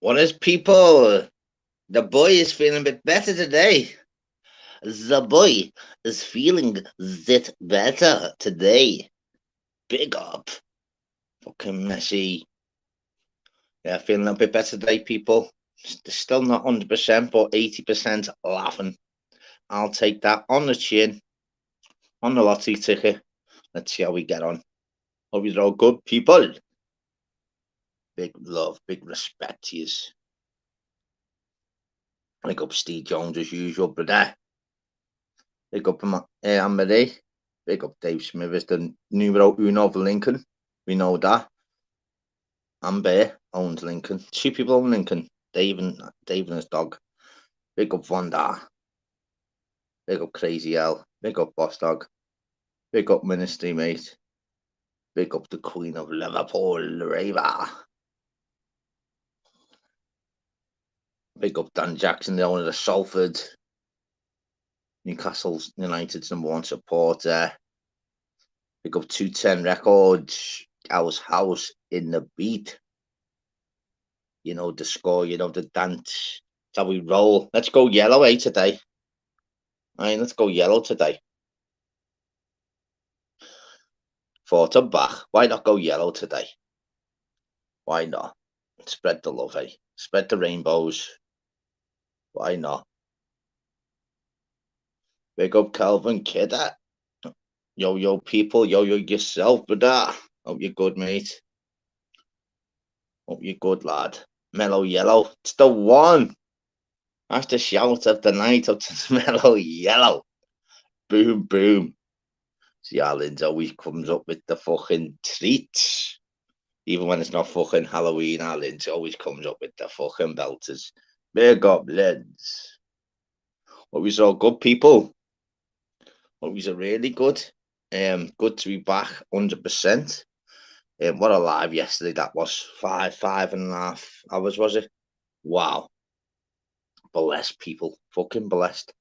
What is people? The boy is feeling a bit better today. The boy is feeling it better today. Big up. Fucking messy. Yeah, feeling a bit better today, people. Still not 100%, but 80% laughing. I'll take that on the chin, on the lottery ticket. Let's see how we get on. Hope you're all good, people. Big love, big respect to you. Big up Steve Jones as usual, brother. Big up Anne-Marie. Big up Dave Smith as the numero uno of Lincoln. We know that. Amber owns Lincoln. Two people own Lincoln. Dave and his dog. Big up Vonda. Big up Crazy L. Big up Boss Dog. Big up Ministry, mate. Big up the Queen of Liverpool, Rava. Big up Dan Jackson, the owner of Salford. Newcastle United's #1 supporter. Big up 210 Records. House in the beat. You know the score, you know the dance. That's how we roll. Let's go yellow, today. Let's go yellow today. Forte Bach. Why not go yellow today? Why not? Spread the love, Spread the rainbows. Why not? Big up Calvin Kidder. Yo, people. Yo, yourself, brother. Hope you're good, mate. Hope you're good, lad. Mellow Yellow. It's the one. That's the shout of the night up to Mellow Yellow. Boom, boom. See, Alan's always comes up with the fucking treats. Even when it's not fucking Halloween, Alan's always comes up with the fucking belters. Big up, lads. Hope you're all good, people. Hope you're really good. Good to be back, 100%. What a live yesterday that was. 5.5 hours, was it? Wow. Blessed, people. Fucking blessed.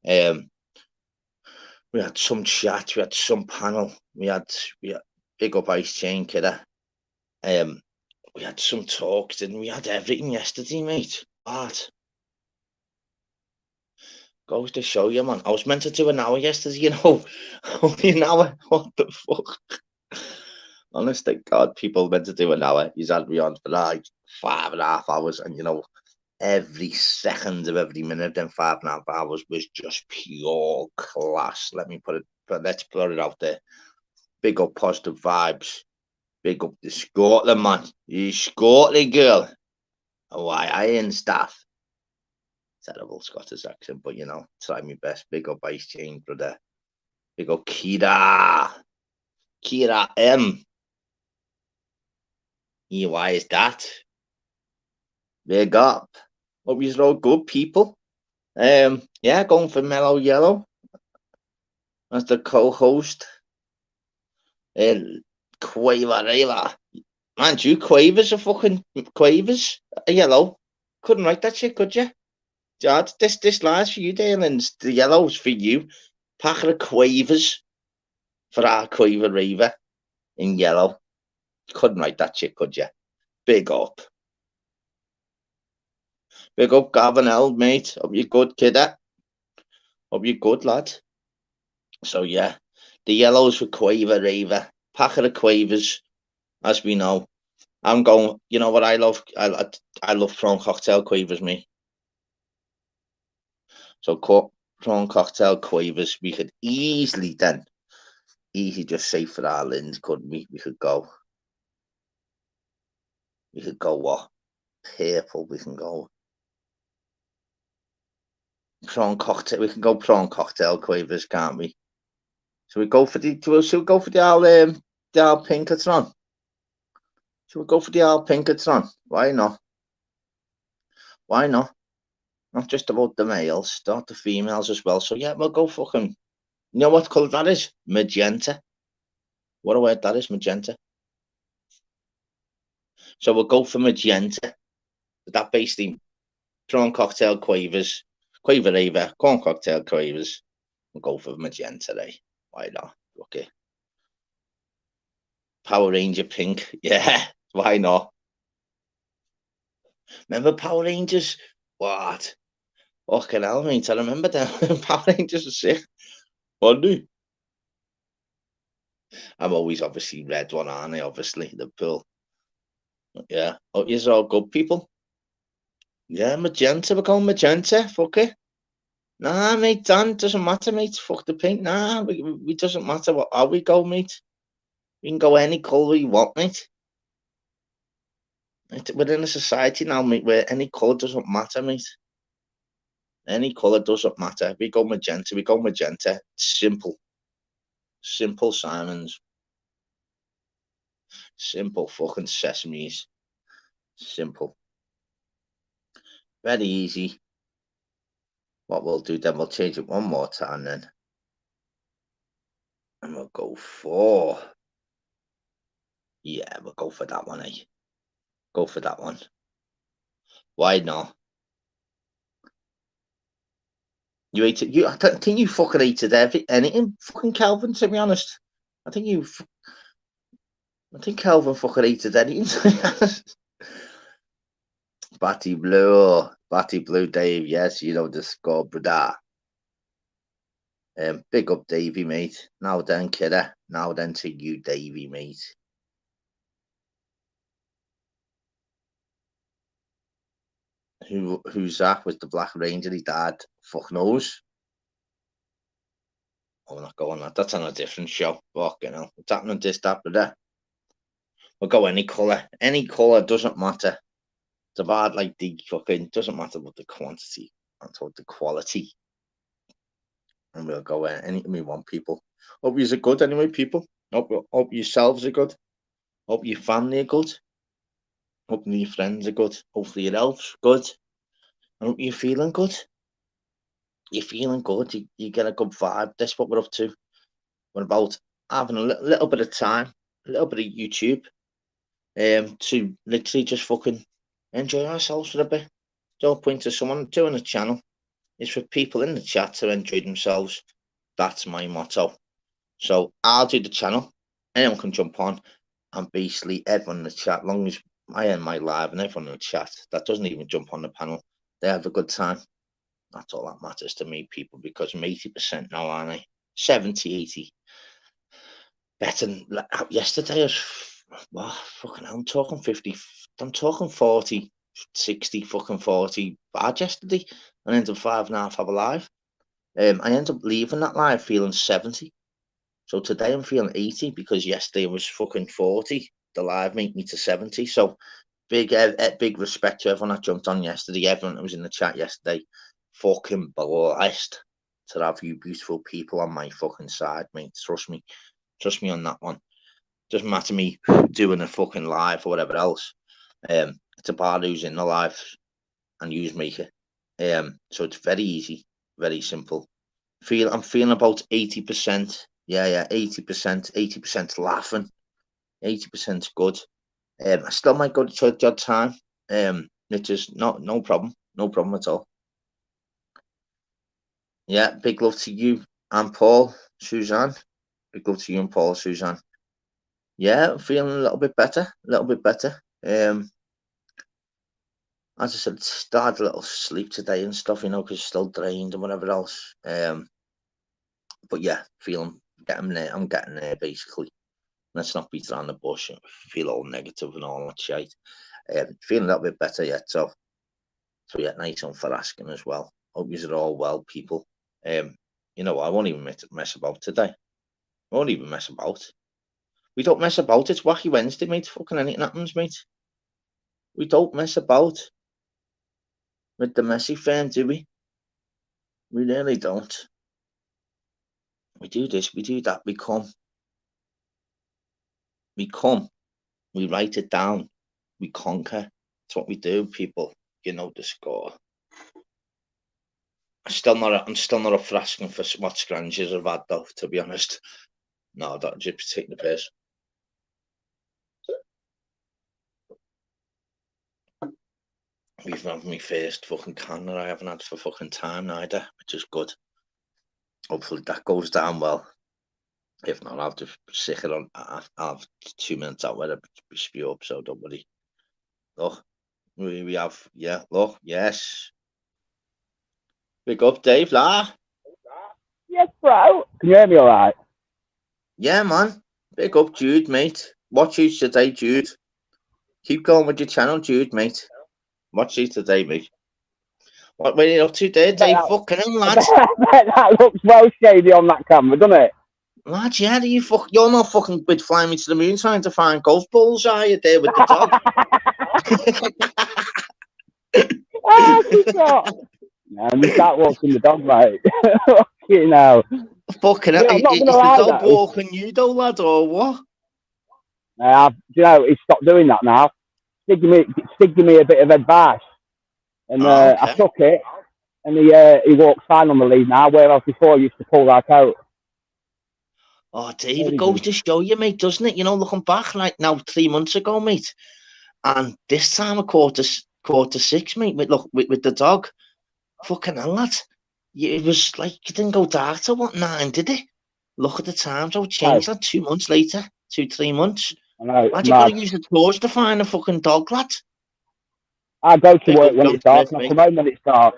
We had some chat, we had some panel, we had big up Ice Chain Kidder. We had some talks, and we had everything yesterday, mate. But goes to show you, man. I was meant to do an hour yesterday, only an hour. What the fuck? Honest to God, people meant to do an hour. He's had me on for like 5.5 hours, and every second of every minute of them 5.5 hours was just pure class. Let's put it out there. Big up positive vibes. Big up the Scotland, man. You Scotland girl. Why I and staff. Terrible Scottish accent, but try my best. Big up Ice Chain, brother. Big up Kira. Kira M. Why is that? Big up. Hope you're all good, people. Yeah, going for Mellow Yellow as the co-host. Quaver. Man, you Quavers are fucking Quavers. Yellow. Couldn't write that shit, could you? Dad, this line's for you, Dale, the yellow's for you. Packet of Quavers for our Quaver Raver in yellow. Couldn't write that shit, could you? Big up. Big up, Gavin L, mate. Hope you're good, kidder. Hope you're good, lad. So, yeah, the yellow's for Quaver Raver. Packet of Quavers, as we know. I'm going, you know what I love? I love prawn cocktail Quavers, me. So, prawn cocktail Quavers, we could easily just say for our Linz, couldn't we? We could go what? Purple, we can go. Prawn cocktail, we can go prawn cocktail Quavers, can't we? Should we go for the old Pinkerton? Should we go for the old Pinkerton? Why not? Why not? Not just about the males, start the females as well. So yeah, we'll go fucking. You know what colour that is? Magenta. What a word that is, magenta. So we'll go for magenta. That basically prawn cocktail Quavers, Quaver Raver, corn cocktail Quavers. We'll go for magenta, eh? Why not? Okay. Power Ranger pink. Yeah, why not? Remember Power Rangers? What? Fucking hell, mate. I remember them. Power Rangers were sick. Weren't they? I'm always obviously red one, aren't I? Obviously, the pool. Yeah. Oh, you're all good people. Yeah, magenta. We're going magenta. Fuck it. Nah, mate, Dan, doesn't matter, mate. Fuck the pink. Nah, we doesn't matter how we go, mate. We can go any colour you want, mate. We're in a society now, mate, where any colour doesn't matter, mate. Any colour doesn't matter. We go magenta, we go magenta. Simple. Simple Simons. Simple fucking sesames. Simple. Very easy. What we'll do then, we'll change it one more time then. And we'll go for... Yeah, we'll go for that one, eh? Go for that one. Why not? You ate it. I don't think you fucking ate it anything, fucking Calvin. To be honest, I think Calvin fucking ate it anything. Batty Blue, Dave. Yes, you know the score, brother. Big up, Davey, mate. Now then, kidder. Now then to you, Davey, mate. Who's that? Was the Black Ranger? He died. Fuck knows. Oh, we're not going that. That's on a different show. Fucking hell. What's happening this, that, brother? We'll go any colour. Any colour doesn't matter. It's about like the fucking doesn't matter what the quantity, that's what the quality. And we'll go anything we want, people. Hope you're good anyway, people. Hope yourselves are good. Hope your family are good. Hope your friends are good. Hopefully your health's good. I hope you're feeling good. You're feeling good. You get a good vibe. That's what we're up to. We're about having a little bit of time, a little bit of YouTube, to literally just fucking enjoy ourselves for a bit. Don't point to someone doing a channel. It's for people in the chat to enjoy themselves. That's my motto. So I'll do the channel. Anyone can jump on, and basically everyone in the chat, long as I end my live and everyone in the chat that doesn't even jump on the panel, they have a good time. That's all that matters to me, people, because I'm 80% now, aren't I? 70, 80. Better than yesterday. Well, fucking hell, I'm talking 50. I'm talking 40, 60, fucking 40 bad yesterday. I ended up 5.5 hour live. I ended up leaving that live feeling 70. So today I'm feeling 80 because yesterday was fucking 40. The live made me to 70. So big respect to everyone that jumped on yesterday. Everyone that was in the chat yesterday. Fucking blessed to have you beautiful people on my fucking side, mate. Trust me. Trust me on that one. Doesn't matter me doing a fucking live or whatever else. It's about who's in the live and who's make it. So it's very easy, very simple. I'm feeling about 80%. Yeah, 80%. 80% laughing. 80% good. I still might go to church odd time. Which is no problem. No problem at all. Yeah, big love to you and Paul, Suzanne. Big love to you and Paul, Suzanne. Yeah, I'm feeling a little bit better. A little bit better. As I said, started a little sleep today and stuff, you know, because still drained and whatever else. But yeah, getting there. I'm getting there basically. Let's not beat around the bush and feel all negative and all that shit. Feeling a little bit better yet, so yeah, nice one for asking as well. Hope you're all well, people. You know, I won't even mess about today. I won't even mess about. We don't mess about. It's Wacky Wednesday, mate. Fucking anything happens, mate. We don't mess about with the messy fan, do we? We really don't. We do this, we do that, we come, we write it down, we conquer. That's what we do, people. You know the score. I'm still not up for asking for what scrunches have had though, to be honest. No, that just taking the piss. We've had my first fucking can that I haven't had for fucking time neither, which is good. Hopefully that goes down well. If not, I'll just sick it on. I'll have 2 minutes out where I spew up, so don't worry. Oh, We have, yeah, look, yes. Big up, Dave, lah. Yes, bro. Can you hear me all right? Yeah, man. Big up, Jude, mate. Watch you today, Jude. Keep going with your channel, Jude, mate. Watch you today, mate. What are you up to there, I bet Dave? that, Fucking hell, I lad. bet, I bet that looks well shady on that camera, doesn't it? Lad, yeah, you're not fucking with flying me to the moon trying to find golf balls, are you, there with the dog? Ah, she's got. No, I'm just out walking the dog, mate. You know. Fucking hell. I'm not going to Is the lie, dog though. walking you, though, lad, or what? He's stopped doing that now. Stigging me a bit of advice. And Oh, I okay. took it, and he walks fine on the lead now, whereas before he used to pull right out. Oh, Dave, it goes to show you, mate, doesn't it? You know, looking back, like now 3 months ago, mate, and this time of quarter six, mate, with the dog, fucking hell, lad. It was like you didn't go dark till what 9, did it? Look at the times, how it changed, like 2 months later, 3 months. I know, it's Lad, you got mad. to use the torch to find a fucking dog, lad. I go to Big work up when John it's dark, Smith, and I mate. come home when it's dark.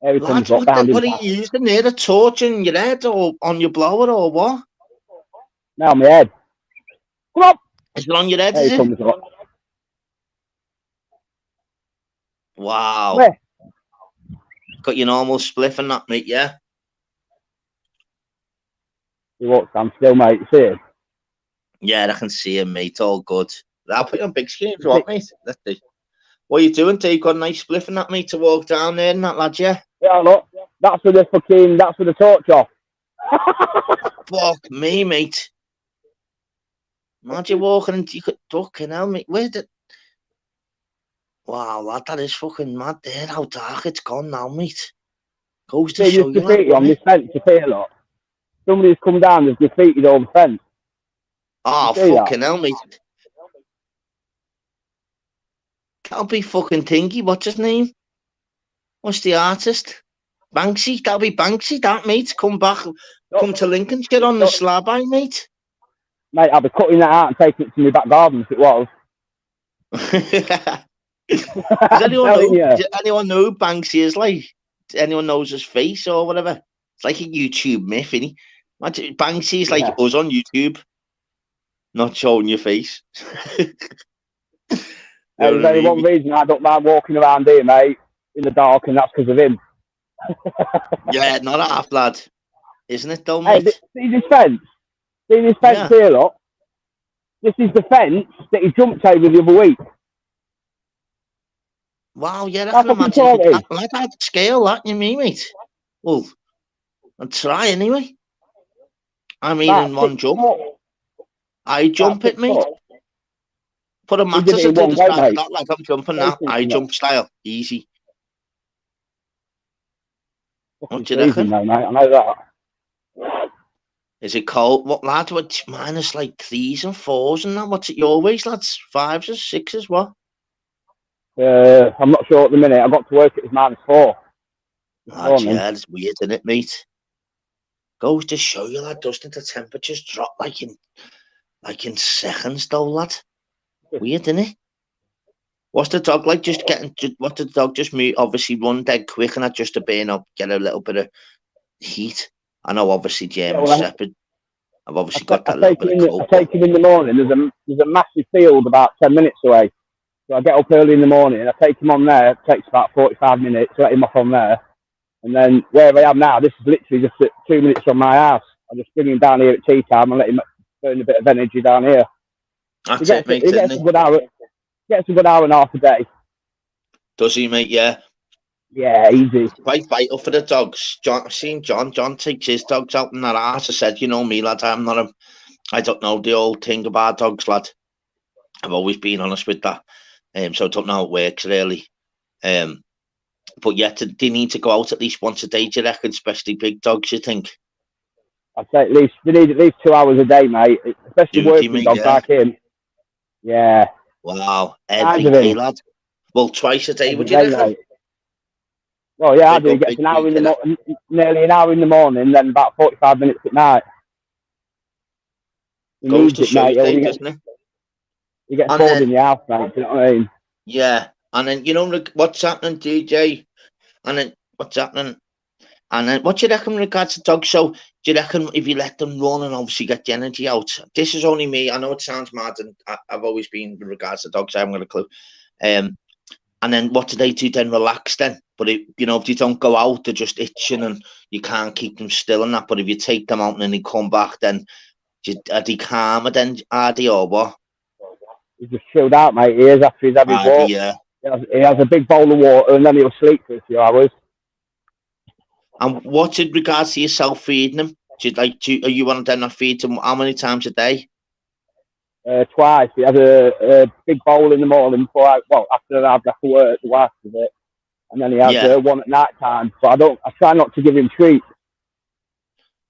Here he comes Lad, up, bound him what are back. you using there? A torch in your head or on your blower or what? Now on my head. Come on! Is it on your head, Here is he it? comes up. Wow. Where? Got your normal spliff and that, mate, yeah? He walks down still, mate. You see him? Yeah, I can see him, mate. All good. I'll put you on big screen if you You want, see? mate. Let's see. What are you doing? Dave got a nice spliff and that, mate, to walk down there and that, lad, yeah? Yeah, look. That's for the torch off. Fuck me, mate. Imagine walking and you could fucking hell, mate. Where the... Wow, lad, that is fucking mad there, how dark it's gone now, mate. Goes to See show this you, lad, graffiti on doesn't this it? fence, you see a lot. Somebody's come down, there's graffiti all the fence. You Oh, see that? fucking hell, mate. That'll be fucking Tingy. What's his name? What's the artist? Banksy. That'll be Banksy, that, mate. Come back. Come to Lincolnshire on the slab, mate. Mate, I'll be cutting that out and taking it to my back garden if it was. Does I'm anyone telling know? you. Does anyone know who Banksy is like? Does anyone knows his face or whatever? It's like a YouTube myth, isn't he? Imagine Banksy is like Yeah. us on YouTube, not showing your face. You know There's what I only mean? one reason I don't mind walking around here, mate, in the dark, and that's because of him. Yeah, not half, lad. Isn't it though, Hey, mate? see this fence? See this fence Yeah. here, look? This is the fence that he jumped over the other week. Wow, yeah, I How can fucking imagine tall if it it is? like that scale, that you mean, mate? Well, I'll try anyway. I mean, About in six one jump, foot. I About jump it, 6 mate. foot. Put a He did mattress it in into one the go, side of mate. that, like I'm jumping now. Patience I in it. jump style, easy. Fucking What do you freezing reckon? though, mate. I know that. Is it cold? What, lad? What, minus like 3s and 4s and that? What's it your ways, lads? 5s or 6s? What? I'm not sure at the minute. I got to work, it was -4 this Lad, morning. yeah, it's weird, isn't it, mate? Goes to show you, lad, doesn't it? The temperatures drop like in seconds, though, lad. Weird, isn't it? What's the dog like? What the dog just move? Obviously, run dead quick and that just to burn up, get a little bit of heat. I know, obviously, Yeah, German well, Shepherd. I've obviously got I that little take bit him of in. I coat, but take him in the morning. There's a massive field about 10 minutes away. So I get up early in the morning. I take him on there. It takes about 45 minutes. Let him off on there, and then where I am now, this is literally just 2 minutes from my house. I just bring him down here at tea time and let him burn a bit of energy down here. that's it, mate, He isn't gets a it? good hour. Gets a good hour and a half a day. Does he, mate? Yeah. Yeah, easy. It's quite vital for the dogs. I've seen John. John takes his dogs out in that arse. I said, you know me, lad. I don't know the old thing about dogs, lad. I've always been honest with that. So I don't know how it works really. But yet they need to go out at least once a day, do you reckon? Especially big dogs, you think? I'd say they need at least 2 hours a day, mate. Especially Duty, working mate, dogs yeah. like him. Yeah. Wow. Tired Every of day, him. lad. Well, twice a day, Every would you day, reckon? mate. Well, yeah, I Big do. He up, gets big an hour G, in kidder. nearly an hour in the morning, then about 45 minutes at night. He Goes needs to it, show you, mate. Dave, doesn't it? He gets And bored in then the house, mate. Do you know what I mean? Yeah, and then what's happening, DJ, and then what's happening, and then what do you reckon in regards to dogs? So do you reckon if you let them run and obviously get the energy out? This is only me. I know it sounds mad, and I've always been with regards to dogs. I haven't got a clue. Um, and then what do they do? Then relax then. But if they don't go out, they're just itching, and you can't keep them still and that. But if you take them out and then they come back, then are they calmer? Then are they or what? He's just chilled out, mate. He is after he's had his Are they? walk. Yeah. He has a big bowl of water and then he'll sleep for a few hours. And what's in regards to yourself feeding them? Are you one of them that feeds them how many times a day? Twice. He has a big bowl in the morning after I've left for work, the wife does it. And then he has one at night time. But I try not to give him treats.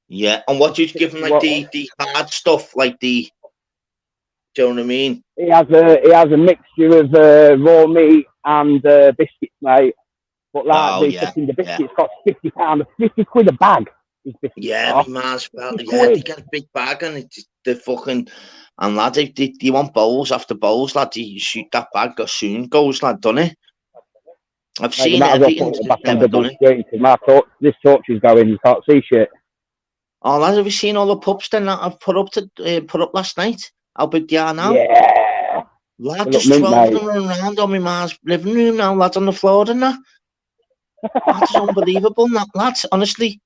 Yeah. And what do you give him, like the hard stuff, like do you know what I mean? He has a mixture of raw meat and biscuits, mate. But the biscuits cost £50, £50 a bag. Yeah, my man's they get a big bag and they're fucking. And lad, if you want bowls after bowls, lad, you shoot that bag soon goes, lad, doesn't it? I've seen everything. Back on double screen because this torch is going. You can't see shit. Oh, lad, have you seen all the pups then that I've put up last night? How big they are now? Yeah. Lad, there's 12 of them running around on my man's living room now, lads, on the floor and that. That's unbelievable, lads, honestly.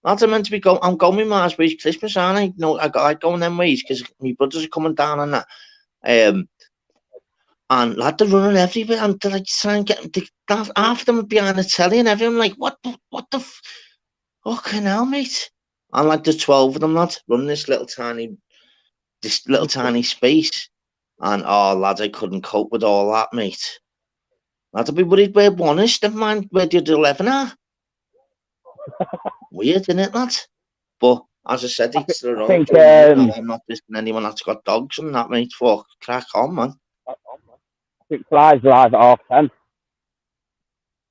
Lads, I'm meant to be going. I'm going with Mars ways Christmas, aren't I? No, I go on them ways because my brothers are coming down on that. And lad, they're running everywhere, and they're like trying to get half of them are behind the telly and everything. Like, what the fucking hell, mate? And like, there's 12 of them, lad, running this little tiny space. And lads, I couldn't cope with all that, mate. Lad, I'd be worried where one is. Never mind where the other 11 are. Weird, isn't it, lad? But as I said, it's their own. I'm not listening to anyone that's got dogs and that, mate. Fuck, crack on, man. I think Fly's live at 10:30.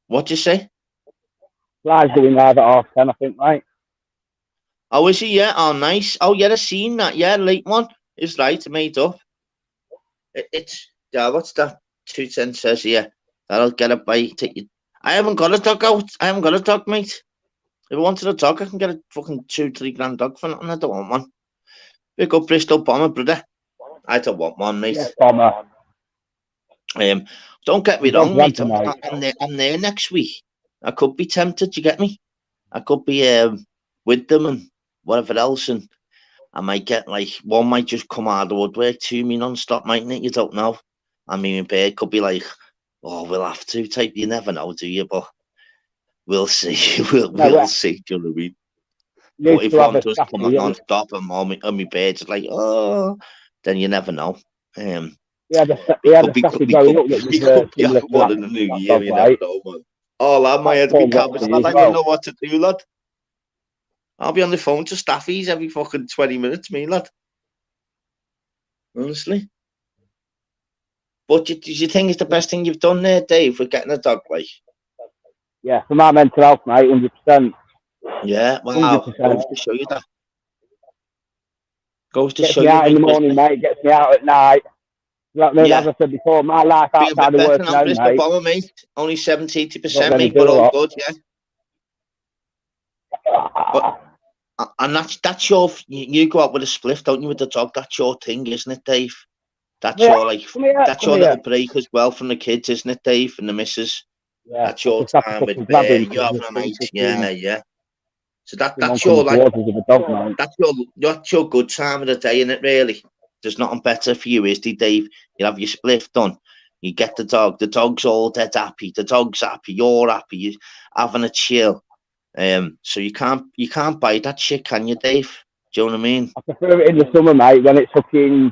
What'd you say? Fly's doing live at 10:30, I think, right? Oh, is he? Yeah. Oh, nice. Oh, yeah, I've seen that. Yeah, late one is right. Made up. It's what's that? 210 says here. That'll get a bite. I haven't got a dog out. I haven't got a dog, mate. If I wanted a dog, I can get a fucking $2-3 grand dog for nothing. I don't want one. Big up Bristol Bomber, brother. I don't want one, mate. Yeah, Bomber. Don't get me wrong, mate. I'm there next week. I could be tempted. You get me? I could be with them and whatever else, and I might get one might just come out of the woodwork to me non-stop, mightn't it? You don't know. I mean, my bird could be like, "Oh, we'll have to." Type. You never know, do you? But we'll see. We'll see. Do you know what I mean? But if one does come on non-stop and my bird's like, "Oh," then you never know. The staffy going up that was one in the new year. You never know, man. Oh, lad, my head will be cabbage, lad. I don't know what to do, lad. I'll be on the phone to staffies every fucking 20 minutes, me, lad. Honestly. But do you think it's the best thing you've done there, Dave, with getting a dog, like? Yeah, for my mental health, mate, 100%. Yeah, wow. 100%. Goes to show you that. Goes to gets show me you out in the morning, mate. Gets me out at night. You know what I mean? As I said before, my life outside of work now, mate. Bomber, mate. Only 70-80%, mate, but all good, yeah. And that's your. You go out with a spliff, don't you, with the dog? That's your thing, isn't it, Dave? That's your little break as well from the kids, isn't it, Dave, and the missus? Yeah, that's your time with you having a night. Yeah. So that's your that's your good time of the day, isn't it? Really, there's nothing better for you, is there, Dave? You have your spliff done. You get the dog. The dog's all dead happy. The dog's happy. You're happy. You're having a chill. So you can't buy that shit, can you, Dave? Do you know what I mean? I prefer it in the summer, mate, when it's fucking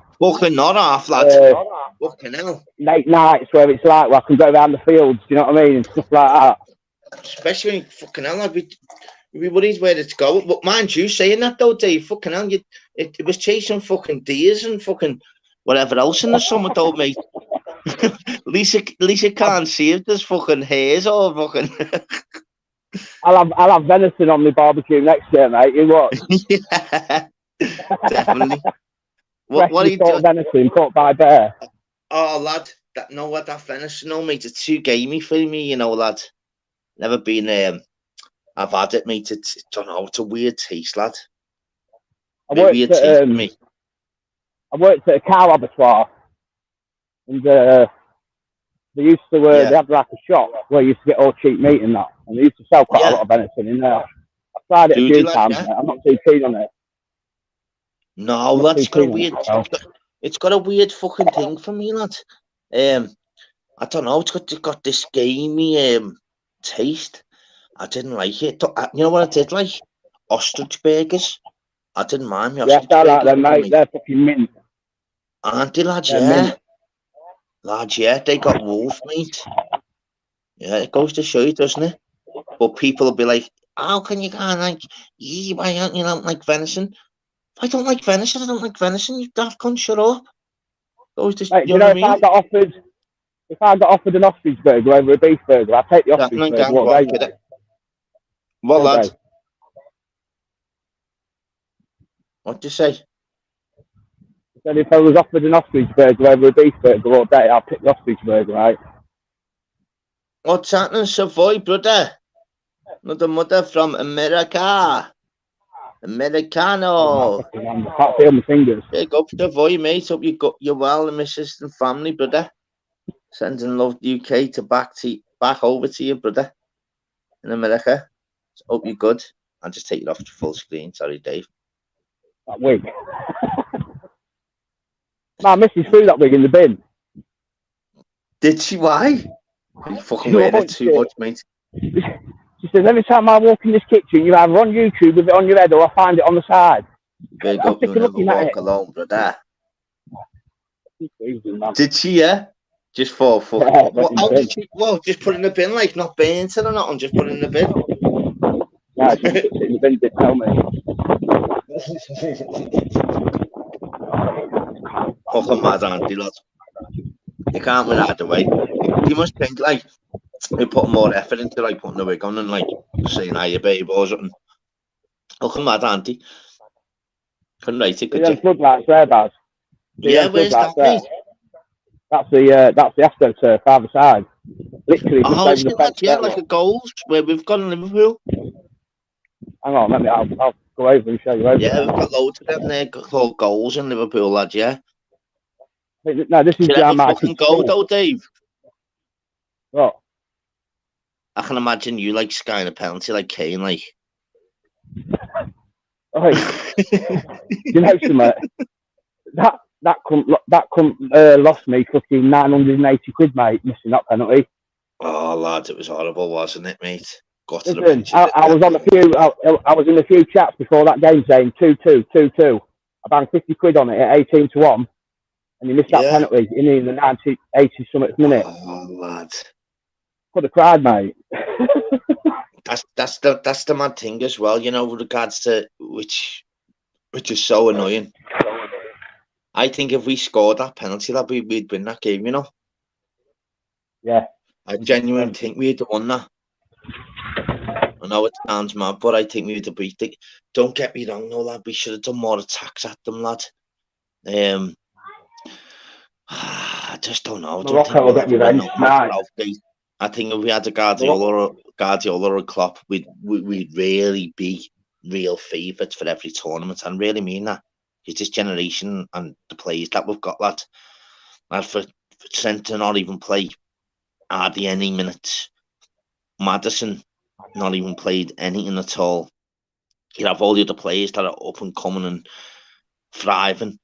not half, lad. Fucking hell. Late nights where it's like, I can go around the fields, do you know what I mean? And stuff like that. Especially when fucking hell, I'd be worried where it's going. But mind you, saying that though, Dave, fucking hell, it was chasing fucking deers and fucking whatever else in the summer, though, mate. At least you can't see if there's fucking hares or fucking. I'll have venison on my barbecue next year, mate. You what? Yeah, definitely. What are you doing? Venison caught by bear. Oh, lad, that venison, no, mate. It's too gamey for me, you know, lad. Never been. I've had it, mate. Don't know. It's a weird taste, lad. I Weird worked taste at for me. I worked at a cow abattoir, and they used to Yeah, they had like a shop where you used to get all cheap meat and that, and they used to sell quite a yeah. lot of venison in there. I've tried it a Do you, few lad? times, Yeah. mate. I'm not too keen on it. No, I'm not lad. too It's got a keen on it weird. myself. It's got a weird fucking thing for me, lad. I don't know. It's got this gamey taste. I didn't like it. You know what I did like? Ostrich burgers. I didn't mind my Yes, ostrich I like burgers, them, mate. mate. They're fucking mint. Aren't they, lads? They're mint. Yeah. Lads, yeah. They got wolf meat. Yeah, it goes to show you, doesn't it? But people will be like, how can you go like, why aren't you not like venison? If I don't like venison, I don't like venison. You daft cunt, shut up. Goes to, Mate, do you you know know what I mean? if I got offered an ostrich burger over a beef burger, I'd take the That ostrich and burger gang, all go day, on, kid. mate. What, All lad? day. What do you say? I said if I was offered an ostrich burger over a beef burger all day, I'd pick the ostrich burger, right? What's happening, Savoy, brother? Another mother from America. Oh, my Americano. fucking hand. I can't feel my fingers. Big up Savoy, mate. Hope you're well, the missus and family, brother. Sending love UK back over to you, brother, in America. Hope you're good. I'll just take it off to full screen. Sorry, Dave. That wig. My missus threw that wig in the bin. Did she? Why? You fucking She wearing it launched too it. much, mate. She says, every time I walk in this kitchen, you're either on YouTube with it on your head or I find it on the side. Big I'm up, sick you of never looking at walk it. alone, brother. She's freezing, man. Did she? Yeah. Just for fuck. Yeah, it went What? in the How bin. did she? Well, just put it in the bin, like not burnt it or nothing. Just put it in the bin. Yeah, she just puts it in the bin, didn't tell me. Fucking mad auntie, lad. You can't win either way. You must think like they put more effort into like putting the wig on and like saying "Hiya, babe" or something. Fucking mad auntie. Couldn't write it, See could you? them floodlights there, Baz? See Yeah, them where's floodlights that, there? mate? That's the AstroTurf either side. Literally just Oh, over is the it that? fence Yeah, there, like look. a goals where we've got in Liverpool. Hang on, I'll go over and show you over Yeah, there. we've got loads of them there called goals in Liverpool, lad. Yeah. No, this is Should ever behind my fucking kid's go school. though, Dave? What? I can imagine you like skying a penalty like Kane, like. Oi, you know something? That lost me fucking 980 quid, mate, missing that penalty. Oh, lad, it was horrible, wasn't it, mate? Got to the Listen, mention it. I was on a few. I was in a few chats before that game saying 2-2, 2-2. I banged 50 quid on it at 18-1, and you missed that Yeah. penalty in the 90, 80 something minute. Oh, lad. Could have cried, mate. That's the mad thing as well, you know, with regards to which is so annoying. I think if we scored that penalty, that we'd win that game, you know. Yeah. I genuinely think we'd have won that. I know it sounds mad, but I think we'd have beat it. Don't get me wrong, no, lad. We should have done more attacks at them, lad. I just don't know. I don't think Morocco will we'll get ever win revenge no tonight. I think if we had a Guardiola or Klopp, we'd really be real favourites for every tournament. And really mean that. It's this generation and the players that we've got, lad. And for Trent to not even play hardly any minutes. Maddison not even played anything at all. You have all the other players that are up and coming and thriving.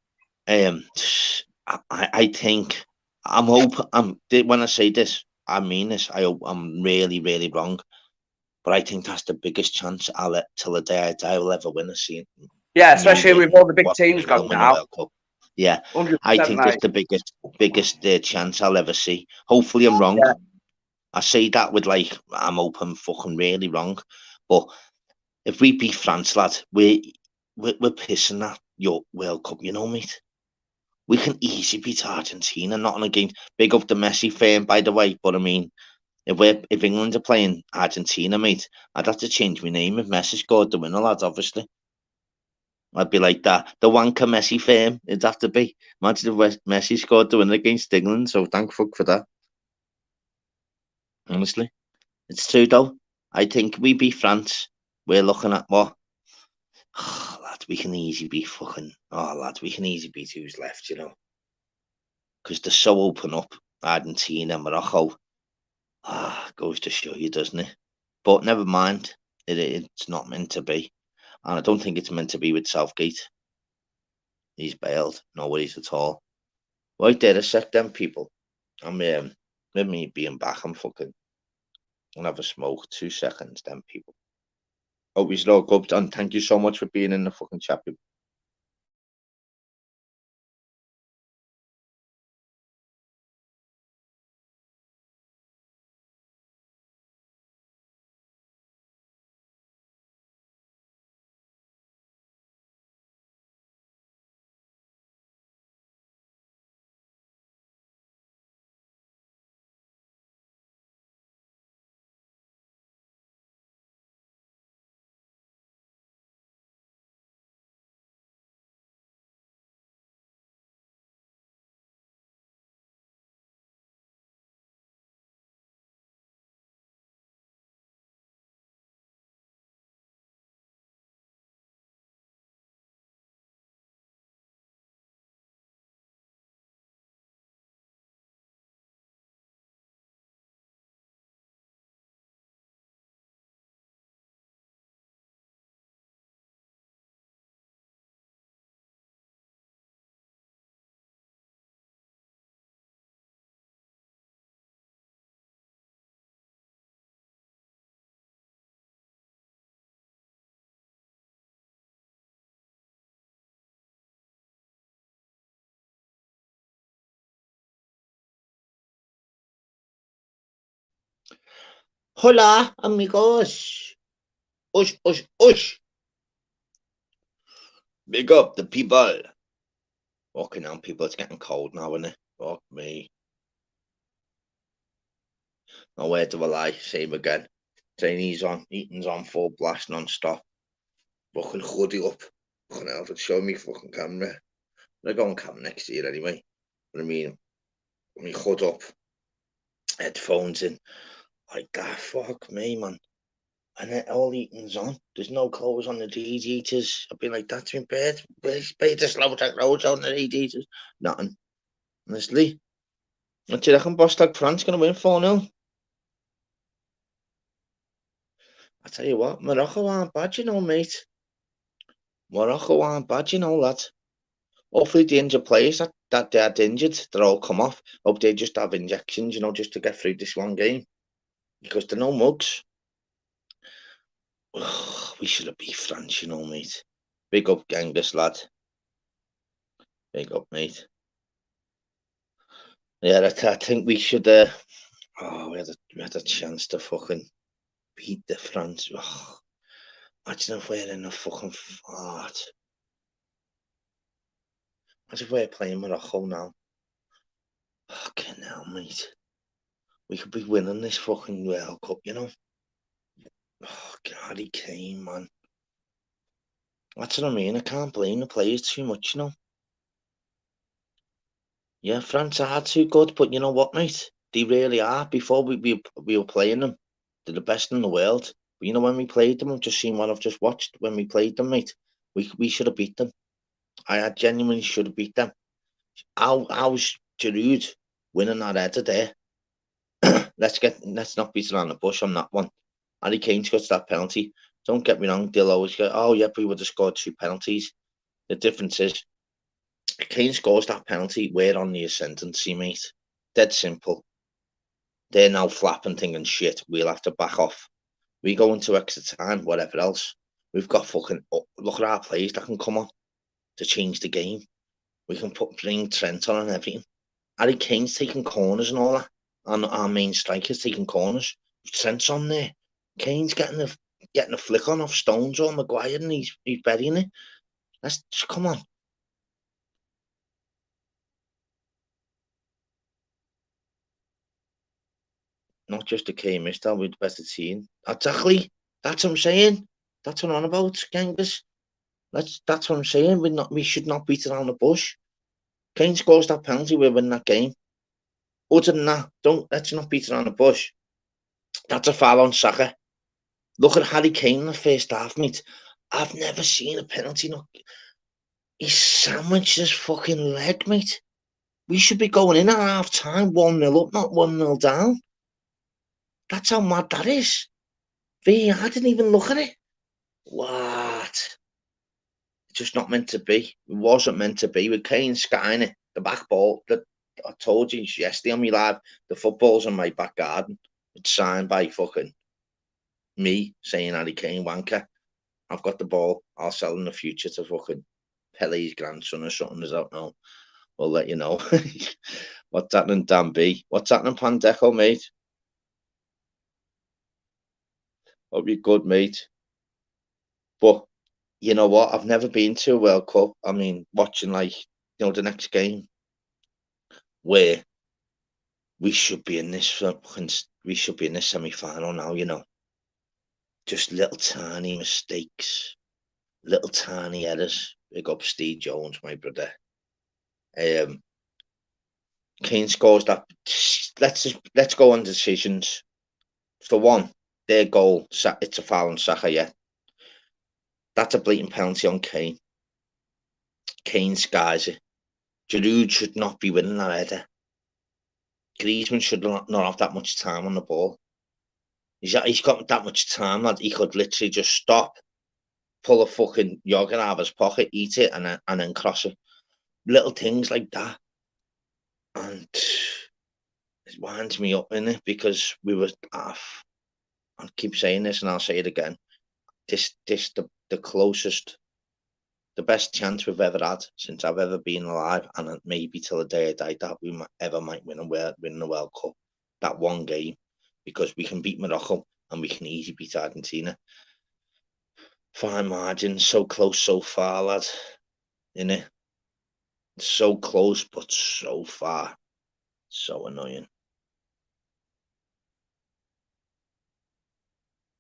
I think I'm hoping. When I say this, I mean this. I hope I'm really, really wrong, but I think that's the biggest chance till the day I die will ever win a scene. Yeah, especially with all the big teams gone now. Yeah, 100%, I think mate. it's the biggest chance I'll ever see. Hopefully, I'm wrong. Yeah. I say that with like I'm hoping fucking really wrong, but if we beat France, lad, we're pissing that your World Cup, you know, mate. We can easily beat Argentina, not on a game. Big up the Messi fan, by the way. But I mean, if England are playing Argentina, mate, I'd have to change my name if Messi scored the winner, lads, obviously. I'd be like that. The wanker Messi fame, it'd have to be. Imagine if Messi scored to win against England, so thank fuck for that. Honestly. It's true, though. I think we beat France. We're looking at what? Oh, lad, we can easily beat fucking... Oh, lad, we can easily beat who's left, Because they're so open up. Argentina, Morocco. Goes to show you, doesn't it? But never mind. It's not meant to be. And I don't think it's meant to be with Southgate. He's bailed. No worries at all. Right there, a sec, them people. I'm with me being back. I'm fucking gonna have a smoke. 2 seconds, them people. Hope you're all good, and thank you so much for being in the fucking chat. Hola, amigos. Ush, ush, ush. Big up the people. Walking on people, it's getting cold now, isn't it? Fuck me. No where do I lie? Same again. Chinese on, eating's on full blast non-stop. Fucking hoodie up. Fucking hell, show me fucking camera. I'm going camera next year anyway. But I mean hood up, headphones in. Like that, fuck me, man. And then all eating's on. There's no clothes on the radiators. I've been like, that's been bad. Pay the slow tech roads on the radiators. Nothing. Honestly. What do you reckon Bostag France going to win 4-0? I tell you what, Morocco aren't bad, mate. Morocco aren't bad, lad. Hopefully the injured players that they had injured, they'll all come off. Hope they just have injections, just to get through this one game. Because they're no mugs. We should have beat France, mate. Big up, Genghis, lad. Big up, mate. Yeah, I think we should. We had a chance to fucking beat the France. Imagine if we're in a fucking fart. Imagine if we're playing Morocco now. Fucking hell, mate. We could be winning this fucking World Cup, Oh, Harry Kane, man. That's what I mean. I can't blame the players too much, Yeah, France are too good, but you know what, mate? They really are. Before we were playing them, they're the best in the world. But when we played them, I've just seen what I've just watched. When we played them, mate, we should have beat them. I genuinely should have beat them. How's Giroud winning that header there? Let's not beat around the bush on that one. Harry Kane scores that penalty. Don't get me wrong, they'll always go, oh yeah, we would have scored 2 penalties. The difference is Kane scores that penalty, we're on the ascendancy, mate. Dead simple. They're now flapping thinking shit, we'll have to back off. We go into extra time, whatever else. We've got fucking look at our players that can come on to change the game. We can bring Trent on and everything. Harry Kane's taking corners and all that. And our main striker's taking corners. Trent's on there. Kane's getting a flick on off Stones or Maguire, and he's burying it. Let's just come on. Not just a K-miss, that we're the better team. Exactly. That's what I'm saying. That's what I'm on about, Genghis. That's what I'm saying. We should not beat around the bush. Kane scores that penalty, we win that game. Other than that, let's not beat around the bush. That's a foul on Saka. Look at Harry Kane in the first half, mate. I've never seen a penalty. He sandwiched his fucking leg, mate. We should be going in at half time, 1-0 up, not 1-0 down. That's how mad that is. I didn't even look at it. What? Just not meant to be. It wasn't meant to be. With Kane skying it, the back ball. I told you yesterday on my live, the football's in my back garden. It's signed by fucking me saying Harry Kane wanker. I've got the ball. I'll sell in the future to fucking Pele's grandson or something. I don't know. We'll let you know. What's happening, Dan B? What's happening, Pandeco, mate? Hope you're good, mate. But you know what? I've never been to a World Cup. I mean, watching the next game where we should be in this semi-final now. Just little tiny mistakes, little tiny errors. Big up Steve Jones, my brother. Kane scores that. Let's go on decisions. For one, their goal, it's a foul on Saka, yeah. That's a blatant penalty on Kane. Kane skies it. Giroud should not be winning that header. Griezmann should not have that much time on the ball. He's got that much time that he could literally just stop, pull a fucking yogurt out of his pocket, eat it, and then cross it. Little things like that. And it winds me up in it because we were off. I'll keep saying this and I'll say it again. This the closest, the best chance we've ever had since I've ever been alive, and maybe till the day I die, that we might win the World Cup. That one game, because we can beat Morocco and we can easily beat Argentina. Fine margin, so close, so far, lad. Innit? So close, but so far. So annoying.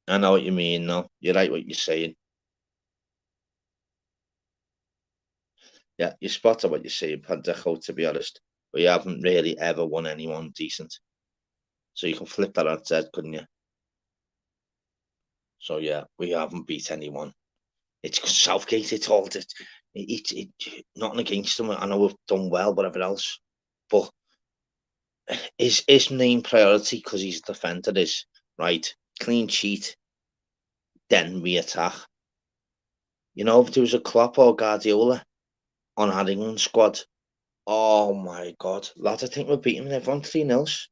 I know what you mean, though. You're right what you're saying. Yeah, you're spot on what you're saying, Pandejo, to be honest. But you haven't really ever won anyone decent. So you can flip that on its head, couldn't you? So yeah, we haven't beat anyone. It's Southgate, it's all it's nothing against them. I know we've done well, whatever else. But his main priority, because he's a defender, is right, clean sheet, then we attack. If there was a Klopp or Guardiola on our England squad, oh my God, lads, I think we're beating everyone 3-0.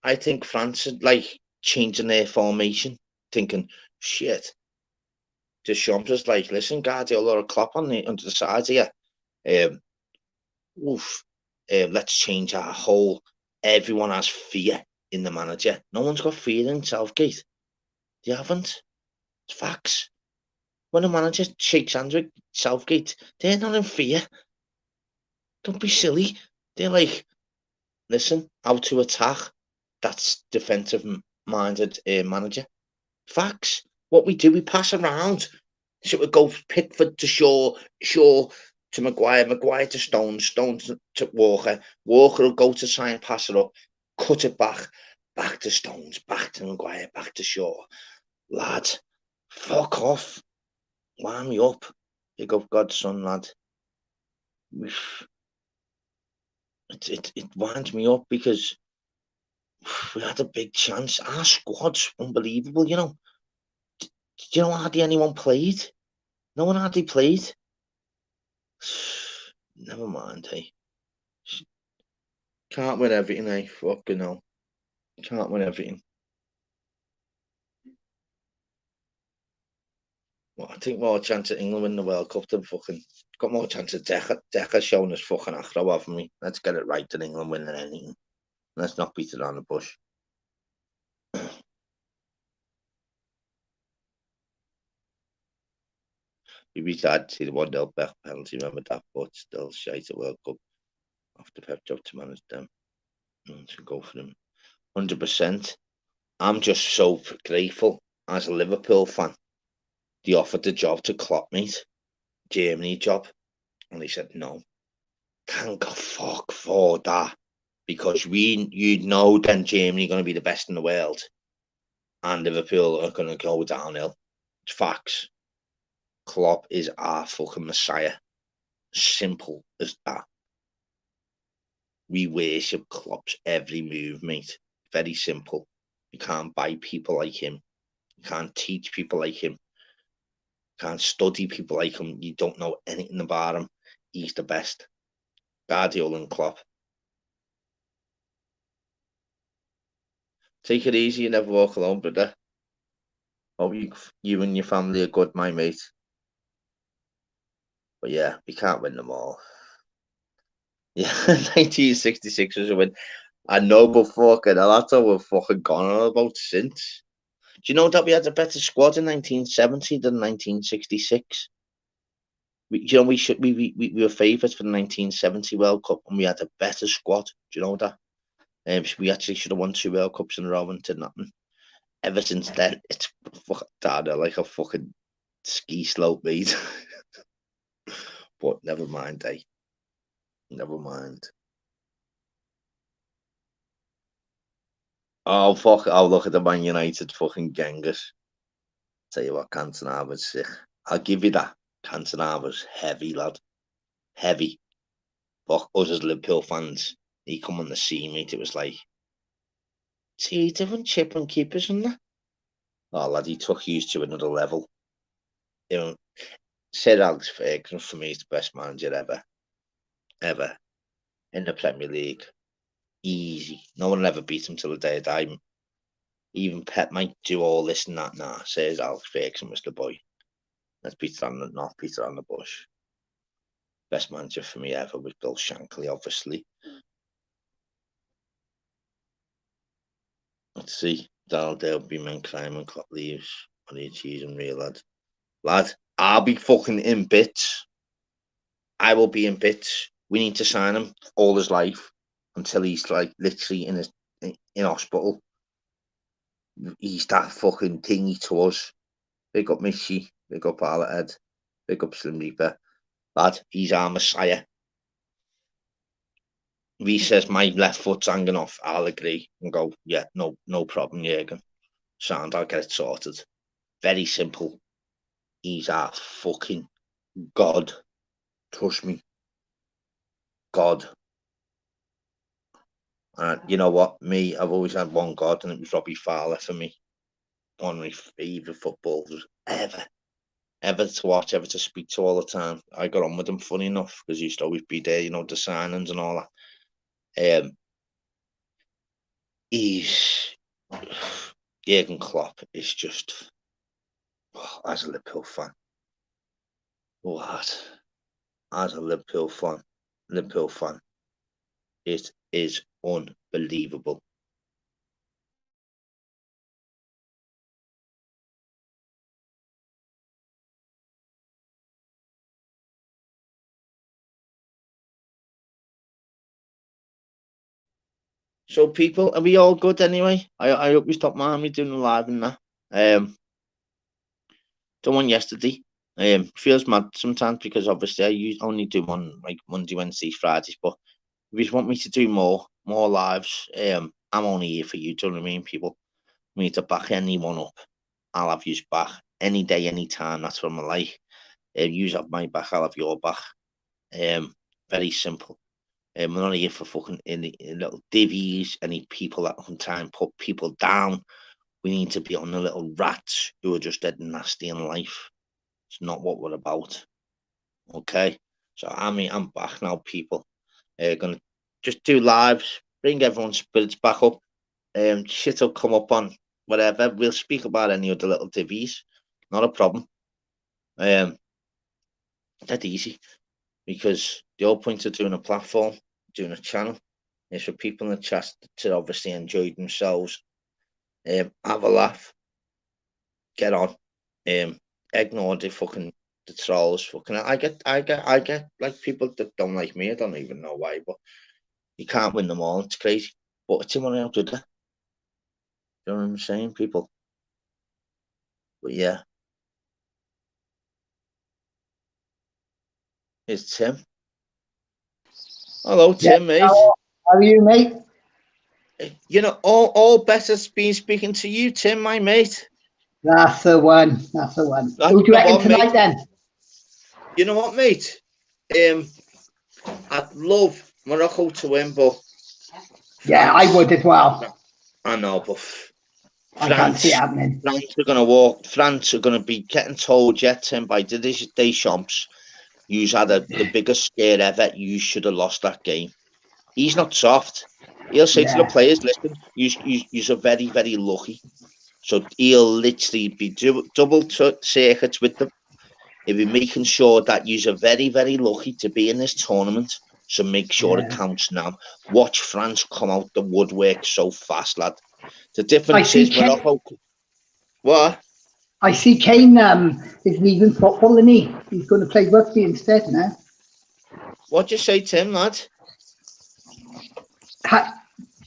I think France are changing their formation, thinking, shit. Deschamps is listen, Guardiola or Klopp under the sides here. Let's change our whole. Everyone has fear in the manager. No one's got fear in Southgate. They haven't. It's facts. When a manager shakes hands with Southgate, they're not in fear. Don't be silly. They're listen, how to attack. That's defensive-minded manager. Facts. What we do, we pass around. So we go Pickford to Shaw to Maguire to Stones to Walker. Walker will go to try and pass it up, cut it back to Stones, back to Maguire, back to Shaw. Lad, fuck off. Wind me up. Big up God's son, lad. It winds me up because we had a big chance. Our squad's unbelievable, Do you know hardly anyone played? No one hardly played. Never mind, hey. Can't win everything, eh? Fucking hell. Can't win everything. Well, I think more chance of England winning the World Cup than fucking... Got more chance of Deca showing us fucking achro, haven't we? Let's get it right than England winning anything. Let's not beat it on the bush. We beat Argentina 1-0 back penalty, remember that, but still shite at World Cup. After Pep job to manage them. To go for them. 100%. I'm just so grateful as a Liverpool fan. They offered the job to Klopp, mate. Germany job, and he said no. Thank God fuck for that, because you'd know then Germany going to be the best in the world, and Liverpool are going to go downhill. It's facts. Klopp is our fucking messiah. Simple as that. We worship Klopp's every move, mate. Very simple. You can't buy people like him. You can't teach people like him. You can't study people like him. You don't know anything about him. He's the best. Guardiola and Klopp. Take it easy. You never walk alone, brother. Hope you and your family are good, my mate. But yeah, we can't win them all. Yeah, 1966 was a win. I know, but fucking hell, that's all we've fucking gone on about since. Do you know that we had a better squad in 1970 than 1966? We were favourites for the 1970 World Cup, and we had a better squad. Do you know that? We actually should have won 2 World Cups in a row and did nothing. Ever since then, it's fucking down like a fucking ski slope, mate. But never mind, eh? Never mind. Oh fuck! Oh, look at the Man United fucking Genghis. Tell you what, Cantona was sick. I'll give you that. Cantona was heavy, lad. Heavy. Fuck us as Liverpool fans. He come on the scene, mate. It was like, see, different chip and keepers and that. Oh, lad, he took you to another level. You know, Sir Alex Ferguson for me is the best manager ever in the Premier League. Easy. No one will ever beat him till the day of die. Even Pep might do all this and that. Nah, says Alex Ferguson was the boy. Let's beat it on the not beat it on the bush. Best manager for me ever was Bill Shankly, obviously. Let's see. There'll be men crime and Klopp leaves. What are you cheesing, real lad? Lad, I'll be fucking in bits. I will be in bits. We need to sign him all his life until he's like literally in hospital. He's that fucking thingy to us. Big up Missy, big up Arlette, big up Slim Reaper. Lad, he's our messiah. If he says my left foot's hanging off, I'll agree and go, yeah, no problem, Jürgen. Sound, I'll get it sorted. Very simple. He's our fucking God. Trust me. God. And you know what? Me, I've always had one God, and it was Robbie Fowler for me. One of my favourite footballers ever to watch, ever to speak to all the time. I got on with him, funny enough, because he used to always be there, you know, the signings and all that. He's Jurgen Klopp is just, as a Liverpool fan, what? As a Liverpool fan, it is unbelievable. So, people, are we all good anyway? I hope you stop mind me doing the live and that. Done one yesterday. Feels mad sometimes because obviously I only do one like Monday, Wednesdays, Fridays. But if you want me to do more lives, I'm only here for you. Do you know what I mean, people? Me to back anyone up, I'll have you back any day, any time. That's what I'm like. You have my back, I'll have your back. Very simple. We're not here for fucking any little divvies, any people that can try and put people down. We need to be on the little rats who are just dead nasty in life. It's not what we're about. Okay? So I'm back now, people. Gonna just do lives, bring everyone's spirits back up. Shit will come up on whatever. We'll speak about any other little divvies. Not a problem. That easy. Because the whole point of doing a platform, doing a channel, is for people in the chat to obviously enjoy themselves, have a laugh, get on, ignore the trolls. Fucking, I get like people that don't like me. I don't even know why, but you can't win them all. It's crazy, but it's in one out with it. You know what I'm saying, people? But yeah, It's Tim. Hello, Tim, mate. How are you, mate? You know, all better been speaking to you, Tim, my mate. That's the one. That's the one. That's Who do you the reckon one, tonight mate. then? You know what, mate? I'd love Morocco to win, but Yeah, I would as well. I know, but I can't see it happening. France are going to be getting told, Tim, by Deschamps. You had the biggest scare ever. You should have lost that game. He's not soft. He'll say to the players, listen, you're very, very lucky. So he'll literally be double circuits with them. He'll be making sure that you're very, very lucky to be in this tournament. So make sure it counts now. Watch France come out the woodwork so fast, lad. The difference is Morocco. What? I see Kane is leaving football, isn't he? He's going to play rugby instead now. What'd you say, Tim, lad?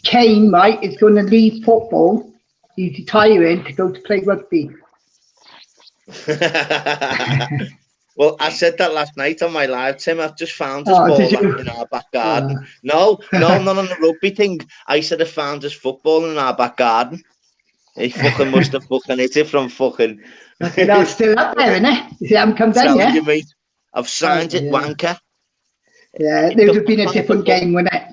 Kane, right, is going to leave football. He's retiring to go to play rugby. Well, I said that last night on my live, Tim. I've just found his ball in our back garden. No, not on the rugby thing. I said I found his football in our back garden. He fucking must have fucking hit it from fucking... That's still up there, isn't it? You haven't come down yet? You, mate, I've signed it, wanker. Yeah, it would have been a different game, wouldn't it?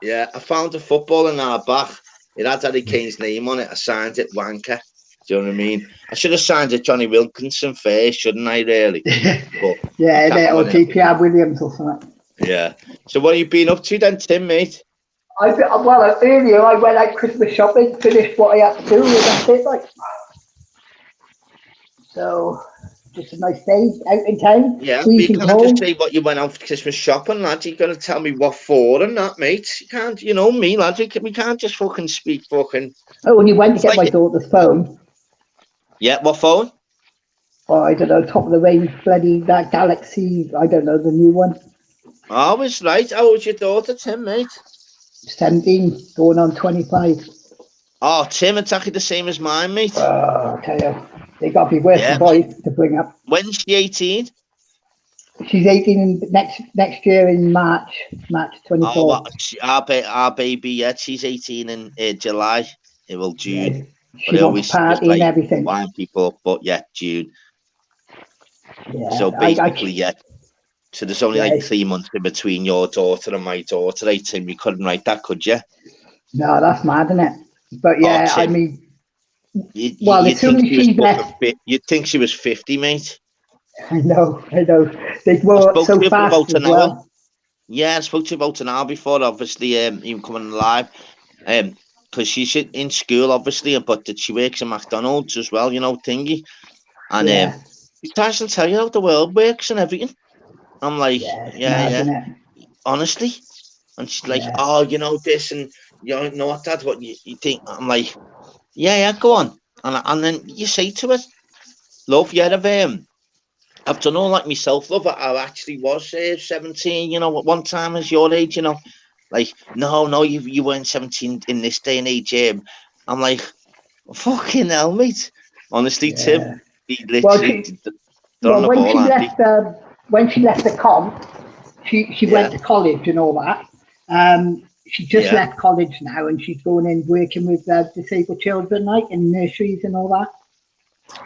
Yeah, I found a football in our back. It had Harry Kane's name on it. I signed it, wanker. Do you know what I mean? I should have signed it Johnny Wilkinson first, shouldn't I, really? But yeah, or JPR Williams or something. Yeah. So what have you been up to then, Tim, mate? Earlier I went out Christmas shopping, finished what I had to do, and that's it. Like, so just a nice day out in town. Yeah, you can't just say what you went out for Christmas shopping, lad. You've got to tell me what for and that, mate. You can't, you know me, lad. We can't just fucking speak fucking. Oh, when you went to get my daughter's phone. Yeah, what phone? Oh, I don't know, top of the range, bloody that Galaxy. I don't know, the new one. Oh, it's right. How old's your daughter, Tim, mate? 17, going on 25. Oh, Tim, exactly the same as mine, mate. Oh, I'll tell you, they got to be worse than boys to bring up. When's she 18? She's 18 next year in March 24. Oh, our baby, yeah, she's 18 in July. It will June. Yeah. She wants party and everything. Wind people up, but yeah, June. Yeah, so basically, yeah. So there's only like 3 months in between your daughter and my daughter, Tim. You couldn't write that, could you? No, that's mad, isn't it? But yeah, I mean, you'd think she was 50, mate. I know. They grow up so fast as well. Yeah, I spoke to you about an hour before, obviously, even coming live. Because she's in school, obviously, but she works in McDonald's as well, you know, thingy. And she tries to tell you how the world works and everything. I'm like, yeah. Honestly. And she's like, oh, you know this, and you know what, Dad, what you think? I'm like, yeah, go on. And then you say to her, love, I've done all like myself, love. I actually was 17, you know, at one time as your age, you know. Like, no, you weren't 17 in this day and age. I'm like, fucking hell, mate. Honestly, Tim, he literally on the ball, when she left the comp, she went to college and all that. She just left college now, and she's going in working with disabled children, like in nurseries and all that.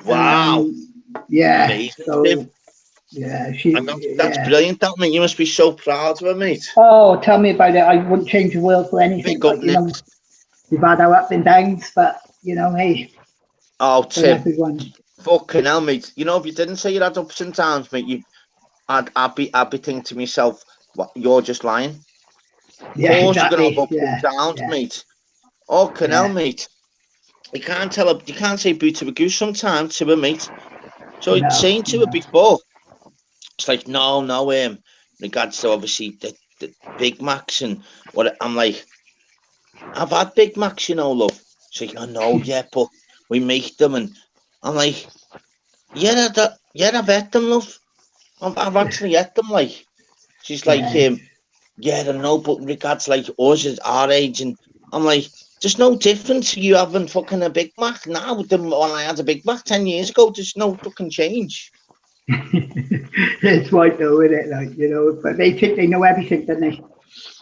Wow. Yeah. Amazing, so, Tim. Yeah, that's brilliant. That, mate. You must be so proud of her, mate. Oh, tell me about it. I wouldn't change the world for anything. But, you know, we've had our ups and downs, but you know, hey. Oh, Tim. Fucking hell, mate. You know, if you didn't say you had ups and downs, mate, I'd be thinking to myself, what, you're just lying. Yeah, of course exactly. You're gonna have ups and downs, mate. Oh, hell, mate. You can't say boo to a goose sometimes to a mate. So I'd saying to her before, it's like, no, regards to obviously the Big Macs and what, I'm like, I've had Big Macs, you know, love. She's like, I know, but we make them, and I'm like, I've had them, love. I've actually had them, like. She's like, I know, but in regards like us at our age, and I'm like, there's no difference you having fucking a Big Mac now than when I had a Big Mac 10 years ago. There's no fucking change. It's right though, isn't it? Like, you know, but they think they know everything, don't they?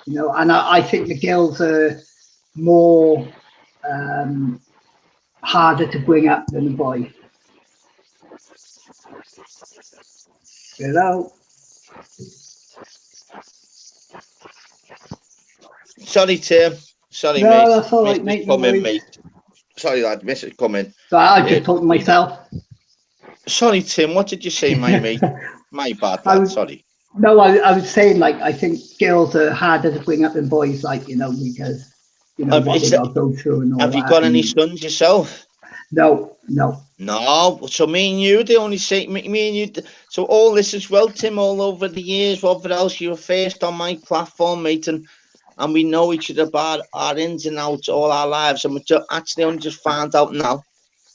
You know, and I think the girls are more harder to bring up than the boys. Hello. Sorry, Tim. Sorry, mate. No, that's all right, Mrs. mate. No coming, worries. mate. Sorry, lad. Mrs. coming. So I just talked to myself. Sorry, Tim. What did you say, my mate? My bad, lad. Sorry. No, I was saying, like, I think girls are harder to bring up than boys, like, you know, because, you know, what they got to go through and all that. Have you got any sons yourself? No, no. No. So me and you, they only say, me and you. So all this as well, Tim, all over the years, whatever else, you were first on my platform, mate, and we know each other about our ins and outs all our lives, and we actually only just found out now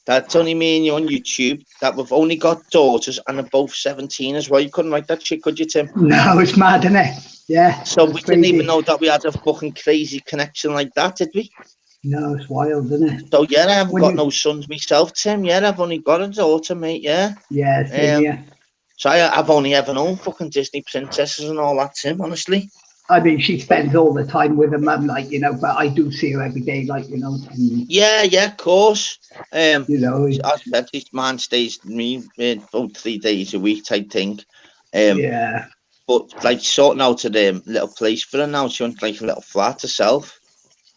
that it's only me and you on YouTube, that we've only got daughters and they're both 17 as well. You couldn't write that shit, could you, Tim? No, it's mad, isn't it? Yeah. So we didn't even know that we had a fucking crazy connection like that, did we? No, it's wild, isn't it? So yeah, I haven't got no sons myself, Tim. Yeah, I've only got a daughter, mate. Yeah. Yeah, same here. So I've only ever known fucking Disney princesses and all that, Tim, honestly. I mean, she spends all the time with her mum, like, you know, but I do see her every day, like, you know. Yeah, of course. You know, I said this man stays with me about 3 days a week, I think. Yeah. But like sorting out a little place for her now. She wants like a little flat herself.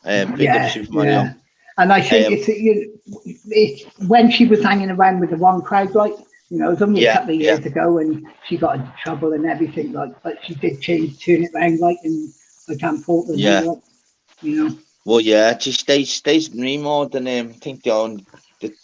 Big up Super Mario. Yeah. And I think it's when she was hanging around with the wrong crowd, like, you know, it was only a couple of years ago, and she got into trouble and everything, like, but she did turn it around, like, and I can't fault her. Yeah. Like, you know. Well, yeah, she stays with me more than I think the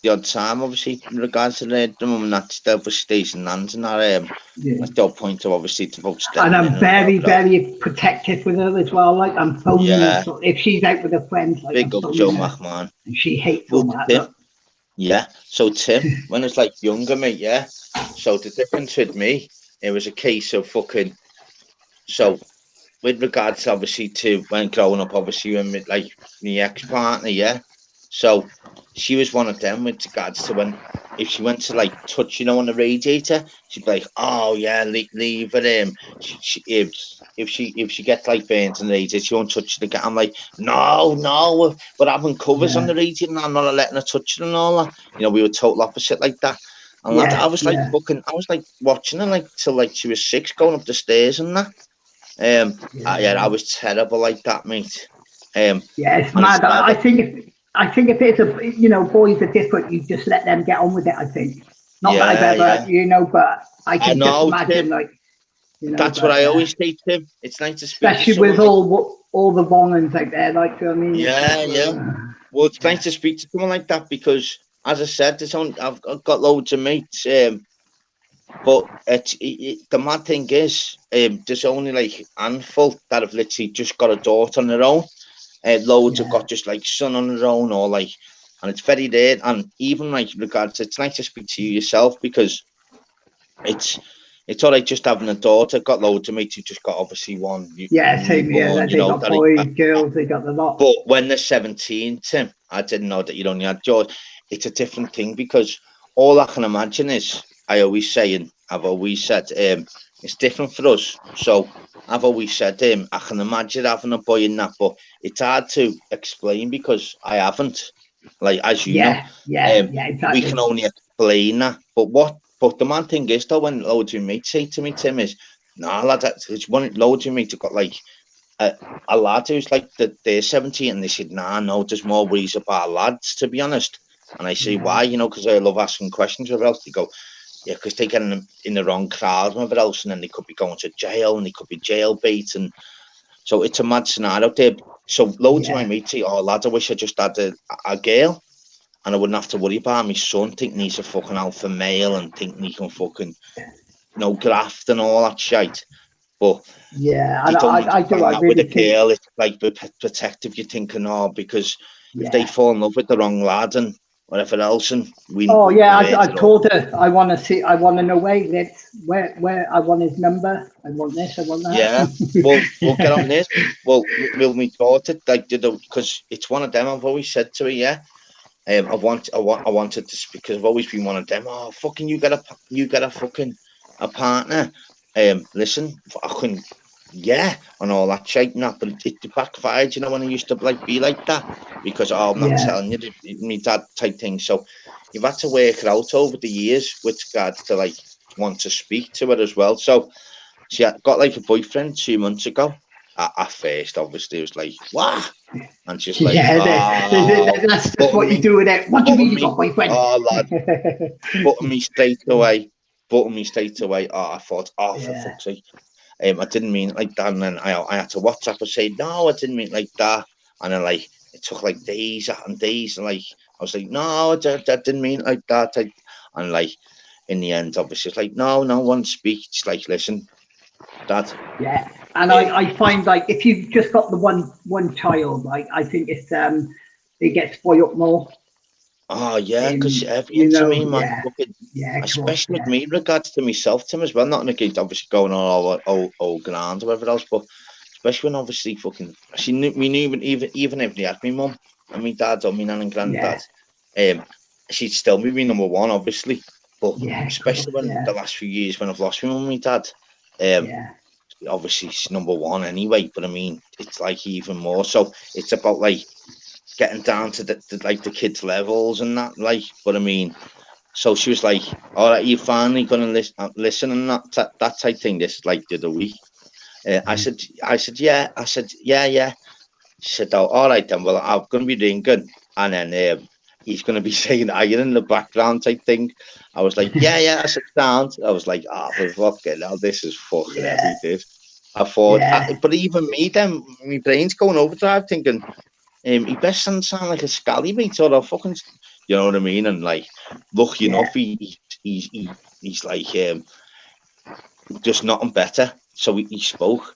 odd time, obviously, in regards to the mum and that stuff with stays and nan's and that. That's the whole point of obviously to vote. And I'm very, very protective with her as well. Like, I'm phoning her, so if she's out with her friends, like, big up Joe McMahon. And she hates all that. Tim, yeah. So Tim, when it's like younger, mate, yeah. So the difference with me, it was a case of fucking. So, with regards obviously to when growing up, obviously with like my ex-partner, yeah. So she was one of them with regards to when if she went to like touch, you know, on the radiator, she'd be like, "Oh yeah, leave it." If she gets like burnt on the radiator, she won't touch it again. I'm like, no, we're having covers on the radiator, and I'm not letting her touch it and all that. You know, we were total opposite like that. And I was like fucking, I was like watching her like till like she was 6, going up the stairs and that. I was terrible like that, mate. It's mad. I think if it's a, you know, boys are different, you just let them get on with it. I think not that I've ever, you know, but I can just imagine, Tim, like, you know, that's what I always say, Tim. It's nice to speak, especially to with all the wrong ones out there, like, you know what I mean? Yeah. Well, it's nice to speak to someone like that because, as I said, I've got loads of mates. But the mad thing is, there's only like a handful that have literally just got a daughter on their own. Loads have got just like son on their own, or like, and it's very rare. And even like regards, it's nice to speak to you yourself because it's all right just having a daughter. I've got loads of mates who just got obviously one. Same here. They got boys, girls, they got the lot. But when they're 17, Tim, I didn't know that you only had George. It's a different thing because all I can imagine is, I always say, and I've always said, it's different for us. So I've always said, I can imagine having a boy in that, but it's hard to explain because I haven't. Like, as you know, exactly. We can only explain that. But the main thing is, though, when loads of mates say to me, Tim, is, nah, lad, it's one loads of mates have got like a lad who's like they're 17, and they said, nah, no, there's more worries about lads, to be honest. And I say, why? You know, because I love asking questions or else. They go, yeah, because they get in the wrong crowd and whatever else, and then they could be going to jail, and they could be jailbait, and so it's a mad scenario there. So loads of my mates say, oh, lad, I wish I just had a girl, and I wouldn't have to worry about my son thinking he's a fucking alpha male and thinking he can fucking, you know, graft and all that shit. But I really with a girl, it's like protective. You're thinking, oh, because if they fall in love with the wrong lad and whatever else, and I told her I want to know where he lives, where I want his number, I want this, I want that. Yeah, we'll get on this. We'll meet daughter, like, because it's one of them. I've always said to her, I wanted to speak because I've always been one of them. Oh, fucking, you get a fucking a partner, listen, I couldn't, and all that shit and that, but it backfired, you know, when I used to like be like that, because I'm not telling you, me dad type thing. So you've had to work it out over the years with regards to like want to speak to her as well. So she got like a boyfriend 2 months ago. At first, obviously, it was like, what? And she's like, that's what you do with it. What do you mean you got boyfriend? Oh, lad, button me straight away. Button me straight away. Oh, I thought, for fuck's sake. I didn't mean it like that. And then I had to WhatsApp and say, no, I didn't mean it like that. And then, like, it took like days and days. And, like, I was like, no, I didn't mean it like that. And, like, in the end, obviously, it's like, no one speaks. Like, listen, Dad. Yeah. And I find, like, if you've just got the one child, like, I think it's they get spoiled more. Oh, yeah, because everything to me, man. Especially with me, in regards to myself, Tim, as well. Not in the case, obviously, going on all grand or whatever else, but especially when obviously fucking, she knew me, even if they had me mum and me dad or me nan and granddad, she'd still be my number one, obviously. But especially when the last few years when I've lost my mum and my dad, obviously it's number one anyway. But I mean, it's like even more. So it's about like getting down to the kids' levels and that, like. But I mean, so she was like, "All right, you finally gonna listen and that type thing." This is like the other week. I said, yeah. I said, yeah. She said, oh, all right then. Well, I'm gonna be ringing, and then he's gonna be saying iron in the background type thing. I was like, yeah. I said, sound. I was like, for fucking hell, this is fucking heavy, dude. I thought, but even me, then my brain's going overdrive, thinking, he best sound like a scally mate or a fucking, you know what I mean? And like, lucky enough, he's like just nothing better. So he spoke,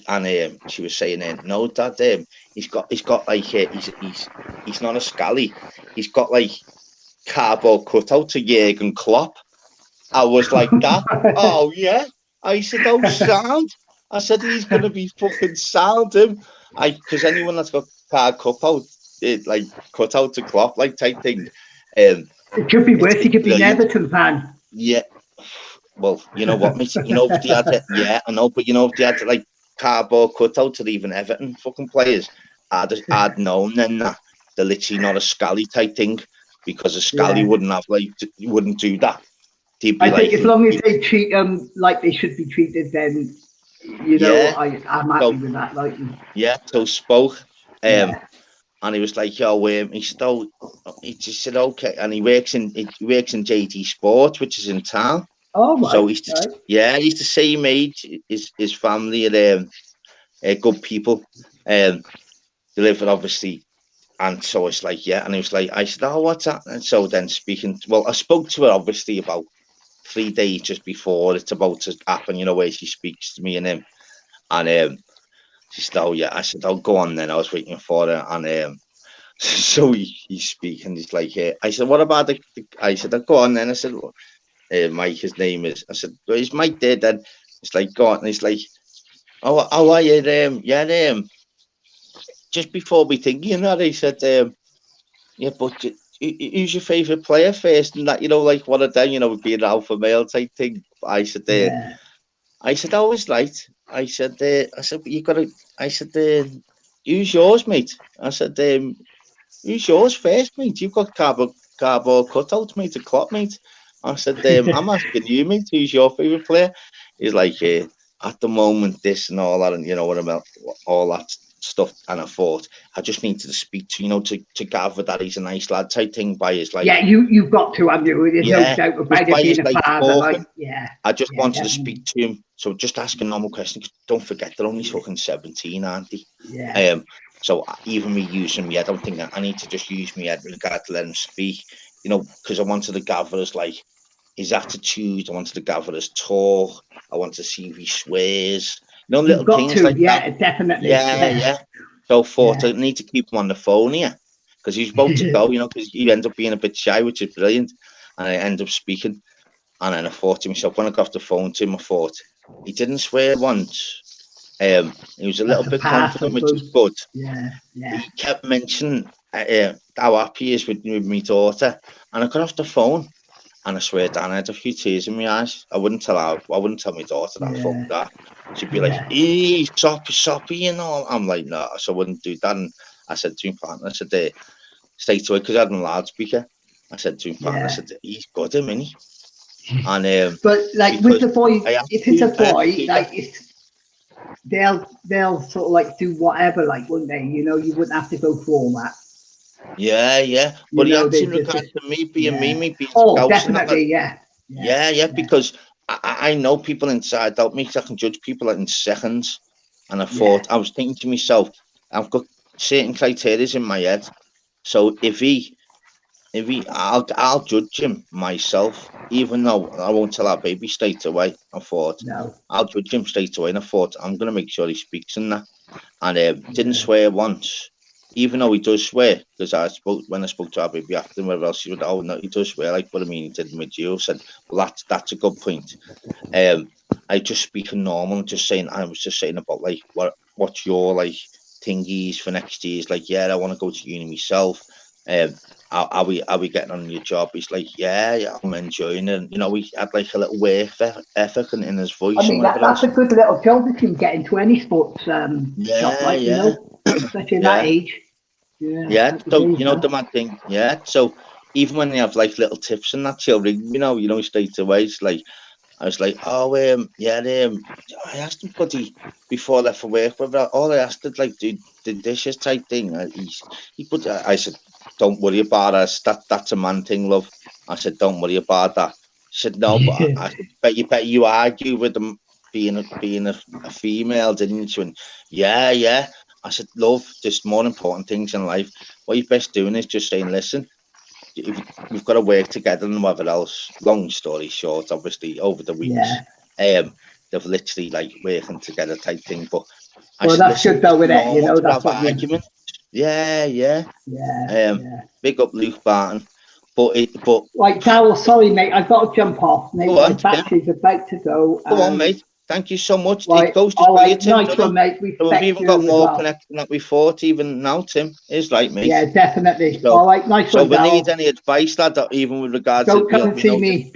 and she was saying, "No, Dad, he's got like he's not a scally. He's got like cardboard cutout to Jurgen Klopp." I was like that. Oh yeah. I said, "Oh sound." I said, "He's gonna be fucking sound him." Because anyone that's got card cutout, like cutout to Klopp, like type thing. It could be worse. He could be an Everton fan. Yeah. Well, you know what, mate? You know if they had it, I know, but you know if they had like cardboard cutout to even Everton fucking players, I'd known then that they're literally not a scally type thing, because a scally wouldn't have wouldn't do that. I think as long as they treat them like they should be treated, then I'm happy with that. Like, so spoke, and he was like, "Yo, he said, oh, he just said, okay," and he works in JD Sports, which is in town. Oh, right. So he's he's the same age. His family are good people. They live obviously, and so it's like, and he was like, I said, oh, what's that? And so then I spoke to her obviously about 3 days just before it's about to happen, you know, where she speaks to me and him, and she said, oh yeah. I said, oh, go on then. I was waiting for her, and so he's speaking. He's like, I said, what about I said, oh, go on then. I said, Mike, his name is. I said, well, is Mike dead? Then it's like, go on. And he's like, oh, how are you? Just before we thinking that, he said, yeah, but who's your favourite player first? And that, you know, like what I done, you know, with being an alpha male type thing. I said, I was right. I said, but you got to. I said, who's yours, mate? I said, who's yours first, mate? You've got cardboard cutouts, mate, a Klopp, mate. I said, I'm asking you, mate, who's your favourite player? He's like, at the moment, this and all that, and you know what about all that stuff. And I thought, I just needed to speak to, you know, to gather that he's a nice lad type thing by his like. Yeah, you've got to, have you? There's no doubt about it being a father. Like, I just wanted to speak to him. So just ask a normal question. Don't forget, they're only fucking 17, aren't they? Yeah. So even me using me, I don't think I need to just use me head regard to let him speak, you know, because I wanted to gather his like his attitude. I wanted to gather his talk. I want to see if he swears. You know, little things like that. Definitely. Yeah. So I thought I need to keep him on the phone here because he's about to go, you know, because he ends up being a bit shy, which is brilliant. And I end up speaking. And then I thought to myself, when I got off the phone to him, I thought, he didn't swear once. He was a little bit confident, which is good. Yeah. He kept mentioning how happy he is with my daughter. And I got off the phone And I swear down, I had a few tears in my eyes. I wouldn't tell my daughter that. Fuck that. She'd be like, soppy, you know. I'm like, no, so I wouldn't do that. And I said to my partner, I said, straight away, because I had a loudspeaker. I said to my partner, I said, he's got him, innit? And but like with the boy, if it's a boy, like they'll sort of like do whatever, like, wouldn't they? You know, you wouldn't have to go through all that. Yeah. But he acts in regards to me being me being definitely, yeah, because I know people inside out me. I can judge people in seconds. And I was thinking to myself, I've got certain criteria in my head. So if I'll judge him myself, even though I won't tell our baby straight away. I thought, I'll judge him straight away. And I thought, I'm going to make sure he speaks in that. And didn't swear once. Even though he does swear, because when I spoke to our baby after, whatever else, she would, oh no, he does swear, like, what I mean, he did with you. I said, well, that's a good point. I just speaking normal, I was just saying about like what's your like thingies for next year. He's like, I want to go to uni myself. Are we getting on your job? He's like, yeah, I'm enjoying it. You know, he had like a little work ethic in his voice. I mean, that's a good little job if you can get into any sports shop, like, you know, especially at that age. So you know the mad thing, so even when they have like little tips and that, she'll ring, you know, straight away. It's like, I was like, I asked him, buddy, before I left for work, whether all I asked him, like, do the dishes type thing. I said, don't worry about us. That's a man thing, love. I said, don't worry about that. She said, no, but I said, bet you argue with them being a female, didn't you? And yeah. I said, love, there's more important things in life. What you're best doing is just saying, listen, we've got to work together and whatever else. Long story short, obviously, over the weeks, they've literally like working together type thing. But I said, that's good though, with it, you know, that's what argument. Yeah. Big up Luke Barton. But right, Darryl, sorry, mate, I've got to jump off, mate. My battery's about to go. Go on, mate. Thank you so much. Right. It goes to nice one, mate. We've even got more connection than we thought, even now, Tim. Is right, mate. Yeah, definitely. So, all right, nice one, So, if we need any advice, lad, even with regards to... Don't come and see me.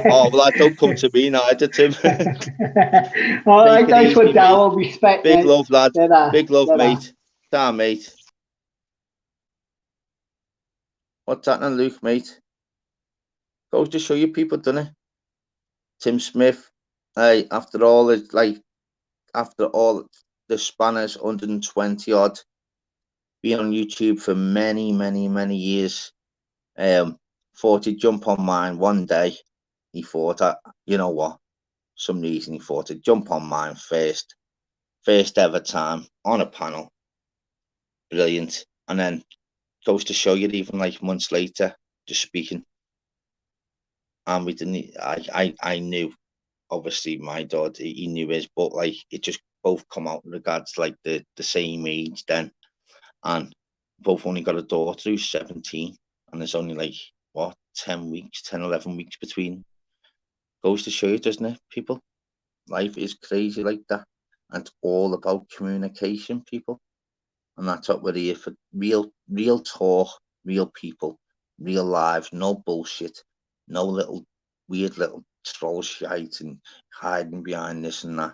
Oh, well, don't come to me neither, Tim. All right, nice one, Darryl. Respect, Big mate. love, lad. Big love, mate. Damn, mate. What's happening, Luke, mate? Goes to show you people, doesn't it? Tim Smith. Hey, after all the spanners, 120 odd, been on YouTube for many years. Thought he'd jump on mine one day. He thought, you know what? Some reason he thought he'd jump on mine first ever time on a panel. Brilliant. And then goes to show you, even like months later, just speaking. And we didn't. I knew. Obviously, my dad, he knew his, but like it just both come out in regards to like the same age then, and both only got a daughter who's 17, and there's only like 11 weeks between. Goes to show you, doesn't it, people? Life is crazy like that, and it's all about communication, people, and that's what we're here for. Real talk, real people, real lives, no bullshit, no weird little troll shite and hiding behind this and that.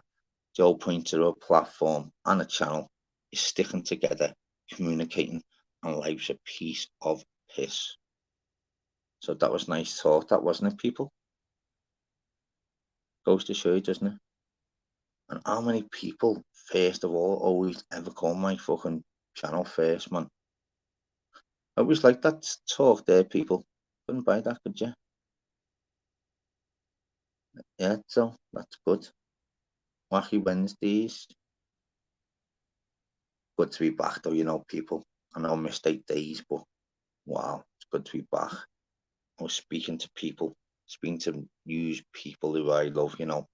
The whole point of a platform and a channel is sticking together, communicating, and life's a piece of piss. So that was nice talk, that wasn't it, people? Goes to show you, doesn't it? And how many people, first of all, always ever call my fucking channel first, man? I always like that talk there, people. Couldn't buy that, could you? Yeah, so that's good. Wacky Wednesdays. Good to be back, though, you know, people. I know mistake days, but wow, it's good to be back. I was speaking to people, speaking to news people who I love, you know,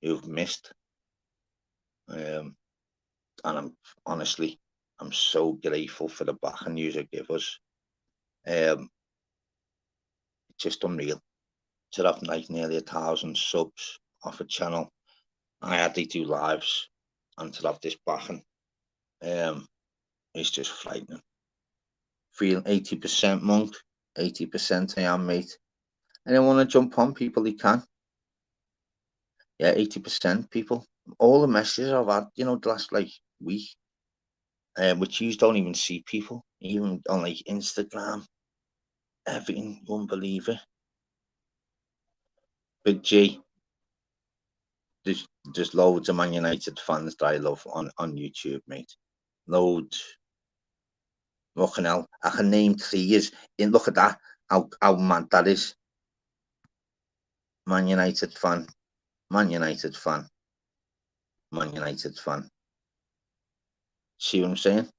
who've missed. And I'm so grateful for the backing you give us. It's just unreal to have like nearly 1,000 subs off a channel. I had to do lives, and to have this backing, it's just frightening. Feeling 80%, Monk. 80% I am, mate. Anyone want to jump on, people, he can. Yeah, 80% people. All the messages I've had, you know, the last like week, which you don't even see people, even on like Instagram, everything, you won't believe it. Big G, there's loads of Man United fans that I love on YouTube, mate. Loads. Fucking hell, I can name 3. And look at that, how mad that is. Man United fan, Man United fan, Man United fan. See what I'm saying?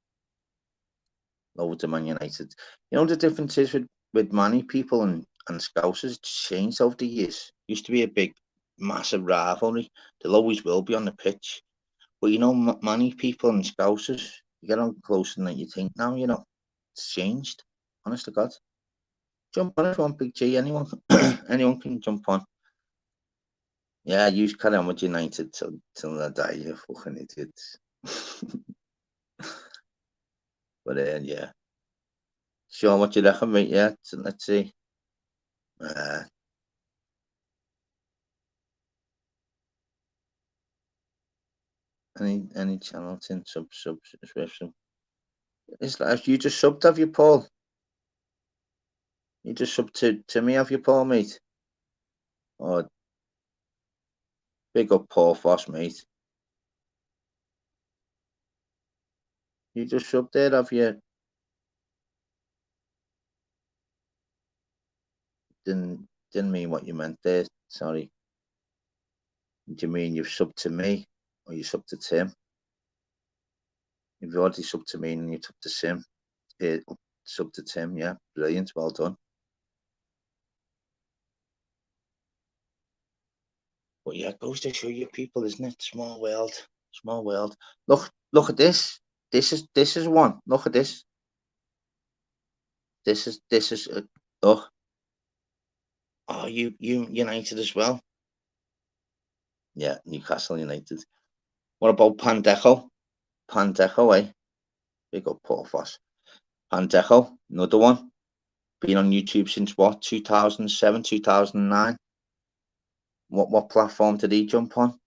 Loads of Man United. You know the difference is with Manny people and Scousers, it's changed over the years. Used to be a big, massive rivalry. There always will be on the pitch. But you know, Manny people and Scousers, you get on closer than you think now, you know. It's changed. Honest to God. Jump on if you want, Big G. Anyone, anyone can jump on. Yeah, you carry on with United till I die, you fucking idiots. But yeah. Sean, what you reckon, mate? Yeah, so let's see. Any channel in subscription. It's like you just subbed, have you, Paul? You just subbed to me, have you, Paul, mate? Oh, big up Paul Foss, mate. You just subbed there, have you? Didn't mean what you meant there. Sorry. Do you mean you've subbed to me or you subbed to Tim? You've already subbed to me and you took to Sim. Sub to Tim, yeah, brilliant, well done. But yeah, it goes to show you people, isn't it? Small world, small world. Look at this. This is one. Look at this. This is look. Oh, you United as well. Yeah, Newcastle United. What about Pandejo? Pandejo, eh? Big up Paul Foss. Pandejo, another one. Been on YouTube since what? 2007, 2009. What platform did he jump on?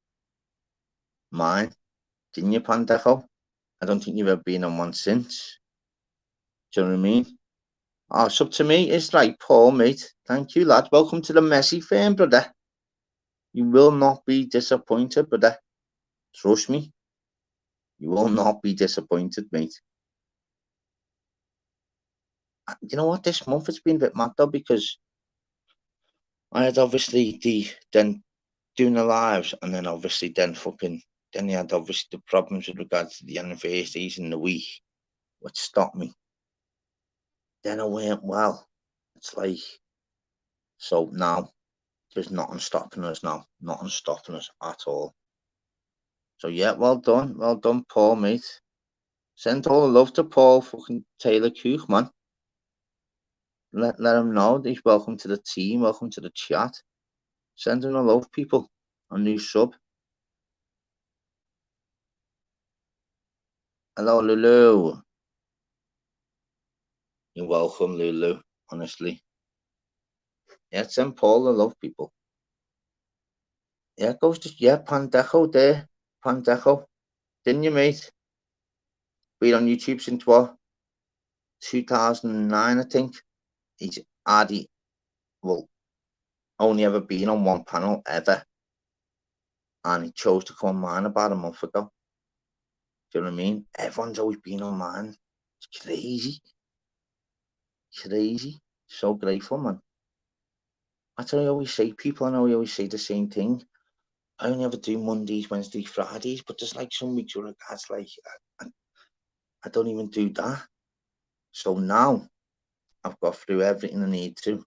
Mine. Didn't you, Pandejo? I don't think you've ever been on one since. Do you know what I mean? Oh, it's up to me. It's like, Paul, mate. Thank you, lad. Welcome to the Messi firm, brother. You will not be disappointed, brother. Trust me. You will not be disappointed, mate. You know what? This month it's been a bit mad, though, because I had obviously then doing the lives, and then obviously then you had obviously the problems with regards to the anniversaries in the week, which stopped me. Then I went, well, it's like, so now there's nothing stopping us now. Nothing stopping us at all. So yeah, well done, Paul, mate. Send all the love to Paul fucking Taylor Cooch, man. Let him know that he's welcome to the team, welcome to the chat. Send him the love, people. A new sub. Hello, Lulu. You're welcome, Lulu. Honestly. Yeah, send Paul the love, people. Yeah, it goes to Pandejo there. Pandejo. Didn't you, mate? Been on YouTube since what? 2009, I think. He's hardly, well, only ever been on one panel ever. And he chose to come on mine about a month ago. Do you know what I mean? Everyone's always been on mine. It's crazy. Crazy. So grateful, man. That's what I always say, people. I know I always say the same thing. I only ever do Mondays, Wednesdays, Fridays, but there's like some weeks where it's like I don't even do that. So now I've got through everything I need to,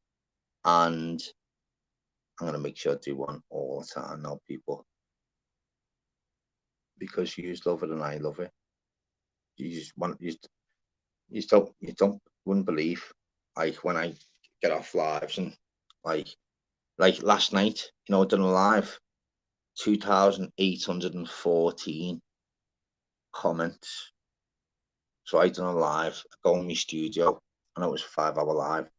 and I'm gonna make sure I do one all the time now, people, because you love it and I love it. You just want you wouldn't believe, like, when I get off lives and like last night, you know, I done a live, 2,814 comments. So I done a live, I go in my studio, and it was a 5-hour live.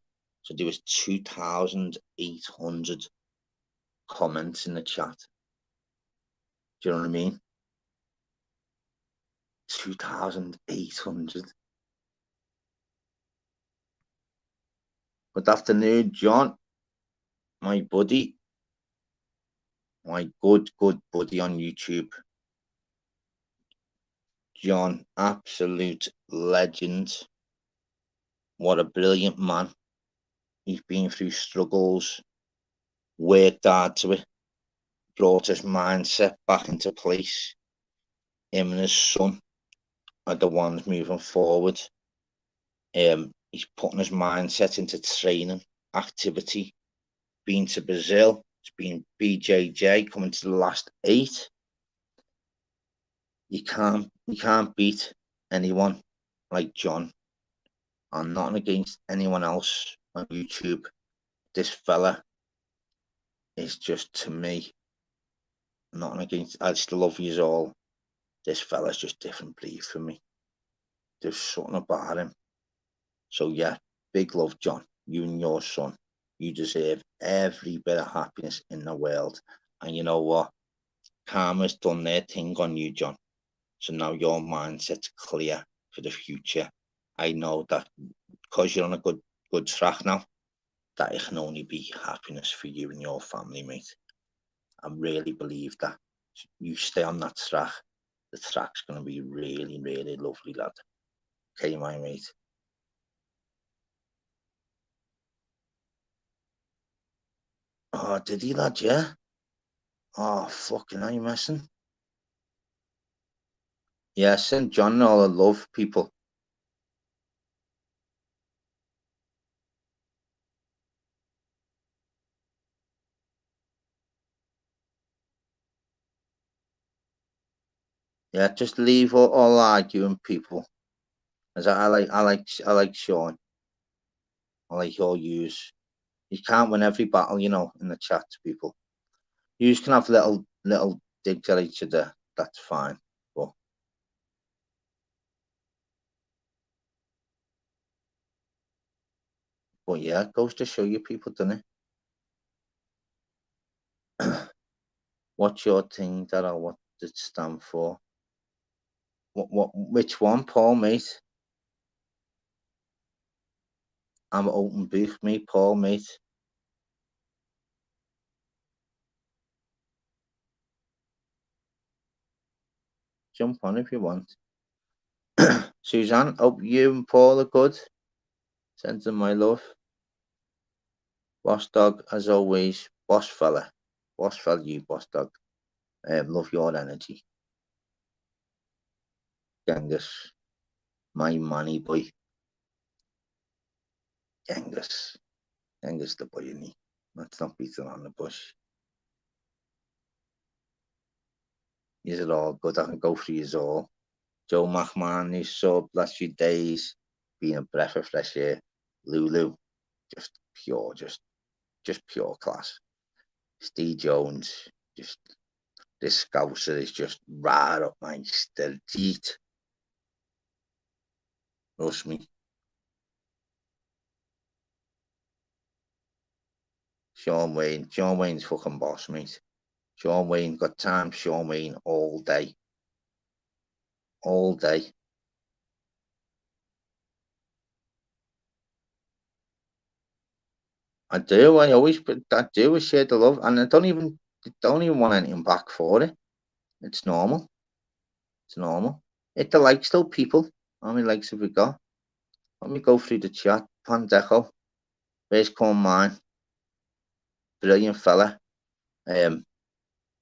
So there was 2,800 comments in the chat. Do you know what I mean? 2,800. Good afternoon, John, my buddy, my good buddy on YouTube. John, absolute legend. What a brilliant man. He's been through struggles, worked hard to it, brought his mindset back into place. Him and his son are the ones moving forward. He's putting his mindset into training, activity. Been to Brazil. It's been BJJ, coming to the last 8. You can't beat anyone like John. I'm not against anyone else on YouTube. This fella is just, to me, not against. I just love you all. This fella's just different breed for me. There's something about him. So yeah, big love, John. You and your son. You deserve every bit of happiness in the world. And you know what? Karma's done their thing on you, John. So now your mindset's clear for the future. I know that because you're on a good track now, that it can only be happiness for you and your family, mate. I really believe that. You stay on that track, the track's going to be really, really lovely, lad. Okay, my mate. Oh, did he, lad? Yeah. Oh, fucking, are you messing? Yeah, send John all the love, people. Yeah, just leave all arguing, people. As I like Sean. I like all yous. You can't win every battle, you know, in the chat, people. Yous can have little digs at each other. That's fine. But yeah, it goes to show you people, doesn't it? What's your thing, Darryl? What does it stand for? Which one, Paul, mate? I'm an open book, mate, Paul, mate. Jump on if you want. Suzanne, hope you and Paul are good. Send them my love. Boss dog, as always. Boss fella. Boss fella, you, boss dog. Love your energy. Genghis. My money boy. Genghis. Genghis the boy, isn't he? Let's not beat around the bush. Is it all good? I can go through you all. Joe McMahon, his sub last few days, being a breath of fresh air. Lulu, just pure class. Steve Jones, just this scouser is just right up my street. Trust me. Sean Wayne's fucking boss, mate. Sean Wayne got time. Sean Wayne all day. All day. I do. I do. I share the love, and I don't even want anything back for it. It's normal. It's normal. Hit the likes though, people. How many likes have we got? Let me go through the chat. Pandeco. Where's come mine? Brilliant fella.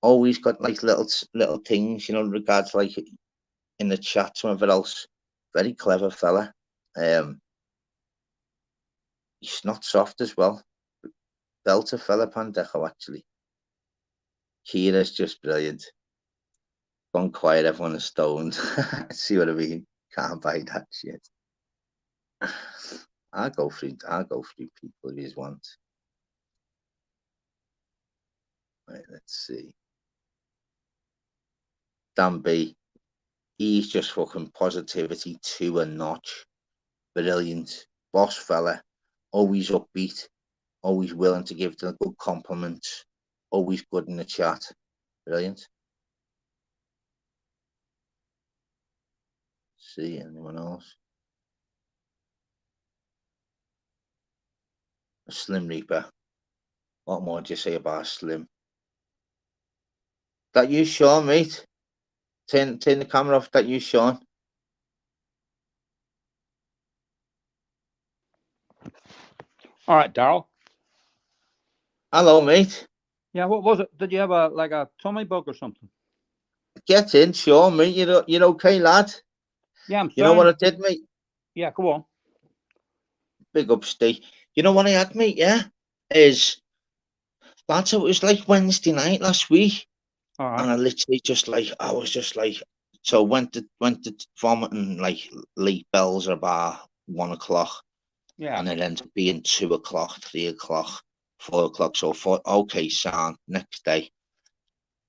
Always got like little things, you know, regards like in the chat, something else. Very clever fella. He's not soft as well. Belter fella, Pandeco, actually. Kira's just brilliant. Gone quiet, everyone is stoned. See what I mean? Can't buy that shit. I'll go through people if you want. Right, let's see. Dan B. He's just fucking positivity to a notch. Brilliant. Boss fella. always upbeat, always willing to give the good compliments, always good in the chat. Brilliant. See anyone else? Slim Reaper. What more do you say about Slim? That you, Sean, mate? Turn the camera off. That you, Sean? All right, Daryl. Hello, mate. Yeah, what was it? Did you have a tummy bug or something? Get in, Sean, mate. You're okay, lad. Yeah, I'm. You know what I did, mate? Yeah, go on. Big up, Steve. You know what I had, mate? Yeah, is lads. It was like Wednesday night last week, All right. and I literally I was just like, so went to vomiting like late bells are about 1 o'clock. Yeah. And it ended up being 2 o'clock, 3 o'clock, 4 o'clock. So I thought, okay, sound. Next day,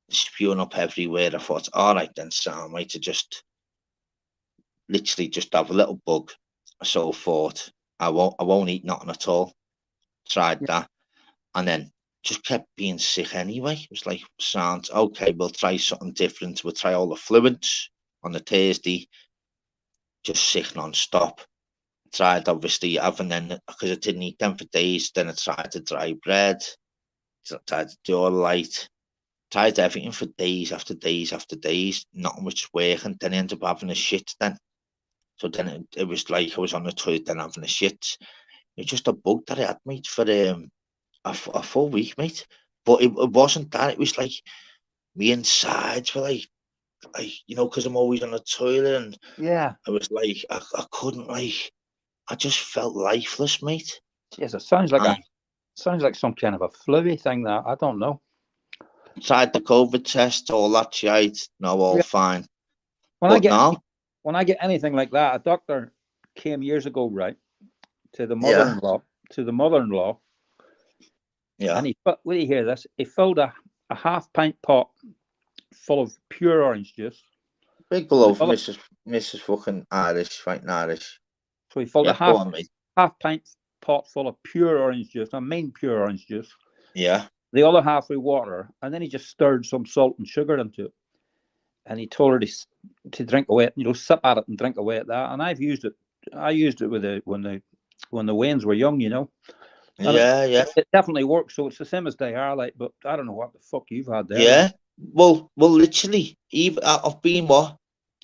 spewing up everywhere. I thought, all right then, sound. Right, to just literally just have a little bug. So I thought, I won't eat nothing at all. Tried that, and then just kept being sick anyway. It was like, sound, okay, we'll try something different. We'll try all the fluids on the Thursday. Just sick non-stop. Tried obviously having then, because I didn't eat them for days, then I tried the dry bread, tried to do all light, tried everything for days after days after days, not much working. Then I ended up having a shit then. So then it was like I was on the toilet then having a shit. It's just a bug that I had, mate, for a full week, mate. But it wasn't that. It was like me insides were like because I'm always on the toilet, and Yeah. I was like I couldn't, like, I just felt lifeless, mate. Yes, it sounds like some kind of a fluey thing. That I don't know. Tried the COVID test, all that shit. No, all fine. When I get anything like that, a doctor came years ago, right, to the mother-in-law. Yeah. And will you hear this? He filled a half-pint pot full of pure orange juice. Big love, Mrs. fucking Irish, fighting Irish. So he filled a half-pint pot full of pure orange juice. I mean pure orange juice. Yeah. The other half with water, and then he just stirred some salt and sugar into it. And he told her to drink away, sip at it and drink away at that. And I've used it. I used it with when the Waynes were young, And It definitely works. So it's the same as they are, like. But I don't know what the fuck you've had there. Yeah. Well, literally, even I've been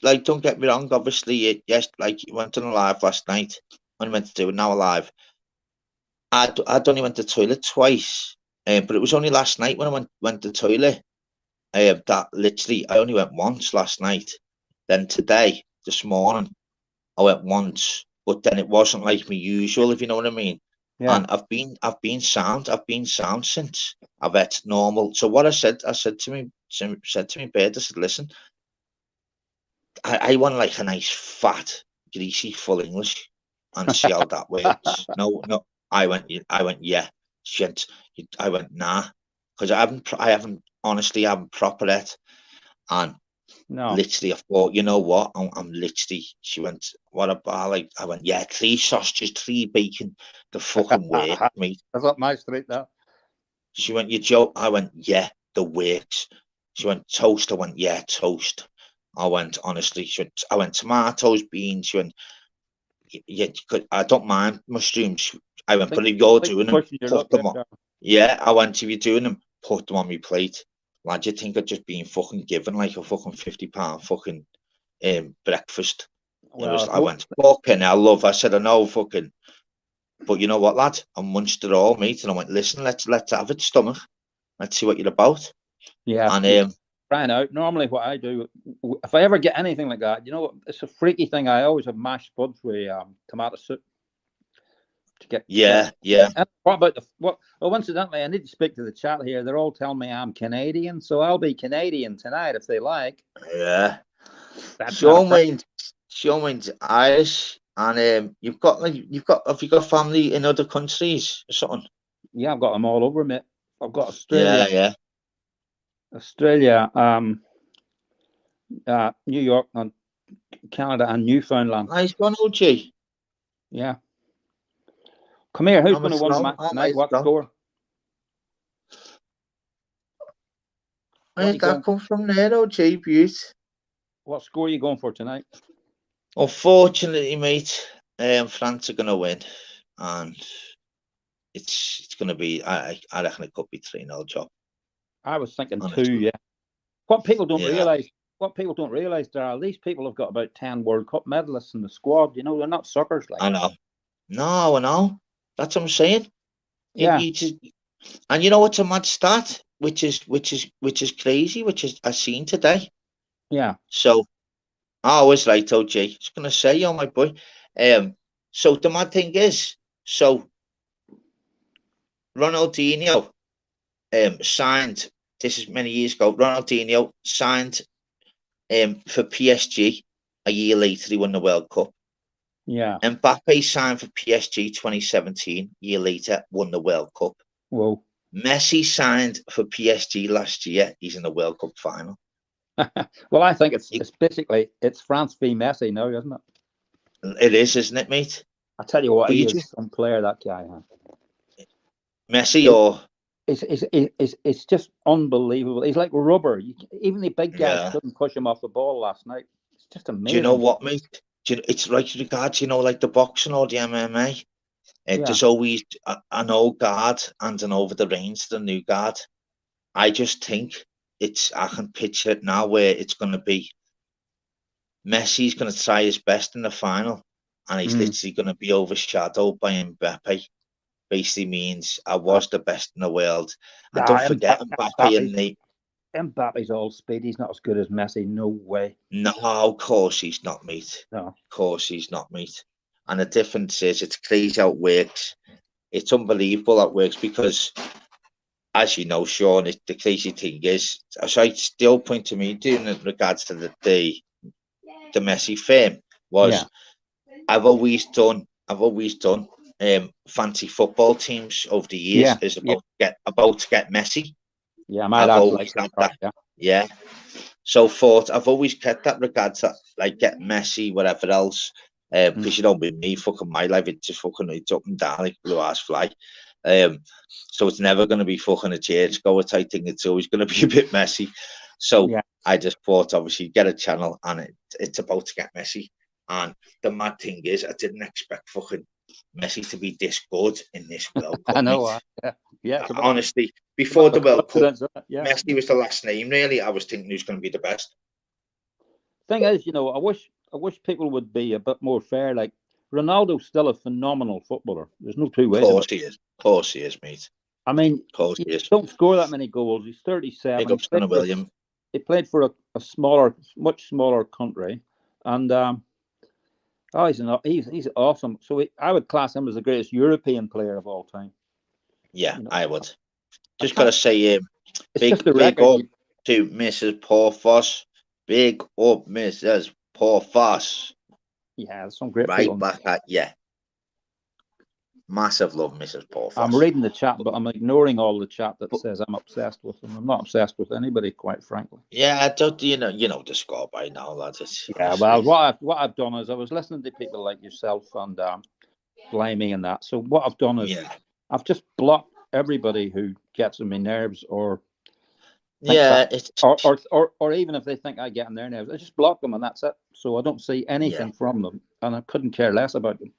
like, don't get me wrong. Obviously, yes, like you went on a live last night. When I meant to do it now alive. I'd only went to the toilet twice, but it was only last night when I went to the toilet. That literally, I only went once last night. Then today, this morning, I went once, but then it wasn't like my usual, if you know what I mean. Yeah. And I've been sound. I've been sound since. I've ate normal. So what I said to me bed, I said, listen, I want like a nice fat, greasy, full English, and see how that works. No, I went, yeah. She went, I went, nah, because I haven't honestly, I haven't proper it, and literally, I thought, you know what, I'm literally. She went, what about, like, I went, yeah, 3 sausages, 3 bacon, the fucking works, mate. That's up my street, that. She went, you joke? I went, yeah, the works. She went, toast. I went, yeah, toast. I went, honestly, I went, tomatoes, beans. She went, yeah, I don't mind mushrooms. I went, but if you're doing them, put them on. Yeah, I went, if you're doing them, put them on my plate. Lad, you think I'd just been fucking given like a fucking £50 fucking breakfast? Well, I went, fucking hell, love. I said, I know, fucking. But you know what, lad? I munched it all, mate. And I went, listen, let's have it, stomach. Let's see what you're about. Yeah. And trying out. Normally, what I do, if I ever get anything like that, it's a freaky thing. I always have mashed spuds with tomato soup to get. Yeah. And what about well, incidentally, I need to speak to the chat here. They're all telling me I'm Canadian, so I'll be Canadian tonight if they like. Yeah. Sean means Irish, and have you got family in other countries or something? Yeah, I've got them all over, mate. I've got Australia. Yeah. Australia, New York, and Canada, and Newfoundland. Nice one, OG. Yeah. Come here. Who's I'm going a to win the slow. match All tonight? right, What slow. score? Where'd that come from there, though, J. Butte? What score are you going for tonight? Unfortunately, mate, France are going to win, and it's going to be. I reckon it could be 3-0 job. I was thinking Honestly. 2. Yeah. What people don't Yeah. realise. What people don't realise, Darryl, these people have got about 10 World Cup medalists in the squad. You know, they're not suckers. Like. I know. No, I know. That's what I'm saying. Yeah. You just, and you know what's a mad stat, which is crazy, which is I seen today. Yeah. So I was right, OJ. I was gonna say, oh my boy. So the mad thing is, so Ronaldinho signed, this is many years ago, Ronaldinho signed for PSG. A year later, he won the World Cup. Yeah. Mbappe signed for PSG 2017. Year later, won the World Cup. Whoa. Messi signed for PSG last year. He's in the World Cup final. Well, I think it's basically it's France v Messi now, isn't it? It is, isn't it, mate? I tell you what, But he you is just some player, that guy. Huh? Messi or It's just unbelievable. He's like rubber. Even the big guys yeah. couldn't push him off the ball last night. It's just amazing. Do you know what, mate? It's like regards, like the boxing or the MMA. There's always an old guard and an over the range to the new guard. I just think I can picture it now where it's going to be Messi's going to try his best in the final, and he's literally going to be overshadowed by Mbappe. Basically means I was the best in the world. And don't forget Mbappe and Mbappe's all speed. He's not as good as Messi. No way. No, of course he's not, mate. No. Of course he's not, mate. And the difference is it's crazy how it works. It's unbelievable how it works because, as you know, Sean, the crazy thing is, so it's the whole point to me doing in regards to the Messi fame was I've always done fancy football teams over the years is about to get Messi. Yeah, I've always had that. Yeah. So I've always kept that regards to like get Messi, whatever else. Because you know with me, fucking my life, it's just fucking it's up and down like blue ass fly. So it's never gonna be fucking a church goer type thing. It's always gonna be a bit messy. So I just thought obviously get a channel and it's about to get messy. And the mad thing is I didn't expect fucking Messi to be this good in this World Cup. I know. Yeah. Honestly, before the World Cup, Messi was the last name. Really, I was thinking who's going to be the best. Thing is, I wish people would be a bit more fair. Like Ronaldo's still a phenomenal footballer. There's no two ways. Of course he is, mate. I mean, of course he is. Don't score that many goals. He's 37. Big ups to William. He played for a much smaller country, and he's awesome. So I would class him as the greatest European player of all time. Yeah, I would. Just gotta say, big up to Mrs. Porthos. Big up, Mrs. Porthos. Yeah, there's some great right people. Back at massive love, Mrs. Porthos. I'm reading the chat, but I'm ignoring all the chat that says I'm obsessed with them. I'm not obsessed with anybody, quite frankly. Yeah, I don't. You know the score by now, lads. Yeah, well, what I've done is I was listening to people like yourself and blaming and that. So what I've done is I've just blocked everybody who gets on my nerves or or even if they think I get on their nerves, I just block them and that's it. So I don't see anything from them, and I couldn't care less about them.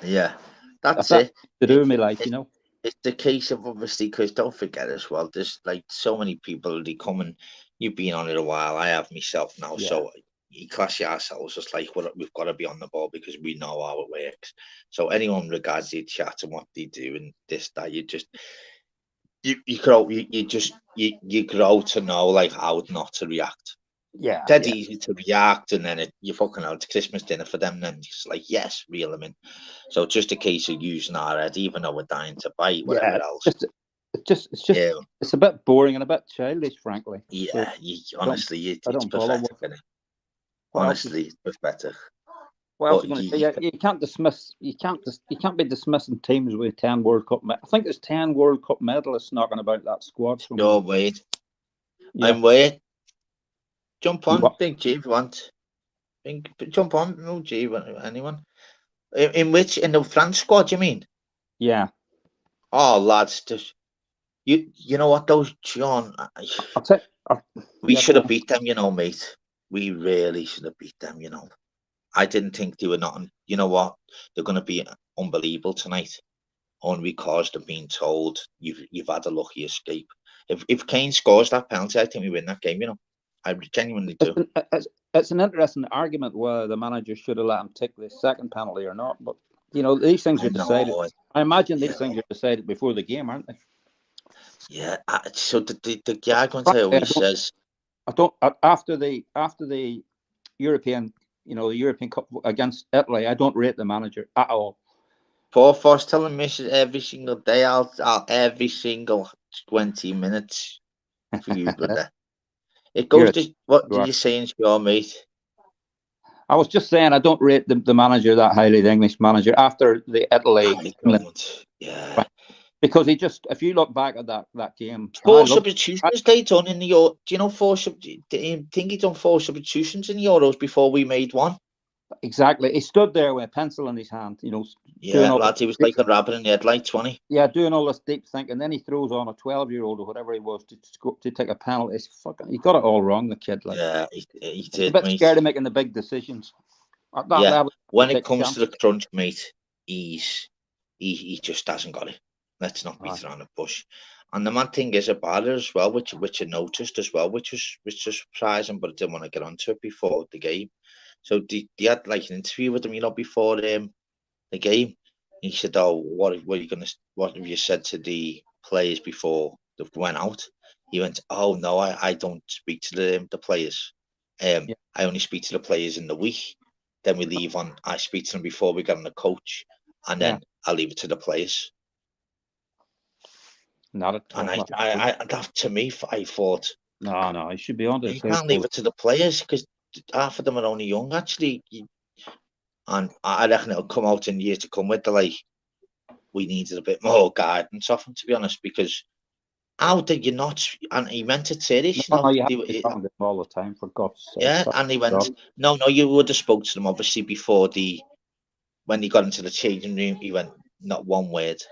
Yeah, that's it. To do with me, like it's the case of obviously because don't forget as well. There's like so many people they come and you've been on it a while. I have myself now, so you class ourselves as like we've got to be on the ball because we know how it works. So anyone regards their chat and what they do and this that you grow to know like how not to react. Yeah, dead easy to react, and then you fucking out to Christmas dinner for them. Then it's like yes, reel them in. So just a case of using our head, even though we're dying to bite, whatever else. It's a bit boring and a bit childish, frankly. Yeah, honestly, it's pathetic. Honestly, it's pathetic. What else are you going to say? You can't dismiss. You can't be dismissing teams with 10 World Cup. I think there's 10 World Cup medalists knocking about that squad. No, wait. I'm waiting. Jump on, Big G, if you want. Jump on, no G, anyone. In the France squad, you mean? Yeah. Oh, lads, you know what, though, Sean? I'll take. We Yeah, should go have on. beat them, mate. We really should have beat them, I didn't think they were not. You know what? They're going to be unbelievable tonight, only because they're being told you've had a lucky escape. If Kane scores that penalty, I think we win that game. I genuinely do. It's an interesting argument whether the manager should have let him take the second penalty or not. But these things are decided. I imagine these things are decided before the game, aren't they? Yeah. So the argument I always says, I don't after the European, the European Cup against Italy, I don't rate the manager at all. Poor Foss telling me every single day. I'll every single 20 minutes for you, brother. It goes to what did you say, your mate? I was just saying I don't rate the manager that highly, the English manager, after the Italy. Yeah. Because if you look back at that game, 4 substitutions they done in the Euro. Do you know think he done 4 substitutions in the Euros before we made one? Exactly. He stood there with a pencil in his hand, Yeah, lads, he was like a rabbit in the headlights, wasn't he? Yeah, doing all this deep thinking. Then he throws on a 12-year-old or whatever he was to take a penalty. He got it all wrong, the kid. Yeah, he did. He's a bit scared of making the big decisions. At that level, when it comes to the crunch, mate, he just hasn't got it. Let's not beat around the bush. And the mad thing is about it as well, which I noticed as well, which was surprising, but I didn't want to get onto it before the game. So they had like an interview with him, before the game. He said, "Oh, what have you said to the players before they went out?" He went, "Oh no, I don't speak to the players. I only speak to the players in the week. Then we leave on. I speak to them before we get on the coach, and then I leave it to the players." Not at all. And that to me, I thought, no, he should be on you can't leave it to the players because half of them are only young, actually. And I reckon it'll come out in years to come with we needed a bit more guidance off him, to be honest, because how did you not? And he meant it serious, you have to be talking to him all the time, for God's sake. Yeah, and he went, no, you would have spoke to them, obviously, before when he got into the changing room, he went, not one word.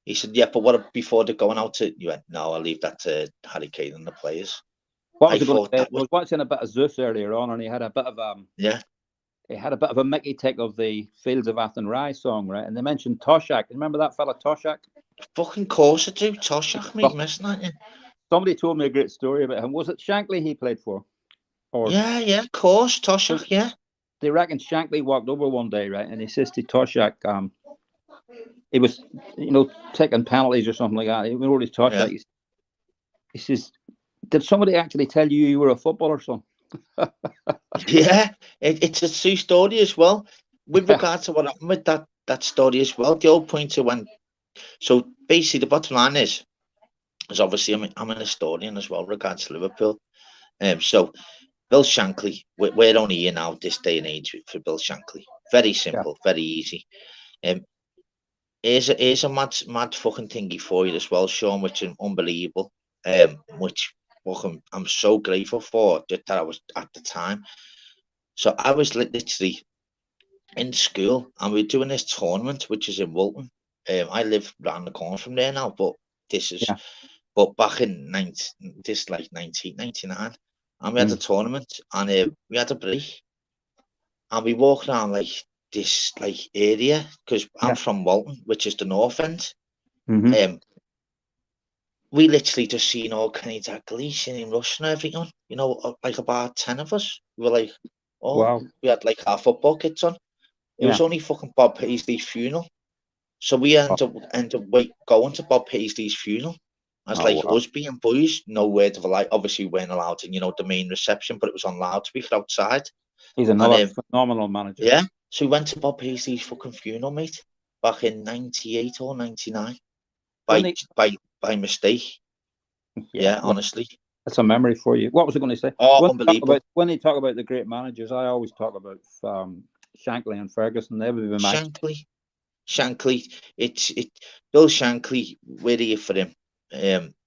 He said, yeah, but what before they're going out to, you went, no, I'll leave that to Harry Kane and the players. What was I going to say? I was watching a bit of Zeus earlier on, and he had a bit of he had a bit of a Mickey take of the Fields of Athenry song, right? And they mentioned Toshak. Remember that fella Toshak? Fucking course I do. Toshak, mate, missing that, yeah. Somebody told me a great story about him. Was it Shankly he played for? Yeah, of course, Toshak, yeah. They reckon Shankly walked over one day, right? And he says to Toshak, he was, taking penalties or something like that. He wrote his Toshak. Yeah. He says, did somebody actually tell you were a footballer, son? Yeah, it's a true story as well. With regard to what happened with that story as well, the old pointer went. So basically, the bottom line is obviously I'm an historian as well, regards to Liverpool. So Bill Shankly, we're only here now this day and age for Bill Shankly. Very simple, very easy. Here's a mad fucking thingy for you as well, Sean, which is unbelievable. Which I'm so grateful for that I was at the time. So I was literally in school and we were doing this tournament, which is in Walton. I live round the corner from there now, but this is, but back in 1999, and we had a tournament and we had a break, and we walked around like this area because I'm from Walton, which is the north end. We literally just seen all kinds of Gleason in Russian and everything, like about 10 of us. We were like, wow. We had like our football kits on. It was only fucking Bob Paisley's funeral. So we ended up going to Bob Paisley's funeral. As us being boys, no word of a lie. Obviously, we weren't allowed in, the main reception, but it was on loudspeaker outside. He's another phenomenal manager. Yeah. So we went to Bob Paisley's fucking funeral, mate, back in 98 or 99. By mistake. Yeah, honestly. That's a memory for you. What was I going to say? Oh, unbelievable. When you talk about the great managers, I always talk about Shankly and Ferguson. They would be Shankly. It's Bill Shankly. We're here for him.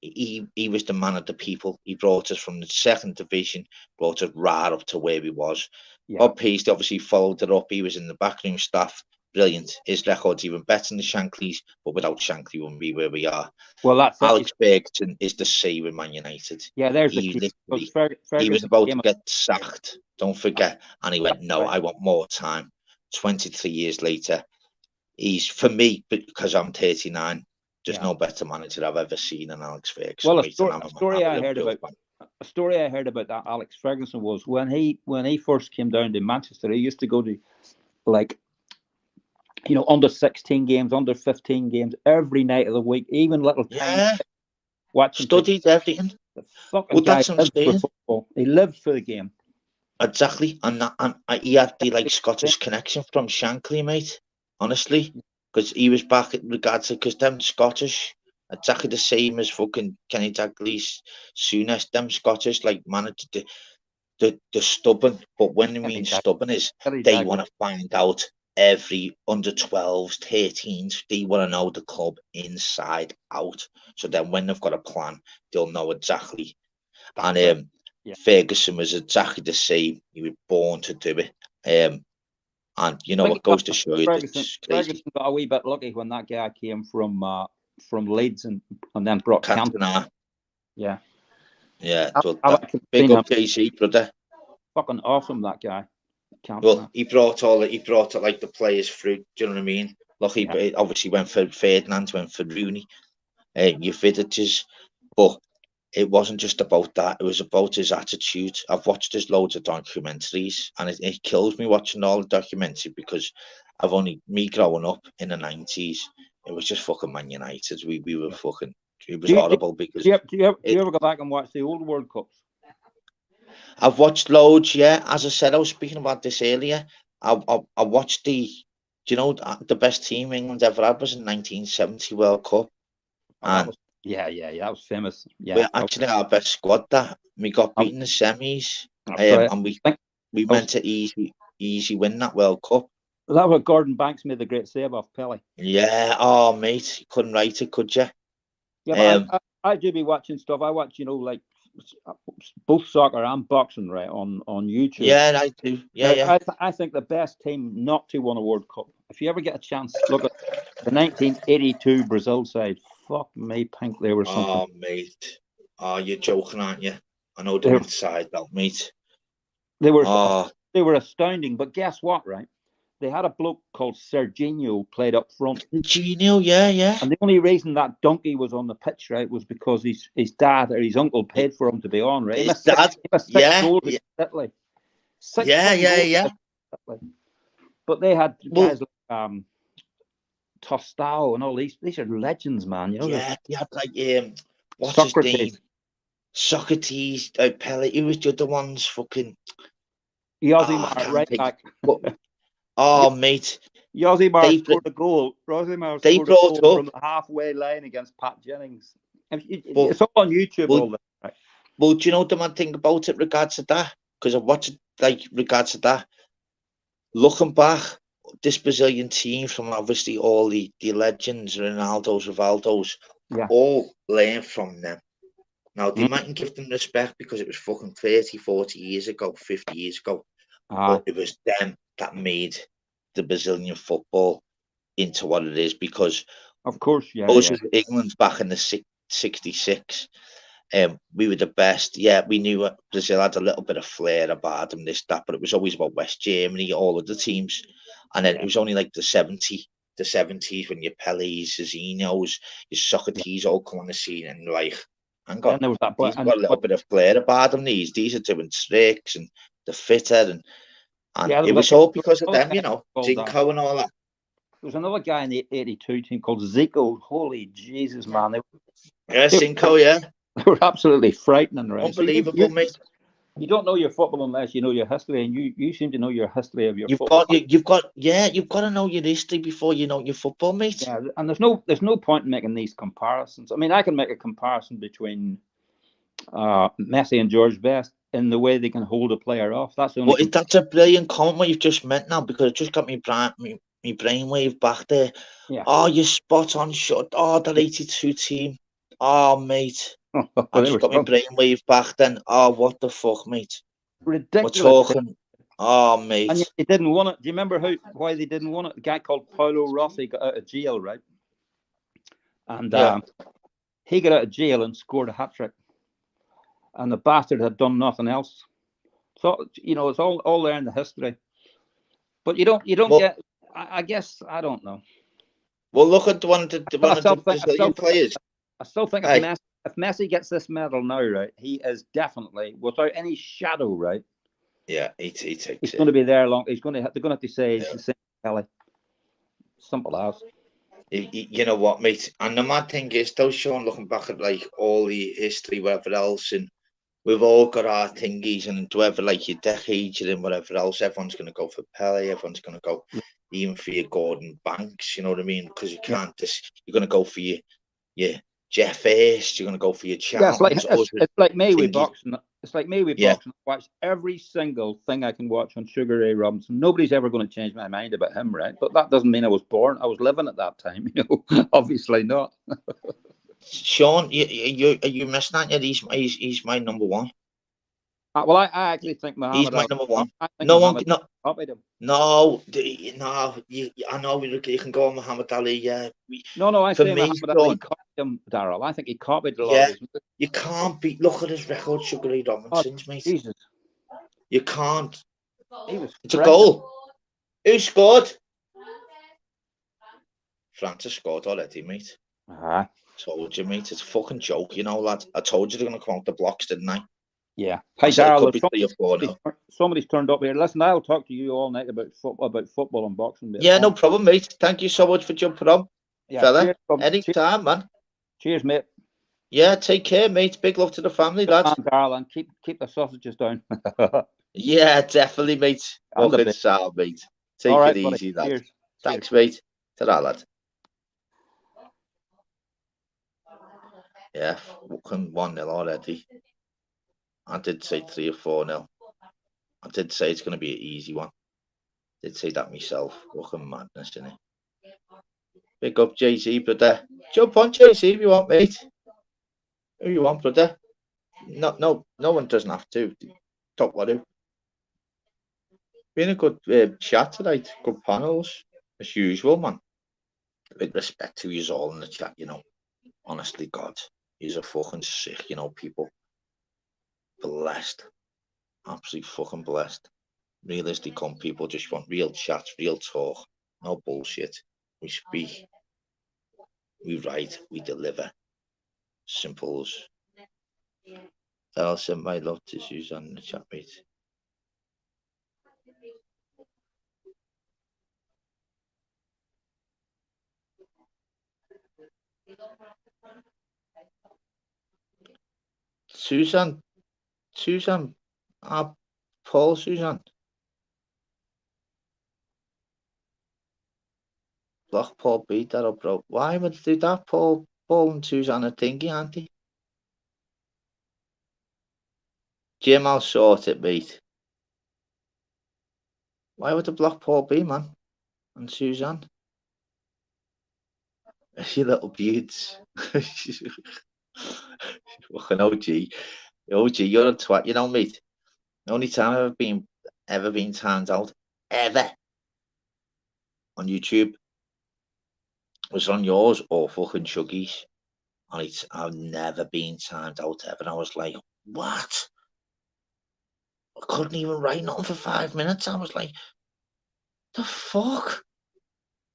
He was the man of the people. He brought us from the second division, brought us right up to where we was. Bob Paisley obviously followed it up. He was in the backroom staff. brilliant. His record's even better than Shankly's, but without Shankly, we wouldn't be where we are. Well, that's Alex Ferguson is the same with Man United. Yeah, there's he the key. he was about to get sacked, don't forget, and he went, no, I want more time. 23 years later, he's, for me, because I'm 39, there's no better manager I've ever seen than Alex Ferguson. Well, a story I heard about that Alex Ferguson was when he first came down to Manchester, he used to go to, like, you know, under 16 games, under 15 games every night of the week, even little time. Watching, studied everything. The fucking guy lived for football. He lived for the game. Exactly, and he had the like Scottish connection from Shankly, mate. Honestly, because he was back in regards to, because them Scottish, exactly the same as fucking Kenny Dalglish, Souness. Them Scottish like managed the stubborn, but when they mean stubborn is they want to find out every under 12s, 13s. They want to know the club inside out. So then when they've got a plan, they'll know exactly. And Ferguson was exactly the same. He was born to do it. And you know what goes to show you, Ferguson got a wee bit lucky when that guy came from Leeds and then brought Cantona. Yeah. Yeah. Big up KC, brother. Fucking awesome, that guy. Cantona. Well, he brought like the players through. Do you know what I mean? Look, he obviously went for Ferdinand, went for Rooney, Jovic, but it wasn't just about that. It was about his attitude. I've watched his loads of documentaries, and it kills me watching all the documentaries because me growing up in the 90s, it was just fucking Man United. We were fucking. It was horrible because. Do you ever go back and watch the old World Cups? I've watched loads. Yeah, as I said, I was speaking about this earlier. I watched the. Do you know the best team England ever had was in 1970 World Cup, and. That was famous. Yeah, we're actually our best squad. That we got beaten in the semis, and we meant to easy win that World Cup. Was that where Gordon Banks made the great save off Pelé? Yeah. Oh, mate, you couldn't write it, could you? Yeah, but I do be watching stuff. I watch, you know, like both soccer and boxing, right, on YouTube. Yeah, I do. Yeah. I think the best team not to win a World Cup. If you ever get a chance, look at the 1982 Brazil side. Fuck me, Pink, they were something. Oh, mate. Oh, you're joking, aren't you? I know they're inside out, mate. They were astounding, but guess what, right? They had a bloke called Serginho played up front. Serginho, yeah. And the only reason that donkey was on the pitch, right, was because his dad or his uncle paid for him to be on, right? His dad? Six goals against Italy. Yeah. But they had guys like Tostao and all these are legends, man. You know. Yeah, they had like what's his name? Socrates, Pelé. Who was the other ones? Fucking Yosimar, right back. Oh, mate. Yosimar scored a goal. Yosimar scored a goal from the halfway line against Pat Jennings. It's all on YouTube. All that. Right? Well, do you know the mad thing about it regards to that? Because I watched it, like, regards to that. Looking back, this Brazilian team, from obviously all the legends, Ronaldo's, Rivaldo's, all learn from them. Now, they mightn't give them respect because it was fucking 30, 40 years ago, 50 years ago. But it was them that made the Brazilian football into what it is, because of course, England back in the 66, we were the best. Yeah, we knew Brazil had a little bit of flair about them, this, that, but it was always about West Germany, all of the teams. And then it was only like the 70s when your Pelés, Zizinhos, your Socrates all come on the scene, and like, hang on, these got a little bit of flair about them. These are doing tricks and the fitter, and it was all because of them, you know, Zico and all that. There was another guy in the 82 team called Zico. Holy Jesus, man. Zico, yeah. They were absolutely frightening, right? Unbelievable, mate. You don't know your football unless you know your history, and you seem to know your history of your football. You've got to know your history before you know your football, mate. Yeah, and there's no point in making these comparisons. I mean, I can make a comparison between Messi and George Best in the way they can hold a player off. That's the only. Well, that's a brilliant comment what you've just meant now, because it just got me brainwave back there. Yeah. Oh, you're spot on shot. Oh, that 82 team. Oh, mate. I just got my brainwave back then. Oh, what the fuck, mate? Ridiculous. We're talking Oh, mate. And yet they didn't want it. Do you remember why they didn't want it? A guy called Paolo Rossi got out of jail, right? And he got out of jail and scored a hat trick. And the bastard had done nothing else. So it's all there in the history. But you don't get. I guess I don't know. Well, look at one of the Brazilian players. I still think if Messi gets this medal now, right, he is definitely, without any shadow, right. Yeah, he takes it. He's going to be there long. They're going to have to say it's the same Kelly. Simple as. You know what, mate? And the mad thing is, though, Sean, looking back at like all the history, whatever else, and we've all got our thingies, and whatever, like your decades and whatever else, everyone's going to go for Pele. Everyone's going to go even for your Gordon Banks. You know what I mean? Because you can't just. You're going to go for your Jeff Hurst. You're going to go for your champions. Yeah, it's like me with boxing. It's like me with boxing. I watch every single thing I can watch on Sugar Ray Robinson. Nobody's ever going to change my mind about him, right? But that doesn't mean I was born. I was living at that time, Obviously not. Sean, you missed that yet? He's my number one. Well, I actually think Muhammad. He's my number one. No one copied him. No. I know you can go on Muhammad Ali. Yeah. No. I say Muhammad Ali copied him, Daryl. I think he copied a lot of his. You can't beat. Look at his record, Sugar Ray Robinson's, mate. Jesus. You can't. It's a goal. Who scored? Francis scored already, mate. Told you, mate. It's a fucking joke, lad. I told you they're going to come out the blocks, didn't I? Yeah. Hey, Daryl, somebody's turned up here. Listen, I'll talk to you all night about football and boxing. Yeah, no problem, mate. Thank you so much for jumping on, fella. Anytime, man. Cheers, mate. Yeah, take care, mate. Big love to the family, lads. Daryl, and keep the sausages down. Yeah, definitely, mate. Fucking sound, mate. Take it easy, lad. Cheers. Thanks, mate. Ta-ra, lad. Yeah, fucking 1-0 already. I did say 3 or 4-0. I did say it's going to be an easy one. I did say that myself. Fucking madness, isn't it? Big up Jay-Z, brother. Jump on Jay-Z if you want, mate. Who you want, brother? No one doesn't have to. Don't worry. Been a good chat tonight. Good panels, as usual, man. With respect to you all in the chat, Honestly, God, he's a fucking sick, people. Blessed. Absolutely fucking blessed. Realistic on people just want real chats, real talk. No bullshit. We speak. We write. We deliver. Simple as. I'll send my love to Susan in the chat, mate. Susan, Paul, Susan. Block Paul, beat that up, bro. Why would they do that? Paul and Susan are thingy, aren't they? Jim, I'll sort it, mate. Why would the block Paul be, man? And Susan? You little beauts. Fucking OG, you're a twat, mate. The only time I've ever been timed out, ever, on YouTube was on yours or fucking Chuggy's. And I've never been timed out ever. And I was like, what? I couldn't even write nothing for 5 minutes. I was like, the fuck?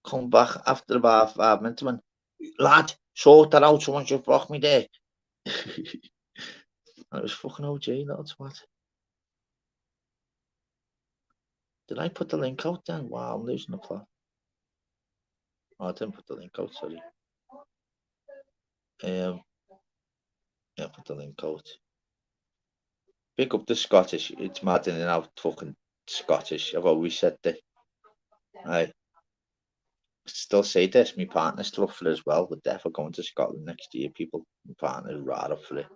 Come back after about 5 minutes, man. Lad, sort that out. Someone just blocked me there. It was fucking OG, little twat. Did I put the link out then? Wow, I'm losing the plot. Oh, I didn't put the link out, sorry. Yeah, put the link out. Pick up the Scottish. It's mad in and out fucking Scottish. I've always said that. I still say this. My partner's still up for it as well. We're definitely going to Scotland next year, people. My partner's right up for it.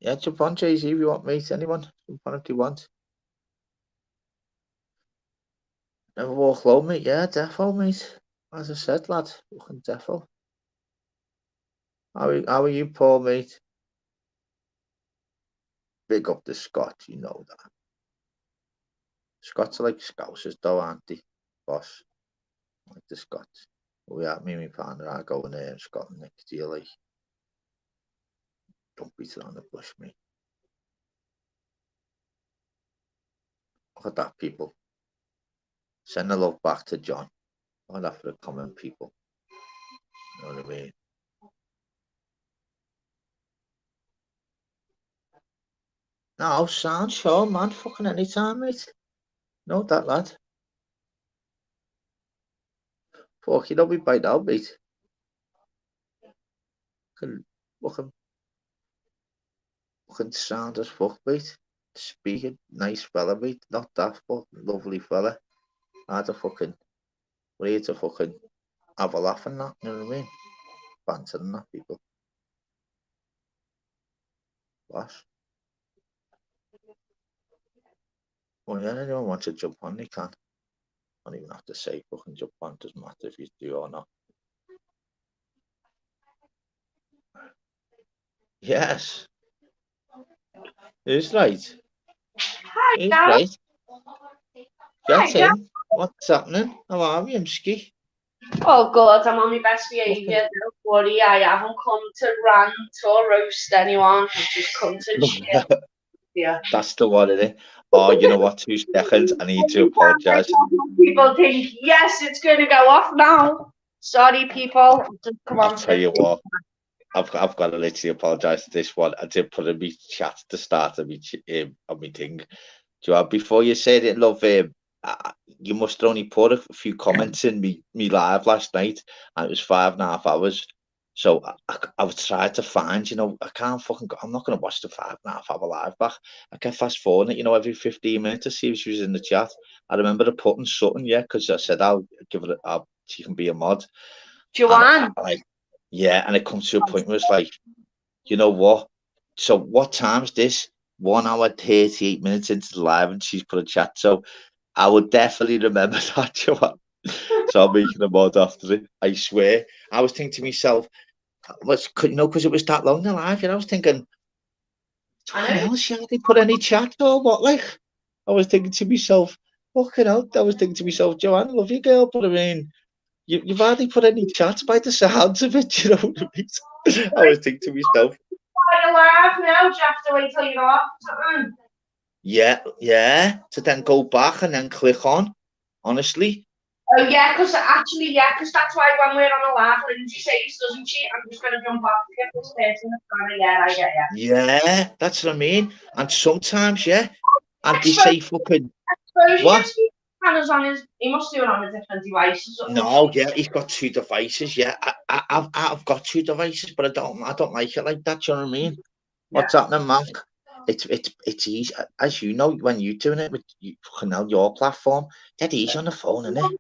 Yeah, jump on, Jay-Z, if you want, mate. Anyone? Jump on if you want. Never walk low, mate. Yeah, defo, mate. As I said, lad, fucking defo. How are you, Paul, mate? Big up the Scots, you know that. Scots are like Scousers, though, aren't they? Boss, like the Scots. We are, me and my partner are going there in Scotland next year, like. Don't beat it on the bush, mate. Look at that, people. Send the love back to John. Look at that for the common people. You know what I mean? No, sound sure, man. Fucking anytime, mate. Know that, lad. Fuck, you don't be bite out, mate. Fucking sound as fuck, mate. Speaking, nice fella, mate. Not that, but lovely fella. We're here to fucking have a laugh and that, you know what I mean? Banter and that, people. Boss. Well, yeah, anyone wants to jump on, they can. Don't even have to say fucking jump on, doesn't matter if you do or not. Yes. It's right. It's right. Get in. What's happening? How are you, Mski? Oh God, I'm on my best behaviour. Don't worry, I haven't come to rant or roast anyone. I've just come to chill. Yeah. That's the one, isn't it? Oh, you know what? 2 seconds. I need to apologise. People think, yes, it's going to go off now. Sorry, people. Just come on. I'll tell you what. I've got to literally apologise for this one. I did put in my chat at the start of my thing. Do you before you said it, love? You must have only put a few comments in me live last night, and it was 5.5 hours. So I was trying to find, I can't fucking. I'm not going to watch the 5.5 hour live back. I kept fast forwarding it, every 15 minutes to see if she was in the chat. I remember her putting something, because I said I'll give it. She can be a mod. Joanne. Yeah, and it comes to a point where it's like, you know what? So what time is this? 1 hour 38 minutes into the live, and she's put a chat. So I would definitely remember that, Joanne. So I'm making a mod after it. I swear. I was thinking to myself, because it was that long in live, I was thinking, fucking hell, she hardly put any chat or what? Like, I was thinking to myself, fucking hell. I was thinking to myself, Joanne, love you, girl, but I mean, you've hardly put any chats by the sounds of it, you know what I mean? I was thinking to myself. Live now, you have to wait till you're off. Yeah. To then go back and then click on, honestly. Oh, yeah, because that's why when we're on a live, Lindsay says, doesn't she? I'm just going to jump off to get this person. I get you. Yeah, that's what I mean. And sometimes, and they say fucking. What? He must do it on a different device. No, yeah, he's got 2 devices. Yeah, I've got 2 devices, but I don't like it like that. Do you know what I mean? What's happening, Mark? It's easy, as you know, when you're doing it with your platform. Dead easy on the phone, isn't it?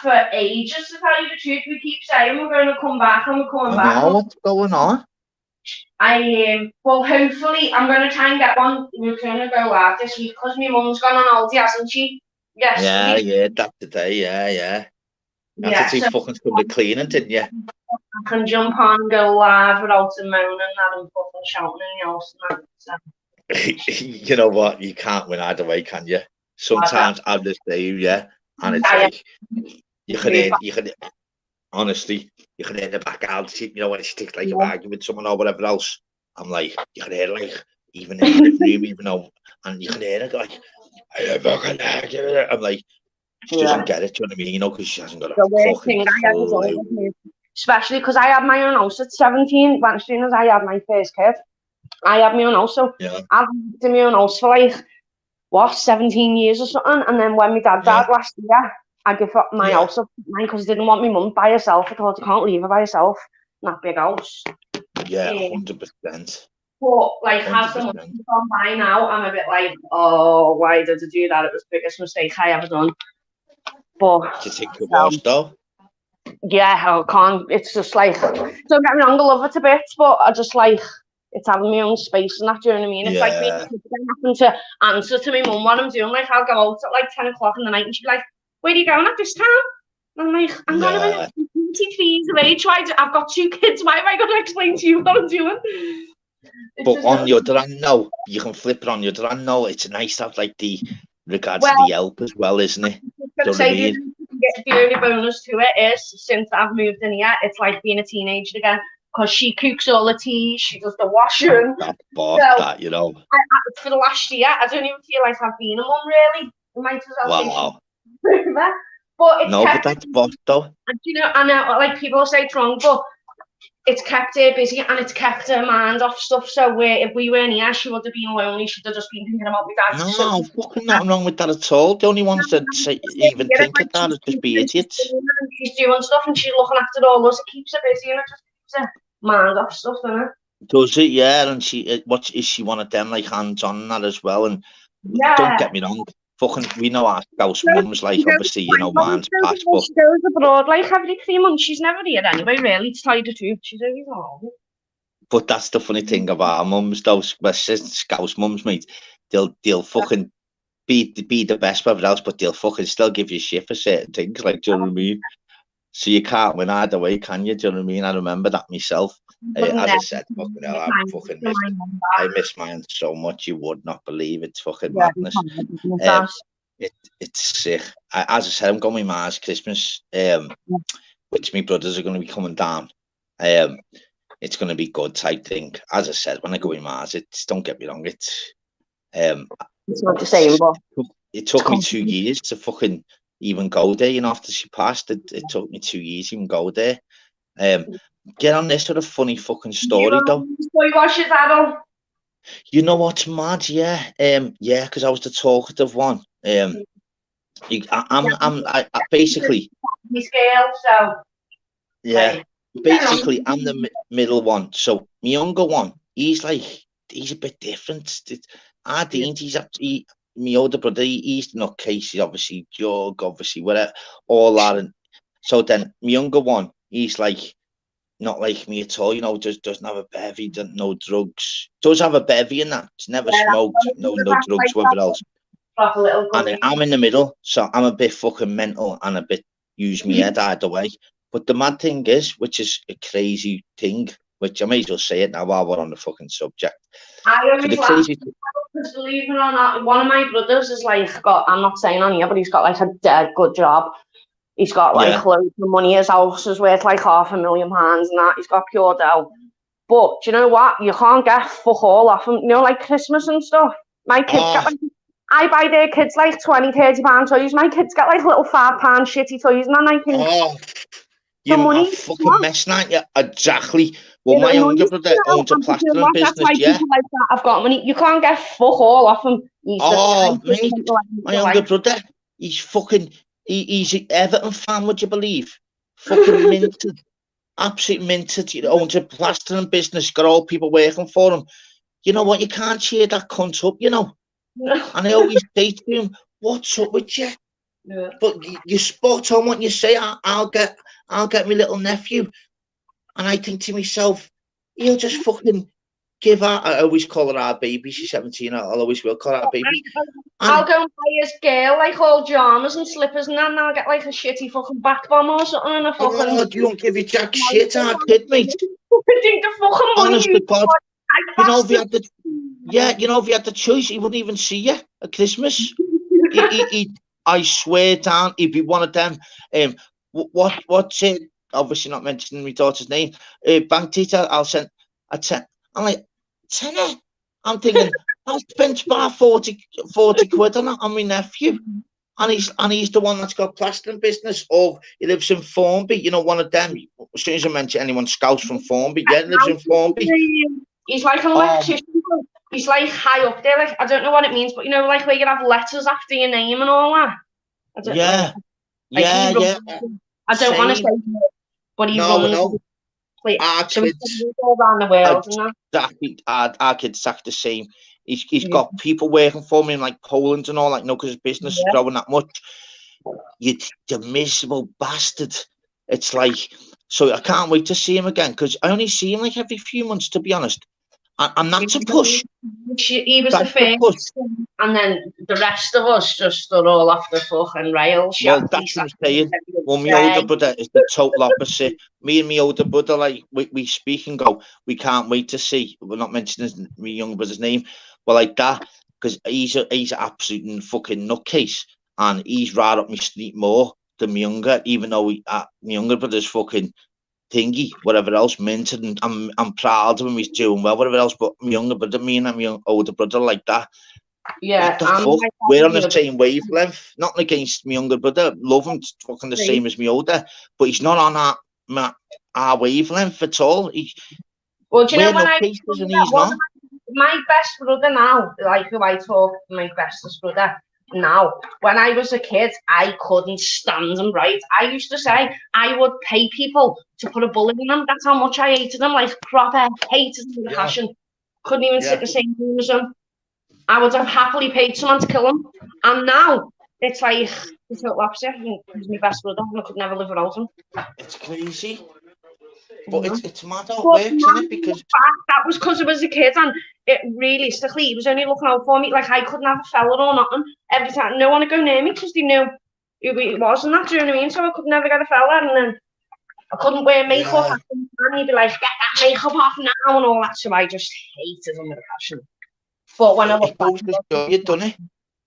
For ages, to tell you the truth. We keep saying we're going to come back, and we're coming back. I know what's going on. Well, hopefully, I'm going to try and get one. We're going to go out this week because my mum's gone on holiday, hasn't she? Yes. Yeah, that's today. Yeah. You had to do fucking some of the cleaning, didn't you? I can jump on and go live without him moaning and fucking shouting in the house and that. So. You know what? You can't win either way, can you? Sometimes I'm the same, and it's like you can honestly, you can hear the background, when she takes like a argument with someone or whatever else. I'm like, you can hear like even in the living room, even though, and you can hear it like, I'm like, she doesn't get it, do you know what I mean? Because she hasn't got a fucking clue. Especially because I had my own house at 17. As soon as I had my first kid, I had my own house. So I've lived in my own house for 17 years or something. And then when my dad died last year, I gave up my house up mine because I didn't want my mum by herself. I thought I can't leave her by herself in that big house. Yeah, 100%. But as the month's gone by now, I'm a bit like, oh, why did I do that? It was the biggest mistake I ever done. But do you think it was though? Yeah, I can't. It's just like, don't get me wrong, I love it a bit, but I just like it's having my own space and that. Do you know what I mean? It's like me having to answer to my mum what I'm doing. Like I'll go out at 10 o'clock in the night, and she'd be like, where are you going at this time? And I'm like, I'm going to be 23 years of age. I've got 2 kids. Why am I going to explain to you what I'm doing? But on the other hand, no, you can flip it on the other hand. No, it's nice to have like the regards to the help as well, isn't it? The only bonus to it is since I've moved in here, it's like being a teenager again because she cooks all the tea, she does the washing. That, you know. For the last year, I don't even feel like I've been a mum really. You might as well say but it's but that's boss though. And you know, I know like people say it's wrong, but it's kept her busy and it's kept her mind off stuff. So if we weren't here, she would have been lonely. She'd have just been thinking about me dad. No, fucking nothing wrong with that at all. The only ones that even think of that is just be idiots. She's doing stuff and she's looking after all us. It keeps her busy and it just keeps her mind off stuff, doesn't it? Does it? Yeah, and she one of them like hands on that as well? And don't get me wrong. Fucking, we know our Scouse mums, like, obviously, you know, mine's past, but... She goes abroad, like, every 3 months. She's never here anyway, really, to tell you the truth. She's always home. But that's the funny thing of our mums, those Scouse mums, mate. They'll fucking be the best for everything else, but they'll fucking still give you shit for certain things, like, do you know what I mean? So you can't win either way, can you? Do you know what I mean? I remember that myself. As I said, fucking hell, I miss mine so much, you would not believe it. It's fucking madness. It's sick. As I said, I'm going with Mars Christmas, which my brothers are going to be coming down. It's going to be good type thing. As I said, when I go with Mars, don't get me wrong, it's not the same, but it took me 2 years to fucking even go there, you know, after she passed. It took me 2 years to even go there. Get on this sort of funny fucking story, though. You know what's mad? Yeah, because I was the talkative one. I basically. Yeah, basically, I'm the middle one. So my younger one, he's a bit different. Our Dean, my older brother, he's the nutcase. He's obviously jug, obviously whatever, all that. And so then my younger one, he's like not like me at all. You know, just doesn't have a bevy, no drugs. Does have a bevy and that. Never smoked, no drugs, whatever else. And I'm in the middle, so I'm a bit fucking mental and a bit use me head either way. But the mad thing is, which is a crazy thing, which I may as well say it now while we're on the fucking subject. I always laugh because, believe it or not, one of my brothers is like I'm not saying on here, but he's got like a dead good job. He's got like loads of money. His house is worth like £500,000 and that. He's got pure dough. But do you know what? You can't get fuck all off him. You know, like Christmas and stuff. My kids get like, I buy their kids like £20-30 toys. My kids get like little £5 shitty toys, and then I think, you're fucking messing, aren't you? Exactly. Well, my younger brother owns a plastering business. Yeah, like that. I've got money. You can't get fuck all off him. Mate, my younger brother, he's fucking. He's an Everton fan, would you believe? Fucking minted. Absolutely minted. He owns a plastering business, got all people working for him. You know what? You can't cheer that cunt up, you know. And I always say to him, what's up with you? Yeah. But you spot on what you say. I'll get my little nephew. And I think to myself, he'll just fucking give her, I always call her our baby. She's 17. I'll always will call her our baby. I'll go and buy his girl like all pajamas and slippers and then I'll get like a shitty fucking back bomb or something and a fucking... you don't give you jack shit, our kid, mate. Honestly, God, you know, if you had the choice, he wouldn't even see you at Christmas. I swear down, he'd be one of them. What's it? Obviously not mentioning my daughter's name. Bank detail, I'm like, tenner. I'm thinking, I'll spend about 40 quid on my nephew. And he's the one that's got plastering business, or he lives in Formby, you know, one of them. As soon as I mention anyone Scouts from Formby, he lives in Formby. He's like an electrician. He's like high up there. Like, I don't know what it means, but you know, like where you have letters after your name and all that. I don't know. I don't want to say it, but he runs. Our kids all around the world, our kids exactly the same. He's got people working for me in like Poland and all that, you know, because his business is growing that much. You miserable bastard. It's like, so I can't wait to see him again because I only see him like every few months, to be honest. And that's a push. He was the first, and then the rest of us just stood all off the fucking rails. Well, that's what I'm saying. Well, my older brother is the total opposite. Me and my older brother, like, we speak and go, we can't wait to see. We're not mentioning my younger brother's name, but like that, because he's an absolute fucking nutcase, and he's right up my street more than my younger, even though my younger brother's fucking thingy, whatever else, minted, and I'm proud of him, he's doing well, whatever else, but my younger brother, me and my older brother, like that. Yeah, what the fuck? We're on the same wavelength. Nothing against my younger brother, love him, fucking the same as my older, but he's not on our wavelength at all. Well, do you know when my best brother now, like who I talk, my bestest brother now, when I was a kid, I couldn't stand him, right? I used to say I would pay people to put a bullet in him. That's how much I hated him, like proper hated him with a passion. Couldn't even sit in the same room as him. I would have happily paid someone to kill him. And now it's like it's not opposite. He's my best brother, and I could never live without him. It's crazy. But it's mad how it works, isn't it? Because that was because I was a kid, and it realistically, he was only looking out for me. Like, I couldn't have a fella or nothing. Every time, no one would go near me because they knew who it was and that, do you know what I mean? So I could never get a fella, and then I couldn't wear makeup. And he'd be like, get that makeup off now and all that. So I just hated him with a passion. But when I look back, you've done it.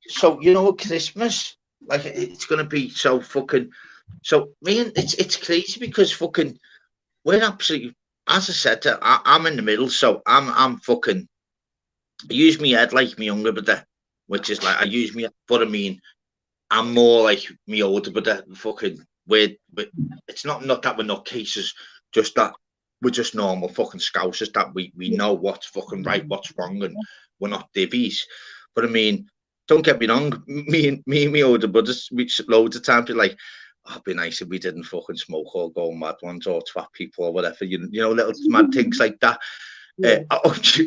So, you know, Christmas, like, it's going to be so fucking... So, man, it's crazy because fucking... We're absolutely, as I said, I'm in the middle, so I'm fucking, I use my head like my younger brother, which is like, I use me, but I mean, I'm more like my older brother, fucking, but it's not that we're not cases, just that we're just normal fucking scousers, that we know what's fucking right, what's wrong, and we're not divvies. But I mean, don't get me wrong, me and my older brothers, we loads of times be like, oh, it'd be nice if we didn't fucking smoke or go mad ones or twat people or whatever, you know, little mad things like that.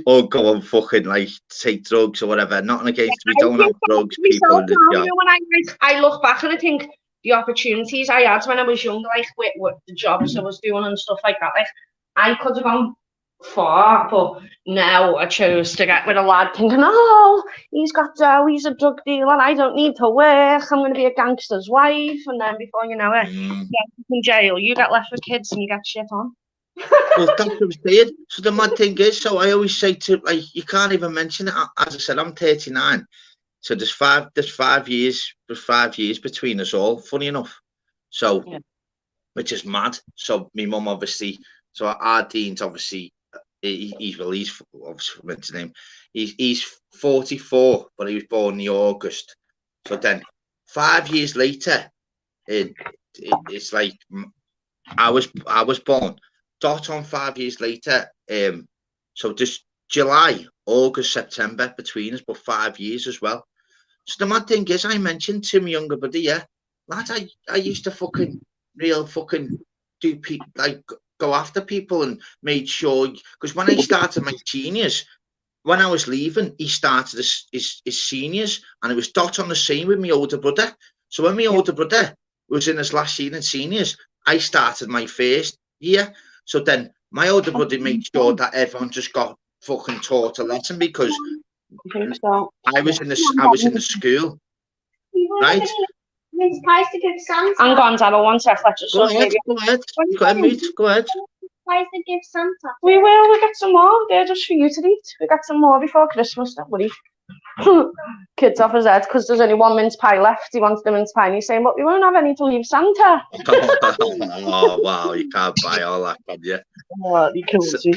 Or go and fucking like take drugs or whatever. Nothing against, we don't have drugs, people. When I look back and I think the opportunities I had when I was young, like with the jobs I was doing and stuff like that, like I could have gone far, but now I chose to get with a lad thinking, oh, he's got dough, he's a drug dealer, I don't need to work, I'm going to be a gangster's wife, and then before you know it, you get in jail, you get left with kids and you get shit on. Well, that's what I'm saying. So the mad thing is, so I always say to, like, you can't even mention it. As I said, I'm 39, so there's 5 years between us all, funny enough. So, which is mad. So my mum obviously, so our Dean's obviously, he's obviously mentioned him. He's 44, but he was born in August. So then 5 years later, it's like I was born. Dot on 5 years later. So just July, August, September between us, but 5 years as well. So the mad thing is, I mentioned to my younger brother, lad, I used to fucking do people, like, go after people and made sure, because when I started my seniors, when I was leaving, he started his seniors, and it was dot on the same with my older brother. So when my older brother was in his last year in seniors, I started my first year. So then my older brother made sure that everyone just got fucking taught a lesson, because I was in the school, right? Hang on, Dad, one sec. Let's just go ahead. Go ahead, mate. Go ahead. Give Santa. We will. We get some more. They're just for you to eat. We got some more before Christmas. Don't worry. Kids off his head because there's only one mince pie left. He wants the mince pie, and he's saying, "But we won't have any to leave Santa." Oh wow, you can't buy all that, can you? Oh, he kills you.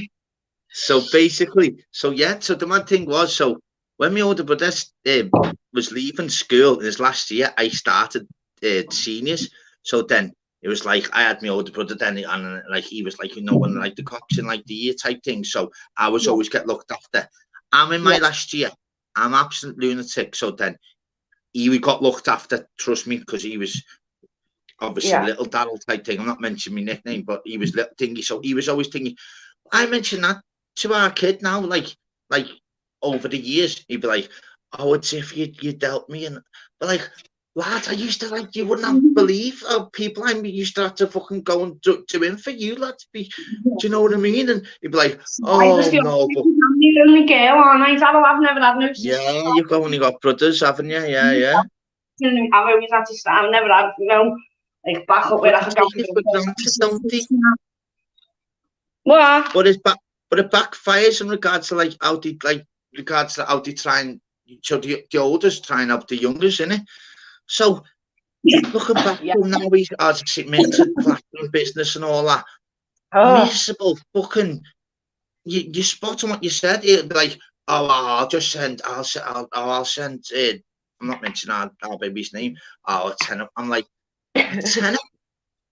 So basically, so the mad thing was, so when my older brother was leaving school in his last year, I started seniors. So then it was like I had my older brother then, and like he was like, you know, one of like the cocks in like the year type thing. So I was always get looked after. I'm in my last year. I'm absolute lunatic. So then he got looked after. Trust me, because he was obviously little Daryl type thing. I'm not mentioning my nickname, but he was little thingy. So he was always thinking. I mentioned that to our kid now, like over the years, he'd be like, "Oh, it's if you dealt me," and but like lad, I used to like, you wouldn't believe how people I used to have to fucking go and do in for you, lad. Do you know what I mean? And you'd be like, oh no, but I'm the only girl, aren't I? I've never had no sisters. yeah, you've only got brothers, haven't you? Yeah. I've always had to stand. I've never had like back up where I could go. Don't they? What? But it backfires in regards to like how they try and so the oldest try and help the youngest, innit? So looking back to now, he's minted plastering business and all that. Miserable fucking. You spot on what you said. It'd be like, oh, I'll send. I'm not mentioning our baby's name. Oh, a tenner. I'm like, a tenner.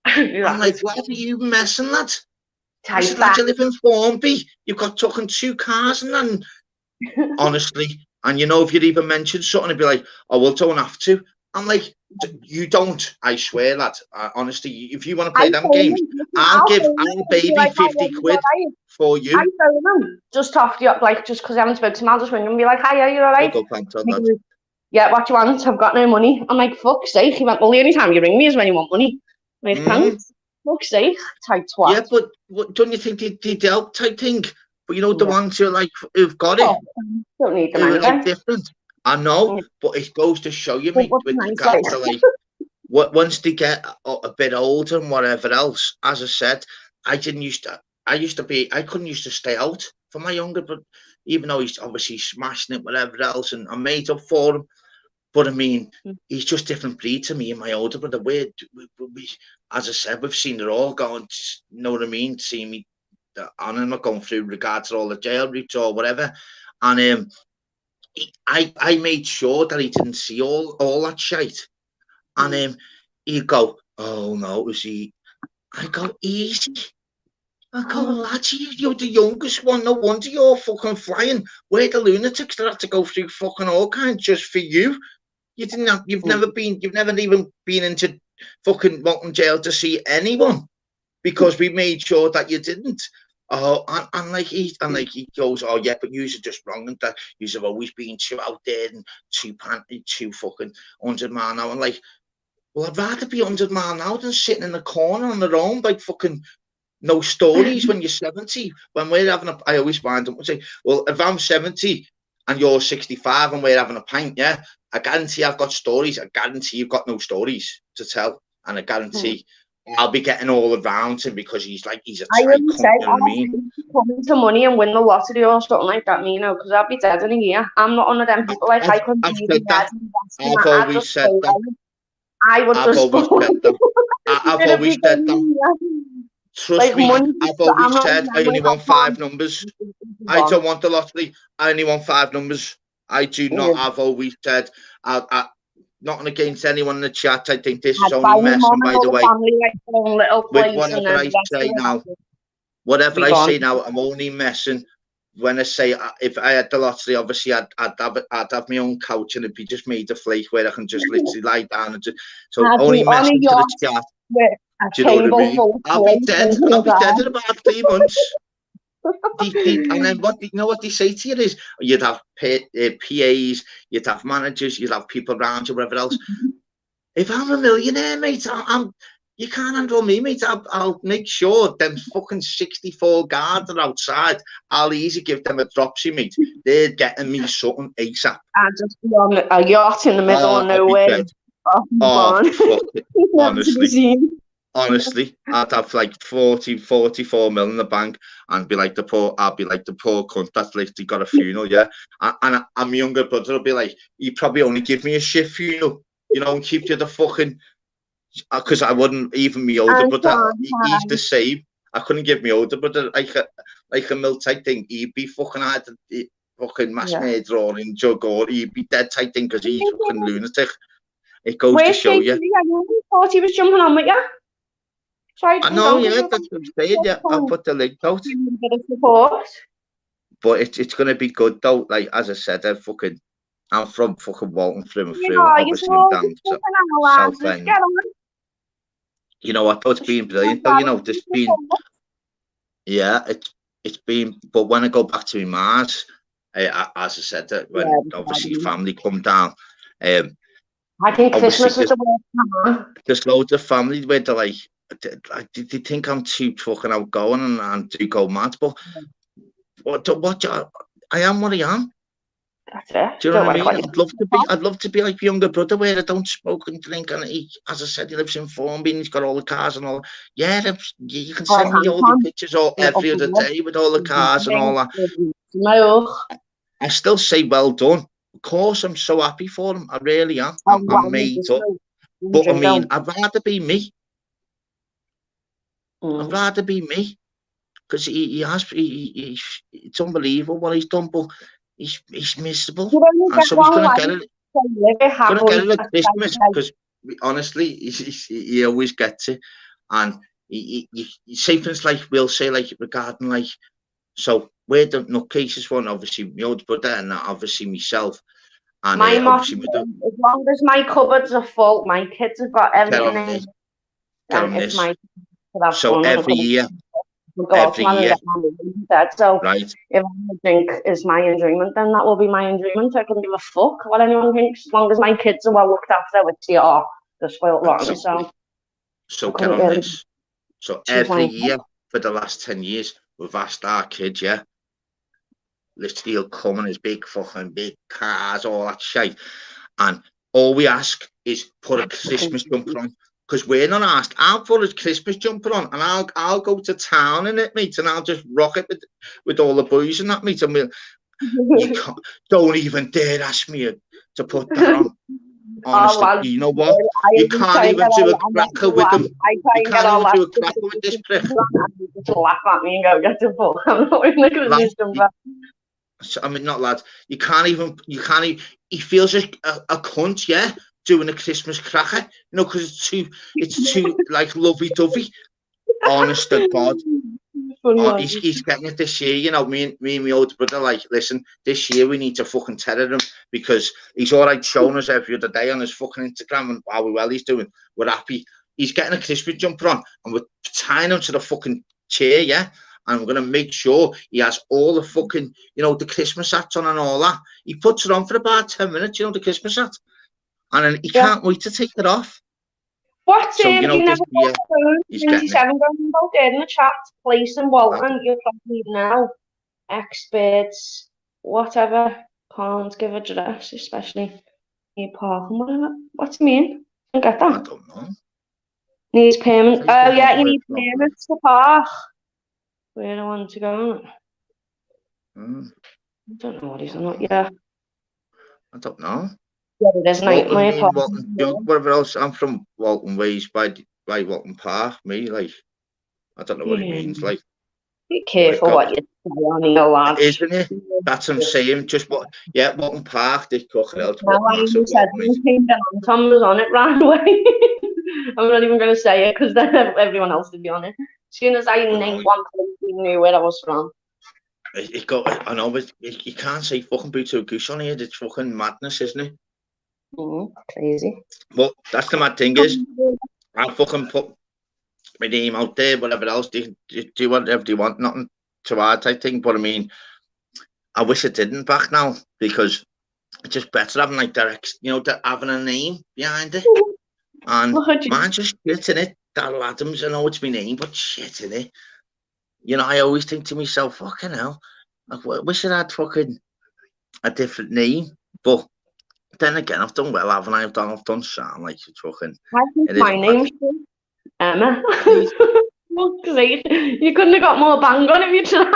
I'm like, why are you messing, lad? I said, lad, you live in Formby. You've got talking 2 cars and then, honestly, and you know, if you'd even mentioned something, it'd be like, oh, well, don't have to. I'm like, you don't. I swear, lad. Honestly, if you want to play them games, I'll give our baby 50 quid for you. I phone them just off the just because I haven't spoken to him. I'll just ring him and be like, "Hi, are you all right?" Yeah, what do you want? I've got no money. I'm like, fuck's sake. He went, well, the only time you ring me is when you want money. I'm like, thanks. Fuck's sake, tight twat. Yeah, but don't you think they help type thing? But you know, the ones who like who've got it, don't need them anyway. Like different. I know, but it goes to show you, mate, with regards to like once they get a bit older and whatever else. As I said, I couldn't used to stay out for my younger, but even though he's obviously smashing it, whatever else, and I made up for him. But I mean, he's just different breed to me and my older brother. We, as I said, we've seen it all going. You know what I mean? See me, and I'm not going through regards to all the jail routes or whatever. And I made sure that he didn't see all that shite. And he'd go, "Oh no, it was he." I go, "Easy." I go, "Lads, you're the youngest one. No wonder you're fucking flying. We're the lunatics that have to go through fucking all kinds just for you. You didn't have, you've never even been into fucking Mountain Jail to see anyone because we made sure that you didn't." Oh, and he goes, "Oh yeah, but you're just wrong and that you have always been too out there and too fucking 100 mile an hour." I'm like, well, I'd rather be 100 mile an hour than sitting in the corner on their own, like fucking no stories when you're 70. When we're having I always wind up and say, well, if I'm 70 and you're 65 and we're having a pint, yeah, I guarantee I've got stories. I guarantee you've got no stories to tell. And I guarantee I'll be getting all around him because he's a tight cunt, you know what I mean? Come into money and win the lottery or something like that, you know, because I'll be dead in a year. I'm not one of them people like I couldn't I've always said that. I've always said that. Trust me, I've always said I only want 5 numbers. I don't want the lottery. I only want 5 numbers. I do not. I've always said, not against anyone in the chat. I think this is only messing, by the way. With whatever I say now, I'm only messing. When I say if I had the lottery, obviously I'd have my own couch and it'd be just made of flake where I can just literally lie down and just only messing to the chat. Do you know what I mean? I'll be dead in about 3 months. And then what they say to you is you'd have PAs, you'd have managers, you'd have people around you, whatever else. If I'm a millionaire, mate, you can't handle me, mate. I'll make sure them fucking 64 guards are outside. I'll easily give them a dropsy, mate. They're getting me something ASAP. I just be on a yacht in the middle of nowhere. Oh, fuck it. Honestly, I'd have like 44 mil in the bank and I'd be like the poor cunt that's literally got a funeral, yeah. And my younger brother will be like, "You probably only give me a shit funeral, you know, and keep you the fucking," because I wouldn't, even my older brother, he's the same. I couldn't give my older brother like a mill type thing. He'd be fucking fucking mass murderer or in jug, or he'd be dead type thing because he's fucking lunatic. It goes to show you. I thought he was jumping on with you. I know, yeah, that's what I'm saying. Yeah, I'll put the link out. But it's gonna be good though. Like as I said, I'm from fucking Walton through and through. Obviously, I'm down South End. You know what? It's been brilliant though. You know, there's been, yeah, it's been. But when I go back to my Mars, as I said, that when obviously family come down, I think Obviously, Christmas is the worst time. there's loads of family where they're like, they think I'm too fucking outgoing and do go mad, but I am what I am. That's it. Do you know what I mean? I'd love to be like younger brother where I don't smoke and drink, and he, as I said, he lives in Formby and he's got all the cars and all. Yeah, you can send me all the pictures all every other day with all the cars and all that. I still say well done. Of course, I'm so happy for him. I really am. I'm made up. But I mean, I'd rather be me. I'd rather be me, because it's unbelievable what he's done, but he's miserable. And so he's gonna get it at Christmas, because honestly, he always gets it. And he say things like, we'll say like regarding like, so we're the nutcases one, obviously my older brother and obviously myself. And my obviously as long as my cupboards are full, my kids have got everything. So every year, so right. If I drink is my enjoyment, then that will be my enjoyment. I couldn't give a fuck what anyone thinks, as long as my kids are well looked after, which they are. They're spoiled rotten. So get on this. So every year for the last 10 years, we've asked our kids, yeah, literally he'll come in his big cars, all that shit, and all we ask is put a Christmas jumper on. Because we're not asked. I'll put a Christmas jumper on and I'll go to town in it, mate, and I'll just rock it with all the boys and that, mate. And you don't even dare ask me to put that on. Honestly, you know what? You can't even do a cracker with them. You can't even do a cracker with this prick. Just laugh at me and go, get the fuck. I'm not wearing a Christmas jumper. I mean, not lads. You can't even. He feels like a cunt, yeah, doing a Christmas cracker, you know, because it's too like lovey-dovey. Honest to God, he's getting it this year. You know, me and my older brother, like, listen, this year we need to fucking terror him, because he's all right showing us every other day on his fucking Instagram and how well he's doing. We're happy. He's getting a Christmas jumper on, and we're tying him to the fucking chair, yeah. And we're going to make sure he has all the fucking, you know, the Christmas hats on and all that. He puts it on for about 10 minutes, you know, the Christmas hat. And then he can't wait to take it off. What's so, you know, you never got food, 27 going about there in the chat, place and Walton, you're probably now experts, whatever, can't give address, especially need parking, whatever. What do you mean? I don't get that. I don't know. Needs payment. Oh, yeah, you need payments to park. Where do I want to go? I don't know what he's on. Yeah. I don't know. Yeah, it is nightmare. Whatever else. I'm from Walton Ways by Walton Park. Me, like, I don't know what he means. Like, be careful what you say on your lad. Isn't it? That's what I'm saying. Just Walton Park. This crocodile. Tom was on it right away. I'm not even going to say it because then everyone else would be on it. As soon as I named one place, he knew where I was from. I know, but you can't say fucking boot to a goose on here. It's fucking madness, isn't it? Crazy. Well, that's the mad thing is, I fucking put my name out there, whatever else. Do whatever you want, nothing too hard, I think. But I mean, I wish I didn't back now, because it's just better having like direct, you know, having a name behind it. And man, just shit in it. Darryl Adams, I know it's my name, but shit in it. You know, I always think to myself, fucking hell, I wish I had fucking a different name. But then again, I've done well, haven't I? I've done sound like it's fucking. I think my name's Emma. You couldn't have got more bang on if you tried.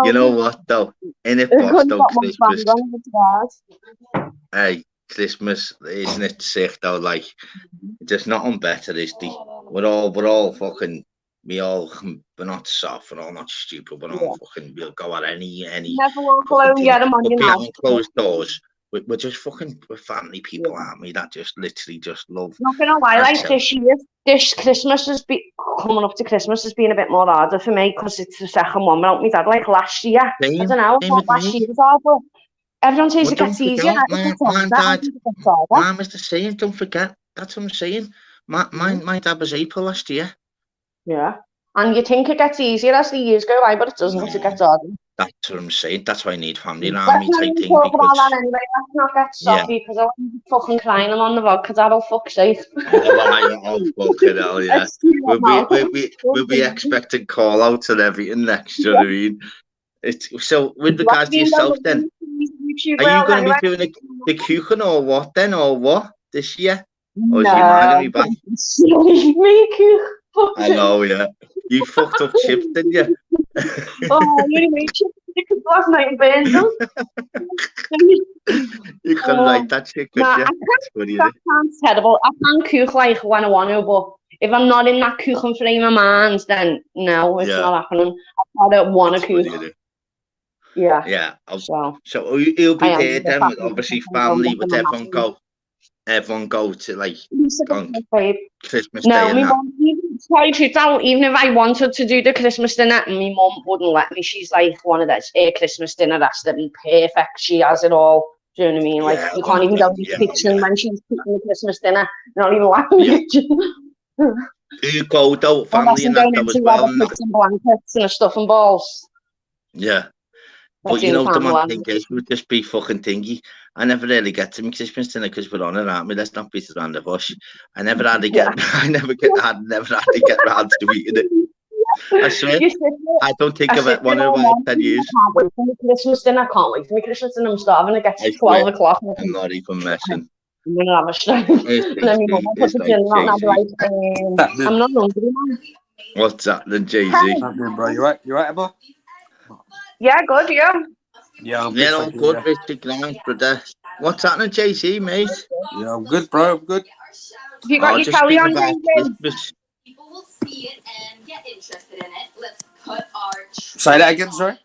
You know what though? In it, though, Christmas. Hey, Christmas, isn't it sick though? Like, there's nothing better, is there? We're all fucking. We're not soft, we're all not stupid, we're all fucking. We'll go at any. Never walk alone. Get them on your mouth. Closed doors. We're just fucking. We're family people, aren't we? That just literally just love. Not gonna lie, like this Christmas has been coming up to Christmas has been a bit more harder for me because it's the second one without me dad. Like last year, I don't know. Last year was hard, everyone says it gets easier. Mum is the same. Don't forget. That's what I'm saying. My dad was April last year. Yeah, and you think it gets easier as the years go by, but it doesn't. It gets harder. That's what I'm saying. That's why I need family Let's around me not type even thing. talk about that Because, anyway. Let's not get yeah. soppy because I won't be fucking crying I'm on the vodka. That'll fuck's sake. Oh, fucking hell, yeah. Let's do that We'll be expecting call outs and everything next, you know what I mean? So, with regards to yourself then, are you going to be doing the Kuchen or what then, or what, this year? Or is your man going to be back? I know, yeah. You fucked up chips, didn't you? Oh, you only made chips because last night burned them. You couldn't write that shit, could you? That sounds terrible. I can cook like when I want to, but if I'm not in that cooking frame of mind, then no, it's not happening. I don't want to cook. Yeah. Yeah. So you'll be there then with obviously family, with everyone go to like on Christmas Day and that. Even if I wanted to do the Christmas dinner, my mum wouldn't let me. She's like one of those Christmas dinner has to be perfect. She has it all. Do you know what I mean? Like you can't even go in the kitchen when she's cooking the Christmas dinner. You're not even allowed in the kitchen. You go though, family and that as well. And blankets and stuff and balls. Yeah. But you know, the one thing is, would just be fucking thingy. I never really get to my Christmas dinner because we're on it, aren't we? Let's not beat it around the bush. I never had to get, I never had to get round to eating it. I swear, I don't think I've had one in about 10 years. I can't wait for my Christmas dinner. I can't wait for my Christmas dinner. I'm starving. It gets to 12 o'clock. I'm not even messing. I'm going to have a strike. And then my mum will put the dinner out and I'll be like, I'm not hungry, man. What's that then, Jay-Z? Bro, you right, Emma? Yeah, good, yeah. Yeah, I'm good. I'm good, Richard Grant, brother. What's happening, JC, mate? Yeah, I'm good, bro. I'm good. Have you got your telly on, Christmas. People will see it and get interested in it. Let's put our... Say that again, sorry?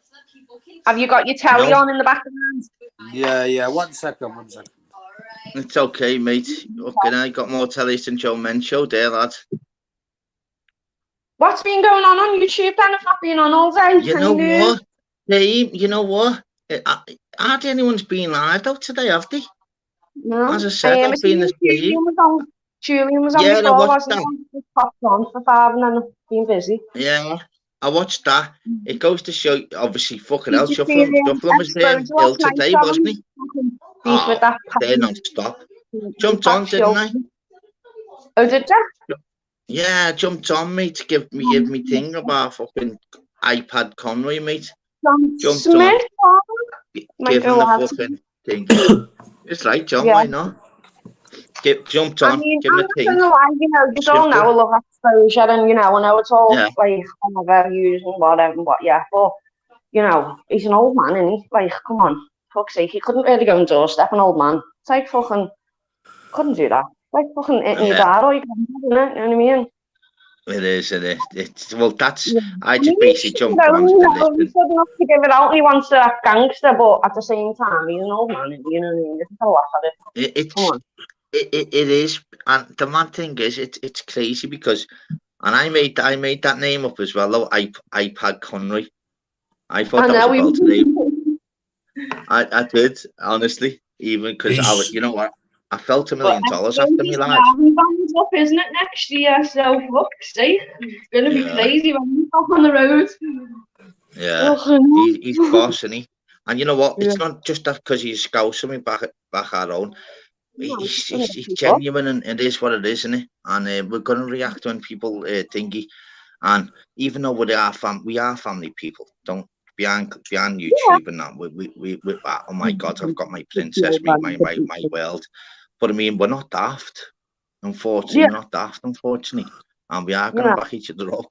Have you got your telly on in the background? Yeah. 1 second. It's okay, mate. Okay, I got more tellies than Joe Mencho there, lad. What's been going on YouTube then? I've not been on all day. You know what? Dave, you know what? Hardly anyone's been live though today, have they? No. As I said, I've been the same. Julian was on before, I watched that. Just popped on for 5 and then I've been busy. Yeah, I watched that. It goes to show, obviously, fucking hell, Shufflin was ill today, wasn't he? They're non-stop. Jumped on, didn't I? Oh, did you? Yeah, I jumped on, mate, to give me thing about fucking iPad Conway, mate. Jumped on. Give him the fucking thing. It's like, John, why not? Jumped on, give him a thing. You know, you don't know a lot of exposure, and you know, I know it's all like whatever using whatever, but you know, he's an old man, isn't he? Like, come on, fuck's sake, he couldn't really go and doorstep an old man. It's like fucking couldn't do that. Like fucking hitting your bar or you can, you know what I mean? It is. Well, that's I just basically jumped on. He's good enough to give it out, and he wants to act gangster, but at the same time, he's an old man. You know what I mean? It's a lot of it. It is, and the mad thing is, it's crazy because, and I made that name up as well. Though iPad Conroy, I thought that was about the name. I did honestly, even because I was, you know what. I felt $1 million after me, lad. Up, isn't it, next year? So fuck's sake, it's gonna be crazy when he's up on the road. Yeah, he's boss, isn't he? And you know what? It's not just that because he's scousing me back at home. He's genuine, and it is what it is, isn't it? And we're gonna react when people thingy. And even though we are family people, don't beyond YouTube and that. We oh my God, I've got my princess, my world. But I mean, we're not daft. Unfortunately, we're not daft, unfortunately. And we are going to back each other up.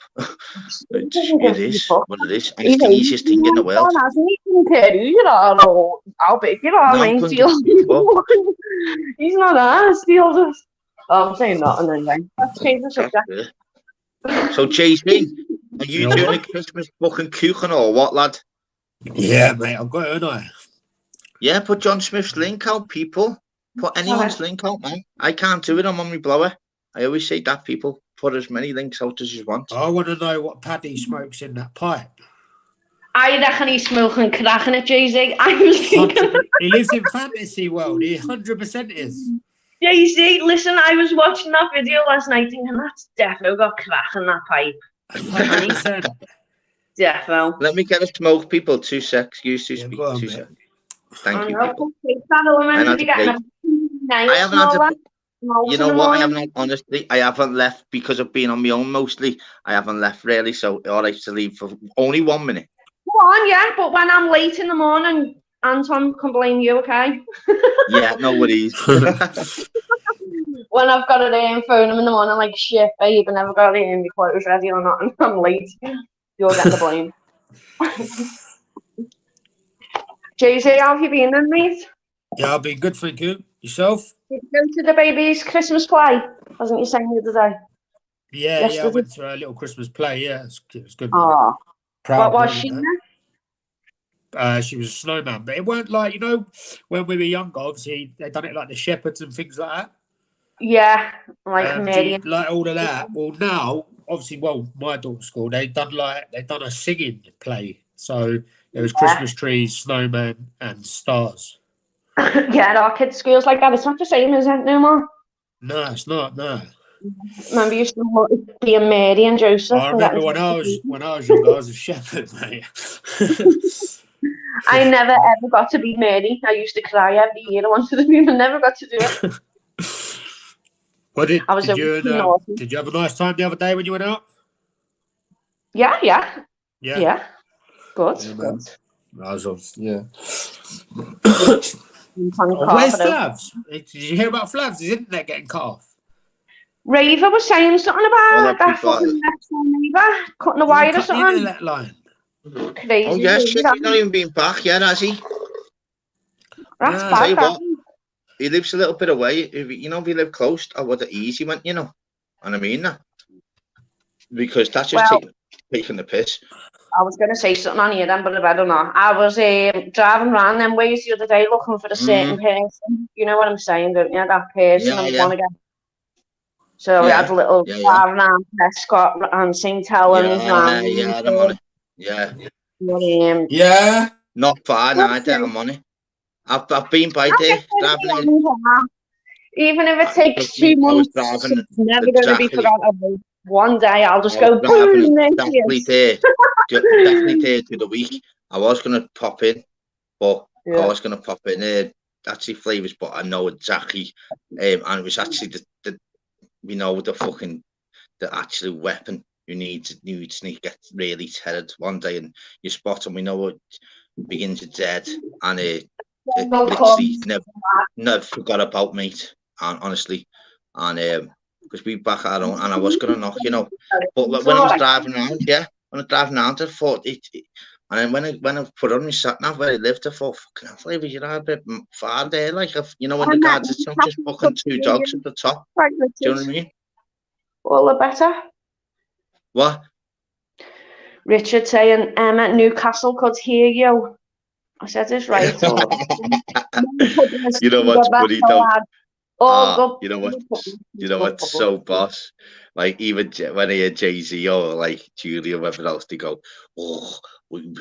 It is what it is. And it's the easiest thing in the world. How big you are, he's not asked. I'm saying that and then let's change the subject. So, JC, are you doing a Christmas fucking Kuchen or what, lad? Yeah, mate, I've got it, haven't I? Yeah, put John Smith's link out, people. Put anyone's link out, man. I can't do it. I'm on my blower. I always say that, people. Put as many links out as you want. I want to know what Paddy smokes in that pipe. I reckon he's smoking crack in it, Jay-Z. I was thinking... He lives in fantasy world. He 100% is. Jay-Z, listen, I was watching that video last night thinking that's definitely got crack in that pipe. 100%. Defo. Let me get a smoke, people. 2 secs. Excuse to Yeah, speak. go on, 2 mate. secs. Thank I you, know. people. Meant to be getting a I haven't had to. nails You in know the what? I morning. haven't, honestly, I haven't left because of being on my own mostly. I haven't left really, so all right to leave for only 1 minute. Go on, yeah, but when I'm late in the morning, Anton can blame you, okay? Yeah, no worries. When I've got to phone him in the morning, like, shit, babe, I never got it in before it was ready or not, and I'm late. You're getting the blame. JJ, how have you been then, mate? Yeah, I've been good, thank you. Yourself? Did you go to the baby's Christmas play? Wasn't you saying the other day? Yeah, Yesterday? I went to a little Christmas play. Yeah, it was good. Oh, Proud. what was she? She was a snowman, but it weren't like, when we were younger. Obviously, they done it like the shepherds and things like that. Yeah, like Mary. Like all of that. Well, now, obviously, my daughter's school, they done a singing play. So there was Christmas trees, snowman, and stars. Yeah, our kids' schools like that. It's not the same, is it, no more? No, it's not. No. Remember, you used to be a Mary and Joseph. I remember when I was younger, I was a shepherd, mate. I never ever got to be Mary. I used to cry every year. I wanted to be, but never got to do it. Well, did naughty. you have a nice time the other day when you went out? Yeah. Good. Yeah, good. I was yeah. Where's Flavs? Did you hear about Flavs? His internet getting cut off. Raver was saying something about that fucking next door neighbour cutting the wire or something. The internet line. Crazy. Oh yes, shit, he's not even been back yet, has he? That's bad. Tell you what, he lives a little bit away. If he lived close, I would have easy went, And I mean that. Because that's just taking the piss. I was going to say something on here then, but I don't know. I was driving around them ways the other day looking for a certain person. You know what I'm saying, don't you? That person I want to get. So we had a little drive around Prescott and St. Helens. I'm on it. Yeah. Not far now, I'm on it. I've been by there driving in. Even if it takes 2 months, it's never going to be forgotten. One day I'll just go boom. Definitely there to the week. I was going to pop in, but I was going to pop in actually Flavors, but I know exactly. And it was actually the actual weapon you need to get really tethered one day, and you spot and we know it begins to dead, and it literally never forgot about mate, and honestly, and because we back at home, and I was gonna knock, but when I was driving around, I thought it, and then when I put on my sat nav where I lived, I thought, fucking hell, Flavors, you're a bit far there, like when the guards, it's not just fucking 2 dogs at the top. Do you know what I mean? All the better. What? Richard saying, Emma, Newcastle could hear you. I said this right. You know what's funny though? You know what's so boss? Like even when I hear Jay-Z or like Julia or whoever else, they go, "Oh, we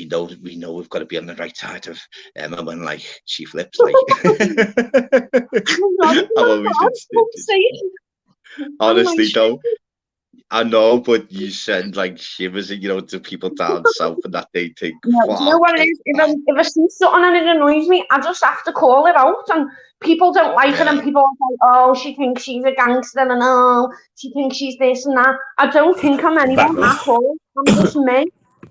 know we've got to be on the right side of Emma when like she flips." Like, I'm always honestly though. I know, but you send like shivers, to people down south, and that they think. No, do you know what it is? If I see something and it annoys me, I just have to call it out. And people don't like it, and people are like, "Oh, she thinks she's a gangster," and "Oh, she thinks she's this and that." I don't think I'm anyone at all. I'm just me.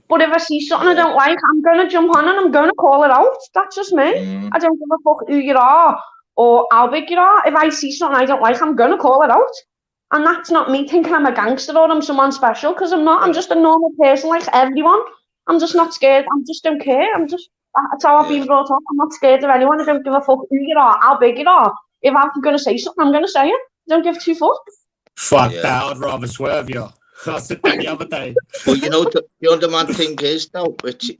But if I see something I don't like, I'm gonna jump on and I'm gonna call it out. That's just me. I don't give a fuck who you are or how big you are. If I see something I don't like, I'm gonna call it out. And that's not me thinking I'm a gangster or I'm someone special, because I'm not. I'm just a normal person like everyone. I'm just not scared. I just don't care. That's how I've been brought up. I'm not scared of anyone. I don't give a fuck who you are, how big you are. If I'm going to say something, I'm going to say it. I don't give 2 fucks. Fuck that. I'd rather swerve you. I said that the other day. Well, the mad thing is though, which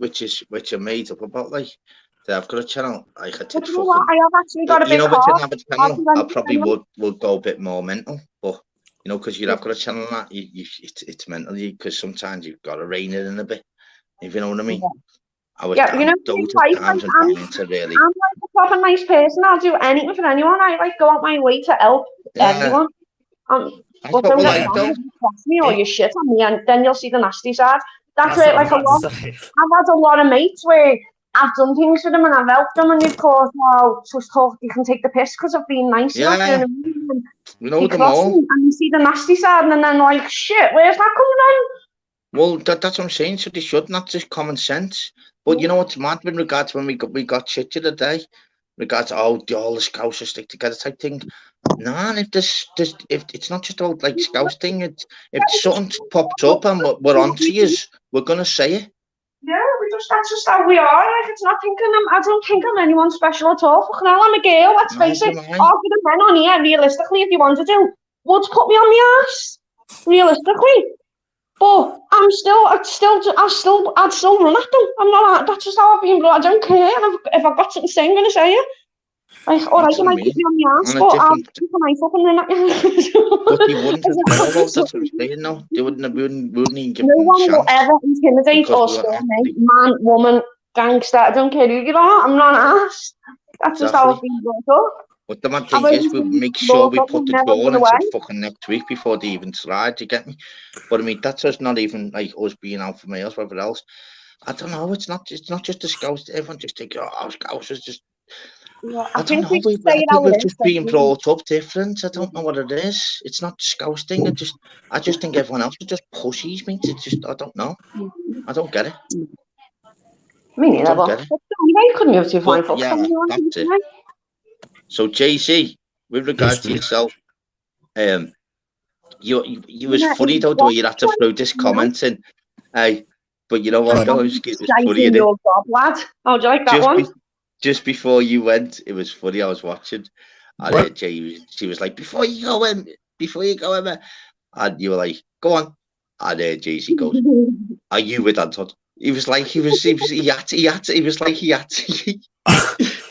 I made up about, like, I've got a channel. I have actually got a big if I didn't have a channel, I probably would go a bit more mental, but. Because you've got a channel on that, it's mental, because sometimes you've got to rein it in a bit, if you know what I mean. I was I'm like a proper nice person. I'll do anything for anyone. I go out my way to help everyone. But don't get me or you shit on me, and then you'll see the nasty side. That's it. Like I've had a lot of mates where I've done things for them and I've helped them, and they've thought, "Oh, just thought you can take the piss because I've been nice." Yeah, we know them all. And you see the nasty side, and then like, shit, where's that coming in? Well, that's what I'm saying. So they should, not just common sense. But you know what's mad with regards when we got shit the other day, regards all the Scousers stick together type thing. Nah, if it's not just all like Scouse thing, if something pops up and we're onto you, we're gonna say it. Yeah, that's just how we are. Like, it's not thinking I don't think I'm anyone special at all. Fucking hell, I'm a girl, let's face it. All the men on here, realistically, if you wanted to, would put me on my ass. Realistically. But I'd still run at them. I'm not, that's just how I've been, I don't care. If I've got something to say, I'm gonna say it. Like, alright, you might put me on my ass, but I'll keep my fucking run at you. But they wouldn't have known that's what I'm saying, no. They wouldn't even give no them one a chance. will ever intimidate or scare me. Man, woman, gangster, I don't care who you are, I'm not an ass. That's just how I've been brought up. But the mad thing is, we make sure we put the door into fucking next week before they even slide, you get me? But I mean, that's just not even like us being alpha males, whatever else. I don't know, it's not just the Scouts, everyone just think, oh, Scouts is just... Yeah, I don't know, we're just being brought up different. I don't know what it is. It's not the Scouse thing. I just think everyone else is just pushies, mate. It's just, I don't know. I don't get it. Me neither, but you couldn't have too fine folks. Yeah, that's it. So, JC, with regards to yourself, you was funny though, the way you had to throw this comment in. Hey, but you know what, though? It was funny. Your job, lad. How'd you like that one? Just before you went, it was funny. I was watching, and she was like, "Before you go in, and you were like, "Go on," and JC goes, "Are you with Anton?" He was like, he was like, he had to.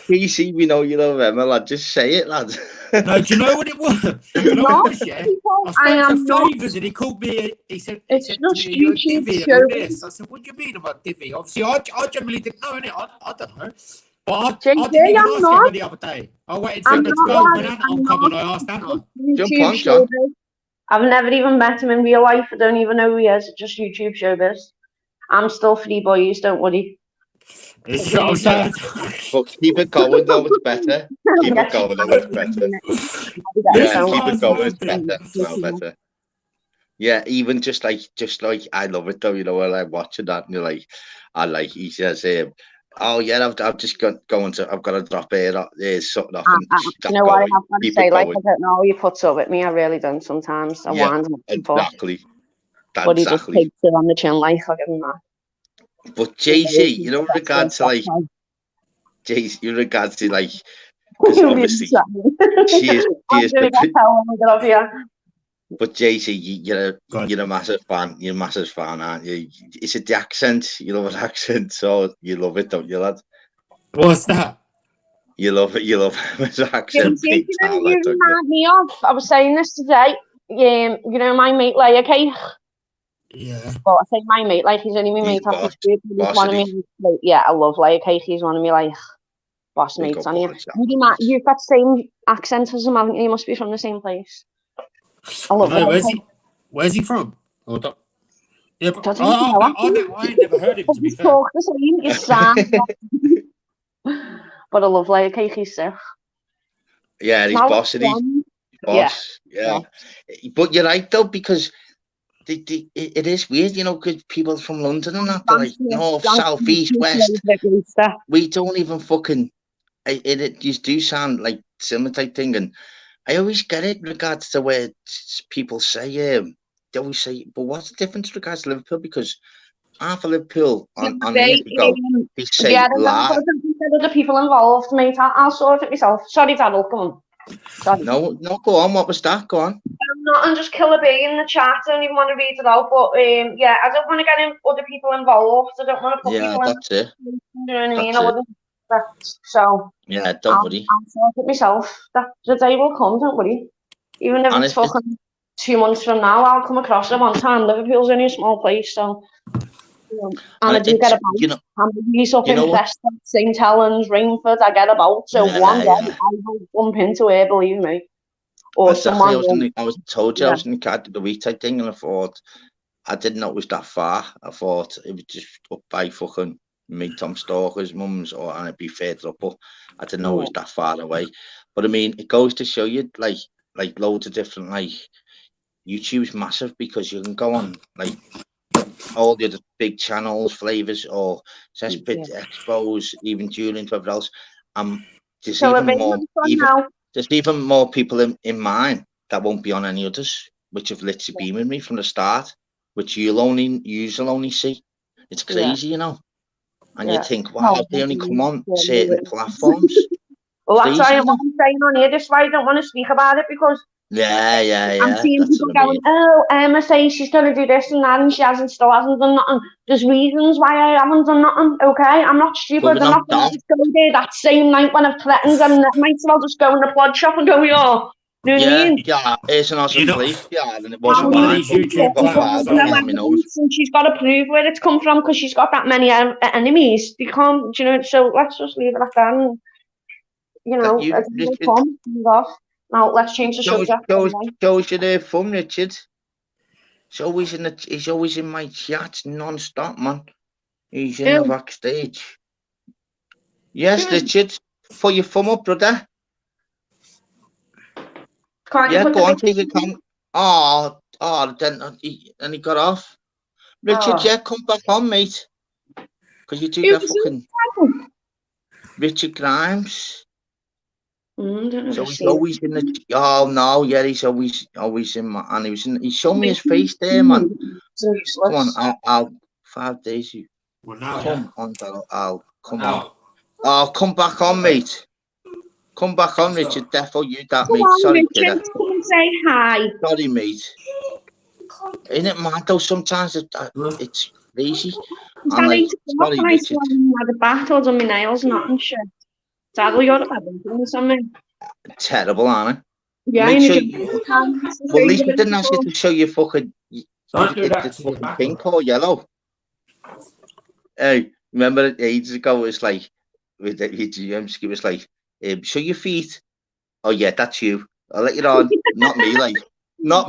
JC, we know you don't remember, lad. Just say it, lad. No, do you know what it was? I spoke to Flavors and he called me. He said, "It's just you're divvy and all this." I said, "What do you mean about divvy?" Obviously, I generally didn't know, innit? I don't know. But I didn't even ask him the other day. I waited for him to go when Anton come and I asked Anton. Jump on, John. I've never even met him in real life. I don't even know who he is. It's just YouTube showbiz. I'm still free boys, don't worry. It's what I'm saying. But keep it going though, it's better. Keep it going though, it's better. Yeah, keep it going, it's better. Well, better. Yeah, even just like I love it though, you know, when I'm watching that and you're like, he says, "Oh yeah, I've just got I've got to drop here's something off." You know what I have to say? Like, I don't know how you put up with me. I really don't sometimes. I want exactly. But he just takes it on the chin, like, I'll give him that. But JC, you know, in regards to like, JC, in regards to like, because obviously she is. But JC, you're a massive fan. You're a massive fan, aren't you? Is it the accent? You love an accent, so you love it, don't you, lad? What's that? You love it. You love his accent. You remind me of. I was saying this today. You know, my mate Layer Cake. Yeah. Well, I say my mate, like he's only my mate off the street. He's one of me. Yeah, I love Layer Cake. He's one of me like boss mates on here. You've got the same accent as him, haven't you? You must be from the same place. I love where's he from? Yeah, but I ain't never heard him, to be fair. Talk the same, you sound. But I love Layer Cake, he's sick. Yeah, he's boss, isn't he? Boss, yeah. But you're right though, because it is weird, you know, because people from London and that, they're like north, south, east, west. We don't even fucking. It just do sound like similar type thing, and I always get it in regards to where people say, they always say, but what's the difference in regards to Liverpool? Because half of Liverpool on here go, they say la. The people involved, mate. I'll sort it myself. Sorry, Daryl, come on. Sorry. No, go on. What was that? Go on. And just kill a bee in the chat. I don't even want to read it out, but yeah, I don't want to get other people involved. I don't want to put people in. Yeah, that's it. You know what I mean? I wouldn't. So yeah, don't worry. I'll sort it myself. The day will come. Don't worry. Even if it's fucking 2 months from now, I'll come across it one time. Liverpool's only a small place, so. And I do get about. I'm really up in Preston, St Helens, Rainford. I get about. So one day I will bump into it. Believe me. Or someone. I was told you I was in the car the week type thing, and I thought I didn't know it was that far. I thought it was just up by fucking me Tom Stalker's mum's, or I'd be further up, but I didn't know it was that far away. But I mean, it goes to show you, like loads of different, like, YouTube's massive because you can go on like all the other big channels, flavors, or Cesspit Expos, even Julian, whatever else. There's So even more, there's even more people in mine that won't be on any others, which have literally been with me from the start, which you'll only see. It's crazy, you know. And you think, wow, they only come on certain platforms. Well, that's why I'm saying on here. This is why I don't want to speak about it, because I'm seeing people going, oh, Emma says she's going to do this and that, and she still hasn't done nothing. There's reasons why I haven't done nothing, okay? I'm not stupid. I'm not going to just go there that same night when I've threatened, and I might as well just go in the pod shop and go, yo. You know what I mean? Yeah, it's an awesome place. Yeah, and it wasn't one of mine. these YouTube platforms. And she's got to prove where it's come from because she's got that many enemies. You can't, you know, so let's just leave it at that. And, you know, it's no fun. Now let's change the subject. Shows you their fun, Richard. He's always in my chat non-stop, man. He's in the backstage. Yes, Richard. Put your thumb up, brother. Go on, take a cam. Then he got off. Richard, come back on, mate. Because you do that fucking Richard Grimes. So he's always in the. Oh no, yeah, he's always in my. And he showed me his face there, man. Come on, I'll 5 days. Come on, I'll come on. Oh, come back on, mate. Come back on, Richard. Defo you that, mate. Sorry, kidder. Come and say hi. Sorry, mate. Isn't it mad though? Sometimes it's crazy. I'm like, sorry, Richard. I had a bath or done my nails, nothing shit. Sadly, you're the something. Terrible, aren't it? Yeah, well, at least we didn't ask you to show your fucking pink or yellow. Hey, remember ages ago it was like with the it was like show your feet. Oh yeah, that's you. I'll let you on. Not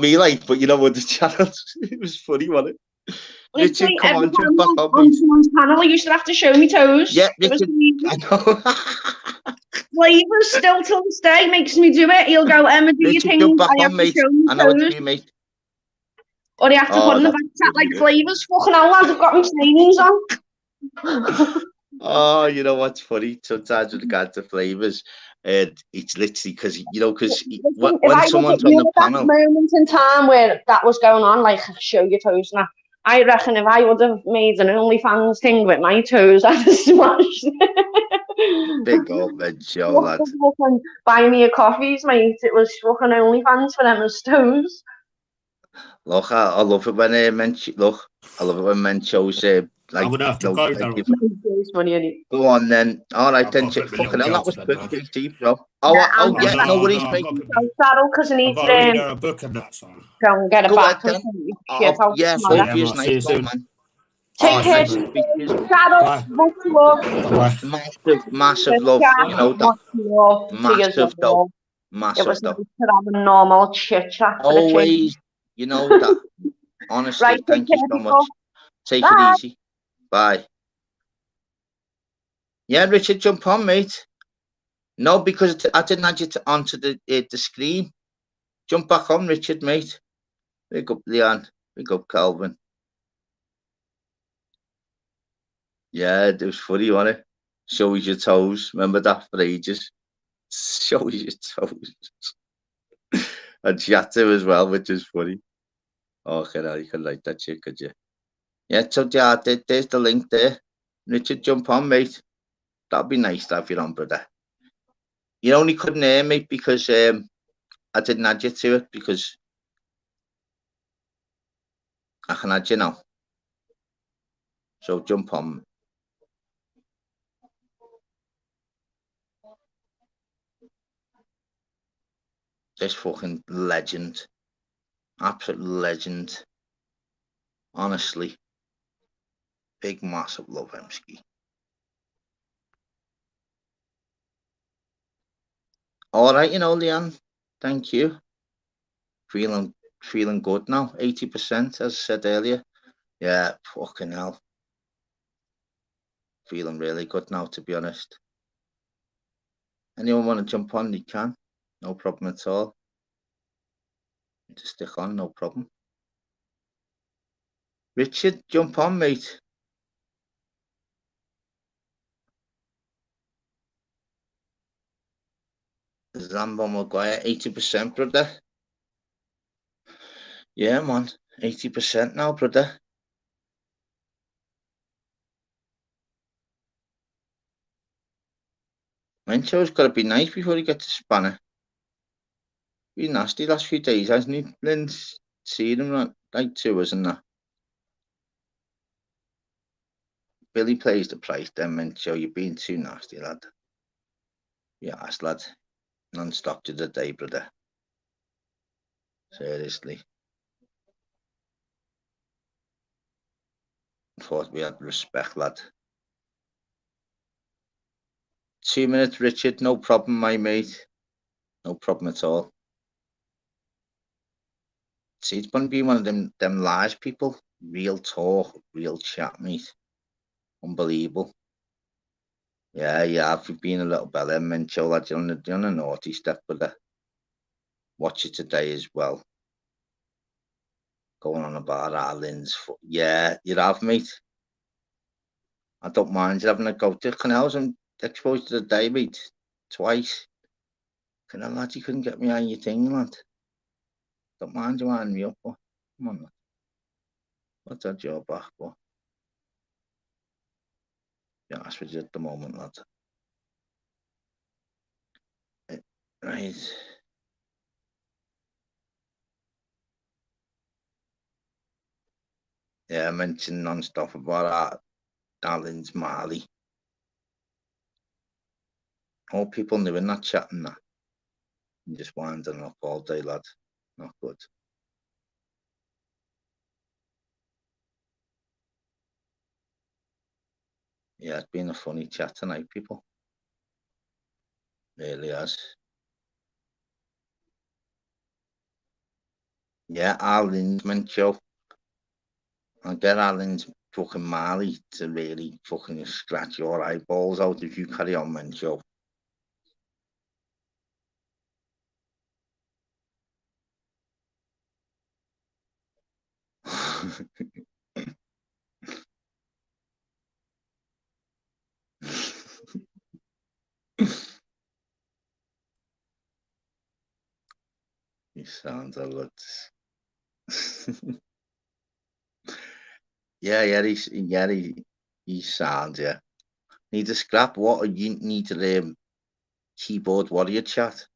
me, like, but you know what the channels. It was funny, wasn't it? Richard, like come on, jump back on someone's panel. You used to have to show me toes. Yeah, Richard, I know. Flavors still till this day makes me do it. He'll go, Emma, do your thing. I have to show me I know it's you, mate. Or they have to put in the back chat like Flavors. Fucking hell, lads, I've got my trainings on. Oh, you know what's funny? Sometimes with regard to Flavors, it's literally because when someone's on the panel, moment in time where that was going on, like show your toes now. I reckon if I would have made an OnlyFans thing with my toes, I'd have smashed. Big old man show, lad. Buy me a coffees, mate. It was fucking OnlyFans for them as toes. Look, I love it when I love it when men shows like. I'm gonna have to go. Go on then. All right then. Fucking hell, that was quick, JT, bro. Oh yeah, no worries, mate. Saddle because I need to go and get a bath. Yeah, hope you're nice, man. Take care. Saddle, much love. Massive love. You know that. Massive though. Massive though. It was though. nice to have a normal chit chat. Always. You know that. Honestly, right, thank you so much. Take it easy. Bye. Yeah, Richard, jump on, mate. No, because I didn't add you onto the screen. Jump back on, Richard, mate. Big up, Leanne. Big up, Calvin. Yeah, it was funny, wasn't it? Show us your toes. Remember that for ages? Show us your toes. And Chatter as well, which is funny. Oh, you can like that shit, could you? Yeah, so yeah, there's the link there. Richard, jump on, mate. That'd be nice to have you on, brother. You only couldn't hear me because I didn't add you to it because I can add you now. So jump on. This fucking legend. Absolute legend. Honestly. Big, massive love, Emski. All right, Leanne. Thank you. Feeling feeling good now. 80%, as I said earlier. Yeah, fucking hell. Feeling really good now, to be honest. Anyone want to jump on, you can. No problem at all. Just stick on, no problem. Richard, jump on, mate. Zambo Maguire, 80%, brother. Yeah, man. 80% now, brother. Mencho's got to be nice before he gets a spanner. Been nasty last few days, hasn't he? Lynn's seen him like tours and that. Billy plays the price then, Mencho. You're being too nasty, lad. Yeah, lad. Non-stop to the day, brother. Seriously. Thought we had respect, lad. 2 minutes, Richard. No problem, my mate. No problem at all. See, it's going to be one of them large people. Real talk, real chat, mate. Unbelievable. Yeah, I've been a little better, Mencho, lad. You're on a naughty step, brother. Watch it today as well. Going on about Ireland's foot. Yeah, you have, mate. I don't mind you having a go. The canals I'm exposed to the day, mate. Twice. Canal, lad, you couldn't get me on your thing, lad. Don't mind you winding me up, but come on, lad. What's that job back, but? Yeah, that's what you at the moment, lad. Right. Yeah, I mentioned non-stop about Darlin's Marley. All people knew in that chat and that. And just winding up all day, lad. Not good. Yeah, it's been a funny chat tonight, people. Really has. Yeah, Arlen's Mencho. I'll get Arlen's fucking Marley to really fucking scratch your eyeballs out if you carry on, Mencho. He sounds a lot. yeah, he sounds, yeah. Need a scrap? What? You need to keyboard warrior chat?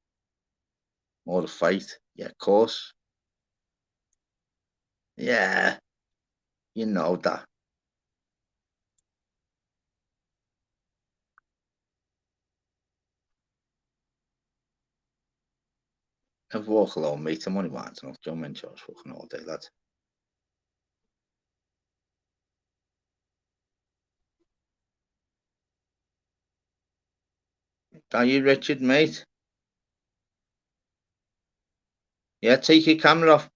Or a fight? Yeah, of course. Yeah, you know that. I've walked alone, mate. I'm only winding up. John Mencho's fucking all day, lad. Are you Richard, mate? Yeah, take your camera off.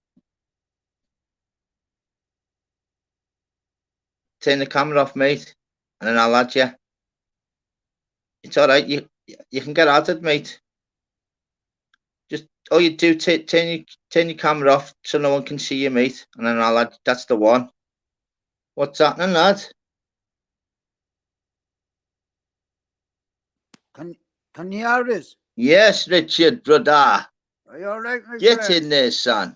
Turn the camera off, mate, and then I'll add you. It's all right. You can get added, mate. Just all you do, turn your camera off so no one can see you, mate, and then I'll add. That's the one. What's happening, lad? Can you hear us? Yes, Richard, brother. Are you all right, my Get friend? in there, son.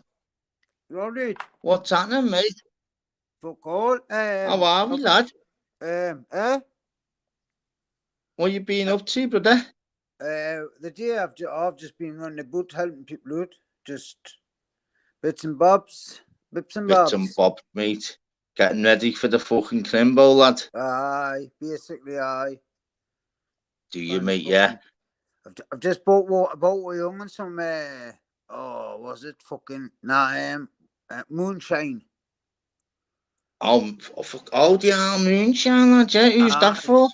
You all right? What's happening, mate? Fuck all. How are we, lad? What you been up to, brother? The day I've just been running about helping people out. Just bits and bobs. Bits and bobs, mate. Getting ready for the fucking Crimbo, lad. Aye, basically, aye. Do you, mate? Yeah. I've just bought a young and some, was it fucking, moonshine. Oh, yeah, moonshine, lad, yeah. Who's that for?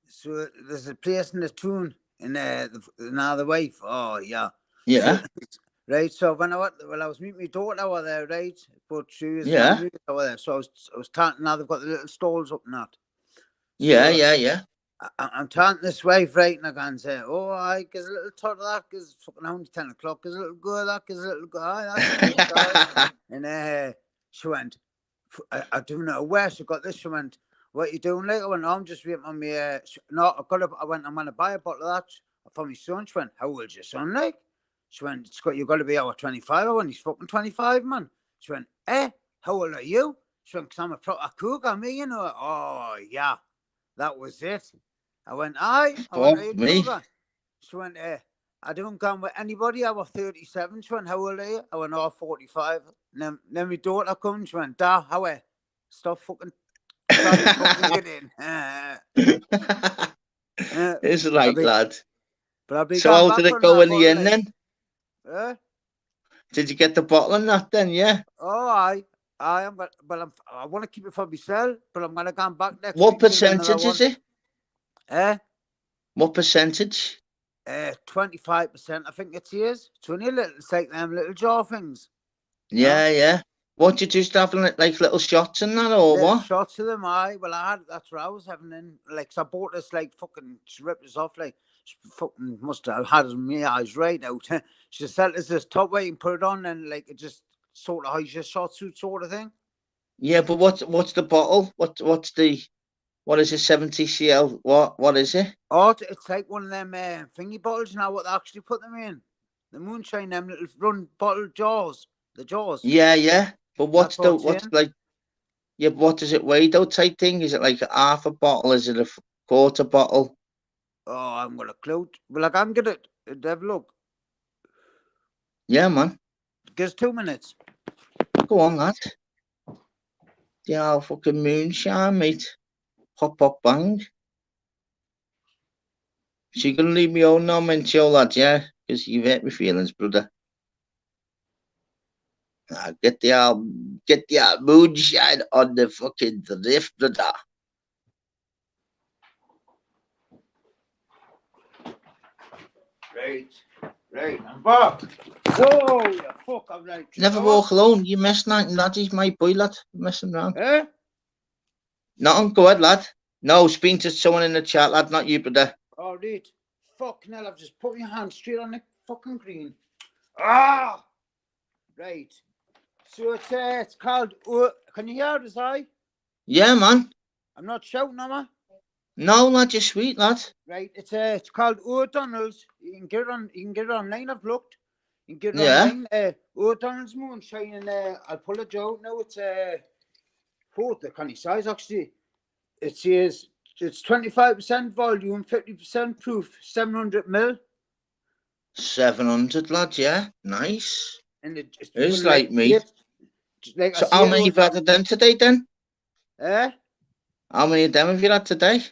So there's a place in the tune in the wife. Oh, yeah. Yeah. Right, so when I was meeting my daughter over there, right? But she was over there, so I was tanting. Now they've got the little stalls up and that. Yeah. I'm tanting this wife, right? And I can say, oh, I gives a little tot of that, gives fucking only 10 o'clock, gives a little go of that, gives a little go. That's nice, and she went, I don't know where she got this. She went, what are you doing later? I went, oh, I'm just waiting on me. No, I'm going to buy a bottle of that for my son. She went, how old's your son like? She went, you've got to be over 25. I went, he's fucking 25, man. She went, how old are you? She went, because I'm a proper cougar, me, you know. Oh, yeah, that was it. I went, aye. I went, are you a cougar? She went, I don't come with anybody. I was 37. She went, how old are you? I went, oh, 45. And then my daughter comes. She went, Dad, how are you? Stop fucking trying to fucking get in. It's right, lad. But I'll be so how did it go in the end then? Did you get the bottle and that then? Yeah. Oh, I want to keep it for myself, but I'm gonna come back next week. What percentage is it? What percentage? 25%. I think it is. It's only a little. It's like them little jar things. Yeah. What, you just having like little shots in that or little what? Shots of them. That's what I was having in. Like, so I bought this like fucking. She ripped us off like. She fucking must have had my eyes right out. She said, "Is this top way and put it on and like it just sort of hides your shot suit sort of thing." Yeah, but what's the bottle? What is it? 70 cl? What is it? Oh, it's like one of them thingy bottles now. What they actually put them in? The moonshine, them little run bottle jars. The jars. Yeah. But what's like? Yeah, but what does it weigh though? Type thing? Is it like half a bottle? Is it a quarter bottle? Oh, I'm gonna clue. Well, like I'm gonna have a look. Yeah, man. Give us 2 minutes. Go on, lad. Yeah, fucking moonshine, mate. Pop, bang. So you're gonna leave me alone now, Mentio, lad, yeah? Because you've hurt my feelings, brother. Get the moonshine on the fucking drift, brother. Right, I'm back. Whoa, you fuck, I'm like... Never walk alone. You mess nothing, lad. He's my boy, lad. You're messing around. Nothing. Go ahead, lad. No, speaking to someone in the chat, lad, not you, brother. Oh, dude. Fuck, Nell, I've just put my hand straight on the fucking green. Ah! Right. So it's called... can you hear this, Yeah, man. I'm not shouting, am I? No, lad, you're sweet, lad. Right, it's called O'Donnell's. You can get it online. I've looked. You can get it online. O'Donnell's moonshine, and I'll pull it out now. It's the canny size actually. It says it's 25% volume, 50% proof, 700 ml. 700, lad. Yeah, nice. And it's like me. So how many have you had of them today, then? How many of them have you had today?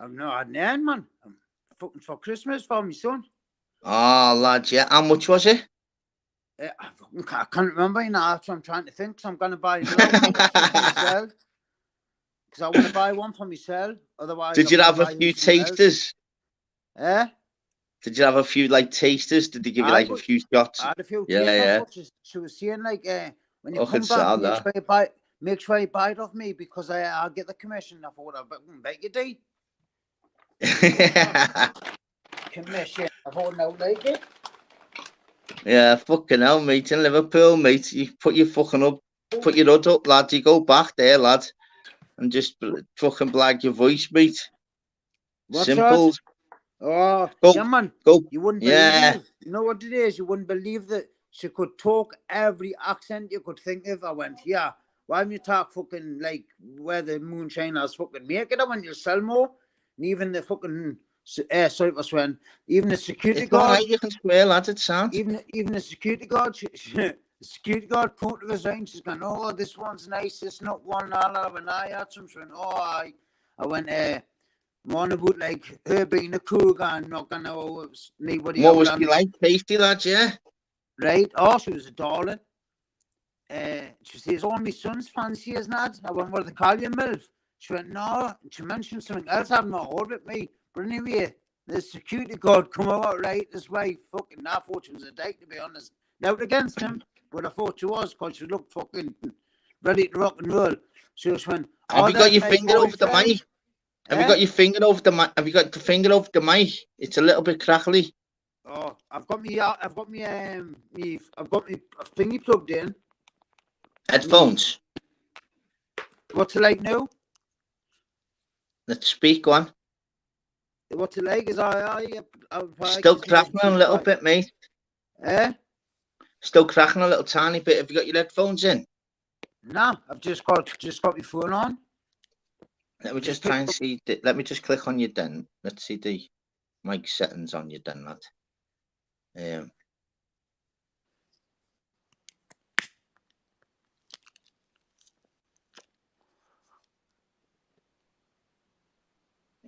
I've not had none, man. I'm fucking for Christmas for my son. Oh, lad, yeah. How much was it? I can't remember, you know. That's what I'm trying to think. So I'm going to buy it myself. Because I want to buy one for myself. Otherwise, did you have a few tasters? Did you have a few like tasters? Did they give you like a few shots? I had a few tasters. She was saying like, when you come back, make sure you buy it off me because I'll get the commission. I thought, I bet you do. Commission. I thought, no, like it. Yeah, fucking hell, mate. In Liverpool, mate, you put your fucking up, put your hood up, lad. You go back there, lad, and just fucking blag your voice, mate. What's simple. That? Oh, yeah, man. You wouldn't believe. You know what it is? You wouldn't believe that she could talk every accent you could think of. I went, yeah. Why don't you talk fucking like where the moonshiners fucking make it? I went, you'll sell more. And even the fucking sorry for swearing. Even the security guard. You can swear, lad. It sounds. Even the security guard. The security guard come to the sign. She's going, oh, this one's nice. It's not one. I'll have an eye at some. She went, oh, I went, more about like her being a cougar and not gonna anybody. What was she like? Tasty, lad, yeah. Right. Oh, she was a darling. She says, oh, my son's fancy as that. I went, what do they call you, MILF? She went, no. She mentioned something else. I've not heard with me. But anyway, the security guard come out right this way. Fucking, I thought she was a date, to be honest. out against him, but I thought she was because she looked fucking ready to rock and roll. So she went, Have you got your finger over the mic? Have you got your finger over the mic? Have you got the finger over the mic? It's a little bit crackly. Oh, I've got my thingy plugged in. Headphones. What's it like now? Let's speak one. What's it like? Is I still cracking a little bit, mate. Eh? Still cracking a little tiny bit. Have you got your headphones in? No, I've just got my phone on. Let me just try and see. Let me just click on you then. Let's see the mic settings on you then, lad.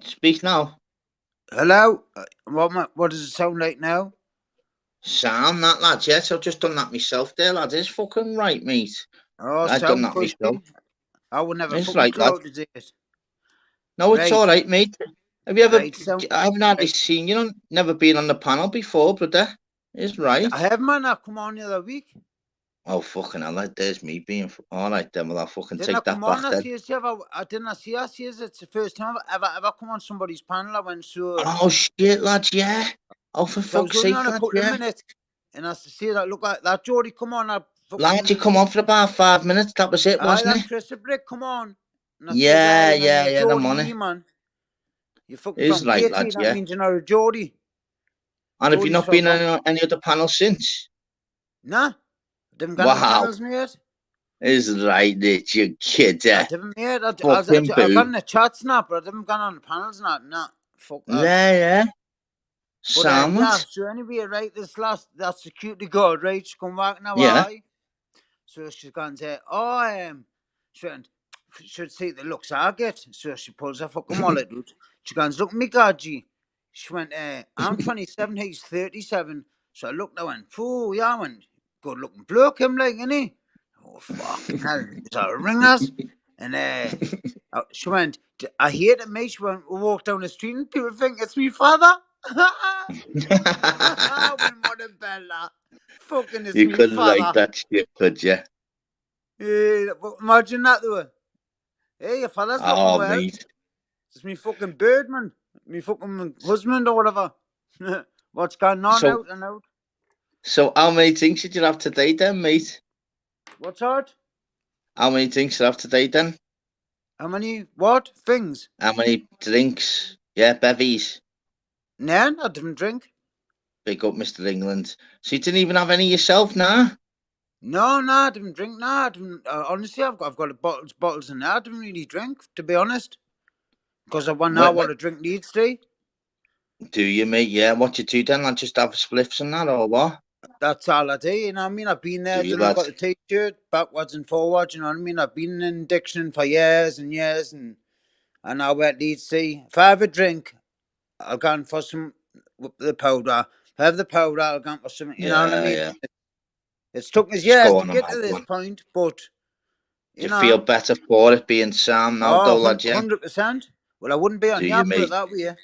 Speak now. Hello. What does it sound like now? Sound that, lad. Yes, I've just done that myself there, lad. It's fucking right, mate. Oh, I've done that myself. I would never it's right, lad. To do it. No, it's all right, mate. Have you ever? Right, I haven't hardly seen you. Never been on the panel before, brother. It's right. I have, man. I come on the other week. Oh, fucking hell, like, there's me being... All right, then, well, I'll fucking didn't take that back, then. I didn't see us. It's the first time I've ever come on somebody's panel. I went so... Oh, shit, lads, yeah. Oh, for fuck's sake, lads, yeah. Minutes, and I see that, look like that Geordie come on. Lad, you come on for about 5 minutes. That was it, wasn't it? Chris Brick, come on. Yeah, I'm on it. Man. You're fucking it's from right, Katie, lads, that means you're not a Geordie. And have you not been on any other panels since? Nah. Didn't go on panels, mate. Is right, Rich, you kid. I didn't, mate. I got in the chat snap, but I didn't go on the panels, not. Nah, fuck that. Yeah. But, yeah, so anyway, right, that security guard, right, she come back now, yeah. So she's going to say, she went, should see the looks I get. So she pulls her fucking wallet out. She goes, look, me God, G. She went, I'm 27, he's 37. So I looked, I went, oh, yeah, I went, good looking bloke, him like, isn't he? Oh, fucking hell. So ringers. And she went, I hate it, mate. She went, we walk down the street and people think it's me father. I wouldn't want to bella. Fucking it's you me couldn't father. write that shit, could you? Imagine that, though. Hey, your father's looking well. Mate. It's me fucking bird, man. Me fucking husband or whatever. What's going on out and out? So how many drinks did you have today then, mate? What's that? How many drinks did you have today then? How many what? Things? How many drinks? Yeah, bevies. Nah, I didn't drink. Big up, Mr. England. So you didn't even have any yourself, nah? No, I didn't drink. No, I didn't. Honestly, I've got bottles in there. I didn't really drink, to be honest. Because I want now what a drink needs to. Do you, mate? Yeah. What you do then? Like just have spliffs and that, or what? That's all I do, you know what I mean? I've been there, I've got the t-shirt, backwards and forwards, you know what I mean? I've been in addiction for years and years, and I wear leads see. If I have a drink, I'll go for some the powder. If I have the powder, I'll go for something, you know what I mean? Yeah. It's took us years to get to this point, but you know, feel better for it being Sam now, though, lad, yeah? 100%. Well, I wouldn't be on your put it that way.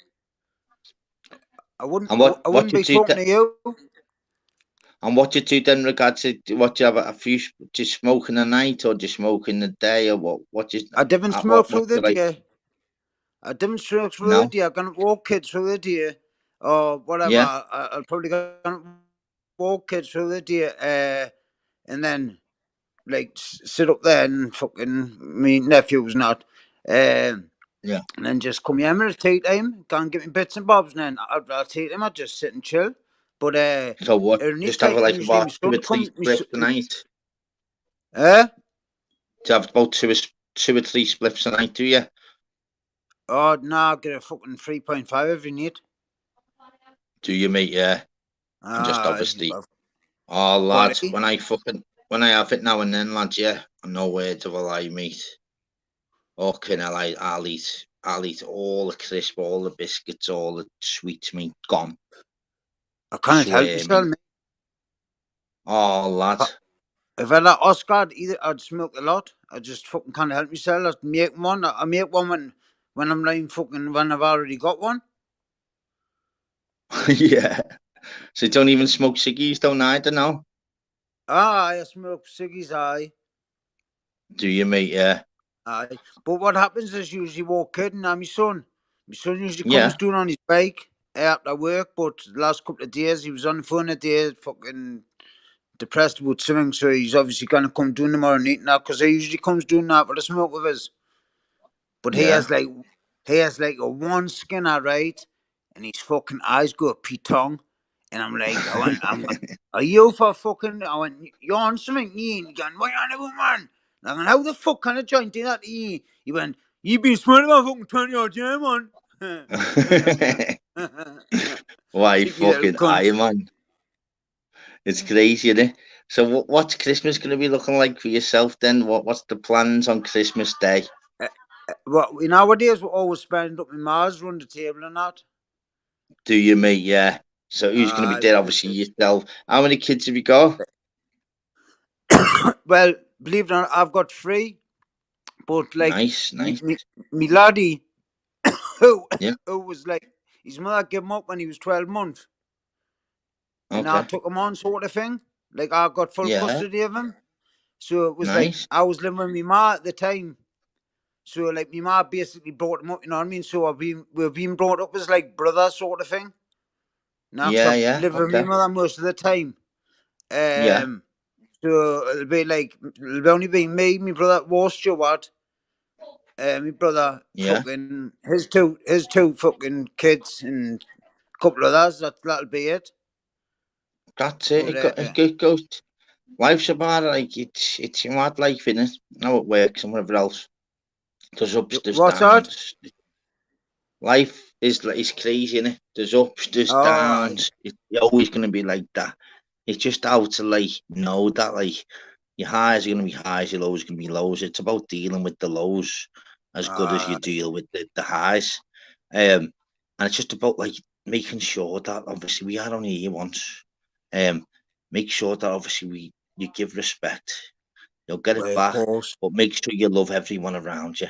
I wouldn't, I wouldn't be talking to you. And what do you do then in regards to what do you have a few? Do you smoke in the night or do you smoke in the day or what? I didn't smoke through the day. I didn't smoke through the day. I'm gonna walk kids through the day or whatever. Yeah. I'll probably gonna walk kids through the day, and then like sit up there and fucking me nephew's not, and then just come here at tea time, go and get me bits and bobs, and then I'll take them. I just sit and chill. But so what? Just have like about 2 or 3 spliffs a night. To have about 2 or 3 spliffs a night, do you? Oh no, I get a fucking 3.5 every night. Do you, mate? Yeah. And just obviously. Oh, lads, when I have it now and then, lads, yeah, no words of a lie, mate. Okay, I'll eat all the crisp, all the biscuits, all the sweets, mate, gone. I can't help myself, mate. Oh, lad. If I had that Oscar, I'd smoke a lot. I just fucking can't help myself. I'd make one. I make one when I'm like fucking when I've already got one. Yeah. So you don't even smoke ciggies, don't either now? I smoke ciggies, aye. Do you, mate? Yeah. Aye. But what happens is usually walk kidding. Now my son usually Yeah. comes down on his bike after work, but the last couple of days he was on the phone a day, fucking depressed about something, so he's obviously gonna come down tomorrow night now, because he usually comes down now for the smoke with us. But he Yeah. has like a one skinner, right? And his fucking eyes go pitong. And I'm like, are you for fucking, you're on something, Ian? He gone, why on about, man? And I went, how the fuck can I join do that, Ian? He went, you been smoking about fucking 20 odd years, man. Why Cheeky little fucking cunt. aye, man. It's crazy, isn't it? So what's Christmas going to be looking like for yourself then? What's the plans on Christmas Day? Well, nowadays we always spend up in Mars around the table and that. Do you, mate? Yeah. So who's going to be there? Obviously yourself. How many kids have you got? Well, believe it or not, I've got 3, but like Nice. me laddie, who Yeah. was like, his mother gave him up when he was 12 months, and I Okay. took him on, sort of thing. Like I got full Yeah. custody of him, so it was like Nice. I was living with my ma at the time. So like my ma basically brought him up, you know what I mean? So we've been brought up as like brothers, sort of thing. Now, because I Yeah. live with my Okay. mother most of the time. Yeah. So it'll only be me, my brother was Stuart, my brother, Yeah. fucking his two fucking kids, and a couple of others. That'll be it. That's it. But It goes. Life's about like it's a mad life, innit? How it works and whatever else. There's ups, there's what's that? downs. Life is crazy, innit? There's ups, there's downs. It's always gonna be like that. It's just how to like know that like your highs are gonna be highs, your lows are gonna be lows. It's about dealing with the lows as good as you deal with the highs. And it's just about like making sure that obviously we are only here once. Make sure that obviously you give respect. You'll get it back, but make sure you love everyone around you.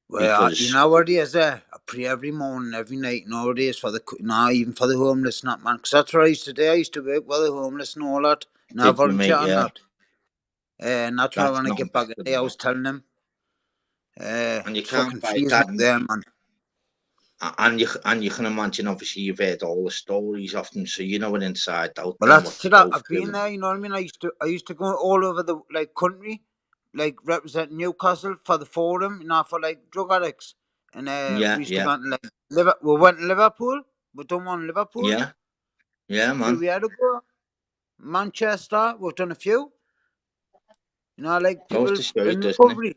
Well, Because nowadays, I pray every morning, every night nowadays for even for the homeless, not man. Because that's what I used to do. I used to work with the homeless and all that. Now did you, volunteer mate? on Yeah, that. And that's what I that's want to not get back. I was telling them. and you It's can't fucking fight freezing that. up there, man. And you can imagine, obviously, you've heard all the stories of them, so you know it inside out. Well, Then what that's to it. go I've through. been there. You know what I mean? I used to go all over the country, like representing Newcastle for the forum, for like drug addicts. And we used to go to we went to Liverpool. We done one in Liverpool. Yeah, man. A few years ago. Manchester, we've done a few. You know, like people in recovery.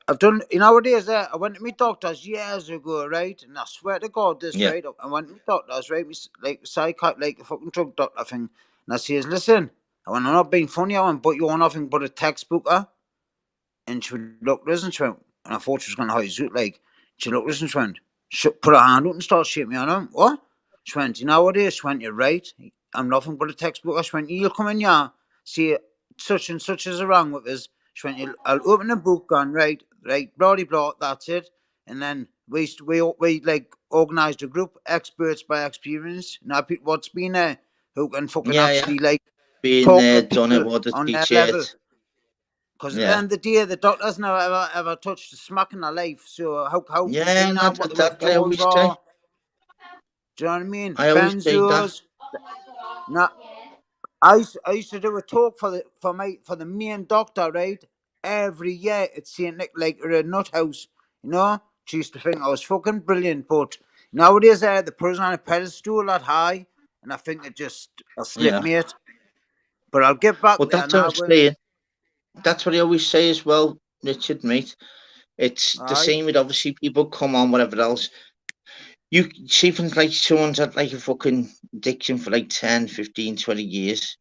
I've done, nowadays, I went to my doctors years ago, right? And I swear to God, this, right? I went to my doctors, right? Like, like a fucking drug doctor thing. And I says, listen, I'm not being funny, I went, but you want nothing but a textbook, And she looked at us and she went, and I thought she was going to hide his like, she looked at us and she went, put her hand up and start shaking me on him. What? She went, nowadays, she went, you're right. I'm nothing but a textbook. She went, you'll come in here, see such and such is wrong with us. She went, I'll open a book on, right, blah, blah, that's it. And then we like organised a group, experts by experience. Now, what's been there who can fucking actually like being talk there, to done it, people what the on their t-shirt. level. Because at the end of the day, the doctor's never ever touched a smack in their life. So how do they know what the withdrawals are? Do you know what I mean? I always say that. Now, I used to do a talk for the main doctor, right? Every year at St. Nick, like a nut house, you know. She used to think I was fucking brilliant, but nowadays the person on a pedestal that high, and I think it just a slip, mate. But I'll get back there. That's what I'm saying. That's what I always say as well, Richard, mate. It's the same with obviously people come on, whatever else. You see things like someone's had like a fucking addiction for like 10, 15, 20 years,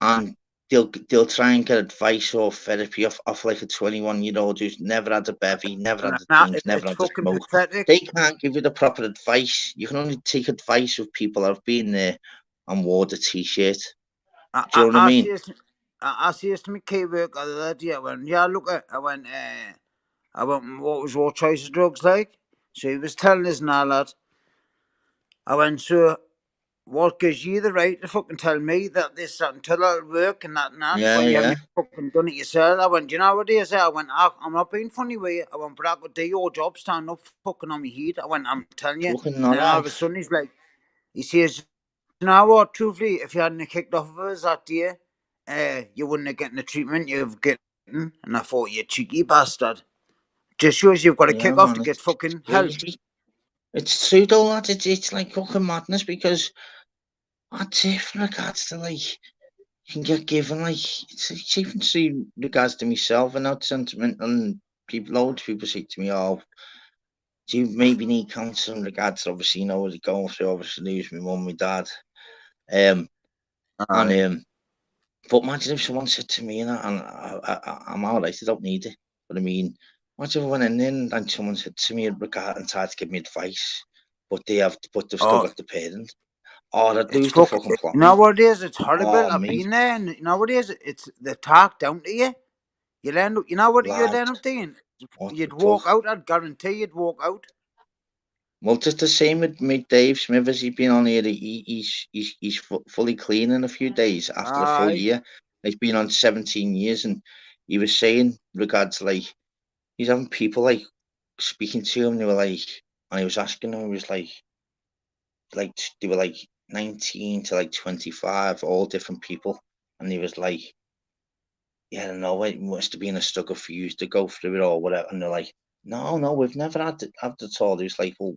and they'll try and get advice or therapy off like a 21-year-old who's never had a bevy, never had a drink, never had a smoke. Pathetic. They can't give you the proper advice. You can only take advice of people that have been there and wore the t-shirt. Do you know what I mean? I says to me key work the other day, I went, what was your choice of drugs like? So he was telling us now, lad. I went, so what gives you the right to fucking tell me that this that until that'll work and that Yeah, when you yeah. haven't fucking done it yourself? I went, you know what it is? I went, I'm not being funny with you. I went, but I could do your job, stand up fucking on my head. I went, I'm telling you. Fucking And not then all of a off. sudden he's like, he says, you know what, truthfully, if you hadn't kicked off of us that day, you wouldn't have gotten the treatment you've gotten. And I thought, you cheeky bastard. Just shows you've got to Yeah, kick off man, to get it's fucking help. crazy. It's true though, lad. It's like fucking madness because I'd say in regards to like you can get given like it's even see regards to myself and that sentiment and people loads of people say to me, oh, do you maybe need counselling in regards to obviously what you're going through, obviously lose my mum, my dad. And but imagine if someone said to me and I'm alright, I don't need it. But I mean, imagine if I went in and someone said to me regarding tried to give me advice, but they've still got the parent. Oh, I'd lose the fucking plot. You know what it is? It's horrible. I've mate. been there, and you know what it is? It's the talk down to you. You learn. You know what you'd end up doing? You'd walk out. I'd guarantee you'd walk out. Well, it's the same with Dave Smithers. He's been on here. He's fully clean in a few days after a full year. He's been on 17 years, and he was saying regards like he's having people like speaking to him. They were like, and he was asking them. He was like they were like 19 to like 25, all different people, and he was like, yeah, I don't know, it must have been a struggle for you to go through it or whatever. And they're like, no, we've never had it at all. He was like, well,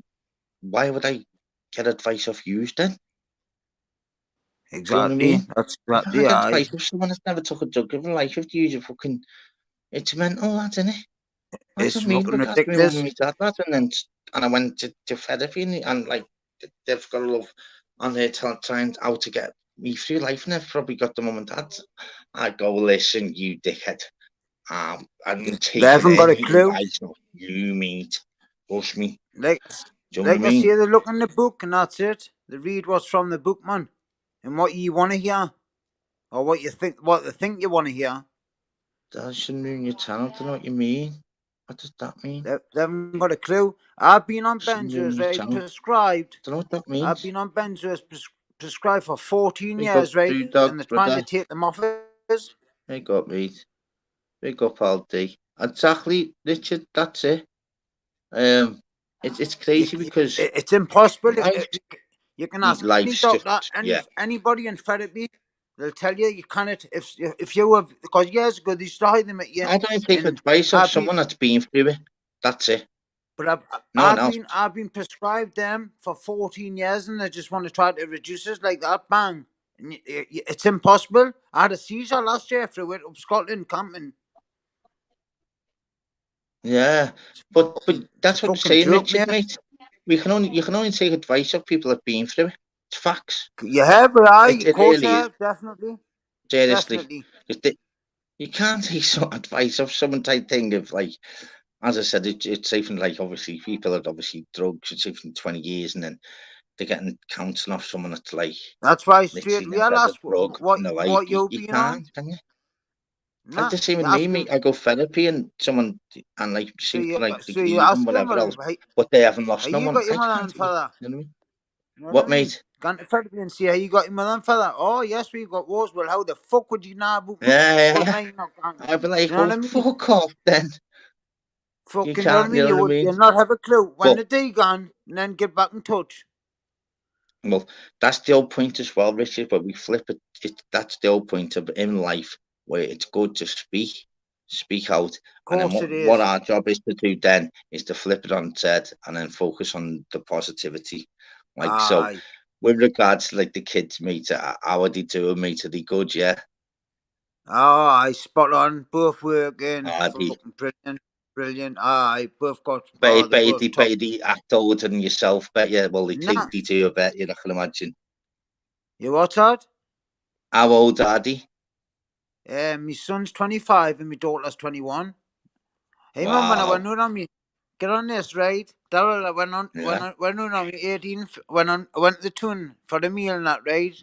why would I get advice off you then? Exactly. Do you know what I mean? That's exactly. I get advice of someone that's never took a drug in life. If you use a fucking, it's mental, that, isn't it? It's fucking ridiculous. And I went to therapy and like they've got a love on there trying how to get me through life, and they've probably got the mum and dad. I go, listen, you dickhead. I'm taking they haven't got a clue. You mate, push me. Like I mean? say, they look in the book and that's it. They read what's from the book, man, and what you want to hear, or what they think you want to hear. That shouldn't mean your talent. I don't know what you mean. What does that mean? They haven't got a clue. I've been on benzos, right, prescribed. I don't know what that means. I've been on benzos prescribed for 14 years, right, and they're trying to take them off us. Big up, mate. Big up, all day. Exactly, Richard. That's it. It's crazy because it's impossible. You can ask any doctor, anybody in therapy, they'll tell you you cannot. If you have, because years ago they started them at you. I don't take advice of someone that's been through it. That's it. But I've been prescribed them for 14 years, and they just want to try to reduce it like that. Bang! And it's impossible. I had a seizure last year after I went up Scotland camping. Yeah, but that's what I'm saying, Richard, mate. You can only take advice of people that've been through it. It's facts. Yeah, but of course really have, definitely. Seriously, you can't take some advice of someone type thing of like, as I said, it's even like obviously people that obviously drugs. It's even 20 years, and then they're getting counselling off someone that's like. That's why straight we ask what you'll be on. Can you? Like the same with me, mate. I go therapy and someone and like see for like the and whatever else, but they haven't lost no one. You know what I mean? What, mate? Gone to therapy and see how you got him on for that. Oh yes, we got wars. Well, how the fuck would you know? Yeah. I'd be like, fuck off then. Fucking, you know what I mean? You not have a clue when the day gone, and then get back in touch. Well, that's the old point as well, Richard. But we flip it. That's the old point of in life where it's good to speak out, and then what our job is to do then is to flip it on its head and then focus on the positivity. Like so, with regards to like the kids, mate, how are they doing, mate? Are they good? Yeah. Oh, I spot on. Both working. Brilliant. I both got. Bet they act older than yourself. Bet yeah. Well, they think they do. I bet you. I can imagine. You what, Todd? How old are they? My son's 25 and my daughter's 21. Hey, wow. Mum, when I went on me, get on this, right? Daryl, I went on me 18. I went to the tune for the meal and that, right?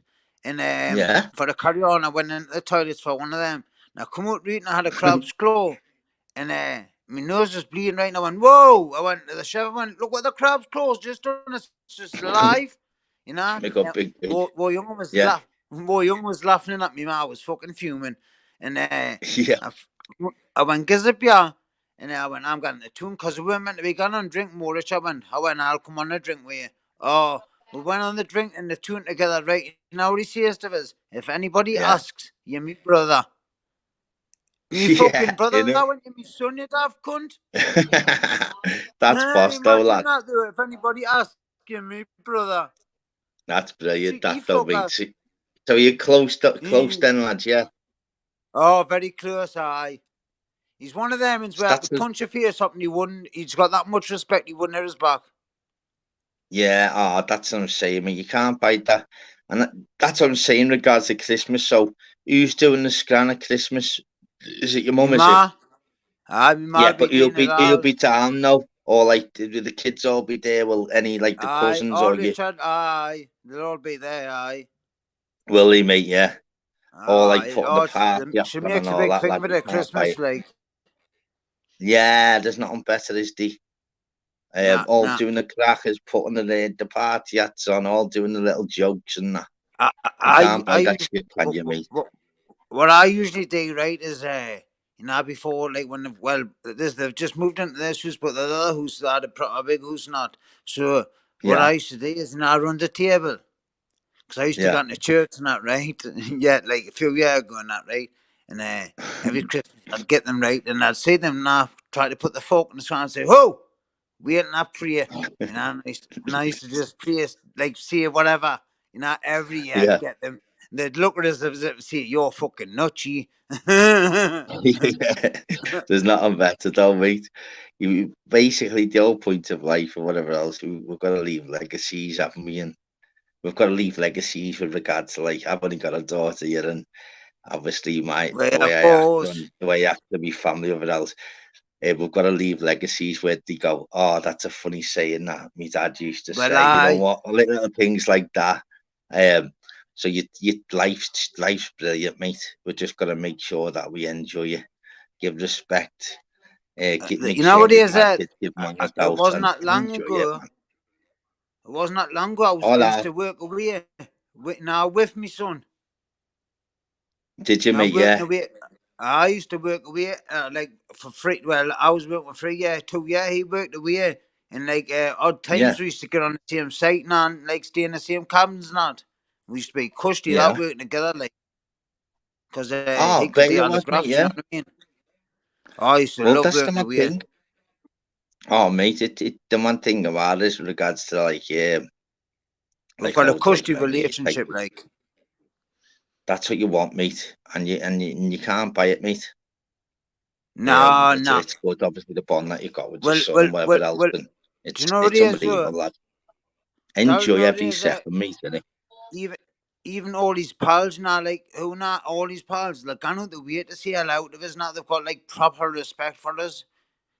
And for the carry on, I went into the toilets for one of them. Now come out, right, and I had a crab's claw, and my nose was bleeding, right? And I went, whoa! I went to the chef. I went, look what the crab's claw's just done. It's just alive. You know? Make up big. Boy Young was Yeah. laughing at me. Ma was fucking fuming. And Yeah. I went, "Giz up, yeah." And I went, "I'm getting a tune," because we weren't meant to be going on drink more. I went, "I'll come on a drink with you." Oh, we went on the drink and the tune together, right? Now what he says to us, "If anybody asks, you're my brother." Me fucking brother, you know? when you're my son, you daft cunt. That's boss though, Imagine lad. that, though. If anybody asks, you're my brother. That's brilliant. Cheeky That though, mate. fucker. So you're close then, lads, yeah? Oh, very close, aye. He's one of them where I could punch a face up and he wouldn't. He's got that much respect, he wouldn't hit his back. Yeah, that's what I'm saying. I mean, you can't bite that. And that's what I'm saying in regards to Christmas. So, who's doing the scran at Christmas? Is it your mum, is it? Aye, my ma Yeah, be but you'll doing it be down now. Or like, do the kids all be there? Will any, like, the cousins all or you? Richard, aye. They'll all be there, aye. Will they, mate, yeah? Or like Aye. putting the party up She and makes a all big that, thing lad. of it You at can't buy Christmas, it. like. Yeah, there's nothing better, is there? All Nah. doing the crackers, putting the party hats on, all doing the little jokes and that. You can't buy that shit, can you, mate? What I usually do, right, is before, like, they've just moved into this house, but the other house had a big house, not. So what I used to do is run the table, because I used to go into church and that, right? Yeah, like a few years ago and that, right? And every Christmas I'd get them right, and I'd see them now try to put the fork in the swan and say, "Whoa, we ain't not pray," and I used to just pray, like, say whatever, every year I'd get them. They'd look at us and say, "You're fucking nutty." There's nothing better, though, mate. You basically the whole point of life or whatever else. We've got to leave legacies, haven't we? And we've got to leave legacies with regards to, like, I've only got a daughter here, and obviously the way I act and the way I act to be family of it else. We've got to leave legacies where they go, "Oh, that's a funny saying that my dad used to say." You know what? Little things like that. So your life's brilliant, mate. We're just got to make sure that we enjoy it, give respect, make You know sure what we is can't it? give man It out wasn't and that long enjoy it, ago. man. It wasn't that long ago. I used to work away with my son. Did you, mate? Yeah. I used to work away like for free. Well, I was working for 3 years, 2 years. He worked away, and like odd times we used to get on the same site and like stay in the same cabins and that. We used to be cushy that working together, like, because he could do autographs. You know what I mean? I used to love that's working the away. thing. Oh, mate, the one thing about it with regards to we've got a cushy relationship, like. That's what you want, mate, and you can't buy it, mate. No. It's good, obviously, the bond that you got with your son and whatever else, and it's unbelievable, lad. Enjoy every second, mate, innit? Even all his pals now, like, all his pals, like, I know the way to see hell out of us now. They've got like proper respect for us.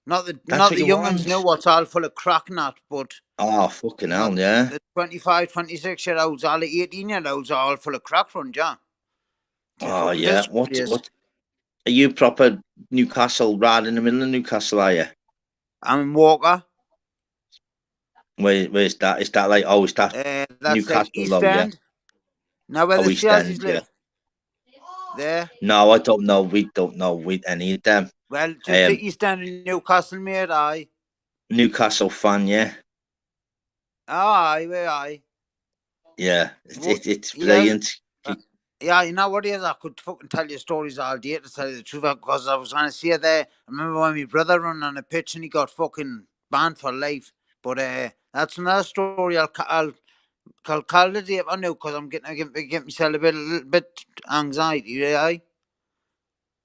Not the young ones know what's all full of crack, but fucking hell, yeah. The 25, 26-year-olds, all the 18-year-olds are all full of crack from John. Oh yeah, what? Are you proper Newcastle, right in the middle of Newcastle? Are you? I'm in Walker. Where's that? Is that like is that that's Newcastle, like East End? Yeah? Now where the Chelseas live? There? No, I don't know. We don't know with any of them. Well, just the East End in Newcastle, mate, aye. Newcastle fan, yeah. Aye. Yeah, it's brilliant. Yeah, you know what it is? I could fucking tell you stories all day, to tell you the truth, because I was going to see it there. I remember when my brother ran on a pitch and he got fucking banned for life. But that's another story. I'll call the day on now, because I'm getting myself a little bit anxiety, right?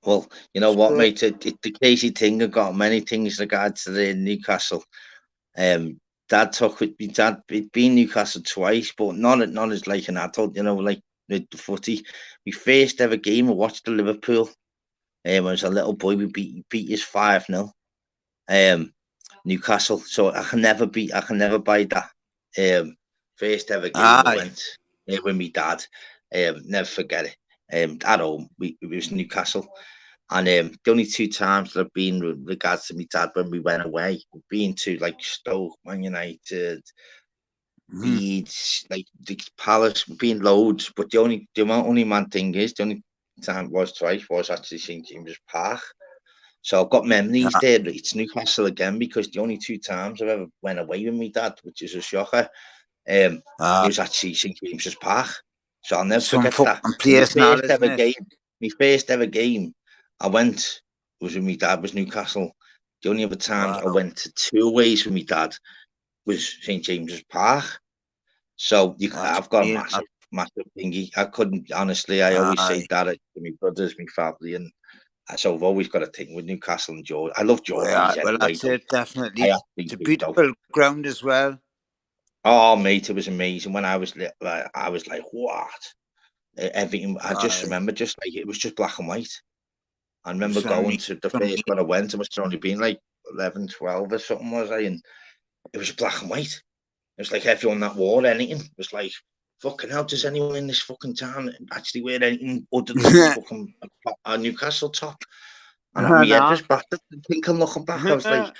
Well, you know what, mate? The crazy thing, I've got many things regards to the Newcastle. Dad took with me. Dad, he'd been Newcastle twice, but not as like an adult, you know, like the footy. My first ever game, I watched the Liverpool. When I was a little boy, we beat us 5-0. Newcastle. So I can never buy that. First ever game I went with my dad. Never forget it. At home, it was Newcastle. And the only 2 times that I've been with regards to my dad when we went away, we've been to like Stoke, Man United, Leeds, like the Palace being loads, but the only man thing is the only time it was twice was actually St James's Park. So I've got memories there. It's Newcastle again because the only 2 times I've ever went away with my dad, which is a shocker, it was actually St James's Park. So I'll never forget that. My first ever game I went was with my dad, was Newcastle. The only other times I went to 2 aways with my dad was St James's Park. So I've got a massive thingy. I couldn't, honestly, I always say that to my brothers, my family, and so I've always got a thing with Newcastle and George. I love George. Well, that's it, definitely. It's a beautiful ground as well. Oh, mate, it was amazing. When I was little, I was like, what? Everything. I just remember, just like it was just black and white. I remember going to the first one I went. I must have only been like 11, 12 or something, was I? And it was black and white. It was like everyone that wore anything. It was like, fucking hell, does anyone in this fucking town actually wear anything other than fucking a Newcastle top? And my head was battered. Thinking, looking back, I was like,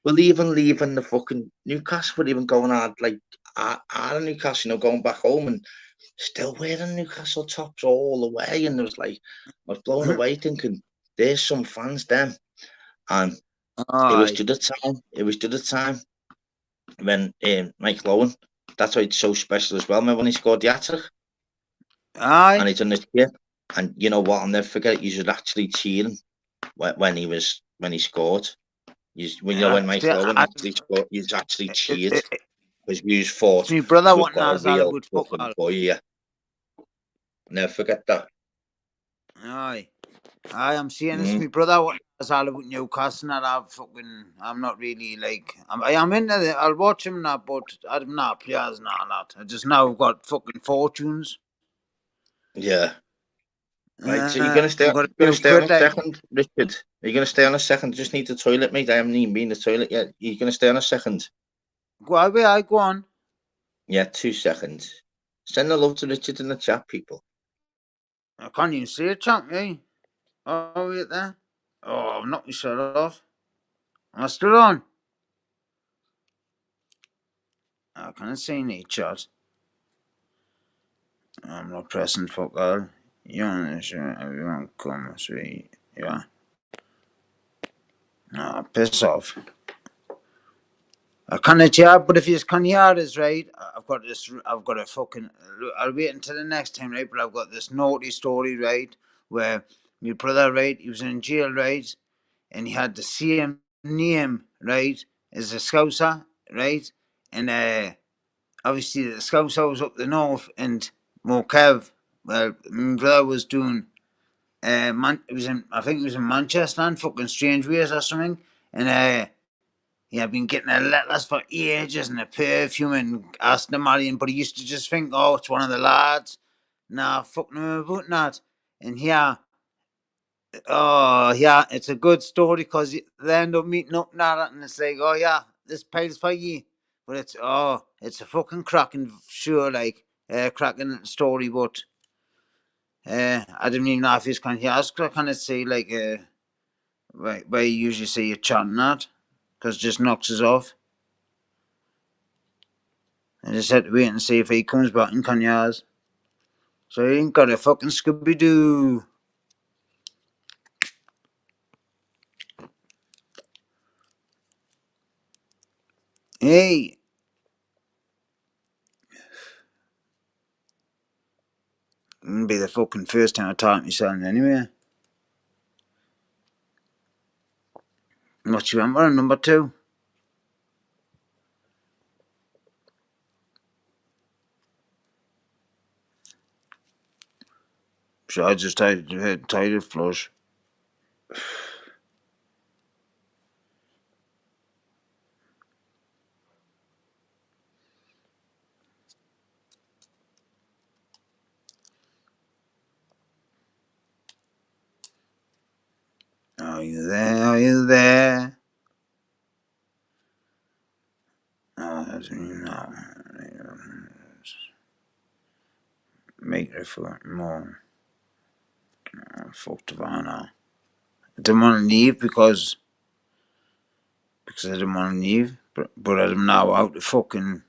we're even leaving the fucking Newcastle, we're even going out like out of Newcastle, going back home and still wearing Newcastle tops all the way. And it was like, I was blown away thinking, there's some fans then. And it was to the time when Mike Lowen, that's why it's so special as well. Remember when he scored the hat-trick? And he done this here. And you know what? I'll never forget. You should actually cheering when he scored. When Mike Lowen actually scored, he's actually cheered because you thought my brother we've got a real fucking boy here. Never forget that. Aye, I'm seeing this. My brother was all about Newcastle, and I'm not really like I am into it. I'll watch him now, but I'm not players not. I just now got fucking fortunes. Yeah. Right, so you're gonna stay on a second, Richard. Are you gonna stay on a second? Just need the toilet, mate. I haven't even been to the toilet yet. You're gonna stay on a second. Go away, go on. Yeah, 2 seconds. Send a love to Richard in the chat, people. I can't even see a chat, me. Oh, wait there. Oh, I'm not shut off. Am I still on? I can't see any chat. I'm not pressing fuck all. You want to sure everyone come sweet. Yeah. No, piss off. I can't hear, but if you can hear this, right, I've got a fucking, I'll wait until the next time, right, but I've got this naughty story, right, where my brother, right, he was in jail, right, and he had the same name, right, as a Scouser, right, and obviously the Scouser was up the north, and Mokev, well, my brother was doing, I think it was in Manchester, and fucking Strange Ways or something, and I've been getting a letters for ages and a perfume and asked to marry him, but he used to just think, oh, it's one of the lads. Nah, fucking him about that. And it's a good story because they end up meeting up now and it's like, oh yeah, this pile's for you. But it's a fucking cracking, sure, like, cracking story, but I didn't even know if he's kind of, I kind of say, like, where you usually say you're chatting that, because it just knocks us off. I just had to wait and see if he comes back in Conyers. So he ain't got a fucking Scooby-Doo. Hey. It'll be the fucking first time I taught myself anyway. What you want? We're on number 2. So I just tied it flush. Are you there? Are you there? Oh, that's no. Make it for more. Fuck Havana. I didn't want to leave because I didn't want to leave, but I'm now out the fucking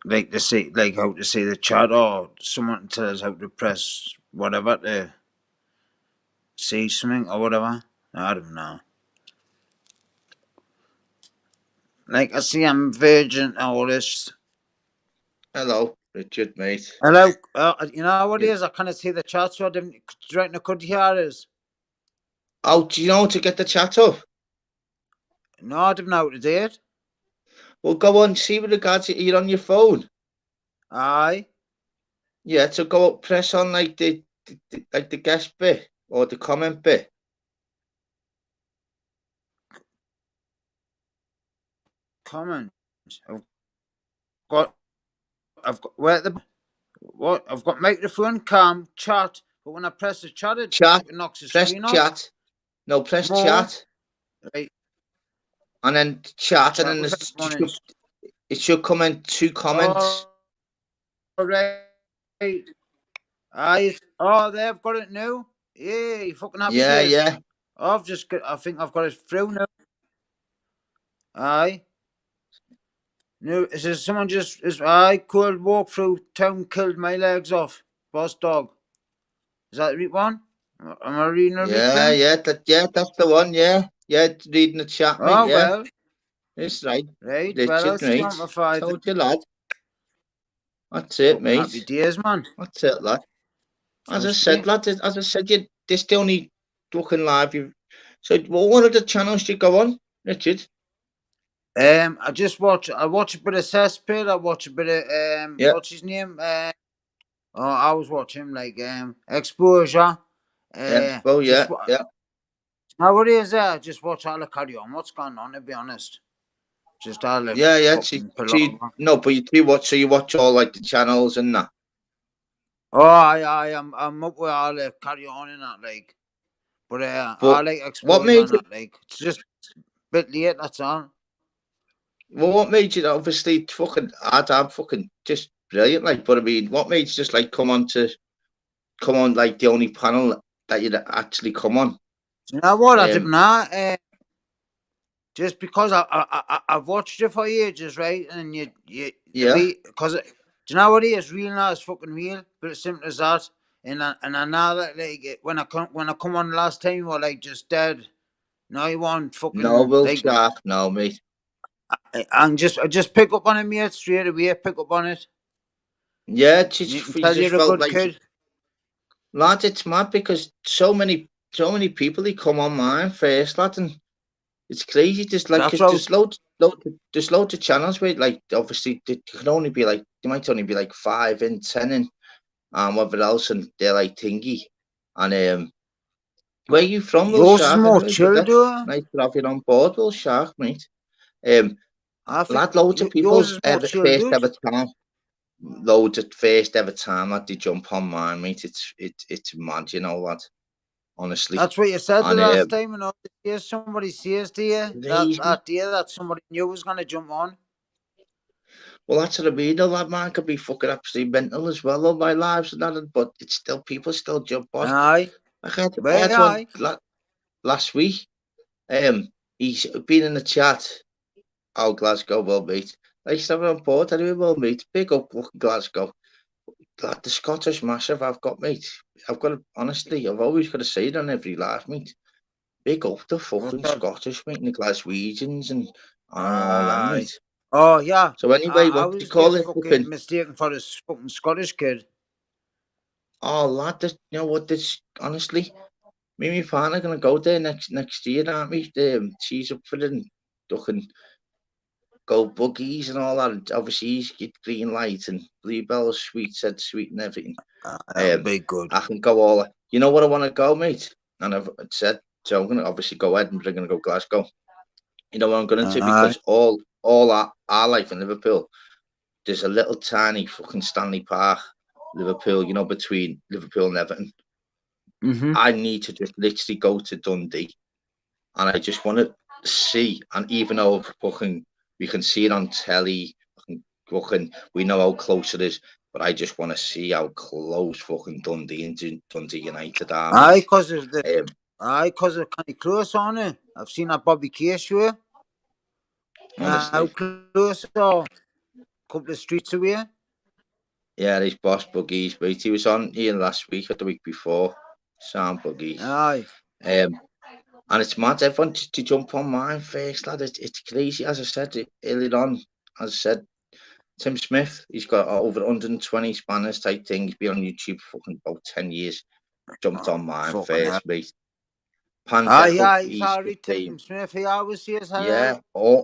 like to see, like how to see the chat, or someone tell us how to press whatever to see something or whatever. I don't know. Like I see, I'm Virgin and all this. Hello, Richard, mate. Hello. You know what it is? I can't see the chat, so I didn't. Do you reckon I could hear us? Oh, do you know how to get the chat up? No, I don't know how to do it. Well, go on, see with regards to you're on your phone. Aye. Yeah, so go up, press on like the guest bit or the comment bit. Comment. I've got where the what? I've got microphone, cam, chat. But when I press the chat, it knocks the press screen chat. off. No, press More. chat. Right. And then chat, and then it should come in 2 comments. Oh, right. Aye. Oh, they've got it now. Yay, fucking happy days. Yeah. I think I've got it through now. Aye. No, it says someone could walk through town, killed my legs off. Boss dog. Is that the right one? Am I reading a right thing? Yeah, that's the one, yeah. Yeah, reading the chat, mate, Oh, yeah. well. It's right. Right, Richard, well, I'll mate. Told you, lad. That's it, mate. Happy days, man. That's it, lad. As I said, lad, this the only fucking live you. So, what are the channels you go on, Richard? I watch a bit of Cesspit, I watch a bit of what's his name? I was watching like Exposure. Yeah. Now what is that? I just watch all the carry on. What's going on, to be honest? Just all the no, but you watch, so you watch all like the channels and that. Oh, I'm up with all the carry on and that, like. But I like Exposure and that, like. It's just a bit late, that's all. Well, what made you obviously fucking I'm fucking just brilliant, like, but I mean, what made you just like come on like the only panel that you'd actually come on? You know what? I didn't know. Just because I've watched it for ages, right? And because do you know what it is? Real now is fucking real, but it's simple as that. And I know that like when I come on last time, you were like just dead. No, you want fucking Shark, no, mate. I just pick up on it, mate, straight away. Pick up on it. Yeah, you can tell you're a good kid. Lad, it's mad because so many people they come on mine first, lad, and it's crazy. Just like there's loads of channels where like obviously they can only be like they might only be like 5 and 10 and whatever else, and they're like thingy. And where are you from, Will Shark? Nice to have you on board, Will Shark, mate. Lad, loads of people first ever time. Loads of first ever time that they jump on mine, mate. It's mad, you know, lad. Honestly, that's what you said the last time. And somebody says to you that day that somebody knew was going to jump on. Well, that's what I mean. That man could be fucking absolutely mental as well. All my lives and that, but it's still people still jump on. Aye. I had one last week. He's been in the chat. Oh, Glasgow, well, mate. I used to have it on board anyway, well, mate. Big up fucking Glasgow. Like the Scottish massive I've got, mate. I've got to, honestly, I've always got to say it on every live, mate. Big up the fucking Scottish, mate, and the Glaswegians and all them, mate. Oh, yeah. So anyway, what do you call it? Fucking mistaken for this fucking Scottish kid. Oh, lad, you know what, this, honestly, me and my partner are going to go there next year, aren't we? She's up for it and fucking go buggies and all that. And obviously, he's get green light and bluebells, sweet and everything. That'll be good. I can go all. You know what I want to go, mate? And I've said, so I'm going to obviously go Edinburgh, I'm going to go Glasgow. You know what I'm going to because all our life in Liverpool, there's a little tiny fucking Stanley Park, Liverpool, you know, between Liverpool and Everton. I need to just literally go to Dundee, and I just want to see. And even though fucking we can see it on telly, fucking we know how close it is, but I just want to see how close fucking Dundee and Dundee United are. Aye, because of kind of close on it. I've seen that Bobby Case show. How close so. couple of streets away. Yeah, he's Boss Buggies, mate. He was on here last week or the week before. Sound Buggies. Aye. And it's mad. Everyone to jump on mine first, lad. It's crazy. As I said earlier on, as I said, Tim Smith, he's got over 120 spanners type thing. He's been on YouTube for fucking about 10 years. Jumped on mine first, mate. Aye, he's already Tim Smith. He always says hello. Yeah,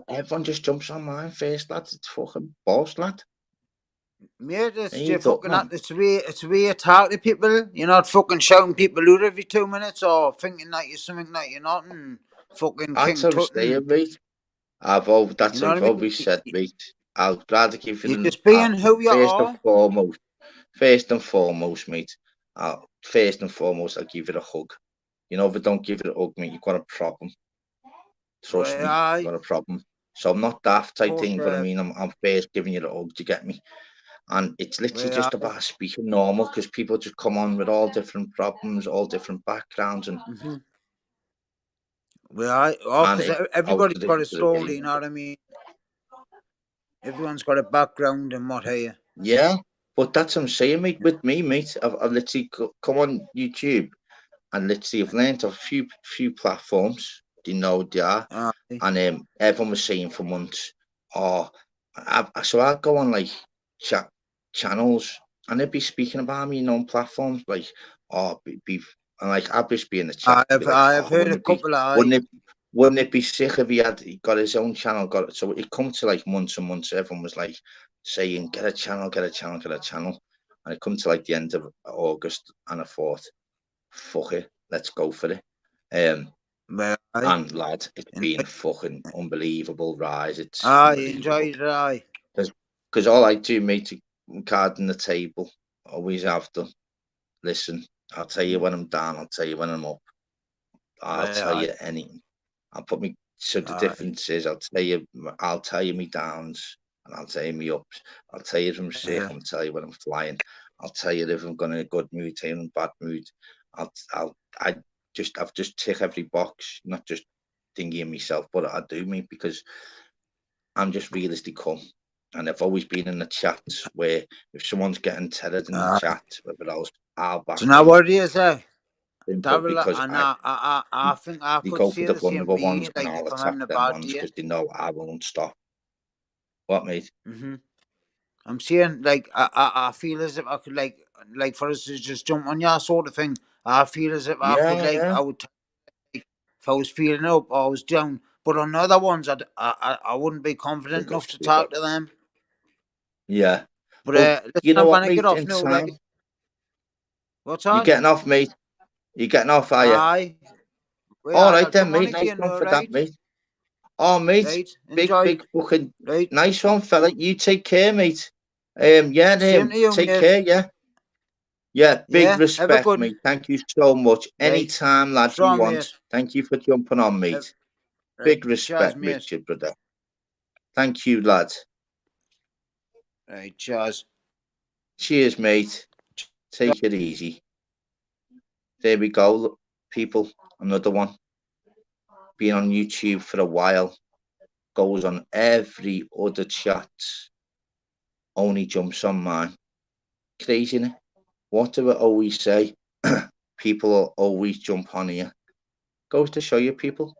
everyone just jumps on mine first, lad. It's fucking boss, lad. Mate, it's the way you talk to people. You're not fucking shouting people out every 2 minutes or thinking that you're something that you're not and fucking That's King what I'm saying, mate. That's what I've always said, mate. I'd rather give you just being who you are. First and foremost, mate. First and foremost, I'll give it a hug. You know, if I don't give it a hug, mate, you've got a problem. Trust me, you've got a problem. So I'm not daft type thing, but I mean, I'm first giving you the hug to get me. And it's literally just about speaking normal because people just come on with all different problems, all different backgrounds, and because everybody's got a story, you know what I mean? Everyone's got a background and what have you. Yeah, but that's what I'm saying, mate. With me, mate, I've literally come on YouTube and literally I've learned of a few platforms. They know they are, and everyone was saying for months, so I go on like channels and they'd be speaking about me, on platforms like, and like I'd just be in the chat. I've heard a couple of. Wouldn't it be sick if he got his own channel? So it come to like months and months. Everyone was like saying, get a channel. And it come to like the end of August and I thought, fuck it, let's go for it. And lad, it's been a fucking unbelievable rise. It's enjoyed it, because all I do, mate, card on the table, always have done. Listen, I'll tell you when I'm down, I'll tell you when I'm up. I'll tell you anything. I'll put me. So the difference is, I'll tell you me downs, and I'll tell you me ups. I'll tell you if I'm sick. I'll tell you when I'm flying. I'll tell you if I'm going in a good mood, tell you in a bad mood. I've just tick every box, not just thinking myself, but I do, mate, because I'm just real as they come. And I've always been in the chats where if someone's getting tethered in the chat, whether I'll back. Do you know what it is, Because I think I could go say for the the same vulnerable way, ones, like and I'll if I'm attack having a them bad ones day. because they know I won't stop. What, mate? I'm saying, like, I feel as if I could, like for us to just jump on your sort of thing. I feel as if I could, I would, if I was feeling up or I was down. But on other ones, I wouldn't be confident enough to talk to them. Yeah. But you know what, mate? Get off now, right? What's that? You getting off, mate? You getting off, are you? Aye. All right then, mate. Nice one for that, mate. Oh, mate. Big fucking nice one, fella. You take care, mate. Yeah, take care, yeah. Yeah, big respect, mate. Thank you so much. Anytime, lad, you want. Mate. Thank you for jumping on, mate. Big respect, Richard, brother. Thank you, lad. Right, cheers. Cheers, mate. Take it easy. There we go, people. Another one. Been on YouTube for a while. Goes on every other chat. Only jumps on mine. Crazy, innit? What do I always say? People will always jump on here. Goes to show you, people.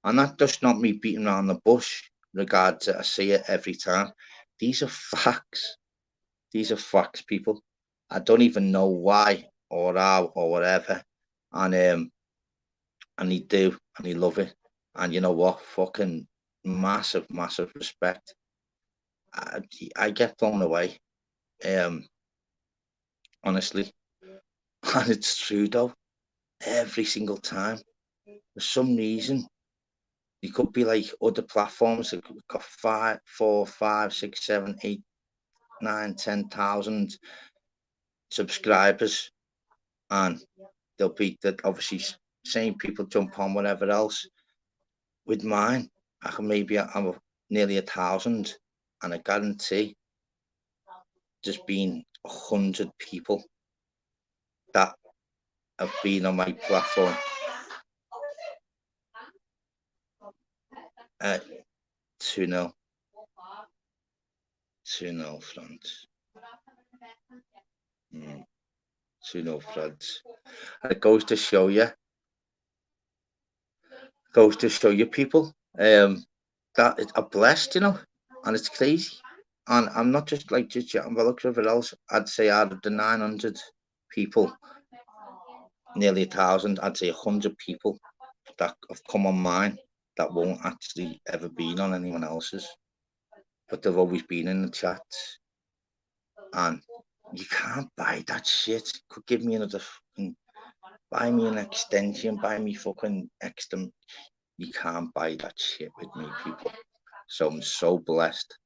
And that's just not me beating around the bush. Regards it, I see it every time. These are facts. These are facts, people. I don't even know why or how or whatever. And they do, and they love it. And you know what? Fucking massive respect. I get blown away. Honestly. And it's true though. Every single time. For some reason. You could be like other platforms that got 5, 4, 5, 6, 7, 8, 9, 10,000 subscribers, and there'll be that obviously same people jump on whatever else. With mine, I'm nearly 1,000, and I guarantee there's been 100 people that have been on my platform. To know. To no friends. To no friends. And it goes to show you. People that are blessed, you know, and it's crazy. And I'm not just like just chatting about everything else. I'd say out of the 900 people, nearly 1,000, I'd say 100 people that have come on mine that won't actually ever been on anyone else's, but they've always been in the chats. And you can't buy that shit. Could give me another fucking, buy me an extension, buy me fucking extra. You can't buy that shit with me, people. So I'm so blessed.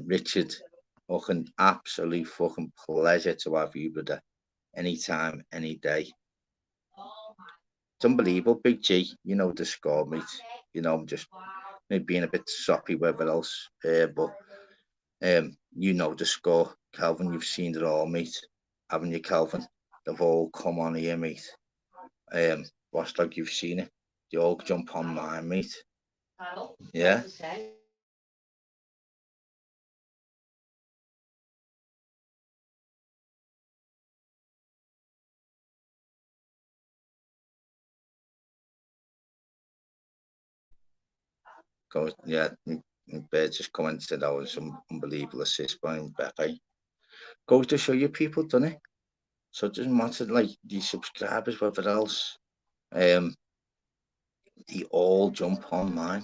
Richard, fucking absolute fucking pleasure to have you, brother. Anytime, any day. It's unbelievable, Big G. You know the score, mate. You know, I'm just maybe being a bit soppy, whatever else. But you know the score, Calvin. You've seen it all, mate. Haven't you, Calvin? They've all come on here, mate. Watch like you've seen it. They all jump on mine, mate. Yeah. Goes, yeah. Bear just commented that was some unbelievable assist by Becky. Goes to show you people, doesn't it? So it doesn't matter like the subscribers, whatever else. They all jump on mine.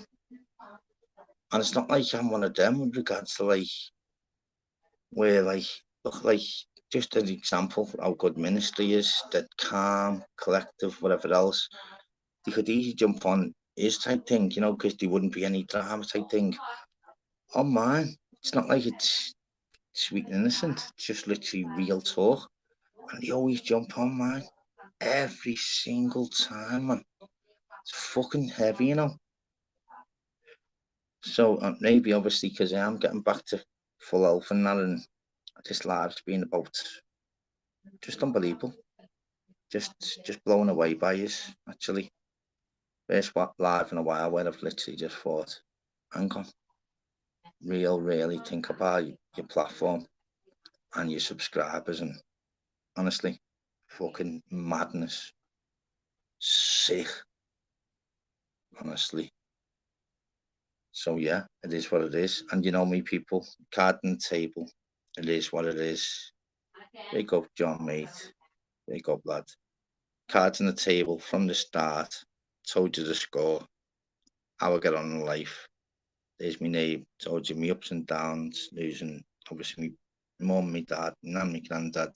And it's not like I'm one of them with regards to like where like look like just an example of how good ministry is, that calm, collective, whatever else. They could easily jump on his type thing, you know, because there wouldn't be any drama type thing. On mine, it's not like it's sweet and innocent, it's just literally real talk. And they always jump on mine. Every single time, man. It's fucking heavy, you know. So maybe obviously because I am getting back to full health and that, and this life's been about just unbelievable. Just blown away by us, actually. First live in a while where I've literally just thought, hang on, really think about your platform and your subscribers, and honestly, fucking madness. Sick. Honestly. So yeah, it is what it is. And you know me, people, card on the table. It is what it is. Big up, John, mate. Big up, lad. Cards on the table from the start. Told you the score. How I get on in life. There's my name. Told you me ups and downs. Losing, obviously, my mum, my dad, and my granddad.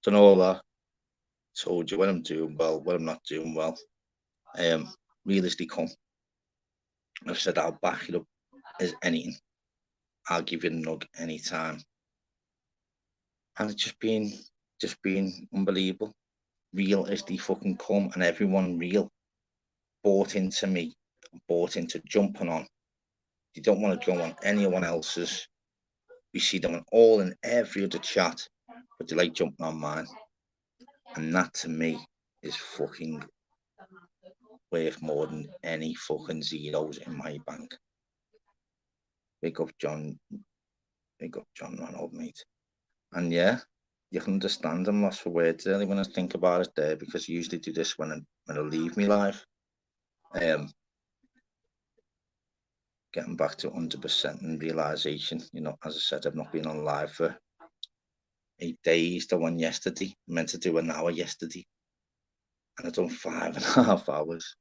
Done all that. Told you when I'm doing well, when I'm not doing well. Realistically come. I've said I'll back it up as anything. I'll give you a nug anytime. And it's just been unbelievable. Real as they fucking come, and everyone real bought into me, bought into jumping on. They don't want to go on anyone else's. We see them all in every other chat, but they like jumping on mine. And that to me is fucking worth more than any fucking zeros in my bank. Big up John Ronald, mate. And yeah, you can understand I'm lost for words really when I think about it there, because I usually do this when I leave me live. Getting back to 100% and realization, you know, as I said, I've not been on live for 8 days. The one yesterday, I meant to do an hour yesterday, and I've done 5.5 hours.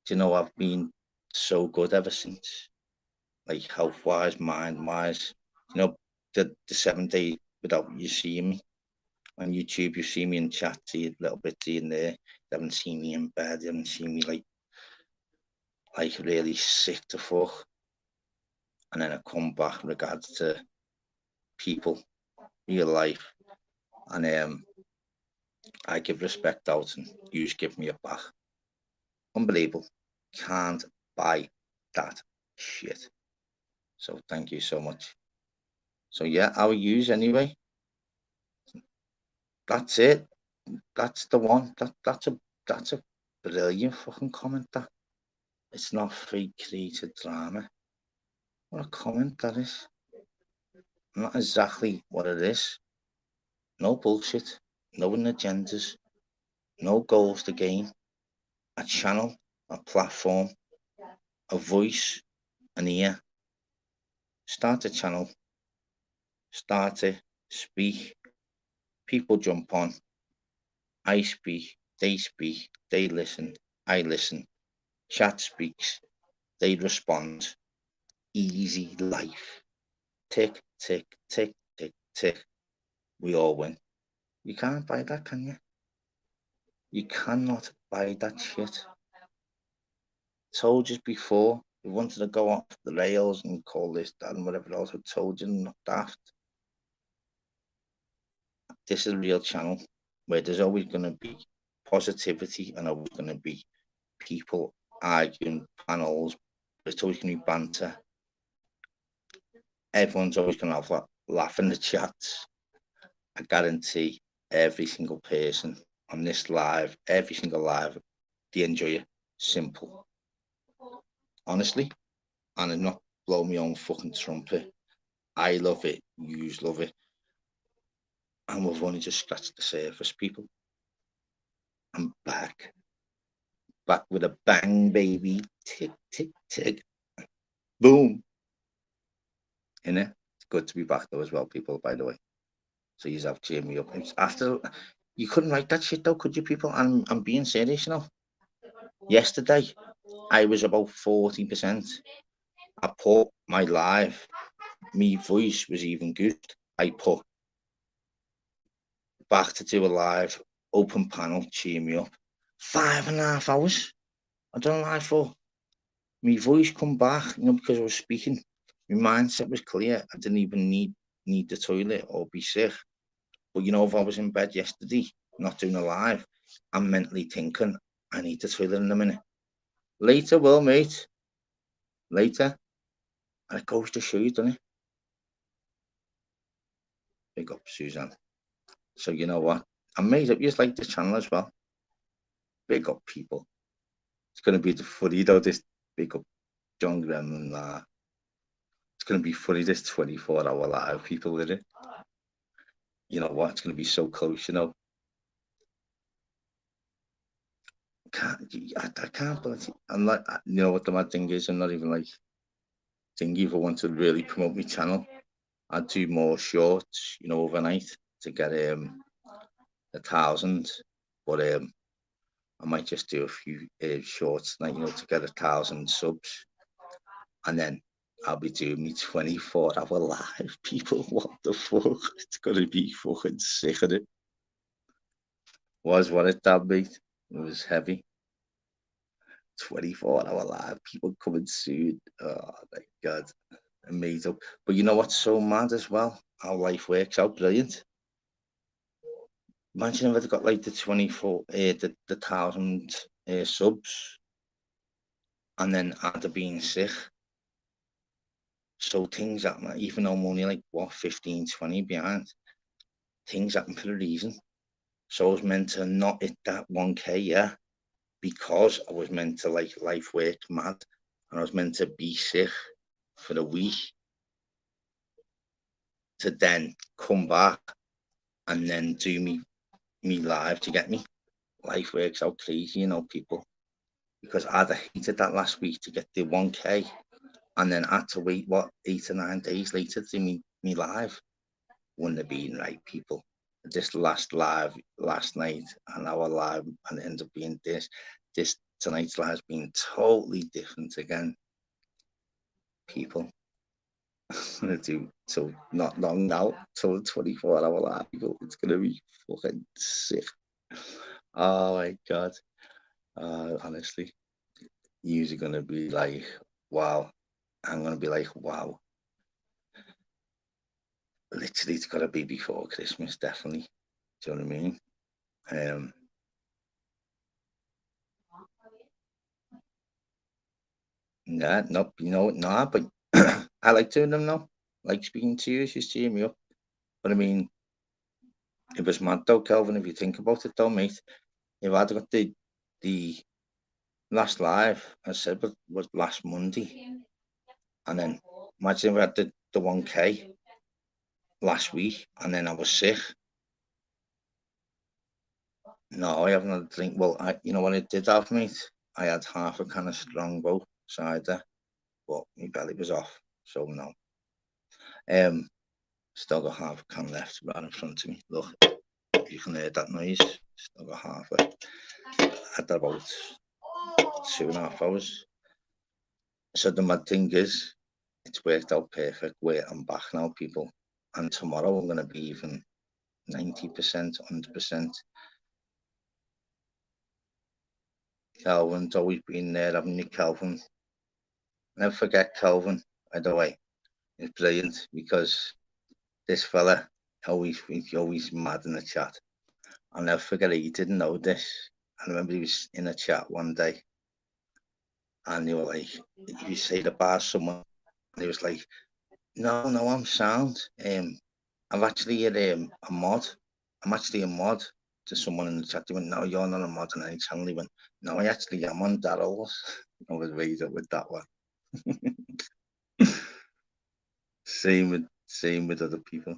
Do you know, I've been so good ever since, like health wise, mind wise. You know, the 7 days without you seeing me on YouTube, you see me in chat, see a little bit here and there. You haven't seen me in bed, you haven't seen me like really sick to fuck. And then I come back in regards to people, real life, and I give respect out, and you just give me it back. Unbelievable. Can't buy that shit. So thank you so much. So yeah, how are yous anyway? That's it. That's the one. That's a brilliant fucking comment. That it's not fake created drama. What a comment that is. Not exactly what it is. No bullshit, no agendas, no goals to gain. A channel, a platform, a voice, an ear. Start a channel, start it, speak. People jump on. I speak, they listen, I listen. Chat speaks, they respond. Easy life. Tick, tick, tick, tick, tick. We all win. You can't buy that, can you? You cannot buy that shit. Told you before, you wanted to go off the rails and call this, that, and whatever else I told you, not daft. This is a real channel where there's always going to be positivity and always going to be people arguing, panels. It's always going to be banter. Everyone's always going to have a laugh in the chats. I guarantee every single person on this live, every single live, they enjoy it. Simple. Honestly, and I'm not blowing my own fucking trumpet. I love it. You love it. And we've only just scratched the surface, people. I'm back. Back with a bang, baby. Tick, tick, tick. Boom. Innit? It's good to be back though as well, people, by the way. So you have cheered me up. It's after you couldn't write that shit though, could you, people? I'm being serious, you know. Yesterday, I was about 40%. I put my live, my voice was even good. I put back to do a live, open panel, cheer me up. 5.5 hours. I don't know how I thought. My voice come back, you know, because I was speaking. My mindset was clear. I didn't even need the toilet or be sick. But you know, if I was in bed yesterday, not doing a live, I'm mentally thinking, I need the toilet in a minute. Later, well, mate. Later. And it goes to show you, doesn't it? Big up, Suzanne. So you know what? I made up just like the channel as well. Big up, people. It's going to be the funny though, this big up John Gremlin. It's going to be funny, this 24-hour live, people, with it. You know what? It's going to be so close, you know. I can't believe it. I'm like, you know what the mad thing is? I'm not even like thinking if I want to really promote my channel. I'd do more shorts, you know, overnight to get 1,000. But I might just do a few shorts tonight, you know, to get 1,000 subs. And then I'll be doing me 24-hour live, people. What the fuck? It's gonna be fucking sick of it. Was what it did, mate. It was heavy. 24-hour live, people coming soon. Oh my god, amazing. But you know what's so mad as well? How life works out, brilliant. Imagine if I'd got like the 1,000 subs, and then I'd have been sick. So things happen, even though I'm only like, what, 15, 20 behind, things happen for a reason. So I was meant to not hit that 1K, yeah, because I was meant to, like, life worked mad, and I was meant to be sick for a week to then come back and then do me live to get me. Life works out crazy, you know, people, because I'd have hated that last week to get the 1K, and then I had to wait, what, 8 or 9 days later to do me live. Wouldn't have been right, people. This last live last night, an hour live, and it ends up being this tonight's live has been totally different again, people. I'm gonna do so not long now till 24-hour live, people. It's gonna be fucking sick. Oh my god. Honestly, you're gonna be like, wow. I'm gonna be like, wow. Literally, it's gotta be before Christmas, definitely. Do you know what I mean? Nah, no, you know, nah, but I like doing them now. Like speaking to you, just cheer me up. But I mean, it was mad though, Kelvin, if you think about it though, mate. If I'd got the last live, I said, was last Monday. And then imagine if I had the 1K. last week, and then I was sick. No, I haven't had a drink. Well, you know what I did have, mate? I had half a can of Strongbow cider, but my belly was off, so no. Still got half a can left right in front of me. Look, you can hear that noise. Still got half it. I had that about 2.5 hours. So the mad thing is, it's worked out perfect where I'm back now, people. And tomorrow I'm going to be even 90%, 100%. Calvin's always been there, haven't you, Calvin? Never forget Calvin, by the way. It's brilliant because this fella, he's always mad in the chat. I'll never forget it. He didn't know this. I remember he was in a chat one day, and they were like, you say the bar someone, and he was like, no, I'm sound. I'm actually a mod. I'm actually a mod to someone in the chat. They went, no, you're not a mod. And then he suddenly went, no, I actually am on Daryl's. I was raised up with that one. Same with other people.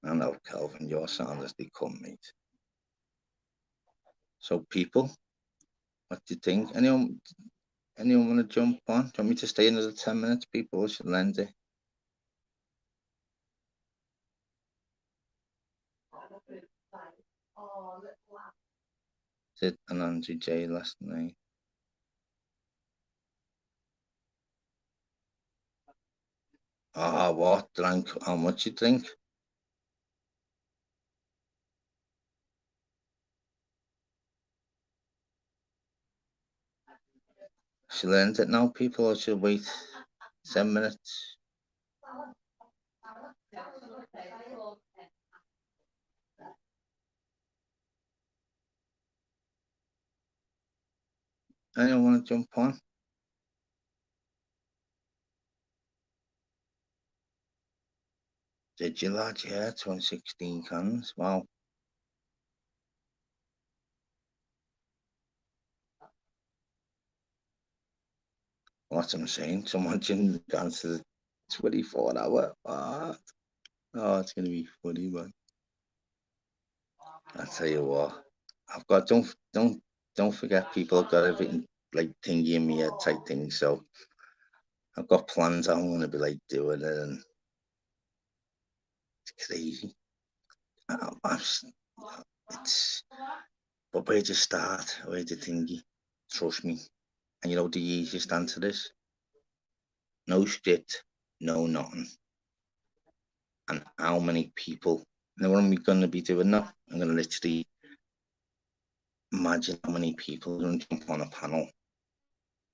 I know, Calvin, your sound as they come, mate. So, people, what do you think? Anyone want to jump on? Do you want me to stay another 10 minutes, people? I should lend it. Did an Andrew J last night. Ah, what? Drank? How much you drink? She learned it now, people, or she'll wait 10 minutes. Anyone want to jump on? Did you, lad? Yeah, 2016 cans. Wow. What I'm saying, someone didn't answer the 24-hour. What? Oh, it's gonna be funny, man. I tell you what, I've got don't forget, people. I've got everything like thingy in me head type thing. So I've got plans. I'm gonna be like doing it, and it's crazy. It's but where to start? Where to thingy? Trust me. And you know the easiest answer is no shit, no nothing. And how many people? Now what am I gonna be doing now? I'm gonna literally imagine how many people are gonna jump on a panel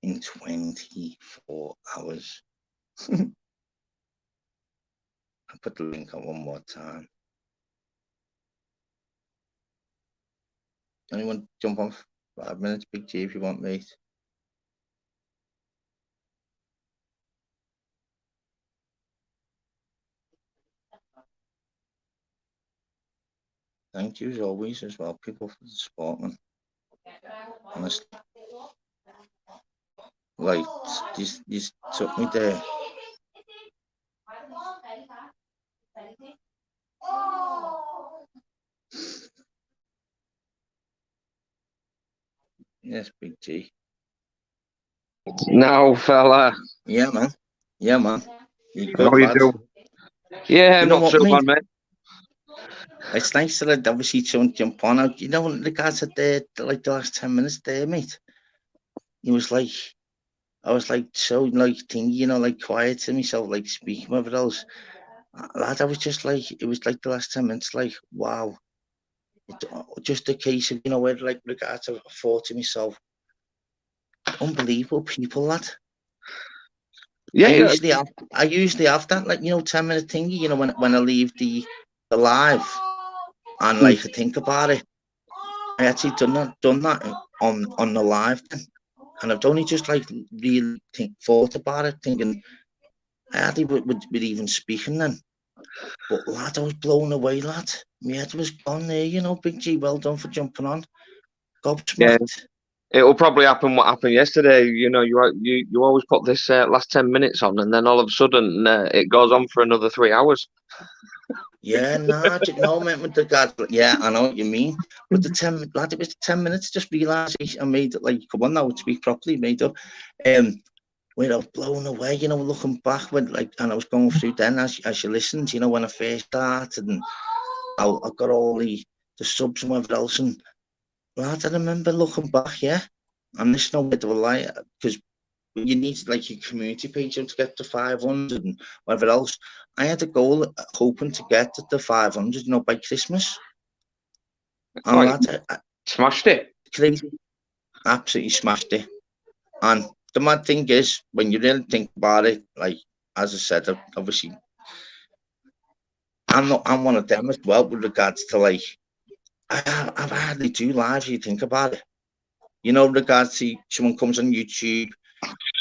in 24 hours. I'll put the link on one more time. Anyone jump on 5 minutes, Big G, if you want, mate. Thank you as always as well, people, for the support, man. Honestly. Right, you took me there. Yes, Big G. No, fella. Yeah, man. Yeah, man. You good, How you lad? doing? Yeah, you know not what, too mate? bad, mate. It's nice that I'd obviously jump on. You know, the guys at like the last 10 minutes there, mate. He was like, I was like so like thingy, you know, like quiet to myself, like speaking with it else. Lad, I was just like, it was like the last 10 minutes, like, wow. Just a case of, you know, where like regards I thought to myself, unbelievable people, lad. Yeah, I usually have that, like, you know, 10-minute thingy, you know, when I leave the live and like I think about it. I actually done that on the live then. And I've only just like really thought about it, thinking I hardly would even speaking then. But lad, I was blown away, lad. My head was gone there, you know, Big G. Well done for jumping on. Gobsmacked. It'll probably happen what happened yesterday. You know, you always put this last 10 minutes on, and then all of a sudden it goes on for another 3 hours. Yeah, no, man, with the guys. Yeah, I know what you mean. But the 10, lad, it was the 10 minutes. Just realised I made it. Like, come on now, speak properly, made up. When I was blown away, you know, looking back when, like, and I was going through then as you listened, you know, when I first started, and I got all the subs and whatever else, and lad, I remember looking back, yeah, and this is no bit of a lie, because you need like your community page to get to 500 and whatever else. I had a goal hoping to get to 500, you know, by Christmas. And lad, I smashed it. Crazy, absolutely smashed it. And the mad thing is, when you really think about it, like, as I said, obviously, I'm one of them as well with regards to, like, I hardly do lives. You think about it, you know, regards to someone comes on YouTube,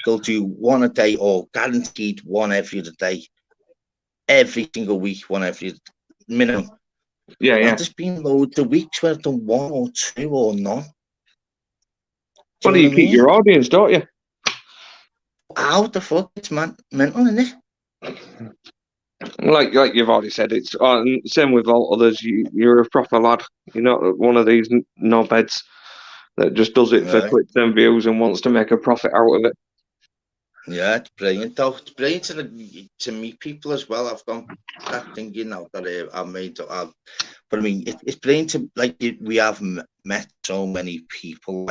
they'll do one a day or guaranteed one every other day, every single week, one every minimum. Yeah. There's been loads of weeks where I've done one or two or none. Well, you keep your audience, don't you? How the fuck? It's mental, isn't it? Like you've already said, it's same with all others. You're a proper lad. You're not one of these knobheads that just does it for clicks and views and wants to make a profit out of it. Yeah, it's brilliant though. It's brilliant to meet people as well. I've got that thing, you know, that I've made. But I mean, it's brilliant to, like, we have met so many people.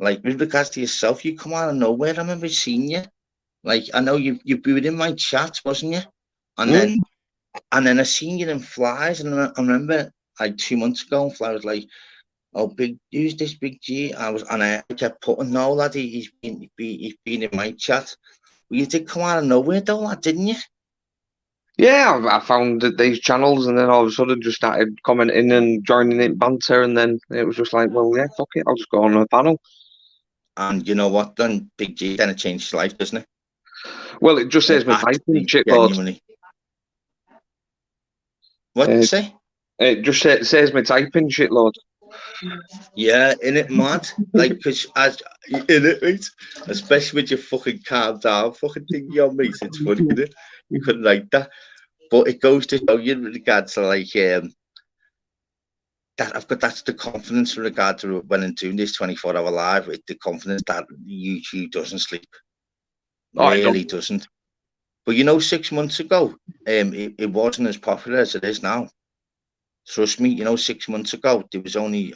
Like with regards to yourself, you come out of nowhere. I remember seeing you. Like, I know you were in my chat, wasn't you? And then I seen you in Flies, and I remember like 2 months ago, and Fly was like, "Oh, who's this Big G?" I kept putting, "No, lad, he's been in my chat." Well, you did come out of nowhere though, lad, didn't you? Yeah, I found these channels, and then all of a sudden just started commenting and joining in banter, and then it was just like, well, yeah, fuck it, I'll just go on the panel. And you know what? Then Big G, then it changed his life, doesn't it? Well, it just saves me typing shitloads. What did you say? It just saves me typing shitloads. Yeah, in it, mad. Like, because as in it, mate, especially with your fucking calm down fucking thing, yo, mate. It's funny, isn't it? You couldn't like that, but it goes to show you in regards to, like, that I've got, that's the confidence in regard to when I'm doing this 24-hour live. With the confidence that YouTube doesn't sleep, really doesn't. But you know, 6 months ago, it wasn't as popular as it is now. Trust me, you know, 6 months ago, there was only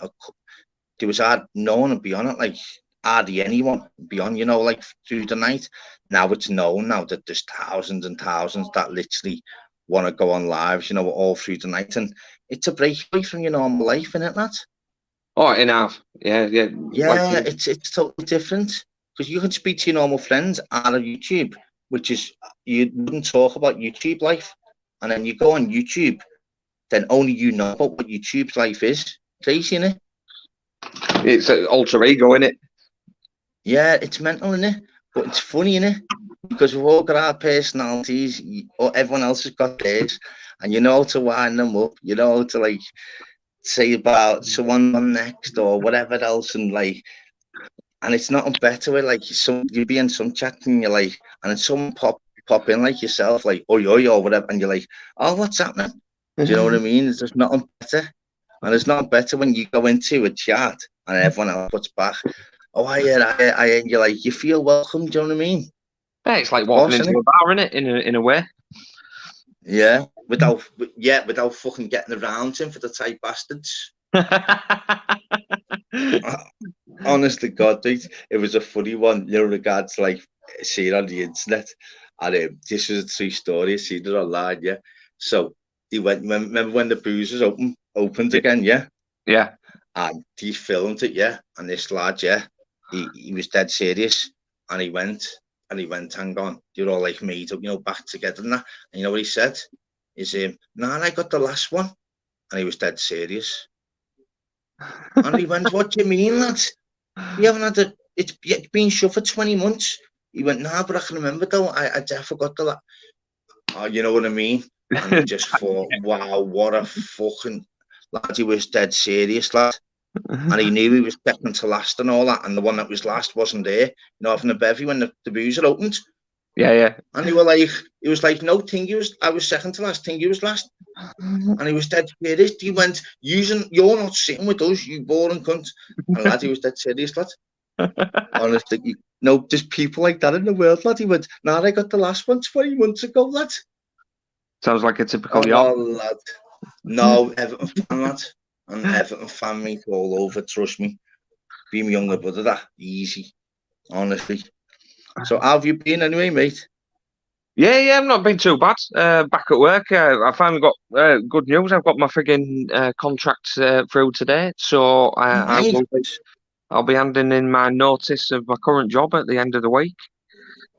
no one would be on it, like hardly anyone be on, you know, like through the night. Now it's known now that there's thousands and thousands that literally want to go on lives, you know, all through the night, and it's a break away from your normal life, isn't it, lad? Oh, enough. Yeah. Like, it's totally different, because you can speak to your normal friends out of YouTube, which is, you wouldn't talk about YouTube life, and then you go on YouTube, then only you know about what YouTube's life is. Crazy, innit? It's an alter ego, innit? Yeah, it's mental, innit? But it's funny, innit? Because we've all got our personalities, or everyone else has got theirs, and you know how to wind them up, you know how to, like, say about someone on next or whatever else, and like, and it's not better with, like, you be in some chat and you're like, and then someone pop in like yourself, like oi or whatever, and you're like, oh, what's happening? Do you know what I mean? It's just nothing better. And it's not better when you go into a chat and everyone else puts back, oh, I you're like, you feel welcome. Do you know what I mean? Yeah, it's like walking into a bar, innit? In a way. Yeah, without fucking getting around him for the tight bastards. Honestly, God, dude, it was a funny one, you know, regards to, like, seeing on the internet, and this was a true story. I seen it online, yeah. So he went. Remember when the booze was opened again, yeah? Yeah. And he filmed it, yeah. And this lad, yeah, he was dead serious, and he went, hang on, you're all like made up, you know, back together and that. And you know what he said? Is nah, I got the last one, and he was dead serious. And he went, what do you mean, lad? You haven't had it's been shut for 20 months. He went, nah, but I can remember though. I definitely got the oh, you know what I mean? And I just thought, wow, what a fucking lad. He was dead serious, lad. And he knew he was second to last and all that, and the one that was last wasn't there. You know, having a bevy when the boozer opened. Yeah. And he was like, no, I was second to last, Tingy was last. And he was dead serious. He went, you're not sitting with us, you boring cunt. And lad, he was dead serious, lad. Honestly, there's people like that in the world, lad. He went, I got the last one 20 months ago, lad. Sounds like a typical York. Lad. No, Everton fan, lad. And Everton fan, mate, all over, trust me. Be my younger brother, that. Easy. Honestly. So how have you been anyway, mate? Yeah, I've not been too bad. Back at work, I finally got good news. I've got my frigging contract through today, so I'll be handing in my notice of my current job at the end of the week.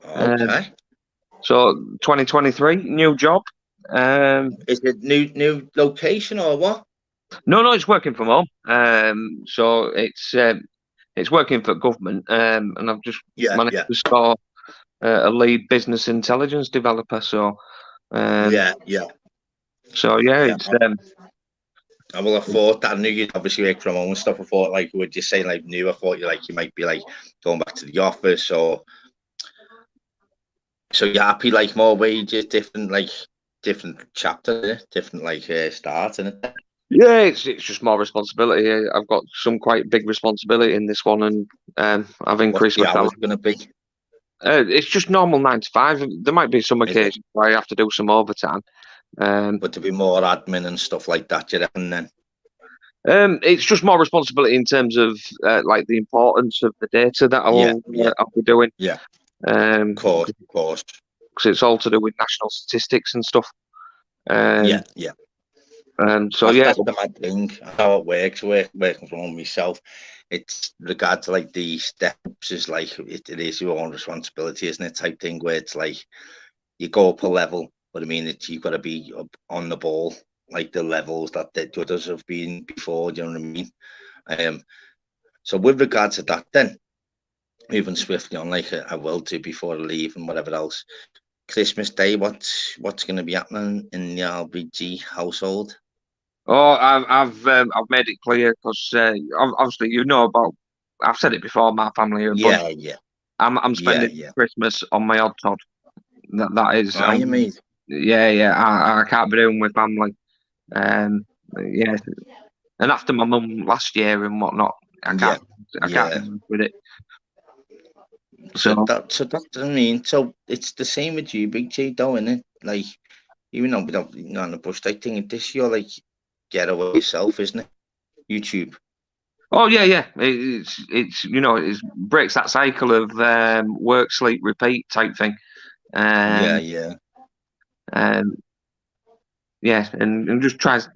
Okay. So 2023, new job. Is it new location or what? No, it's working from home. So it's working for government. And I've just managed to start a lead business intelligence developer. So So it's I will have thought that. I knew you'd obviously work from home and stuff. I thought, like, would you say like new? I thought you might be like going back to the office, or so you're happy, like more wages, different chapter, different start in it. Yeah, it's just more responsibility. I've got some quite big responsibility in this one, and I've increased my salary. What's the hours going to be? It's just normal 9 to 5. There might be some occasions where I have to do some overtime. But to be more admin and stuff like that, you reckon then? It's just more responsibility in terms of like the importance of the data that I'll be doing. Yeah. Of course. Because it's all to do with national statistics and stuff. Yeah. So that's the mad thing. How it works, working from home myself. It's regard to like the steps is like it is your own responsibility, isn't it? Type thing where it's like you go up a level, but I mean you've got to be up on the ball, like the levels that the others have been before. Do you know what I mean? So with regard to that, then moving swiftly on, like I will do before I leave and whatever else. Christmas Day, what's going to be happening in the LBG household? Oh, I've made it clear because obviously about. I've said it before. My family are I'm spending Christmas on my odd Todd. That is. You mean? Yeah. I can't be doing with family. And after my mum last year and whatnot, I can't deal with it. So that's what I mean. So it's the same with you, Big J, though, isn't it? Like, even though we don't on the bush, I think this you're like get away yourself, isn't it? YouTube. Oh yeah. It's it breaks that cycle of work, sleep, repeat type thing. And just try to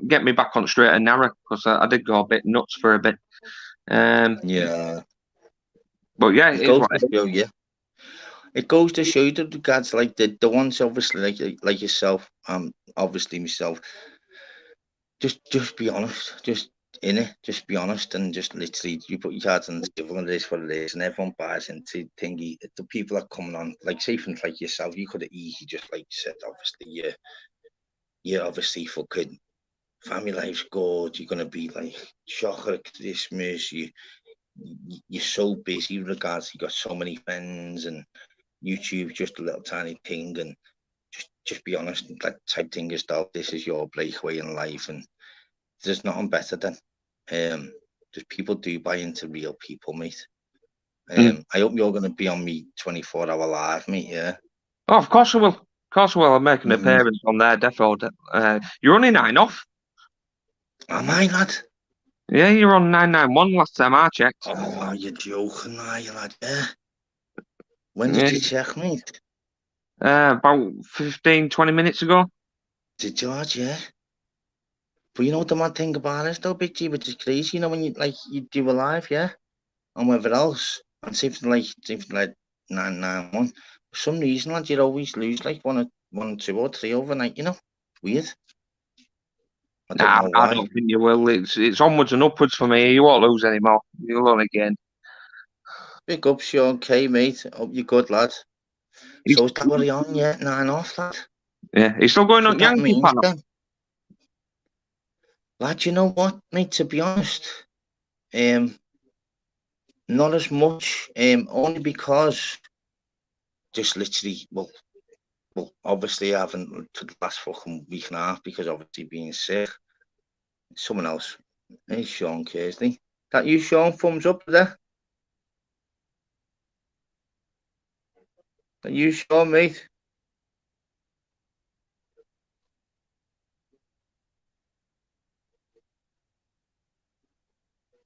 get me back on straight and narrow because I did go a bit nuts for a bit. But yeah, it goes to show that the guys like the ones obviously like yourself, obviously myself. Just be honest, just in it, just be honest, and just literally you put your cards on the table and it is what it is, and everyone buys into thingy. The people that coming on, like say things like yourself, you could have easily just like said, obviously, you're obviously fucking family life's good. You're gonna be like shocker at Christmas. You're so busy with regards. You got so many friends and YouTube, just a little tiny thing, and just be honest. That type thing is that this is your breakaway in life, and there's nothing better than just people do buy into real people, mate. I hope you're going to be on me 24-hour live, mate. Yeah. Oh, of course I will. Of course I will. I'm making an appearance on there, defo. You're only 9 off. Am I, lad? Yeah, you're on 991 last time I checked. Oh, you're joking, are you, lad? Yeah. When did you check, mate? About 15-20 minutes ago. Did George? Yeah. But you know what the mad thing about it, though, Big G, which is crazy. You know when you do a live, yeah, and whatever else, and something like 991. For some reason, lad, you always lose like one, 2, or 3 overnight. You know, it's weird. I don't think you will. It's onwards and upwards for me. You won't lose anymore. You'll only gain. Big up, Sean K, mate. Hope you're good, lad. So is that what he on yet? 9 off, lad. Yeah, he's still going on Yankee panel. Lad, you know what, mate? To be honest, Not as much. Only because just literally, well, obviously I haven't for the last fucking week and a half because obviously being sick. Someone else. Hey, Sean Kersley. That you, Sean? Thumbs up there. That you, Sean, mate?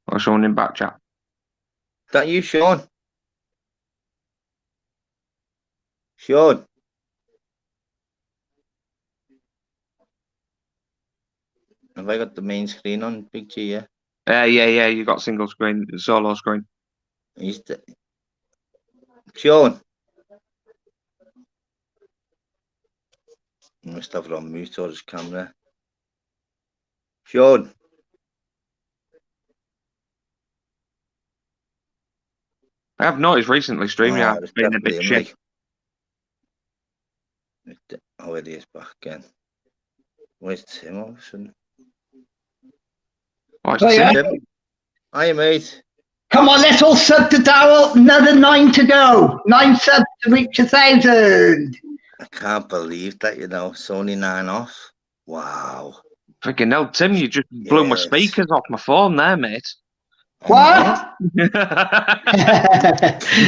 Or someone in back chat. That you, Sean? Sean? Have I got the main screen on, Big G, yeah? Yeah, you got single screen, solo screen. He's Sean? I must have it on mute or his camera. Sean? I have noticed recently streaming Oh, has been a bit shit. Oh, it is back again. Where's Tim all of a sudden? Oh, Tim. Hi, mate. Come on, let's all sub to Daryl. Another 9 to go. 9 subs to reach 1,000. I can't believe that, you know. It's only 9 off. Wow. Freaking hell, Tim, you just blew my speakers off my phone there, mate. What?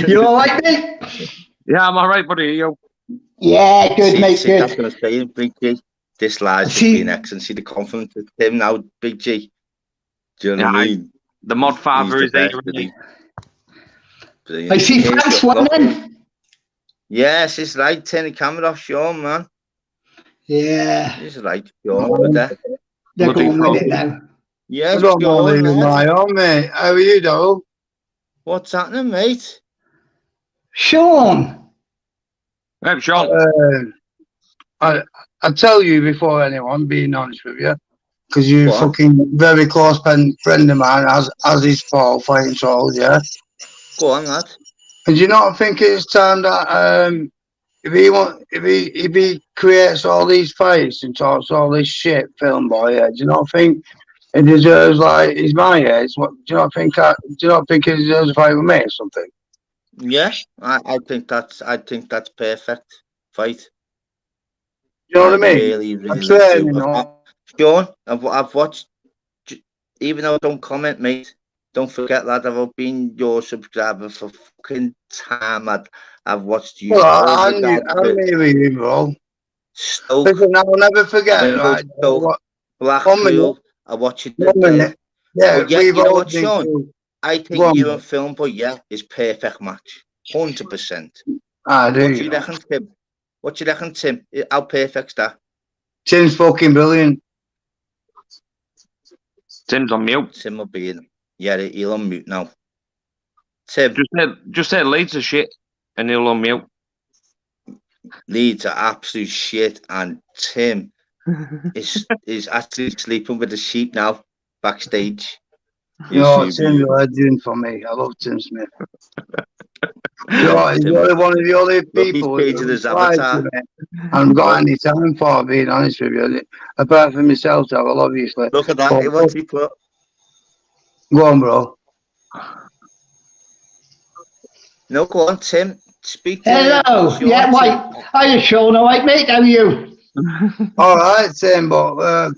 You all right, mate? Yeah, I'm all right, buddy. You? Yeah, good, mate, good. That's what I'm saying, Big G. This lad's just been excellent. See the confidence of Tim now, Big G. Do you know what I mean? The mod father is there. I see Frank's one then. Yes, it's right. Turn the camera off, Sean, man. Yeah. It's right, Sean. They're going with it now. Yes, I don't mind leaving my own, mate. How are you, Darryl? What's happening, mate? Sean. Hey, Sean. I tell you before anyone, being honest with you, because you're a fucking very close friend of mine, as is Paul fighting trolls, yeah? Go on, lad. And do you not think it's time that if he creates all these fights and talks all this shit, film boy, yeah, do you not think he deserves, like, he's my age? What do you not think? Do you not think he deserves a fight with me or something? Yeah, I think that's perfect fight. You know what I mean? Really do. Sean, I've watched, even though I don't comment, mate. Don't forget, lad, I've been your subscriber for fucking time. I've watched you. Well, I knew you, bro. Listen, I'll never forget. Right? Blackpool. I watched it there. Yeah, yeah, you know what, Sean? I think you and Film Boy, yeah, is perfect match. 100%. I do. What do you reckon, Tim? What do you reckon, Tim? How perfect's that? Tim's fucking brilliant. Tim's on mute. Tim will be in. Yeah, he'll on mute now. Tim. Just say Leeds are shit and he'll on mute. Leeds are absolute shit, and Tim is actually sleeping with the sheep now backstage. No, Tim's a legend for me. I love Tim Smith. He's one of the only people who's I've got any time for, being honest with you. Apart from myself, I will obviously. Look at that. What's he put? Go on, bro. No, go on, Tim. Speak to Hello. Yeah, wait. Hiya, Sean. All right, mate? How are you? All right, Tim, but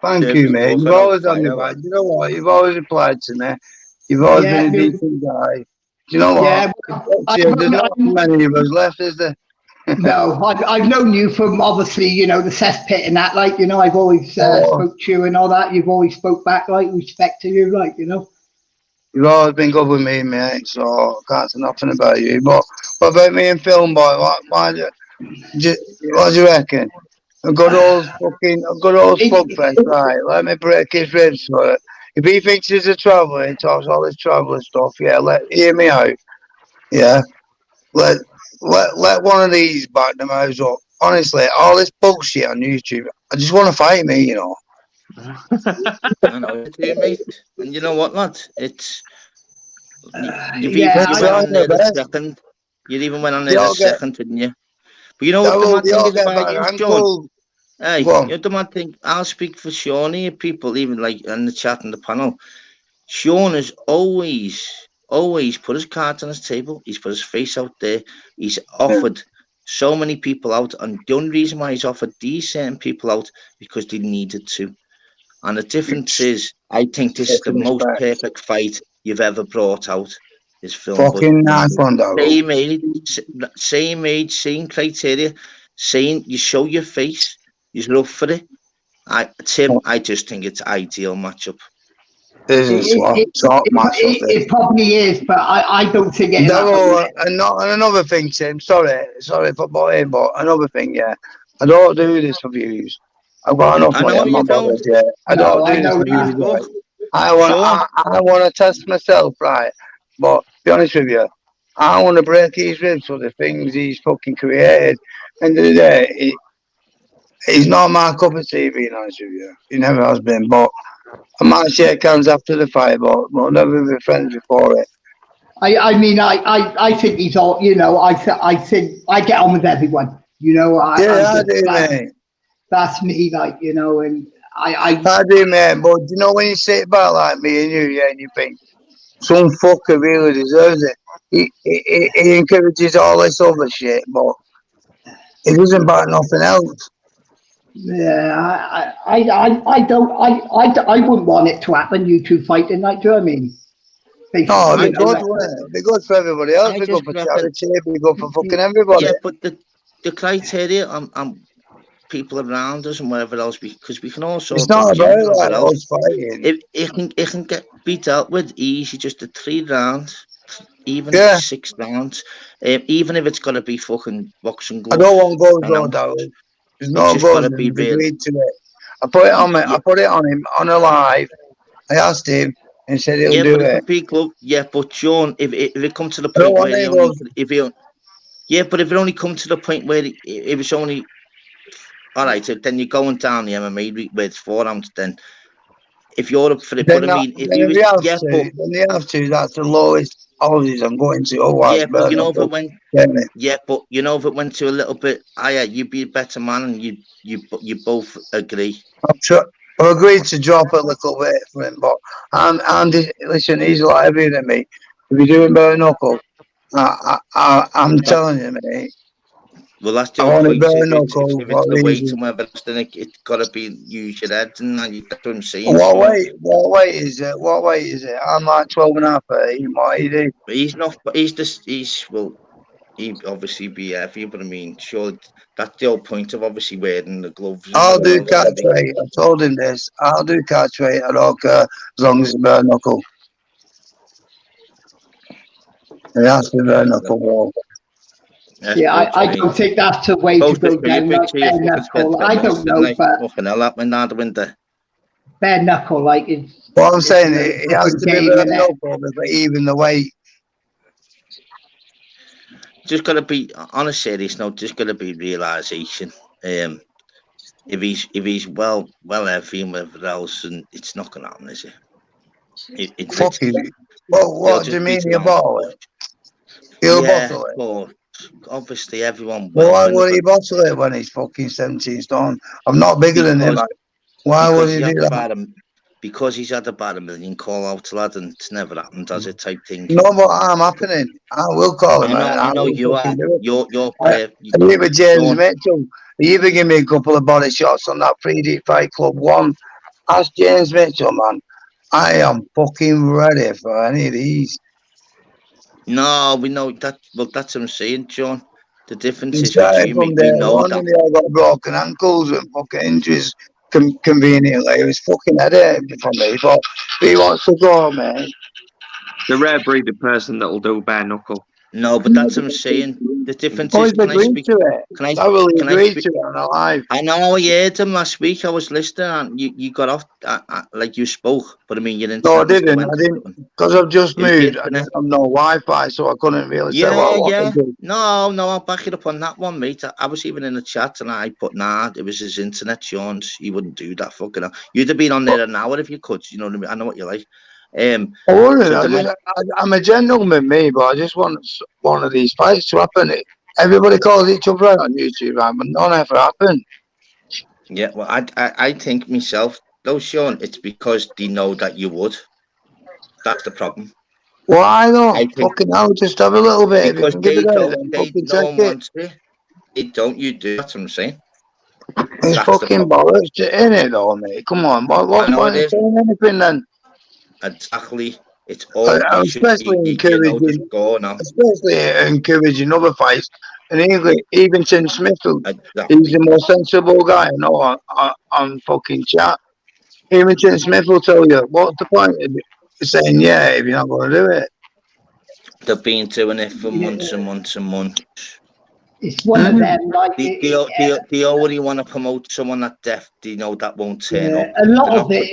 thank you, mate. You've always had me back. You know what? You've always replied to me. You've always been a decent guy. Do you know what? Yeah, there's not many of us left, is there? No, I've known you from, obviously, you know, the cesspit and that, like, you know, I've always spoke to you and all that. You've always spoke back, like, respect to you, like, you know. You've always been good with me, mate, so I can't say nothing about you. But what about me and Film Boy? What do you reckon? A good old spugfest, right? Let me break his ribs for it. If he thinks he's a traveller, he talks all this traveller stuff, yeah, hear me out. Yeah. Let one of these back them house up. Honestly, all this bullshit on YouTube, I just want to fight me, you know. I know what you mean, mate. And you know what, lad? It's you even went on there a second, didn't you? But you know what the mad thing is about you, John? Hey, you know the mad thing. I'll speak for Shawnee, people even like in the chat and the panel. Sean has always put his cards on his table. He's put his face out there. He's offered so many people out, and the only reason why he's offered these certain people out because they needed to. And the difference is, I think this is the most perfect fight you've ever brought out. This film, fucking nice one, dog. Same age, same criteria, saying you show your face, you're up for it. Tim, I just think it's ideal matchup. It probably is, but I don't think it. And another thing, Tim. Sorry for butting, but another thing, yeah. I don't do this for views. I've got enough money on my wallet, yeah. I don't do this for views, right? I want to test myself, right? But be honest with you, I want to break his ribs for the things he's fucking created. End of the day, he's not my cup of tea, being honest with you. He never has been, but I might shake hands after the fight, but we'll never be friends before it. I mean, I think he's all, you know, I think I get on with everyone, you know. I do, mate. That's me, like, you know, and I do, mate, but you know when you sit back like me and you, yeah, and you think, some fucker really deserves it. He encourages all this other shit, but he doesn't back nothing else. Yeah, I wouldn't want it to happen, you two fighting, like, do you know what I mean? No, it'd be good, wouldn't it? It'd be good for everybody else. It'd be good for charity, it'd be good for fucking everybody. Yeah, but the criteria on people around us and whatever else, because we can also. It's not about like us fighting. It can be dealt with easy, just the 3 rounds, even 6 rounds, even if it's got to be fucking boxing gloves. I don't want goals on, darling. There's no goals. Be agreed to it. I put it on me. I put it on him on a live. I asked him and said he'll do it. But Sean, if it comes to the point where but if it only comes to the point where it was only. All right, so then you're going down the MMA with 4 rounds. Then, if you're up for it, but I mean, then you have to. That's the lowest odds I'm going to. But you know if it went. But you know if it went to a little bit higher, you'd be a better man, and you both agree. I'm sure. I agreed to drop a little bit for him, but Andy, listen, he's a lot heavier than me. If you're doing bare knuckle, I'm telling you, mate. Well, that's the only point. If it's the weight and whatever, then it's got to be use your head, and that's what I'm saying. What weight is it? What weight is it? I'm like 12.5. What he do? He's not. He'd obviously be heavy, but I mean, sure, that's the whole point of obviously wearing the gloves. I'll do catch weight. I told him this. I'll do catch weight. I don't care as long as it's bare knuckle. It has to be bare knuckle wall. Yeah, I don't think that's a way to go down. Bare knuckle. I don't know, but fucking hell, that went out the window. Bare knuckle, like it's. What I'm saying, it has to be bare knuckle, but even the weight. Just got to be on a serious note. Just got to be realization. If he's well heavy and whatever else, and it's not gonna happen, is it? Fuck you. What do you mean you bottle it? You'll bottle it. But obviously, everyone. Well, why would he bottle it when he's fucking 17 stone? I'm not bigger than him. Why would he do that? Because he's had about 1 million call-outs, lad, and it's never happened, does it? Type thing. No, but I'm happening. I will call him. I know you are. You're you with James Mitchell. You even give me a couple of body shots on that 3D Fight Club 1. Ask James Mitchell, man. I am fucking ready for any of these. No, we know that. Well, that's what I'm saying, John. The difference is we know that. They all got broken ankles and fucking injuries. Conveniently, it was fucking headache for me, but he wants to go, man. The rare breed of person that will do bare knuckle. No, but that's what I'm saying. The difference is, can I speak to it? I will agree to it on a live. I know I heard him last week. I was listening, and you got off like you spoke, but I mean you didn't. No, I didn't, because I've just moved. I didn't have no Wi-Fi, so I couldn't really say what I do. No, I'll back it up on that one, mate. I was even in the chat, and I put it was his internet, Sean's. He wouldn't do that fucking. You'd have been on there an hour if you could. You know what I mean? I know what you like. I'm a gentleman, me, but I just want one of these fights to happen. Everybody calls each other out on YouTube, but none ever happened. Yeah, well, I think myself, though, Sean, it's because they know that you would. That's the problem. Why not? Fucking hell, just have a little bit. Because if you can they give it out, don't. then fucking No take one it. wants it. They don't. You do. That's what I'm saying. It's fucking bollocks, isn't it, though, mate? Come on, what point is saying anything then? Exactly. It's all. Especially encouraging, especially encouraging other fights. And even Tim Smith, he's the most sensible guy I know on fucking chat. Even Tim Smith will tell you, what's the point of saying yeah if you're not going to do it? They've been doing it for months and months and months. It's one of them, like they already want to promote someone that deaf. They know that won't turn up. A lot of it.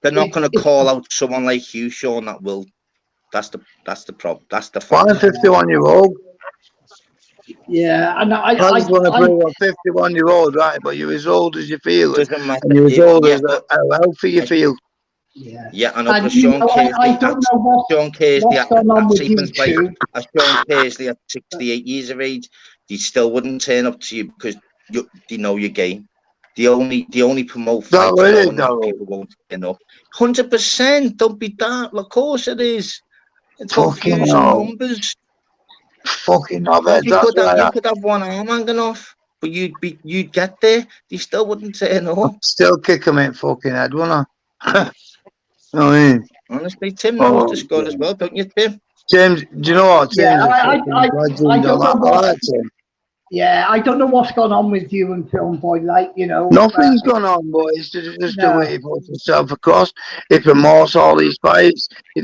They're not going to call out someone like you, Sean. That will. That's the problem. That's the fact. I'm a 51-year-old. Yeah, and I just want to prove I'm 51-year-old, right? But you're as old as you feel, doesn't matter. And you're as old as how healthy you feel. Yeah, I know. But Sean Kearsley at 68 years of age, he still wouldn't turn up to you because they know your game. They only promote fights knowing that people won't turn up. 100%. Don't be that. Of course it is. It's fucking numbers. Fucking love it. You could have one arm hanging off, but you'd get there. They still wouldn't turn up. Still kick him in fucking head, wouldn't I? You know what I mean? Honestly, Tim knows the score as well, don't you, Tim? James, do you know what? Tim's I don't know what. Yeah, I don't know what's gone on with you and Film Boy. Like, you know, nothing's gone on, boy. It's just the way he puts himself across. He promotes all these fights. He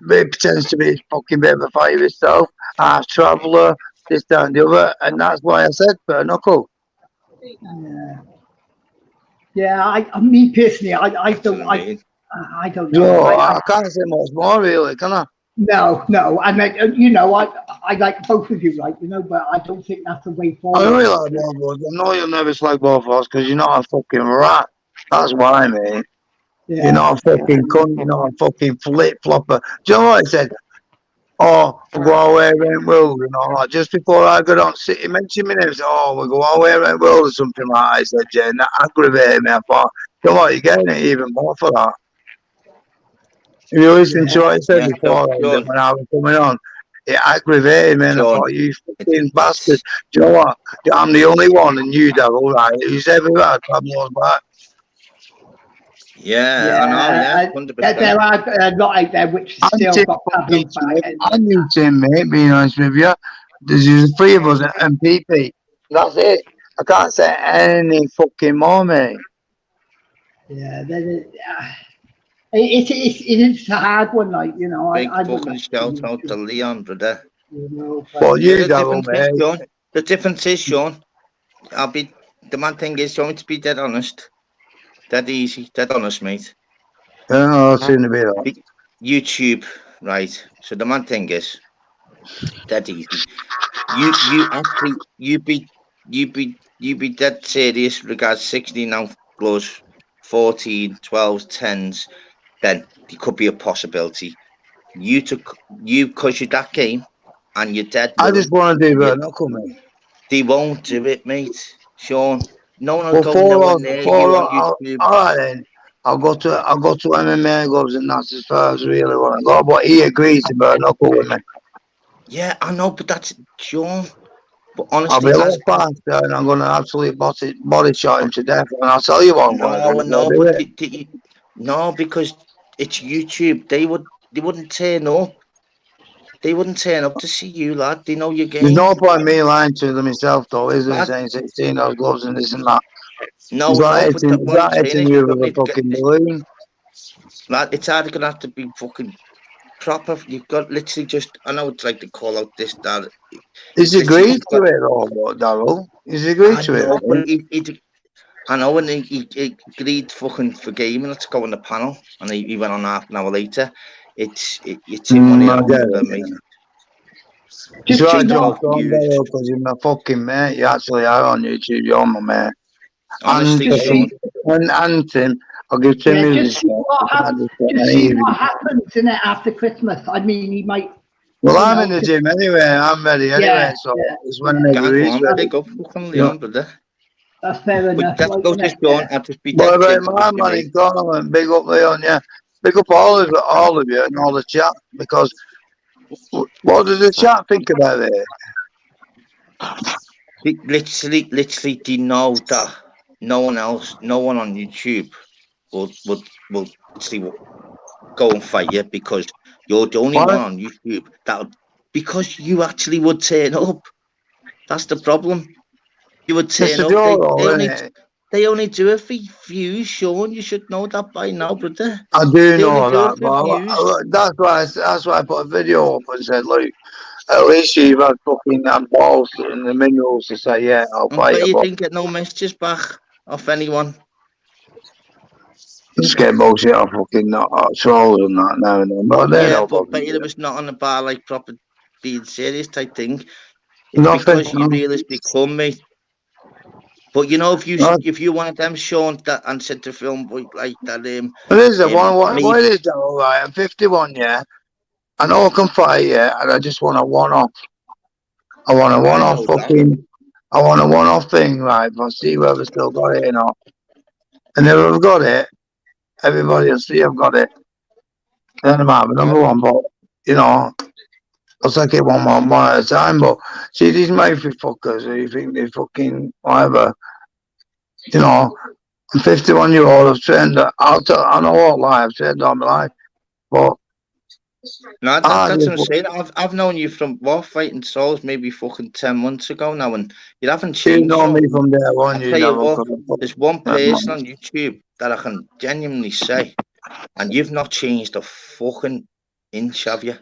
pretends to be a fucking bit of a fighter himself. A traveller, this, that, and the other, and that's why I said bare knuckle. Yeah. Me personally, I don't. I don't know. No, I can't say much more, really, can I? No, and you know, I like both of you, right? You know, but I don't think that's the way forward. I know you like both of us. I know you'll never slag both of us because you're not a fucking rat. That's why, mate. Yeah. You're not a fucking cunt. You're not a fucking flip flopper. Do you know what I said? Oh, we'll go our way around world and all that. Just before I got on, he mentioned me name. Oh, we'll go our way around world or something like that. I said, Jane, that aggravated me. I thought, you know what, you're getting it even more for that. If you listen to what I said before, when I was coming on, it aggravated me, and I thought, you fucking bastard. Do you know what? I'm the only one, and you, Daryl, right, who's ever had Pablo's back. Yeah, I know, 100%. There are a lot out there which still got Pablo's back. I knew Tim, mate, being honest with you. There's three of us and PP. That's it. I can't say any fucking more, mate. Yeah, it is a hard one, like, you know. Big fucking shout out to Leon, brother. You know, the difference is, Sean, the man thing is, you want me to be dead honest, dead easy, dead honest, mate. I seem to be that. YouTube, right? So the man thing is, dead easy. You be dead serious regards 16 now gloves, 14, 12, 10s. Then there could be a possibility. Because you're that game and you're dead. I just want to do bare knuckle, mate. They won't do it, mate. Sean, no one will go nowhere near you on YouTube. All right, then. I'll go to MMA gloves, and that's as far as I really want to go. But he agrees to bare knuckle with me. Yeah, I know, but that's Sean. But honestly, I'll be a lot faster, and I'm going to absolutely body shot him to death. And I'll tell you what, no, because it's YouTube. They wouldn't turn up. They wouldn't turn up to see you, lad. They know your game. There's no point in me lying to them myself, though, is there? Saying 16 those gloves and this and that. No, it's hitting you with a fucking balloon. Lad, it's either going to have to be fucking proper. You've got literally just, I know it's like to call out this, that. He's agreed to it, though, Darryl. He's agreed to it. I know, and he agreed fucking for gaming to go on the panel, and he went on half an hour later. It's in money for me. Just right, John, because you're my fucking mate. You actually are on YouTube. You're my mate. Honestly, and Tim, I'll give Tim just see what happens in it after Christmas. I mean, he might. Well, I'm in the gym anyway. I'm ready anyway. So it's when they agree. That's fair enough. That's go to Sean. What about my money? Go on, big up Leon, yeah. Pick up all of you and all the chat, because what does the chat think about it? Literally, they know that no one on YouTube will literally go and fight you, because you're the only one on YouTube because you actually would turn up. That's the problem. You would turn up. They only do it for views, Sean. You should know that by now, brother. I do know that, but that's why I put a video up and said, look, at least you've had fucking balls in the minerals to say, yeah, I'll fight you. But you didn't get no messages back off anyone. Just get bullshit off fucking trolls and that now and then. But but it was not on the bar like proper being serious type thing. It's because you realistically come, mate. But you know, if you wanted them shown that and said to film like that, what is it? What is that? All right, I'm 51, yeah. I know I can fight, yeah, and I just want a one-off. I want a one-off fucking. I want a one-off thing, right? I'll see whether still got it or not. And if I've got it, everybody will see I've got it. Then I might have another one, but you know, I'll take it one at a time. But see, these mafia fuckers who think they fucking whatever. You know, I'm 51-year-old. I've trained. I know what life. I've trained all my life, but. No, that's what I'm saying. I've known you from fighting souls maybe fucking 10 months ago now, and you haven't changed. You know me from there on. I'll tell you what, there's one person on YouTube that I can genuinely say, and you've not changed a fucking inch, have you?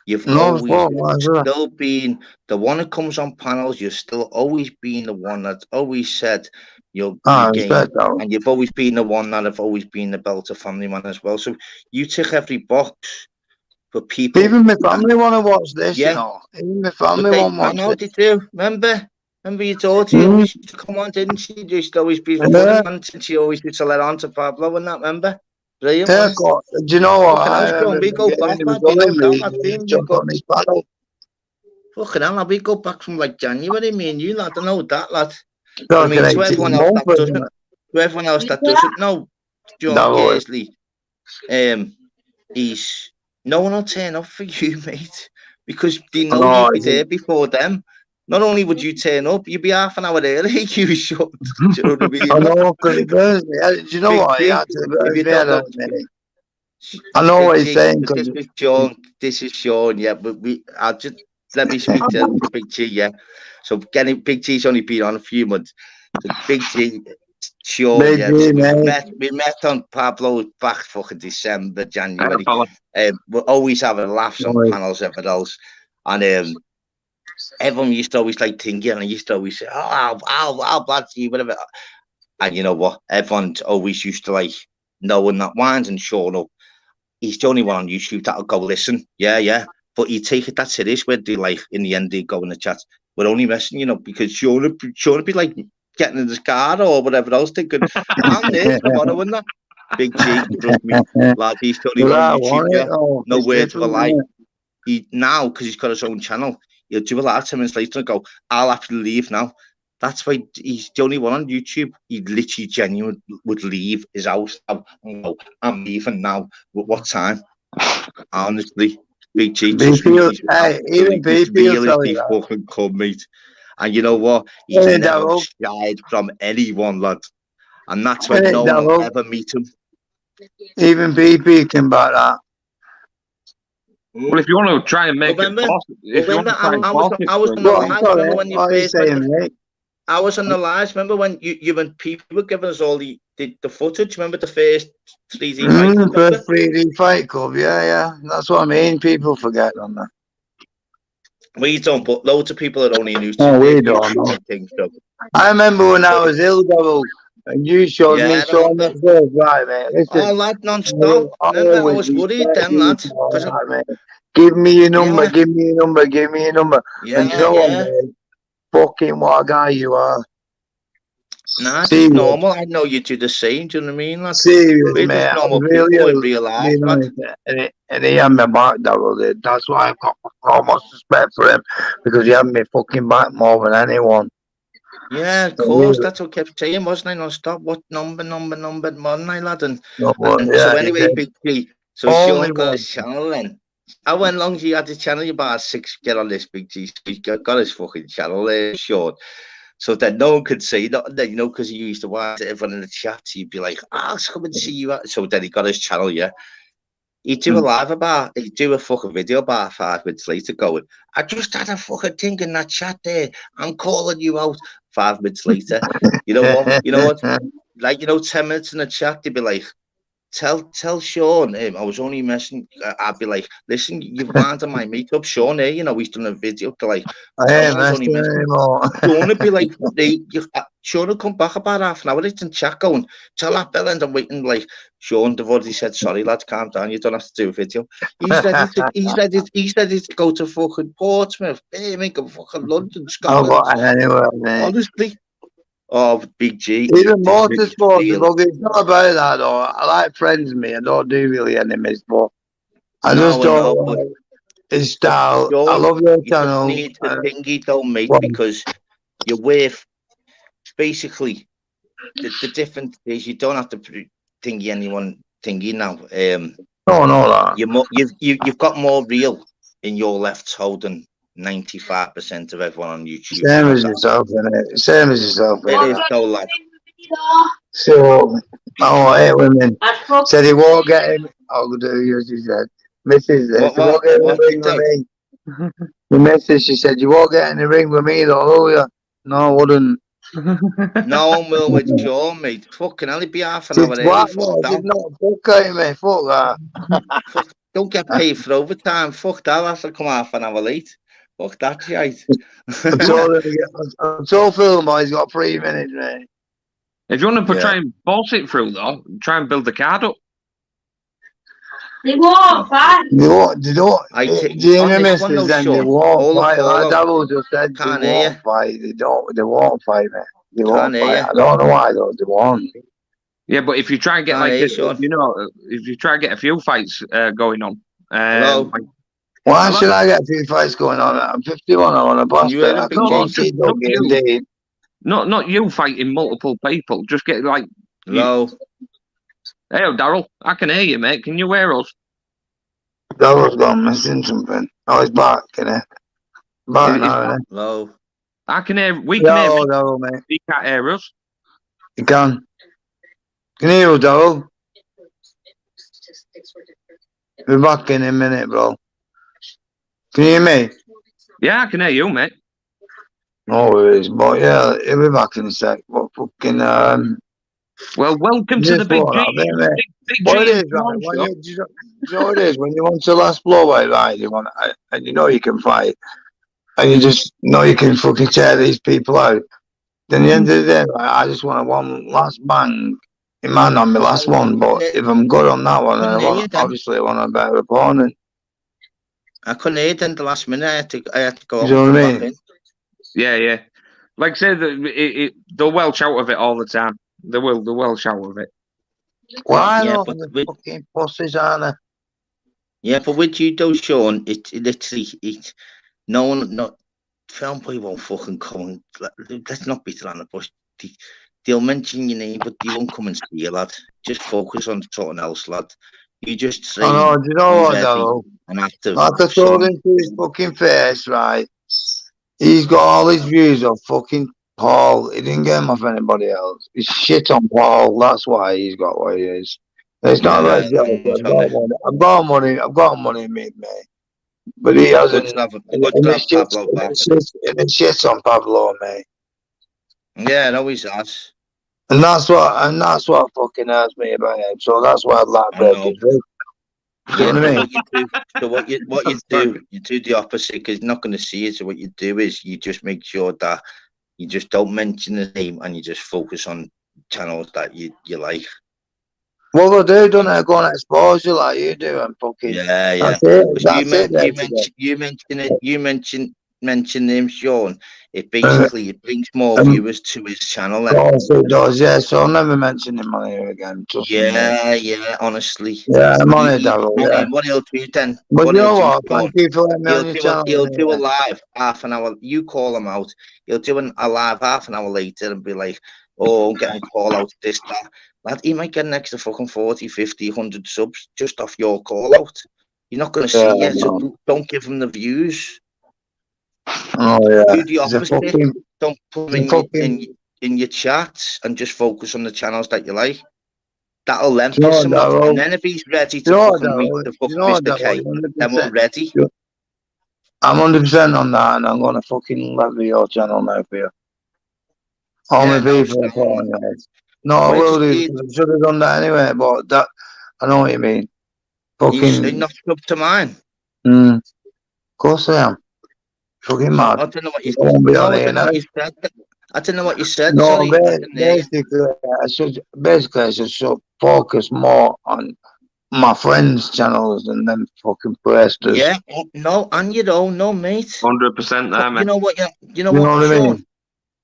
You've always still been the one that comes on panels. You've still always been the one that's always said your game, and you've always been the one that have always been the Belter family man as well. So you tick every box. For people, even my family want to watch this, you know. Even my family won't watch it. I know they do. Remember your daughter used to come on, didn't she? Just always be funny, man. She always used to let on to Pablo and that. Remember? Brilliant. Yeah, do you know what? We go back, lad. Fucking hell, we go back from like January. Me and you, lad. I know that, lad. I mean, to everyone else that doesn't know, John Gersley, he's. No one will turn up for you, mate, because they know you'd be there before them. Not only would you turn up, you'd be half an hour early. You should. Do you know what I mean? I know, because do you know what? I know what he's saying. This is Sean. Yeah, but I'll just let me speak to Big G. Yeah. So Big G's only been on a few months. So Big G. Sure, yeah. We met on Pablo back fucking December, January. We're always having laughs on panels, everything else. And everyone used to always like thinking, and I used to always say, I'll blood you, whatever. And you know what? Everyone always used to like knowing that Wines and Sean up. He's the only one on YouTube that'll go listen. Yeah. But you take it that serious where they like in the end they go in the chat. We're only messing, you know, because Sean would be like getting in his car or whatever else, thinking, I'm there tomorrow, wouldn't I? Big G, trust me, lad, he's totally on YouTube, yeah. No words of a lie. Now, because he's got his own channel, he'll do a lot of 10 minutes later and go, I'll have to leave now. That's why he's the only one on YouTube. He literally genuinely would leave his house and go, I'm leaving now. What time? Honestly, Big G, really fucking come, mate. And you know what? He's never shied from anyone, lad. And that's why no one will ever meet him. Even BP can back that. Well, if you want to try and make it possible, I was on the live. Remember when you first I was on the live. Remember when you and people were giving us all the footage? Remember the first 3D fight club? First 3D fight club, yeah. That's what I mean. People forget on that. We don't, but loads of people are only new to things. So. I remember when I was ill, Devil, and you showed me so much good, right, mate? Listen, lad, non-stop. I was worried then, lad. Give me your number, give me your number, give me your number. Yeah, and you know what, man? Fucking what a guy you are. Nah, it's normal. I know you do the same. Do you know what I mean? Like, Seriously, man. Normal people in real life. And he had my back, Devil did. That's why I've got so much respect for him, because he had me fucking back more than anyone. Yeah, of course. That's what I kept saying, wasn't I? No, stop. What number, wasn't I, lad? And so anyway, Big G. So Sean got his channel then. How long he had his channel? You about 6 get on this, Big G. So he got his fucking channel there, Sean. So that no one could see that, you know, because he used to watch everyone in the chat. He'd be like, "I'll come and see you." So then he got his channel, yeah. He'd do he'd do a fucking video about 5 minutes later going, "I just had a fucking thing in that chat there. I'm calling you out." 5 minutes later, you know what? You know what? Like, 10 minutes in the chat, they'd be like, Tell Sean, I was only messing. I'd be like, "Listen, you've minded my makeup, Sean. He's done a video to like." I was only messing anymore. Sean would be like, Sean would come back about half an hour later and chat going, "Tell that Bill," and I'm waiting like, "Sean, they've already said sorry, lads, calm down. You don't have to do a video." He's ready to go to fucking Portsmouth, Birmingham, fucking London, Scotland. Anyway, mate. Honestly. Oh, Big G. Even motorsport, it's not about that though. I like friends, mate. I don't do really enemies, but I just don't his style. I love your channel. You need the thingy though, mate, because you're worth basically the difference is you don't have to thingy anyone thingy now. No, you've got more real in your left toe than 95% of everyone on YouTube. Same as yourself, innit? Same as yourself. It is so, lad. So, I hate women. Said he won't get him. I'll do you, she said. Mrs. He won't get in the ring with me. The missus, she said, "You won't get in the ring with me, though, will you?" No, I wouldn't. No one will with Sean, mate. Fucking hell, it'd be half an hour early. Fuck that. Fuck that. Don't get paid for overtime. Fuck that. I'll have to come half an hour late. Fuck that shit. I told Phil, he's got 3 minutes, mate. If you want to try and boss it through, though, try and build the card up. They won't fight. They don't. They won't fight. Like Devil just said, they won't fight. They won't fight, man. They won't fight. I don't know why, though. They won't. Yeah, but if you try and get if you try and get a few fights going on. Why should I get a few fights going on? I'm 51. I want to boss it. Not you fighting multiple people. Just get like. Hello. Hey, Daryl. I can hear you, mate. Can you hear us? Daryl's gone missing something. Oh, he's back, innit? Back now, innit? Hello. I can hear. We can hear. Daryl, mate. You can't hear us. You can. Can you hear us, Daryl? We're back in a minute, bro. Can you hear me? Yeah, I can hear you, mate. No worries, but yeah, he'll be back in a sec. But fucking well, welcome to the Big G. What it is, right? You know what it is? When you want to last blowout, right? You want, and you know you can fight, and you just know you can fucking tear these people out. Then at the end of the day, right, I just want one last bang. It might not be the last one, but if I'm good on that one, I want a better opponent. I couldn't hear it in the last minute. I had to go. You know what I mean? Yeah. Like I said, they'll welch out of it all the time. They will. They'll welch out of it. Why not? The fucking pussies, aren't they? Yeah, but with you though, Sean, it literally no one, not film boy won't fucking come. Let's not beat around the bush. They'll mention your name, but they won't come and see you, lad. Just focus on something else, lad. You just say. Oh, no, do you know what, though? Like I told him to his fucking face, right? He's got all his views of fucking Paul. He didn't get him off anybody else. He's shit on Paul. That's why he's got what he is. It's not like I've got money, mate. But he hasn't. And it's shit on Pablo, mate. Yeah, no, he's us. And that's what fucking hurts me about him. So that's why I'd like breaking through. You know what I mean? So what you do the opposite, because he's not going to see it. So what you do is you just make sure that you just don't mention his name and you just focus on channels that you like. Well, they do, don't they? Go and expose you like you do and fucking. Yeah. That's it. You mention mention him, Sean, it basically it brings more viewers to his channel. Then. It does, yeah. So I'll never mention him on here again. Yeah, honestly. Yeah, I'm on it, Daryl. I Yeah. mean, what he'll do then? But What you know he'll what? do, Thank you for letting me on your channel. He'll do a live half an hour. You call him out. He'll do a live half an hour later and be like, "Oh, I'm getting a call out. This, that." Lad, he might get an extra fucking 40, 50, 100 subs just off your call out. You're not going to see yet, so don't give him the views. Oh yeah. Do the opposite. Don't put him in your chats and just focus on the channels that you like. That'll then piss him off. And then if he's ready to fucking meet the fucking Mr. K, then we're ready. I'm 100% on that, and I'm gonna fucking love your channel now for you. All my people are calling you. No, I will do. I should have done that anyway, but that I know what you mean. Fucking. You're not up to mine. Of course I am. Fucking mad. I don't know what you said. I don't know what you said. No, Sorry, basically, I should focus more on my friends' channels and then fucking presters. Yeah, no, and you don't, no, mate. 100% there, mate. You know what? You know what, Sean?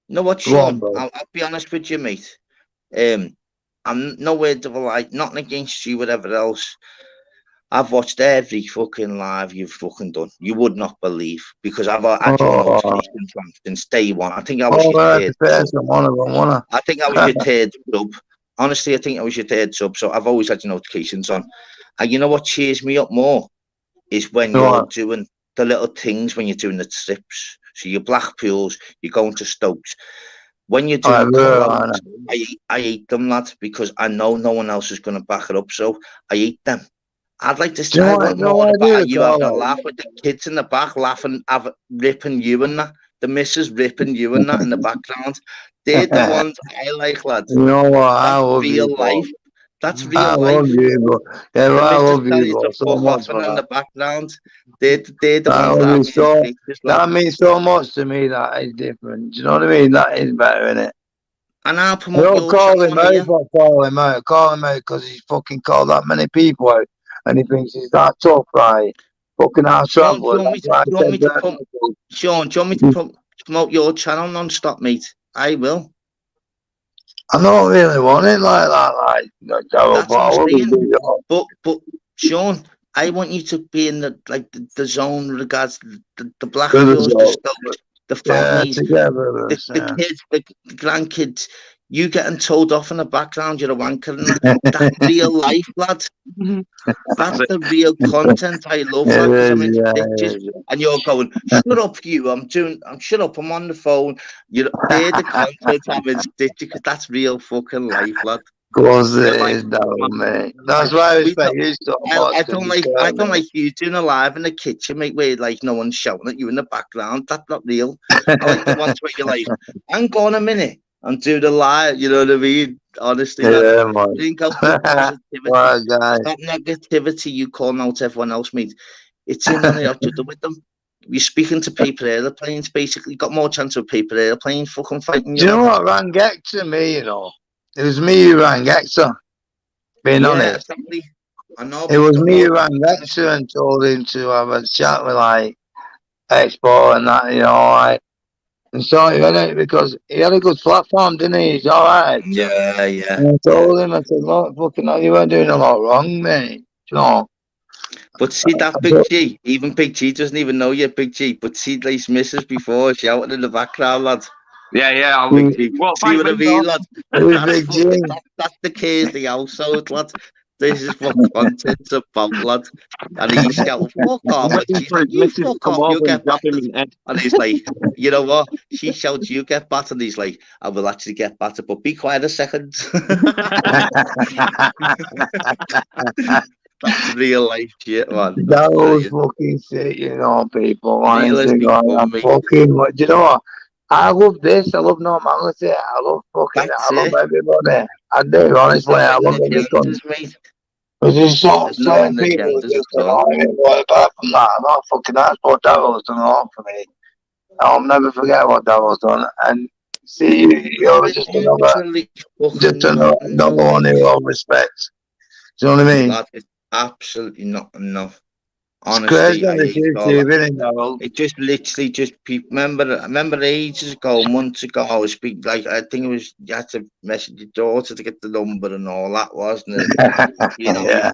You know what, Sean? I'll be honest with you, mate. I'm no word of a lie, nothing against you, whatever else. I've watched every fucking live you've fucking done. You would not believe, because I've had your notifications since day one. I think I was your third sub. I think I was your third sub. Honestly, I think I was your third sub. So I've always had your notifications on. And you know what cheers me up more is when you're doing the little things, when you're doing the trips. So your Blackpools, you're going to Stokes. When you're doing call-outs, I hate them, lad, because I know no one else is going to back it up. So I hate them. I'd like to say I want more about you having a laugh with the kids in the back laughing, ripping you and that. The missus ripping you and that in the background. They're the ones I like, lad. You know what? I love real you, life. That's real I life. love you, yeah, the I love missus you, so much in the background. They're the ones that means so much to me. That is different. Do you know what I mean? That is better, isn't it? And I'll promote your channel. Call him out because he's fucking called that many people out. And he thinks he's that tough, right? Fucking out Sean, do you want me to promote your channel non-stop, mate? I will. I don't really want it like that, That's what I'm saying. But Sean, I want you to be in the zone regards the black girls, the Stokes, the families, the kids, the grandkids. You getting told off in the background, you're a wanker, and that's real life, lad. That's the real content I love, lad, because I'm into pictures, and you're going, shut up, you, shut up, I'm on the phone. They're the content I'm in stitches, because that's real fucking life, lad. Of course it is, mate. That's why I respect you so much. I don't like you doing a live in the kitchen, mate, where like no one's shouting at you in the background. That's not real. I like the ones where you're like, hang on a minute and do the live, you know what I mean? Honestly, man. Think out the positivity. That negativity you calling out everyone else, mate. It's in on it to do with them. You're speaking to paper airplanes, basically. Got more chance of paper airplanes fucking fighting you. Do you know what rang to me, you know? It was me who rang Hector, being honest. Exactly. I know. It was me who rang Hector and told him to have a chat with Expo and that, you know, and so he went out because he had a good platform, didn't he? He's all right. Yeah. And I told him, I said, look, fucking hell, you weren't doing a lot wrong, mate. You know. But see that Big G, even Big G doesn't even know you're Big G. But see these misses before shouting in the background, lad. Yeah, I'll Big G. Well, see what I mean, lad? That's the key of the household, lad. This is what content's about, lad. And he's shouting, fuck off. She's like, you fuck off, you get battered. And he's like, you know what? She shouts, you get battered. And he's like, I will actually get battered, but be quiet a second. That's real life shit, man. That was fucking shit, you know, people. Honestly, fucking, do you know what? I love this. I love normality. I love fucking. I love everybody. I do, honestly. I love everybody. But there's certain people who just don't know apart from that. I'm not fucking. That's what Daryl's done a lot for me. I'll never forget what Daryl's done. And see, you're just another one who all respects. Do you know what I mean? That is absolutely not enough. Honestly, on this YouTube, isn't it? It just literally just people. Remember ages ago, months ago, I was speaking like I think it was you had to message your daughter to get the number and all that, wasn't it? You know, Yeah.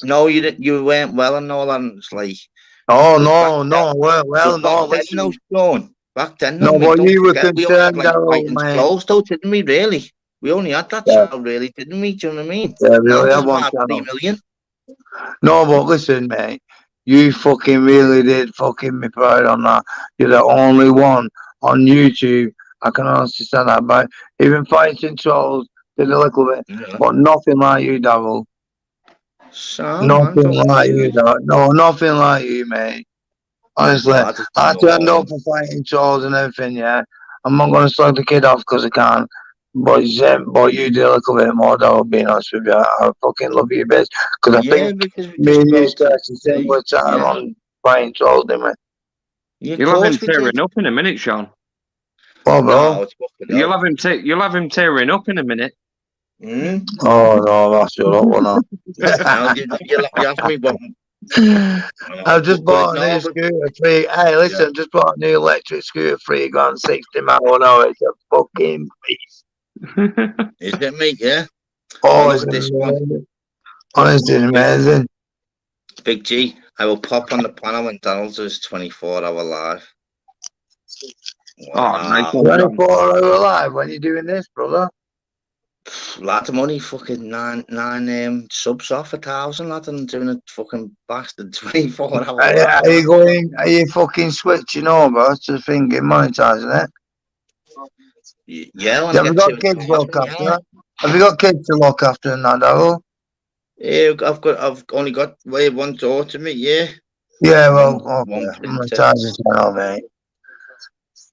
no, you didn't. You weren't well and all that. And it's like, Oh back no, well, back no. then, no, Listen, Sean. Back then, no, no, mate. but Don't you were forget, we only had concerned, like Daryl, Brighton's mate. closed, though, didn't we? Really, we only had that Yeah, channel, really, didn't we? Do you know what I mean? yeah, we Now only there's had one about 3 channel. million. No, but listen, mate, you fucking really did fucking me pride on that. You're the only one on YouTube. I can honestly say that, but even fighting trolls did a little bit, Yeah. but nothing like you, Daryl. So, man, Nothing don't like worry. you, Daryl. No, nothing like you, mate. Honestly, No, I just I don't turned know. up for fighting trolls and everything, yeah. I'm not going to slag the kid off because I can't. But you did a little bit more, though, being honest with you. I fucking love you best. Because I Yeah, think because we me just and you go to started the similar time yeah. on fighting trolls, didn't we? Yeah, of You'll have him course we did. tearing up in a minute, Sean. Oh, bro. No, it's fucking You'll up. have him tearing up in a minute. Oh, no, that's your up, wasn't Now you ask me what. I've just bought a new No, scooter free. Hey, listen, yeah. just bought a new electric scooter free, gone 60 miles an hour. It's a fucking beast. Is it me? Yeah. Oh, Look it's at this one. amazing. Honestly, it's amazing. Big G. I will pop on the panel when Donald's does 24-hour live. Oh, nice Wow. one, John. 24-hour live when you're doing this, brother. Lot of money, fucking nine subs off 1,000, lad, and doing a fucking bastard 24-hour live. Are you going? Are you fucking switching over to thinking monetizing it? Yeah, I want Have to you get got to kids to look after? yeah. Have you got kids to look after and that, Daryl? Yeah, I've only got one daughter, mate. Yeah. Yeah, well, One okay. princess. Monetizing channel, mate.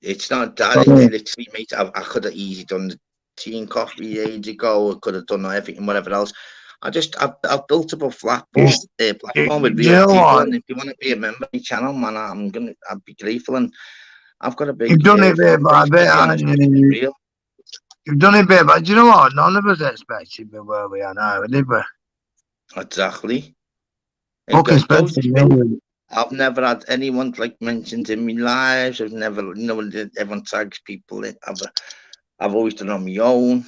It's not that. Literally, mate. I could have easily done the tea and coffee age ago. I could have done everything, whatever else. I've built up a platform with you real know people, what? and if you want to be a member of my channel, man, I'd be grateful. And I've got a big. You've done it bit by bit, honest, haven't you? real. You've done it bit, but do you know what? None of us expected to be where we are now, did we? Exactly. Fucking especially me. I've never had anyone like mentioned in my lives. I've never, everyone tags people in. I've always done it on my own.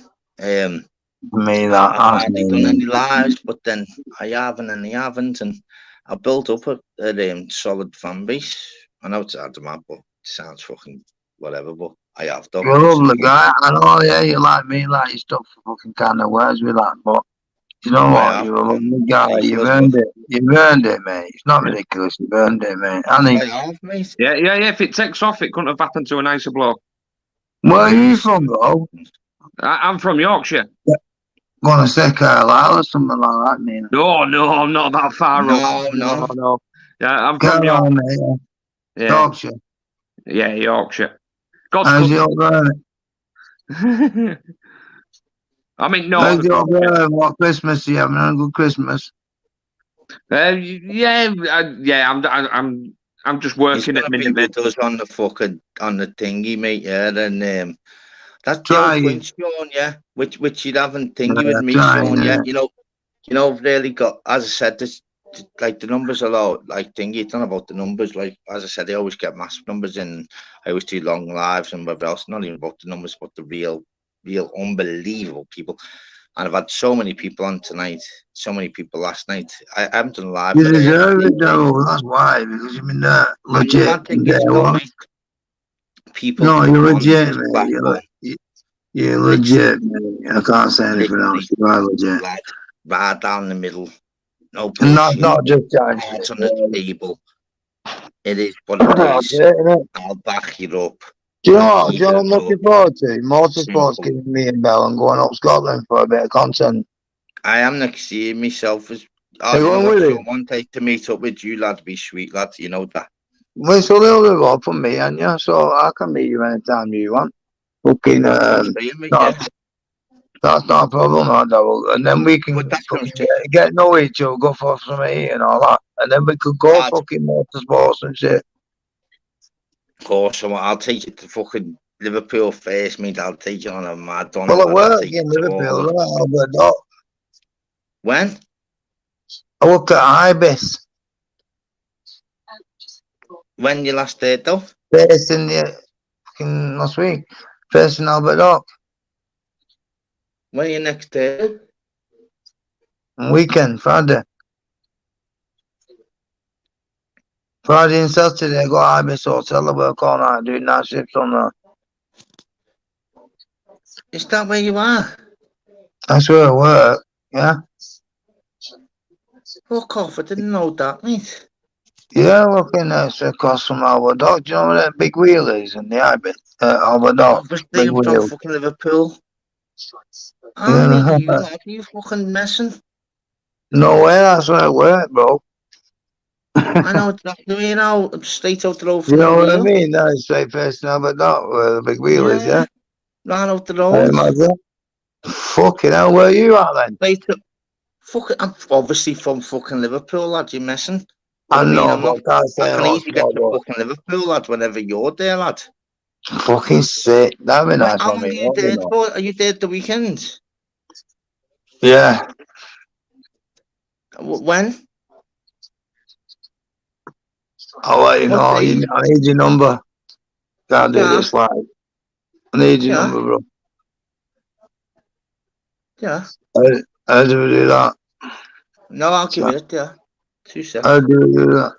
Me, I've hardly done any lives, but then I haven't, and I haven't, and I built up a solid fan base. I know it's hard to map, but it sounds fucking whatever. But I have done. You're a lovely guy. I know, yeah, you like me, like your stuff fucking kind of words with that, but you know what? You're a lovely guy. You've earned it. You've earned it, mate. It's not ridiculous. You've earned it, mate. I have, mate. Yeah. If it takes off, it couldn't have happened to a nicer bloke. Where are you from, bro? I'm from Yorkshire. Want to say Carlisle or something like that, man? No, I'm not that far up. No. Yeah, I'm from Yorkshire. Mate, yeah. Yorkshire. Yeah, Yorkshire. God's How's it up there? I mean, no. How's it up there? What Christmas are you having? A good Christmas? I'm just working at the minute. With us on the fucking on the thingy, mate. Yeah, and that's the old Queen, Sean. Yeah, which you haven't thingy with me, Sean. Yeah, you know, really got, as I said, this like the numbers are low. Like thingy, it's not about the numbers. Like as I said, I always get massive numbers, and I always do long lives and whatever else. Not even about the numbers, but the real unbelievable people. And I've had so many people on tonight, so many people last night. I haven't done live. You deserve it, though. That's why, because you've been legit. People. No, you're legit, mate. You're legit, mate. I can't say anything else. You are legit. Right down the middle. No bullshit. And not just it's on the table. It is what it is. I'll back you up. Do you know what? Do you know what I'm looking forward to? Motorsport's giving me a bell and going up Scotland for a bit of content. I am next year myself. One day to meet up with you, lad. Be sweet, lad. You know that. Well, it's a little bit up for me, and yeah, so I can meet you anytime you want. Fucking, that's not a problem, and then we can get know each other, go for some eat and all that, and then we could go fucking motorsports and shit. Of course, I'll take you to fucking Liverpool first, mate. I'll take you on a mad one. Well, I work in Liverpool, right? When? I work at Ibis. When you last did though? First in the fucking last week. First in Albert Dock. When are you next day? Weekend, Friday. Friday and Saturday, I got Ibis Hotel. I work all night, doing night shifts on that. Is that where you are? That's where I work, yeah. Fuck off, I didn't know that, mate. Yeah, working across from Albert Dock. Do you know where that big wheel is in the Ibis? Albert Dock. Obviously, I'm from fucking Liverpool. Yeah, Mate, are you fucking messing? No way, that's where I work, bro. I know exactly, you know, straight out the road from You know the what I wheel. mean? That's straight first in Albert Dock, where the big wheel is, yeah? Right out the road. Fucking hell, where are you at then? I'm obviously from fucking Liverpool, lad, you messing? I know, I'm not. but I can easily get to fucking Liverpool, lad, whenever you're there, lad. Fucking sick. That'd be nice How for long are me. you there for? Are you there the weekend? Yeah. When? I'll let you know. I need your number. Can't do this live. I need your number, bro. Yeah. How do we do that? No, I'll give it, yeah. 2 seconds. How do we do that?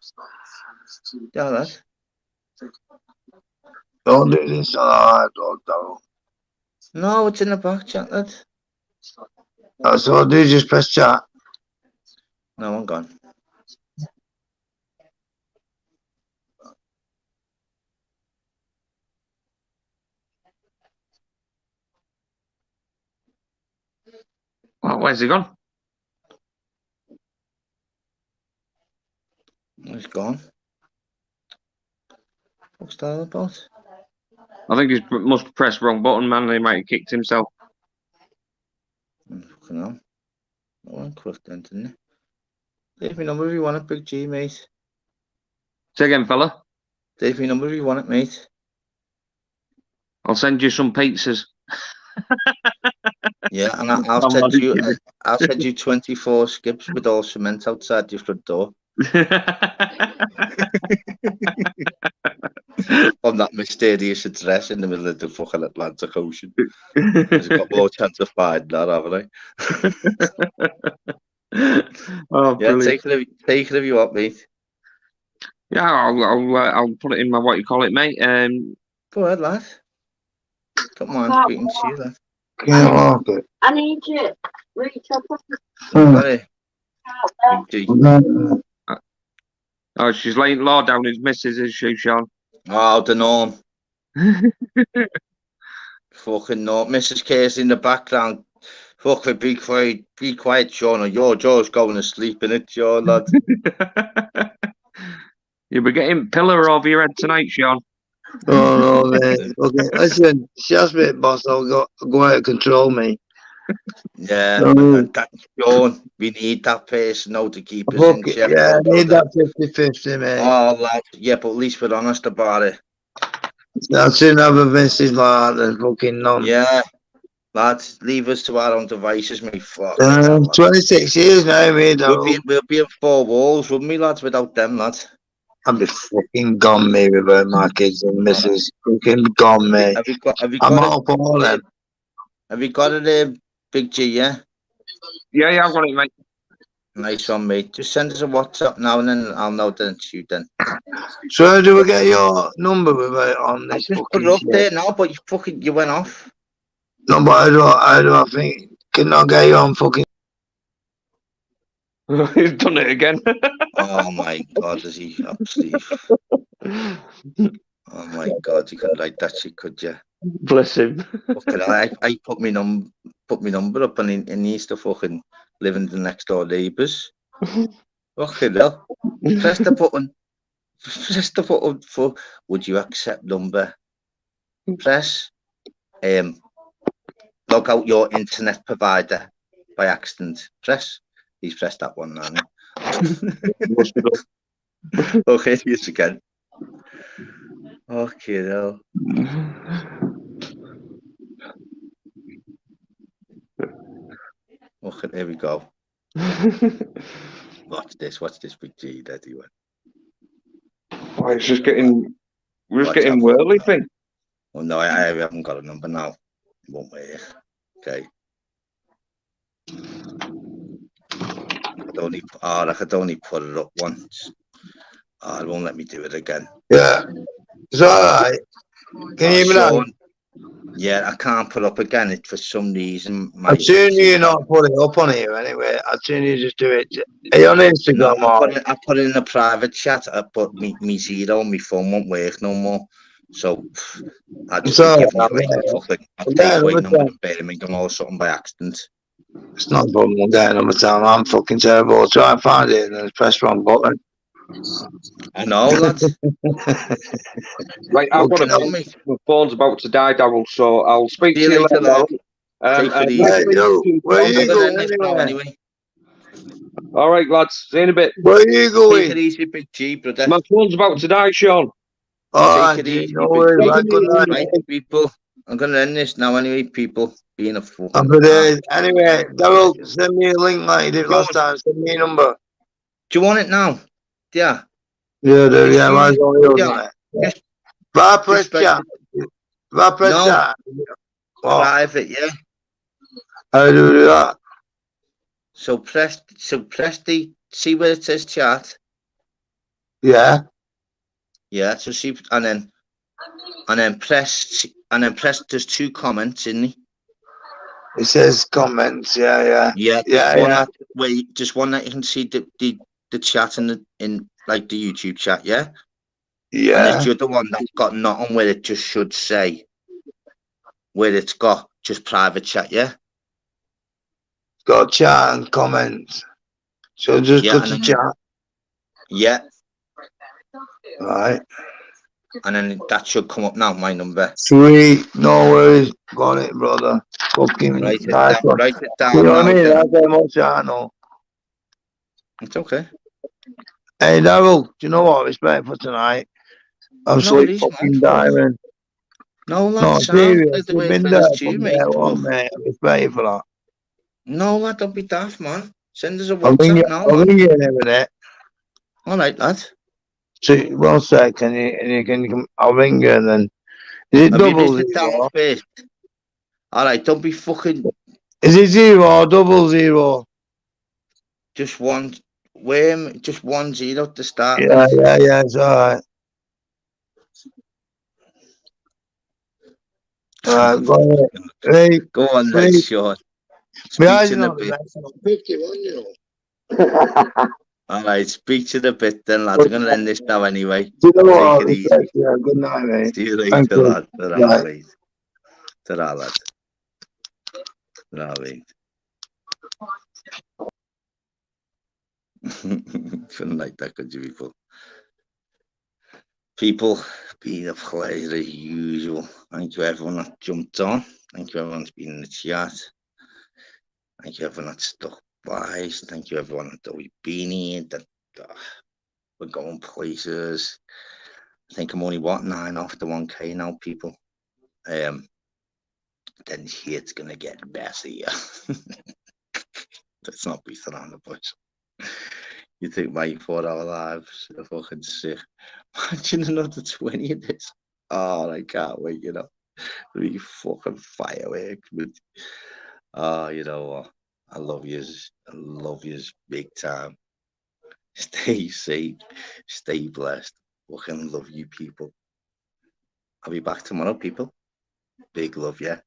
Yeah, lad. Don't do this on our dog. No, it's in the back chat, lad. So I'll do just press chat. No, I'm gone. Well, where's he gone? He's gone. What's that all about? I think he must have pressed the wrong button, man. He might have kicked himself. Fucking hell. I went quick then, didn't it? Leave me number if you want it, Big G, mate. Say again, fella. Leave me number if you want it, mate. I'll send you some pizzas. Yeah, and I'll send you 24 skips with all cement outside your front door. On that mysterious address in the middle of the fucking Atlantic Ocean. I've got more chance of finding that, haven't I? Oh, yeah, brilliant. take it if you want, mate. Yeah, I'll put it in my what you call it, mate. Go ahead, lad. Don't mind speaking to you, lad. I need you. Sorry. Oh, she's laying law down his missus, is she, Sean? Oh, the norm. Fucking no. Mrs. K's in the background. Fucking be quiet, Sean, or your jaw's going to sleep in it, Sean, lad. You'll be getting pillar over your head tonight, Sean. Oh, no, man. Okay, listen, just me, boss. I'll go out of control, me. Yeah, that, Sean, we need that person now to keep us in check. Yeah, I need that 50-50, mate. Oh, lad. Yeah, but at least we're honest about it. I'd sooner have a message like that than fucking none. Yeah, lads, leave us to our own devices, mate. Fuck. 26 years now, mate. We'll be in 4 walls, wouldn't we, lads, without them, lads? I'd be fucking gone, mate, without my kids and missus. Fucking gone, mate. Have you got I'm all for all them. Have you got it, Big G, yeah? Yeah, I've got it, mate. Nice one, mate. Just send us a WhatsApp now and then I'll know that it's you then. So how do we get your number on this? I just put it up there now, but you went off. No, but how do I think? Can I get you on fucking... He's done it again. Oh my God, is he absolutely... Oh my God, you could write that shit, could you? Bless him. Fucking, I put my number up and he used to fucking live in the next door neighbours. Fucking hell. Press the button. Press the button for would you accept number? Press log out your internet provider by accident. Press. He's pressed that one now. Okay, yes again. Okay, now. Okay, there we go. Watch this, Big G, Daddy one. Oh, it's just getting, we're just Watch getting out. whirly thing. Well, no, I haven't got a number now. It won't work. Okay. I could only put it up once. Oh, it won't let me do it again. Yeah. It's alright. Can you hear me now? Sean, yeah, I can't put up again. It for some reason. I'd sooner you not put it up on here anyway. I'd sooner you just do it. Are you on Instagram? No, I put it in a private chat, but me zero, my phone won't work no more. So I just be giving you a takeaway number in Birmingham or something by accident. It's not a problem. I'll get a number down. I'm fucking terrible. I'll try and find it and then press wrong button. I know, lads. Right, I've got my phone's about to die, Darryl, so I'll speak to you later. Take it easy. Where are you going anyway? All right, lads. See you in a bit. Where are you going? Take it easy, Big G, brother. My phone's about to die, Sean. Take it easy, no worries. Right, good night. Right, people. I'm going to end this now anyway, people. Being a fool. Anyway, Darryl, send me a link like you did last time. Send me a number. Do you want it now? Yeah. Yeah, dude, yeah, might as well use it. Yeah. If I press chat, chat. Private, yeah. How do we do that? So press the, see where it says chat? Yeah. Yeah, so see, and then press, there's 2 comments, isn't it? It says comments, yeah. Just one that you can see the chat in like the YouTube chat, yeah? Yeah. And there's the other one that's got nothing where it just should say, where it's got just private chat, yeah? Got chat and comments. So just go to chat. Yeah. Right. And then that should come up now, my number. Sweet, no worries. Got it, brother. Fucking write it nice down, one. write it down. You know now, what I mean? then. That's how much I know. It's okay. Hey, Darryl, do you know what? Respect for tonight. I'm so fucking diving. No, lad, no, serious. The way Been it there feels to you, from mate. there on, mate. I respect you for that. No, lad, don't be daft, man. Send us a I'll ring WhatsApp now, I'll ring you in a minute. All right, lad. So, one sec, can you come? I'll ring you and then. Is it double zero? All right, don't be fucking. Is it 0 or 00? Just one. Just 10 to start. Yeah, it's alright. Alright, go on. Hey, go on, then, Sean. Speak to the bit. 51, you know. All right, speak to the bit then, lads. I'm going to end this now anyway. You know what? Take it easy. Yeah, good night, mate. See you later, lad. Ta-ra, mate. Ta-ra, lad. Ta-ra, mate. Couldn't like that, could you, people? People, been a pleasure as usual. Thank you, everyone that jumped on. Thank you, everyone that's been in the chat. Thank you, everyone that stuck by. Thank you, everyone that we've been here. That we're going places. I think I'm only 9 off the 1K now, people. Then shit's gonna get messy. Let's not be around the bush. You think my 4-hour lives are fucking sick? Imagine another 20 of this. Oh, I can't wait, you know. It'll be fucking fireworks. Oh, you know what? I love yous. I love yous big time. Stay safe. Stay blessed. Fucking love you, people. I'll be back tomorrow, people. Big love, yeah.